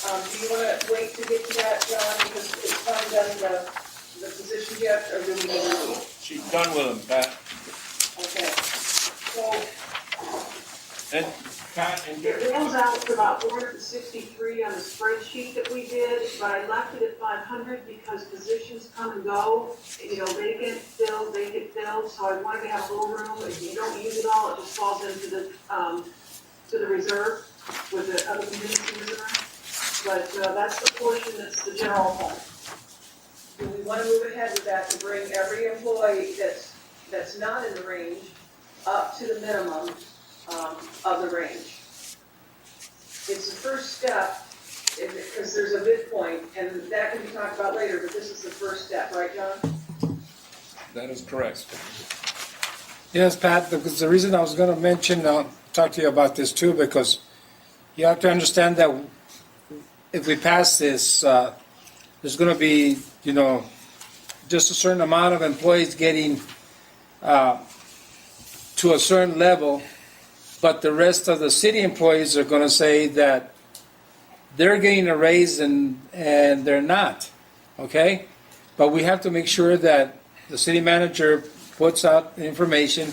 Do you want to wait to get to that, John, because it's not done the position yet, or do we need to wait? She's done with them, Pat. Okay. So And Pat, and it rolls out to about 463 on the spreadsheet that we did, but I left it at 500 because positions come and go. You know, vacant filled, so I wanted to have a little room. If you don't use it all, it just falls into the, to the reserve with the other contingency reserve. But that's the portion that's the general fund. Do we want to move ahead with that to bring every employee that's not in the range up to the minimum of the range? It's the first step, because there's a midpoint, and that can be talked about later, but this is the first step, right, John? that is correct. Yes, Pat, because the reason I was going to mention, talk to you about this too, because you have to understand that if we pass this, there's going to be, you know, just a certain amount of employees getting to a certain level, but the rest of the city employees are going to say that they're getting a raise and they're not, okay? But we have to make sure that the city manager puts out information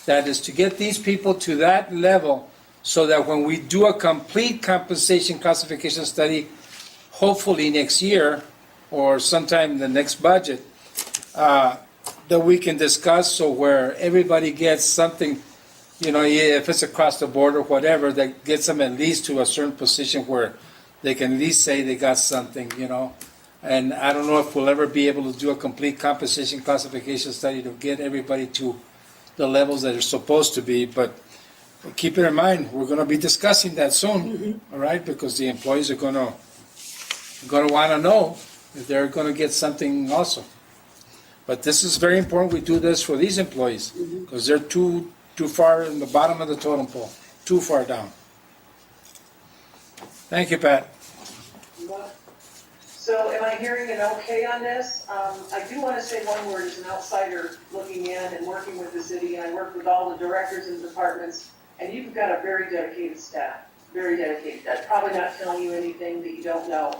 that is to get these people to that level so that when we do a complete compensation classification study, hopefully next year or sometime in the next budget, that we can discuss so where everybody gets something, you know, if it's across the board or whatever, that gets them at least to a certain position where they can at least say they got something, you know. And I don't know if we'll ever be able to do a complete compensation classification study to get everybody to the levels that are supposed to be, but keep it in mind, we're gonna be discussing that soon, all right? Because the employees are gonna wanna know if they're gonna get something also. But this is very important we do this for these employees, because they're too far in the bottom of the totem pole, too far down. Thank you, Pat. So am I hearing an okay on this? I do want to say one word as an outsider looking in and working with the city, and I work with all the directors and departments, and you've got a very dedicated staff, very dedicated. I'm probably not telling you anything that you don't know,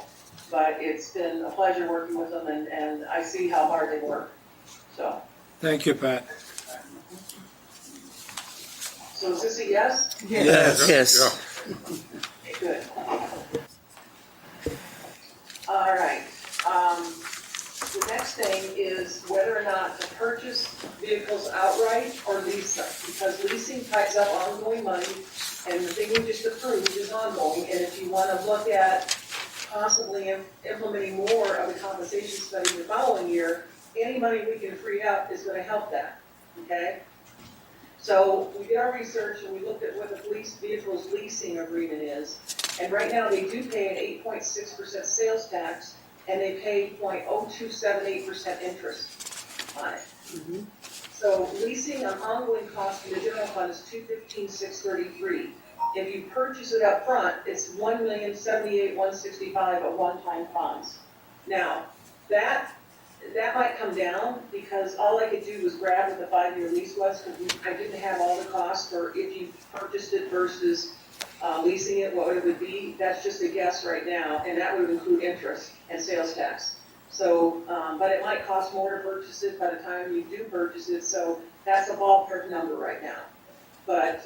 but it's been a pleasure working with them, and I see how hard they work, so. Thank you, Pat. So is this a yes? Yes. Okay, good. All right, the next thing is whether or not to purchase vehicles outright or lease them, because leasing ties up ongoing money, and the thing we just approved is ongoing, and if you want to look at possibly implementing more of the compensation study the following year, any money we can free up is going to help that, okay? So we did our research and we looked at what the police vehicles leasing agreement is. And right now they do pay an 8.6% sales tax and they pay 0.0278% interest on it. So leasing an ongoing cost in the general fund is $215,633. If you purchase it up front, it's $1,078,165 of one-time funds. Now, that might come down because all I could do was grab what the 5-year lease was because I didn't have all the costs for if you purchased it versus leasing it, what it would be. That's just a guess right now, and that would include interest and sales tax. So, but it might cost more to purchase it by the time you do purchase it, so that's a ballpark number right now. But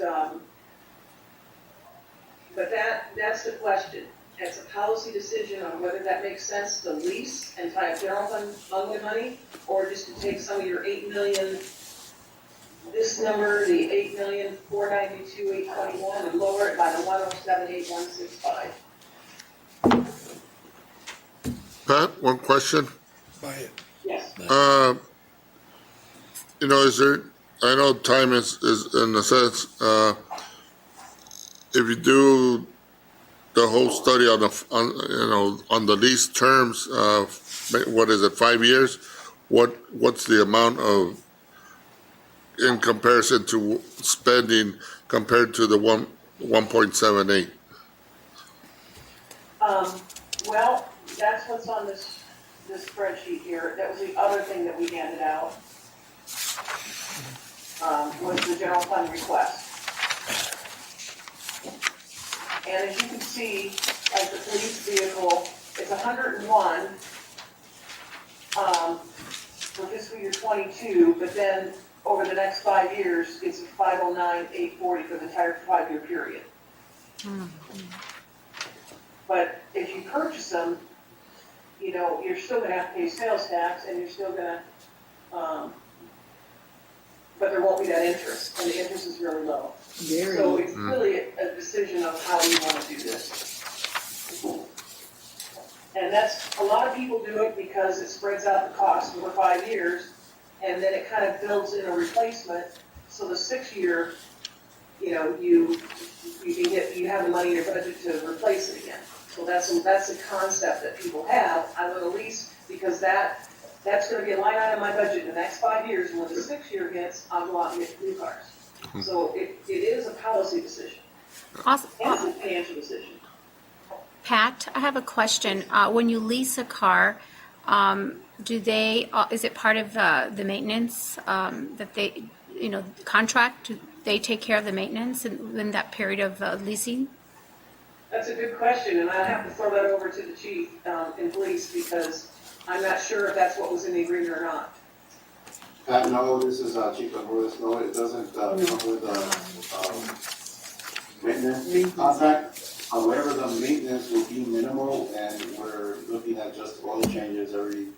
that's the question. It's a policy decision on whether that makes sense to lease and tie up general fund ongoing money, or just to take some of your 8 million, this number, the 8,492,821, and lower it by the 107,865. Pat, one question. Yes. You know, is there, I know time is in a sense, if you do the whole study on on the lease terms, what is it, 5 years? What's the amount of, in comparison to spending compared to the 1.78? Well, that's what's on this spreadsheet here. That was the other thing that we handed out, was the general fund request. And as you can see, like the police vehicle, it's 101 for fiscal year 22, but then over the next 5 years, it's 509,840 for the entire 5-year period. But if you purchase them, you know, you're still gonna have to pay sales tax and you're still gonna, but there won't be that interest, and the interest is really low. So it's really a decision of how you want to do this. And that's, a lot of people do it because it spreads out the cost over 5 years, and then it kind of builds in a replacement. So the 6-year, you know, you have the money in your budget to replace it again. So that's a concept that people have. I'm going to lease because that's going to be a line item in my budget in the next 5 years, and when the 6-year hits, I'll go out and get new cars. So it is a policy decision. Awesome. And it's a financial decision. Pat, I have a question. When you lease a car, is it part of the maintenance that they, contract? Do they take care of the maintenance in that period of leasing? That's a good question, and I have to throw that over to the chief in police because I'm not sure if that's what was in the agreement or not. Pat, no, this is Chief Lewis. No, it doesn't come with maintenance contract. However, the maintenance will be minimal, and we're looking at just oil changes every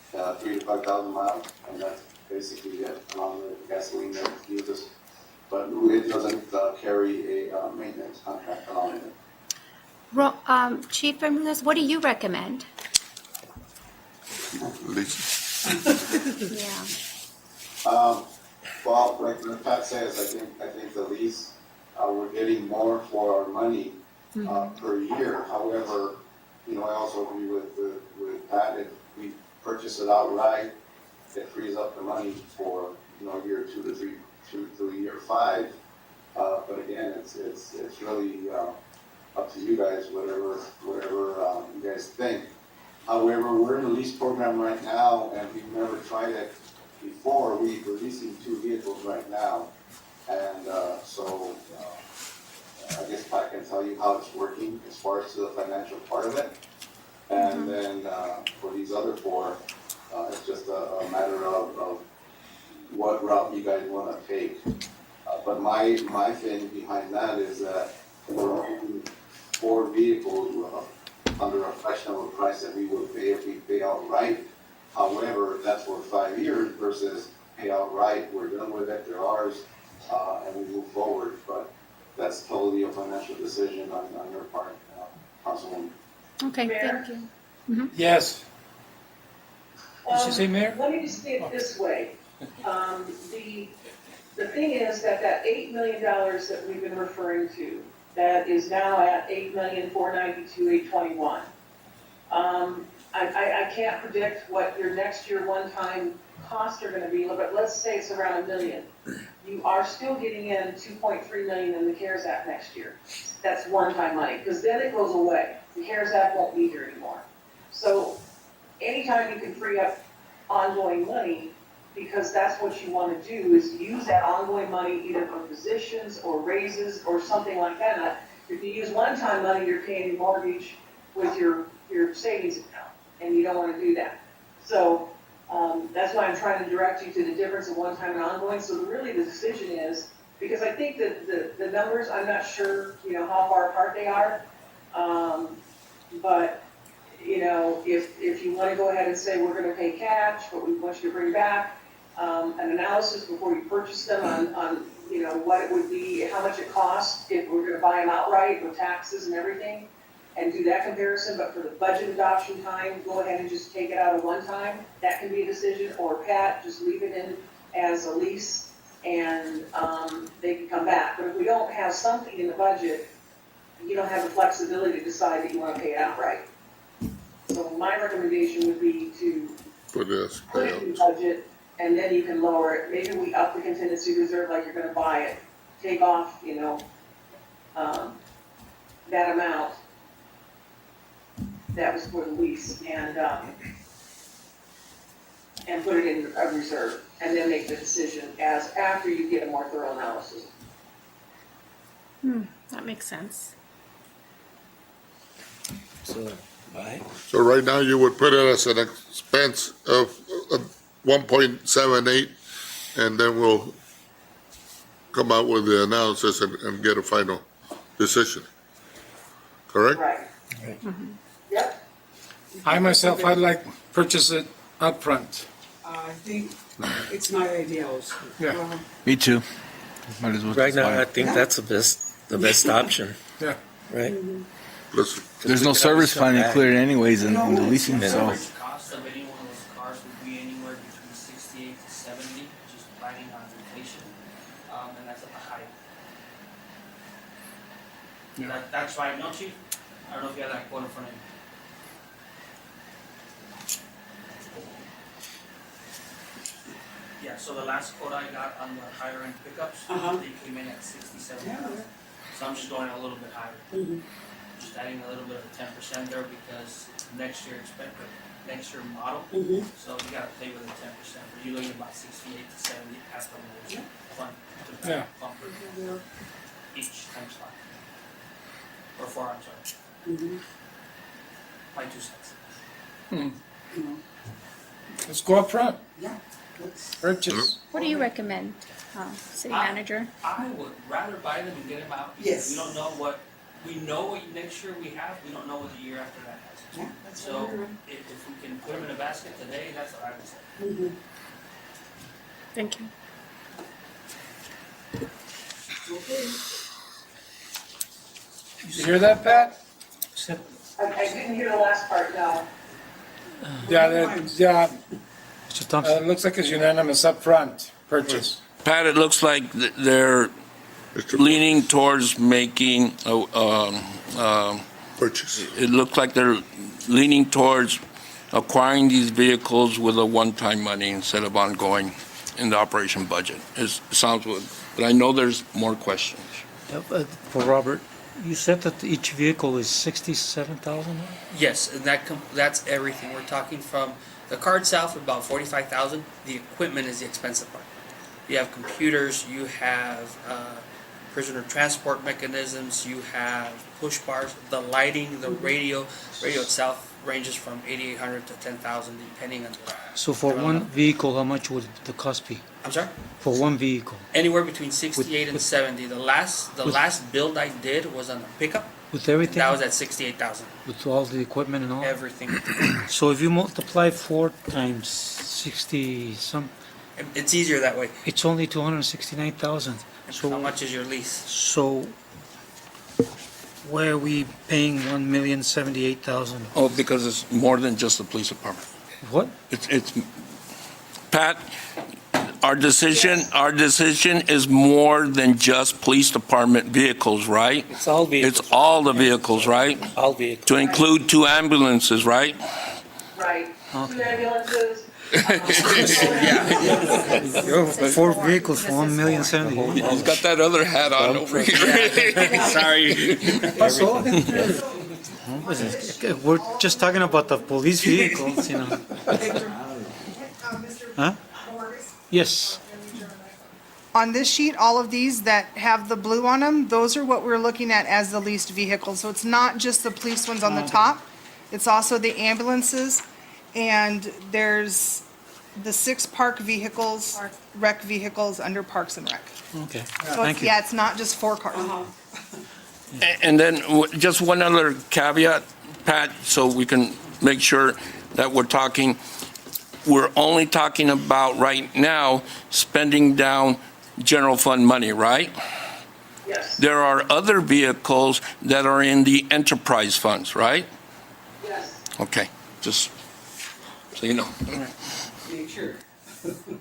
3,000 to 5,000 miles, and that's basically it, along with gasoline that uses. But it doesn't carry a maintenance contract along with it. Chief Bermudez, what do you recommend? Yeah. Well, like Pat says, I think the lease, we're getting more for our money per year. However, I also agree with Pat. If we purchase it outright, it frees up the money for, year 2 to 3, to year 5. But again, it's really up to you guys, whatever you guys think. However, we're in the lease program right now, and we've never tried it before. We're leasing 2 vehicles right now, and so I guess I can tell you how it's working as far as the financial part of it. And then for these other 4, it's just a matter of what route you guys want to take. But my thing behind that is that we're only 4 vehicles under a questionable price that we would pay if we pay outright. However, that's for 5 years versus pay outright. We're done with it, they're ours, and we move forward. But that's totally a financial decision on your part, Councilwoman. Okay, Mayor? thank you. Yes. Did she say mayor? Let me just say it this way. The thing is that $8 million that we've been referring to, that is now at $8,492,821. I can't predict what your next year one-time costs are gonna be, but let's say it's around $1 million. You are still getting in $2.3 million in the CARES Act next year. That's one-time money, because then it goes away. The CARES Act won't be here anymore. So anytime you can free up ongoing money, because that's what you want to do, is use that ongoing money either for positions or raises or something like that. If you use one-time money, you're paying your mortgage with your savings account, and you don't want to do that. So that's why I'm trying to direct you to the difference of one-time and ongoing. So really the decision is, because I think that the numbers, I'm not sure, how far apart they are. But, if you want to go ahead and say we're going to pay cash, but we want you to bring back an analysis before you purchase them on what it would be, how much it costs if we're going to buy them outright with taxes and everything, and do that comparison. But for the budget adoption time, go ahead and just take it out of one time. That can be a decision. Or Pat, just leave it in as a lease, and they can come back. But if we don't have something in the budget, you don't have the flexibility to decide that you want to pay it outright. So my recommendation would be to For this put it in the budget, and then you can lower it. Maybe we up the contingency reserve like you're gonna buy it. Take off, that amount that was for the lease, and put it in a reserve, and then make the decision as after you get a more thorough analysis. That makes sense. So, right? So right now, you would put it as an expense of 1.78, and then we'll come out with the analysis and get a final decision. Correct? Right. Yep. I myself, I'd like purchase it upfront. I think it's my idea also. Yeah. Me too. Might as well Right just now, buy I it. think that's the best option. Yeah. Right? Listen, There's no service plan included anyways in the leasing, so. Average cost of any one of those cars would be anywhere between 68 to 70, just planning on inflation, and that's at the high. That's right, no, Chief? I don't know if you have that quote in front of you. Yeah, so the last quote I got on the higher end pickups, they came in at 67,000. So I'm just going a little bit higher. Just adding a little bit of 10% there because next year model. So you gotta play with the 10%. But you're looking at about 68 to 70 at the most front Yeah. bumper each times 5. Or 4, I'm sorry. My 2 cents. Let's go upfront. Yeah. Purchase. What do you recommend, City Manager? I would rather buy them and get them out. Yes. We don't know what next year we have, we don't know what the year after that has. Yeah, that's So what we're doing. if we can put them in a basket today, that's what I would say. Thank you. Okay. Did you hear that, Pat? I didn't hear the last part, no. Yeah, it looks like it's unanimous upfront purchase. Pat, it looks like they're leaning towards making, purchase. it looks like they're leaning towards acquiring these vehicles with a one-time money instead of ongoing in the operation budget. Sounds good, but I know there's more questions. For Robert, you said that each vehicle is 67,000? Yes, and that's everything. We're talking from the car itself, about 45,000. The equipment is the expensive part. You have computers, you have prisoner transport mechanisms, you have push bars, the lighting, the radio. Radio itself ranges from 8,800 to 10,000 depending on the. So for one vehicle, how much would the cost be? I'm sorry? For one vehicle? Anywhere between 68 and 70. The last build I did was on a pickup. With everything? That was at 68,000. With all the equipment and all? Everything. So if you multiply 4 times 60 some, It's easier that way. it's only 269,000. So How much is your lease? So why are we paying 1,078,000? Oh, because it's more than just the police department. What? It's, Pat, our decision is more than just police department vehicles, right? It's all vehicles. It's all the vehicles, right? All vehicles. To include 2 ambulances, right? Right, 2 ambulances. 4 vehicles for 1,078,000. He's got that other hat on over here. Sorry. We're just talking about the police vehicles, you know. Huh? Yes. On this sheet, all of these that have the blue on them, those are what we're looking at as the leased vehicles. So it's not just the police ones on the top, it's also the ambulances, and there's the 6 park vehicles, rec vehicles under Parks and Rec. Okay, So thank it's, you. yeah, it's not just 4 cars. And then just one other caveat, Pat, so we can make sure that we're only talking about right now spending down general fund money, right? Yes, There are other vehicles that are in the enterprise funds, right? yes. Okay, just so you know. Make sure. Am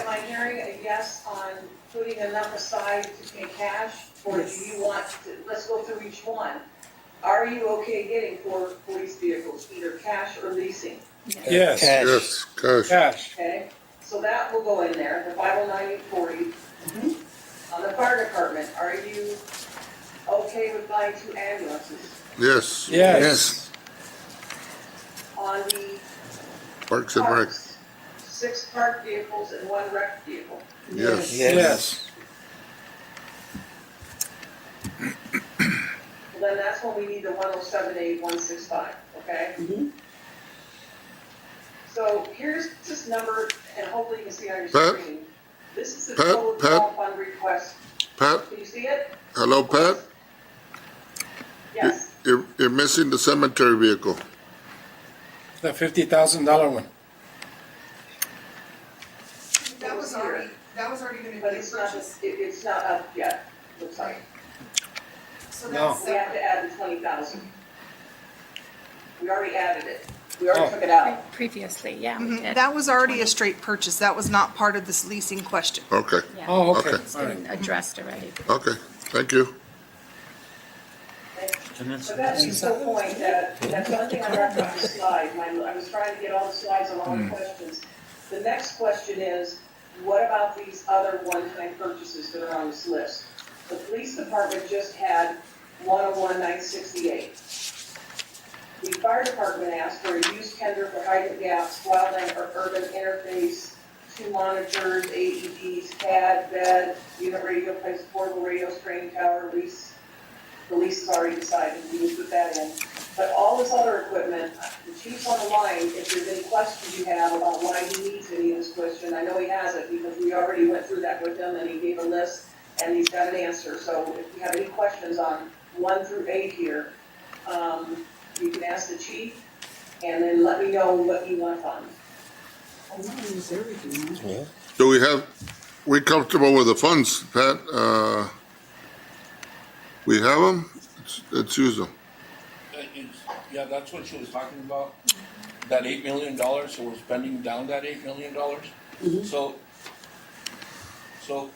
I hearing a yes on putting enough aside to pay cash? Or do you want to, let's go through each one. Are you okay getting 4 police vehicles, either cash or leasing? Yes. Yes, cash. Cash. Okay, so that will go in there, the 509-840. On the fire department, are you okay with buying 2 ambulances? Yes. Yes. On the Parks and Rec. parks, 6 park vehicles and 1 rec vehicle. Yes. Yes. Well, then that's when we need the 1078165, okay? So here's this number, and hopefully you can see on your Pat? screen. This is the Pat? total Pat? general fund request. Pat, Can you see it? hello, Pat? Yes. You're missing the cemetery vehicle. The $50,000 one. That was already gonna be purchased. It's not up yet, looks like. So No. We have to add the 20,000. We already added it. We already took it out. Previously, yeah, we did. That was already a straight purchase. That was not part of this leasing question. Okay, Yeah, Oh, okay. Okay. it's been addressed already. okay, thank you. But that leads to the point that, that's one thing I referenced the slide. I was trying to get all the slides on all the questions. The next question is, what about these other one-time purchases that are on this list? The police department just had 101,968. The fire department asked for a used tender for hydrant gaps, wildland or urban interface, 2 monitors, AEDs, CAD, bed, unit radio, place portable radio, training tower, lease. The lease is already decided, we can put that in. But all this other equipment, the chief's on the line, if there's any questions you have about why he needs any of this question, I know he has it, because we already went through that with him, and he gave a list, and he's got an answer. So if you have any questions on 1 through 8 here, you can ask the chief, and then let me know what you want to fund. Do we comfortable with the funds, Pat? We have them? Let's use them. Yeah, that's what she was talking about, that $8 million, so we're spending down that $8 million?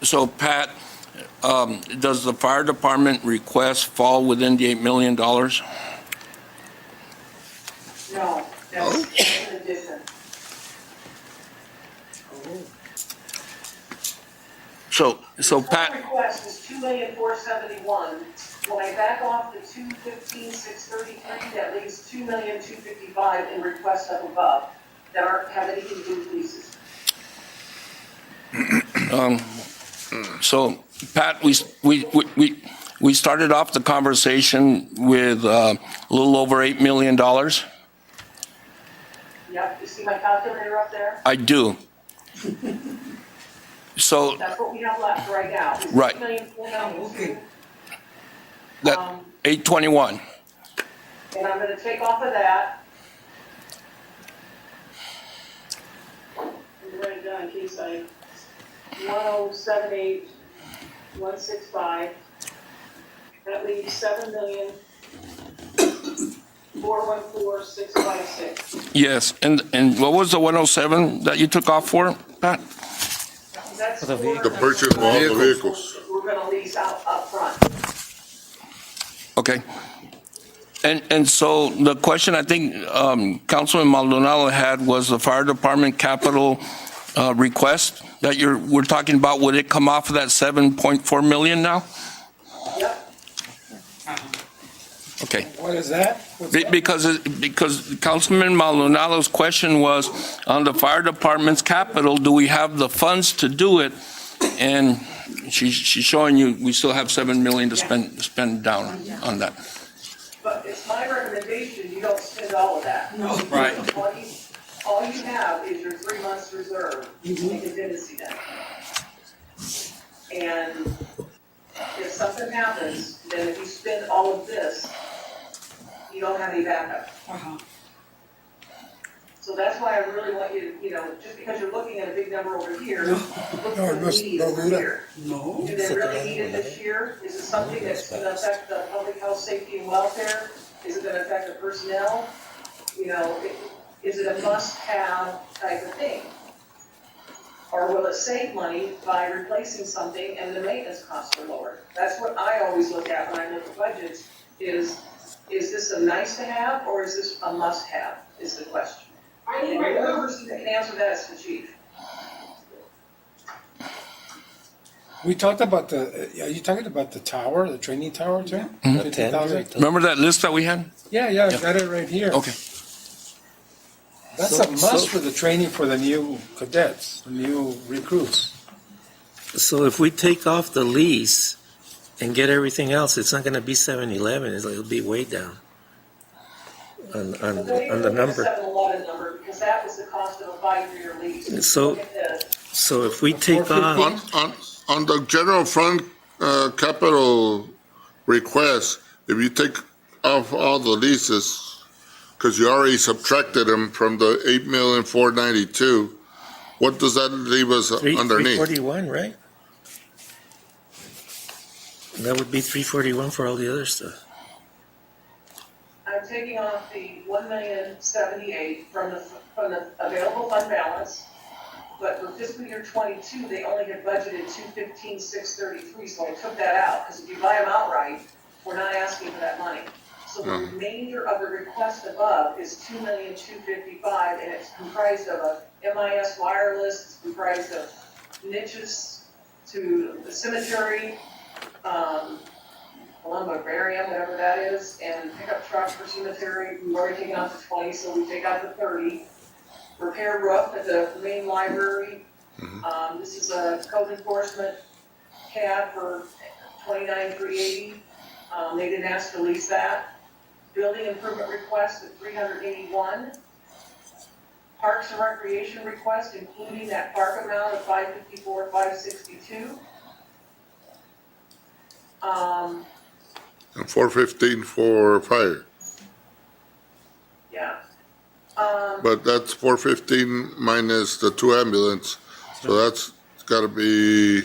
So Pat, does the fire department request fall within the $8 million? No, that's in addition. So Total Pat, request is 2,471,000. When I back off the 215,633, that leaves 2,255,000 in requests up above that aren't, have anything to do with leases. so Pat, we started off the conversation with a little over $8 million. Yep, you see my calculator up there? I do. So That's what we have left right now. is Right. 2,492,000. that 821. And I'm gonna take off of that. I'm write it down in case I, 1,078,165. That leaves 7,414,656. Yes, and what was the 107 that you took off for, Pat? That's The purchase of all the vehicles. we're gonna lease out front. Okay. And so the question I think Councilman Maldonado had was the fire department capital request that we're talking about. Would it come off of that 7.4 million now? Yep. Okay. What is that? Because Councilman Maldonado's question was on the fire department's capital, do we have the funds to do it? And she's showing you we still have 7 million to spend down on that. But it's my recommendation, you don't spend all of that. No. Right. All you have is your 3 months reserve in contingency then. And if something happens, then if you spend all of this, you don't have any backup. So that's why I really want you to, just because you're looking at a big number over here, look for the immediate over here. No. Do they really need it this year? Is it something that's gonna affect the public health, safety, and welfare? Is it gonna affect the personnel? Is it a must-have type of thing? Or will it save money by replacing something and the maintenance costs are lower? That's what I always look at when I look at budgets, is this a nice-to-have or is this a must-have, is the question. And the only person that can answer that is the chief. We talked about are you talking about the tower, the training tower too? Mhm. 50,000? Remember that list that we had? Yeah, I got it right here. Okay. That's a must for the training for the new cadets, the new recruits. So if we take off the lease and get everything else, it's not gonna be 711, it'll be way down on the number. 711 number, because that was the cost of a 5-year lease. So- Look at this. So if we take off, On the general fund, capital request, if you take off all the leases, because you already subtracted them from the 8,492,000, what does that leave us underneath? 341, right? That would be 341 for all the other stuff. I'm taking off the 1,078,000 from the available fund balance, but for fiscal year 22, they only had budgeted 215,633, so I took that out, because if you buy them outright, we're not asking for that money. So the remainder of the request above is 2,255,000, and it's comprised of a MIS wireless, it's comprised of niches to the cemetery, columbarium, whatever that is, and pickup truck for cemetery. We've already taken out the 20, so we take out the 30. Repair roof at the main library. This is a code enforcement cab for $29,380. They didn't ask to lease that. Building improvement request of $381. Parks and recreation request, including that park amount of $554,562. And 415 for fire. Yeah. But that's 415 minus the 2 ambulance, so that's gotta be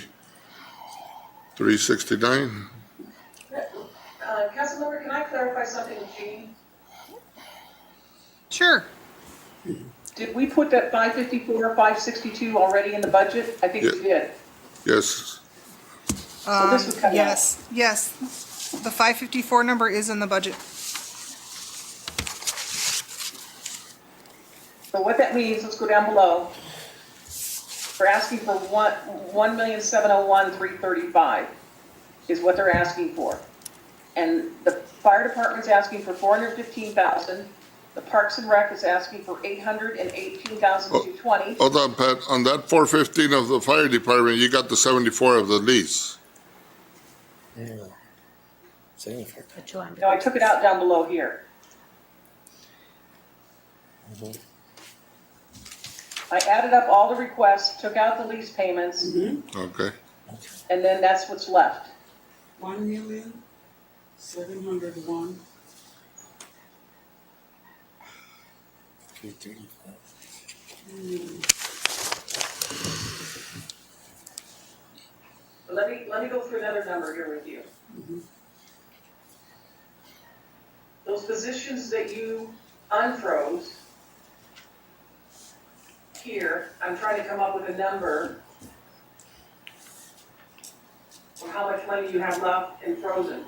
369. Councilmember, can I clarify something with Jean? Sure. Did we put that 554,562 already in the budget? I think we did. Yes, So this would come out. Yes. The 554 number is in the budget. So what that means, let's go down below. We're asking for 1,701,335 is what they're asking for. And the fire department's asking for 415,000. The Parks and Rec is asking for 818,220. Hold on, Pat, on that 415 of the fire department, you got the 74 of the lease. Yeah. 74. No, I took it out down below here. Mhm. I added up all the requests, took out the lease payments, Okay. and then that's what's left. 1,701,000. 335. Let me go through another number here with you. Those positions that you unfroze here, I'm trying to come up with a number of how much money you have left and frozen.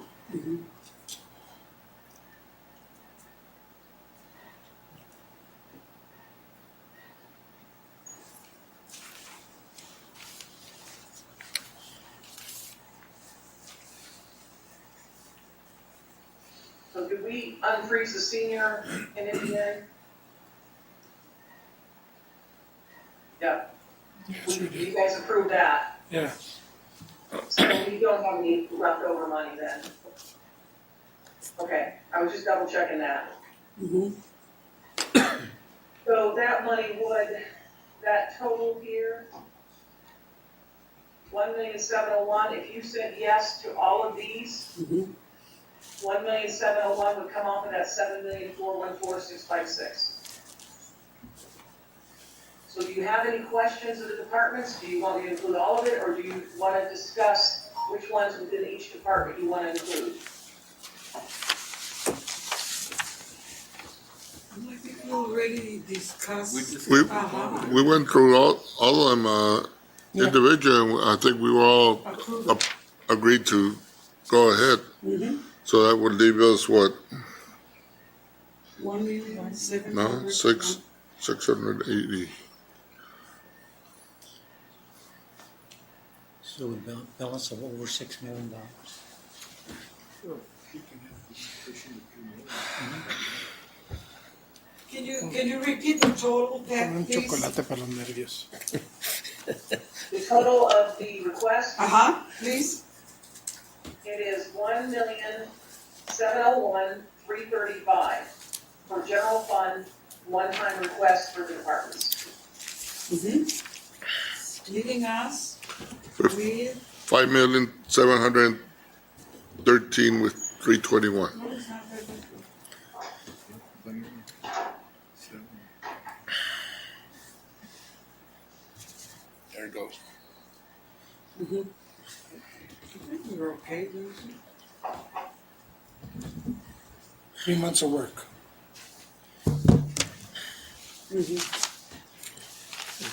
So did we unfreeze the senior in engineering? Yeah. You guys approved that. Yeah. So you don't have any leftover money then? Okay, I was just double checking that. So that money would, that total here, 1,701,000, if you said yes to all of these, 1,701,000 would come off of that 7,414,656. So do you have any questions of the departments? Do you want me to include all of it, or do you want to discuss which ones within each department you want to include? I think we already discussed. We went through all of them individually, and I think we were all agreed to go ahead. So that would leave us what? 1,700,000. No, 680. So a balance of over $6 million. Can you repeat the total, Pat, Un please? chocolate para los nervios. The total of the request, Please. it is 1,701,335 for general fund, one-time request for the departments. Leaving us with 5,713 with 321. There it goes. I think we're okay, Lucy. 3 months of work. You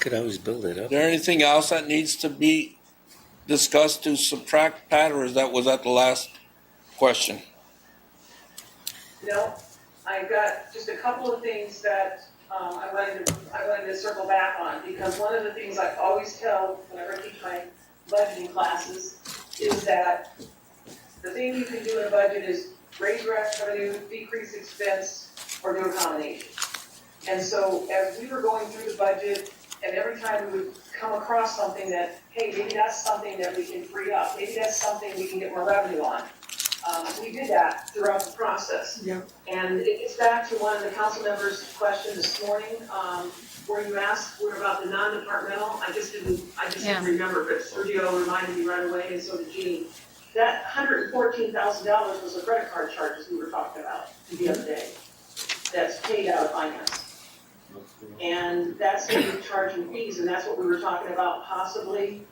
could always build it up. Is there anything else that needs to be discussed to subtract, Pat, or was that the last question? No, I've got just a couple of things that I wanted to circle back on, because one of the things I always tell whenever I teach my budgeting classes is that the thing you can do in a budget is raise revenue, decrease expense, or do a combination. And so as we were going through the budget, and every time we would come across something that, hey, maybe that's something that we can free up, maybe that's something we can get more revenue on. We did that throughout the process. And it gets back to one of the council members' question this morning, where you asked about the non-departmental. I just didn't remember, but Sergio reminded me right away, and so did Jean. That $114,000 was the credit card charges we were talking about the other day. That's paid out of finance. And that's going to be charging fees, and that's what we were talking about, possibly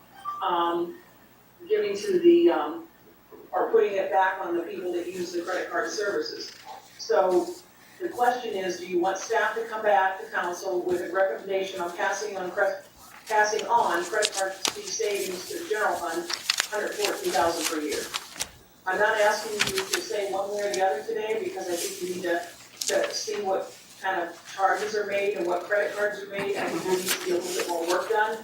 giving to the, or putting it back on the people that use the credit card services. So the question is, do you want staff to come back to council with a recommendation on passing on credit card fee savings to the general fund, $114,000 per year? I'm not asking you to say one way or the other today, because I think you need to see what kind of charges are made and what credit cards are made, I think there needs to be a little bit more work done.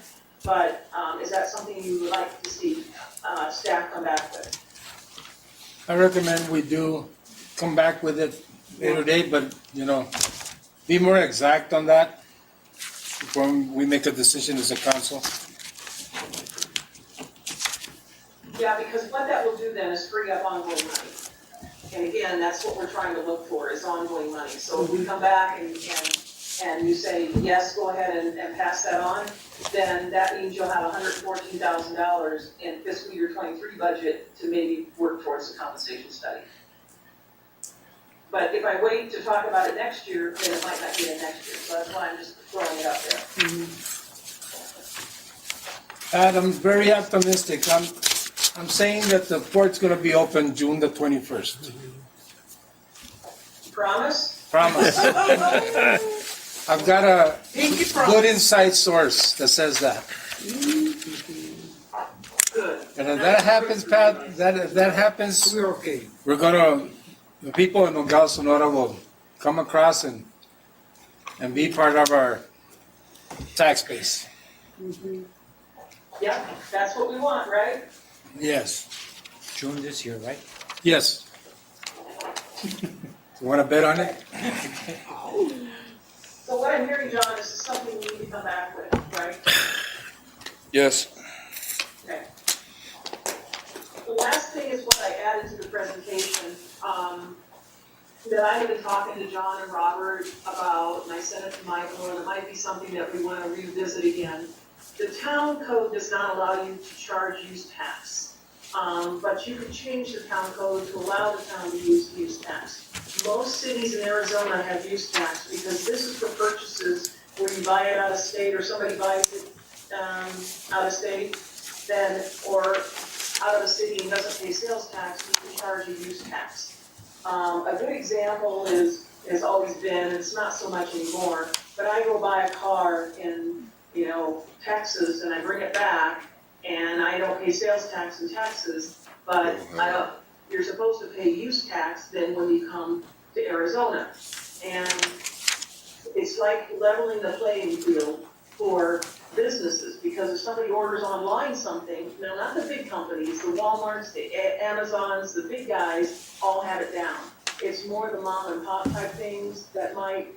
But, is that something you would like to see, staff come back with? I recommend we do come back with it later date, but, be more exact on that before we make a decision as a council. Yeah, because what that will do then is free up ongoing money. And again, that's what we're trying to look for, is ongoing money. So if we come back and you say, yes, go ahead and pass that on, then that means you'll have $114,000 in fiscal year '23 budget to maybe work towards the compensation study. But if I wait to talk about it next year, then it might not get in next year. So that's why I'm just throwing it up there. Pat, I'm very optimistic. I'm saying that the port's gonna be open June the 21st. Promise? Promise. I've got a good inside source that says that. Good. And if that happens, Pat, if that happens, We're okay. the people in Nogales, Sonora will come across and be part of our tax base. Yeah, that's what we want, right? Yes. June this year, right? Yes. You want to bet on it? So what I'm hearing, John, is this is something we need to come back with, right? Yes. Okay. The last thing is what I added to the presentation, that I have been talking to John and Robert about, and I sent it to Michael, and it might be something that we want to revisit again. The town code does not allow you to charge use tax, but you can change the town code to allow the town to use use tax. Most cities in Arizona have use tax because this is for purchases where you buy it out of state or somebody buys it out of state, then, or out of the city and doesn't pay sales tax, you can charge a use tax. A good example has always been, it's not so much anymore, but I go buy a car in, Texas and I bring it back and I don't pay sales tax in Texas, but you're supposed to pay use tax then when you come to Arizona. And it's like leveling the playing field for businesses, because if somebody orders online something, now not the big companies, the Walmarts, the Amazons, the big guys all have it down. It's more the mom and pop type things that might,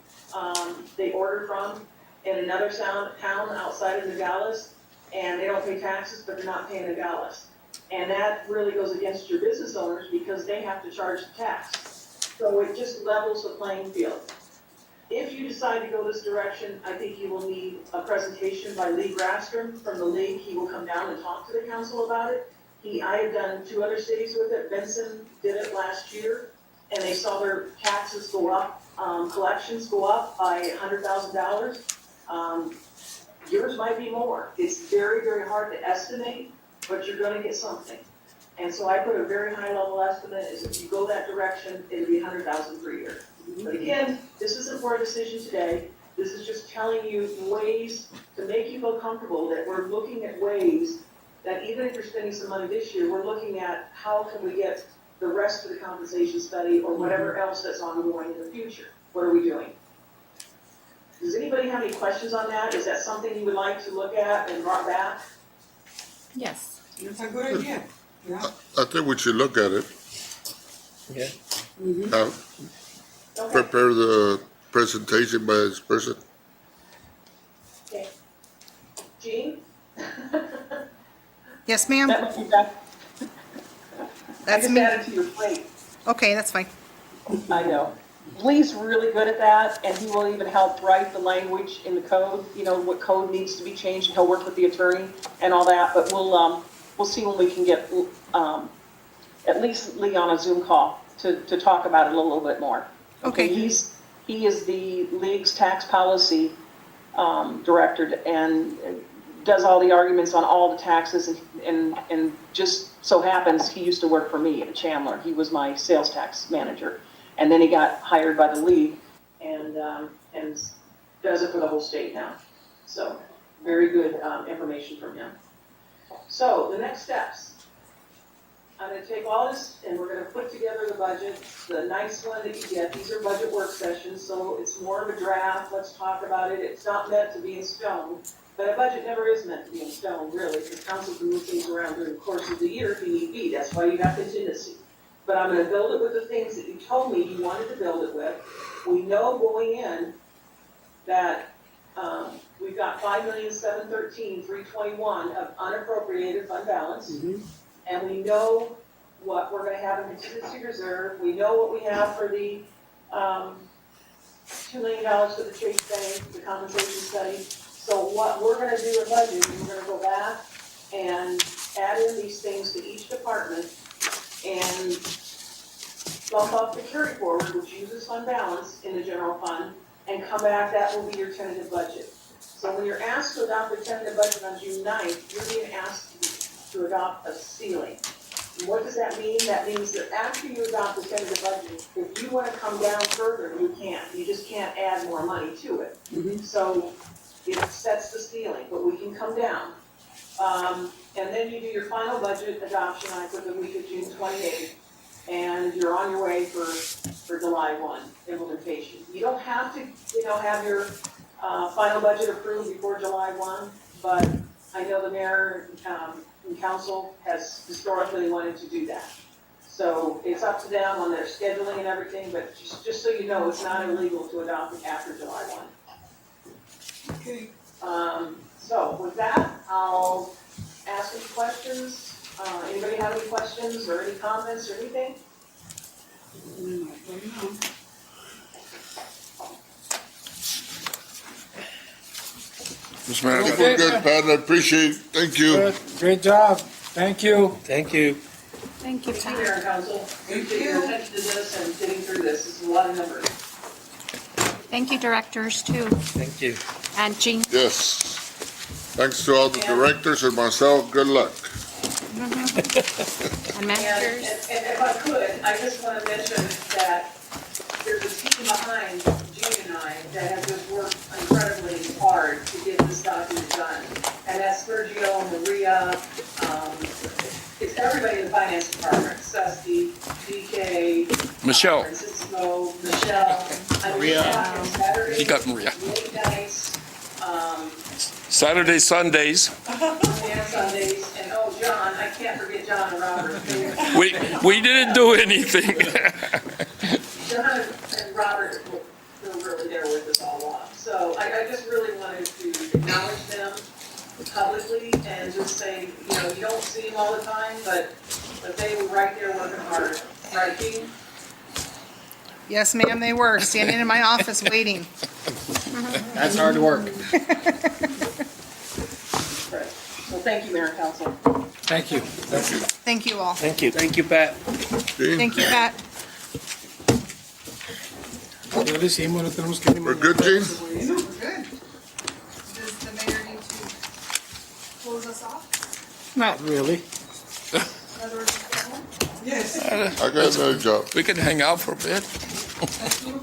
they order from in another town outside of Nogales, and they don't pay taxes, but they're not paying Nogales. And that really goes against your business owners because they have to charge the tax. So it just levels the playing field. If you decide to go this direction, I think you will need a presentation by Lee Grafstrom from the league. He will come down and talk to the council about it. I have done 2 other cities with it. Benson did it last year, and they saw their taxes go up, collections go up by $100,000. Yours might be more. It's very, very hard to estimate, but you're gonna get something. And so I put a very high level estimate, is if you go that direction, it'll be $100,000 per year. But again, this isn't for a decision today. This is just telling you ways to make you feel comfortable that we're looking at ways that even if you're spending some money this year, we're looking at how can we get the rest of the compensation study or whatever else that's ongoing in the future. What are we doing? Does anybody have any questions on that? Is that something you would like to look at and brought back? Yes. That's a good idea. Yeah. I think we should look at it. Yeah. Uh, Prepare the presentation by this person. Okay. Jean? Yes, ma'am? That must be back. That's I me. just added to your plate. Okay, that's fine. I know. Lee's really good at that, and he will even help write the language in the code, what code needs to be changed, and he'll work with the attorney and all that, but we'll see when we can get, at least Lee on a Zoom call to talk about it a little bit more. Okay. He is the league's tax policy, director, and does all the arguments on all the taxes, and just so happens, he used to work for me at Chandler. He was my sales tax manager. And then he got hired by the league and does it for the whole state now. So very good information from him. So the next steps. I'm going to take all this and we're going to put together the budget. The nice one that you get, these are budget work sessions, so it's more of a draft, let's talk about it. It's not meant to be in stone, but a budget never is meant to be in stone, really, because council can move things around during the course of the year if you need be. That's why you have contingency. But I'm gonna build it with the things that you told me you wanted to build it with. We know going in that, we've got 5,713,321 of unappropriated fund balance. And we know what we're gonna have in contingency reserve. We know what we have for the, $2 million for the Chase Bank, the compensation study. So what we're gonna do in budget, is we're gonna go back and add in these things to each department and bump up the carry forward, which uses fund balance in the general fund, and come back, that will be your tentative budget. So when you're asked to adopt the tentative budget on June 9th, you're being asked to adopt a ceiling. And what does that mean? That means that after you adopt the tentative budget, if you want to come down further, you can't. You just can't add more money to it. So it sets the ceiling, but we can come down. And then you do your final budget adoption on for the week of June 28th, and you're on your way for July 1 implementation. You don't have to, have your final budget approved before July 1, but I know the mayor and council has historically wanted to do that. So it's up to them on their scheduling and everything, but just so you know, it's not illegal to adopt it after July 1. Okay. So with that, I'll ask any questions. Anybody have any questions or any comments or anything? Mr. Mayor, we're good, Pat, I appreciate, thank you. Good. Great job. Thank you. Thank you. Thank you, Thank you, Mayor and Council. Appreciate your attention to this and getting through this. It's a lot of numbers. Thank you, directors, too. Thank you. And Jean. Yes. Thanks to all the directors and myself, good luck. And managers. And if I could, I just want to mention that there's a team behind Jean and I that have just worked incredibly hard to get this document done. And that's Sergio, Maria, it's everybody in the finance department, Susty, DK, Michelle. Francisco, Michelle. Maria. Saturday, You got Maria. late nights, Saturdays, Sundays. and Sundays, and oh, John, I can't forget John and Robert. We didn't do anything. John and Robert were really there with us all along. So I just really wanted to acknowledge them publicly and just say, you don't see them all the time, but they were right there working hard. Right, Jean? Yes, ma'am, they were, standing in my office waiting. That's hard work. Right. Well, thank you, Mayor and Council. Thank you. Thank you all. Thank you. Thank you, Pat. Thank you, Pat. We're good, Gene? We're good. Does the mayor need to close us off? Not really. In other words, Yes. I got another job. We can hang out for a bit. Thank you.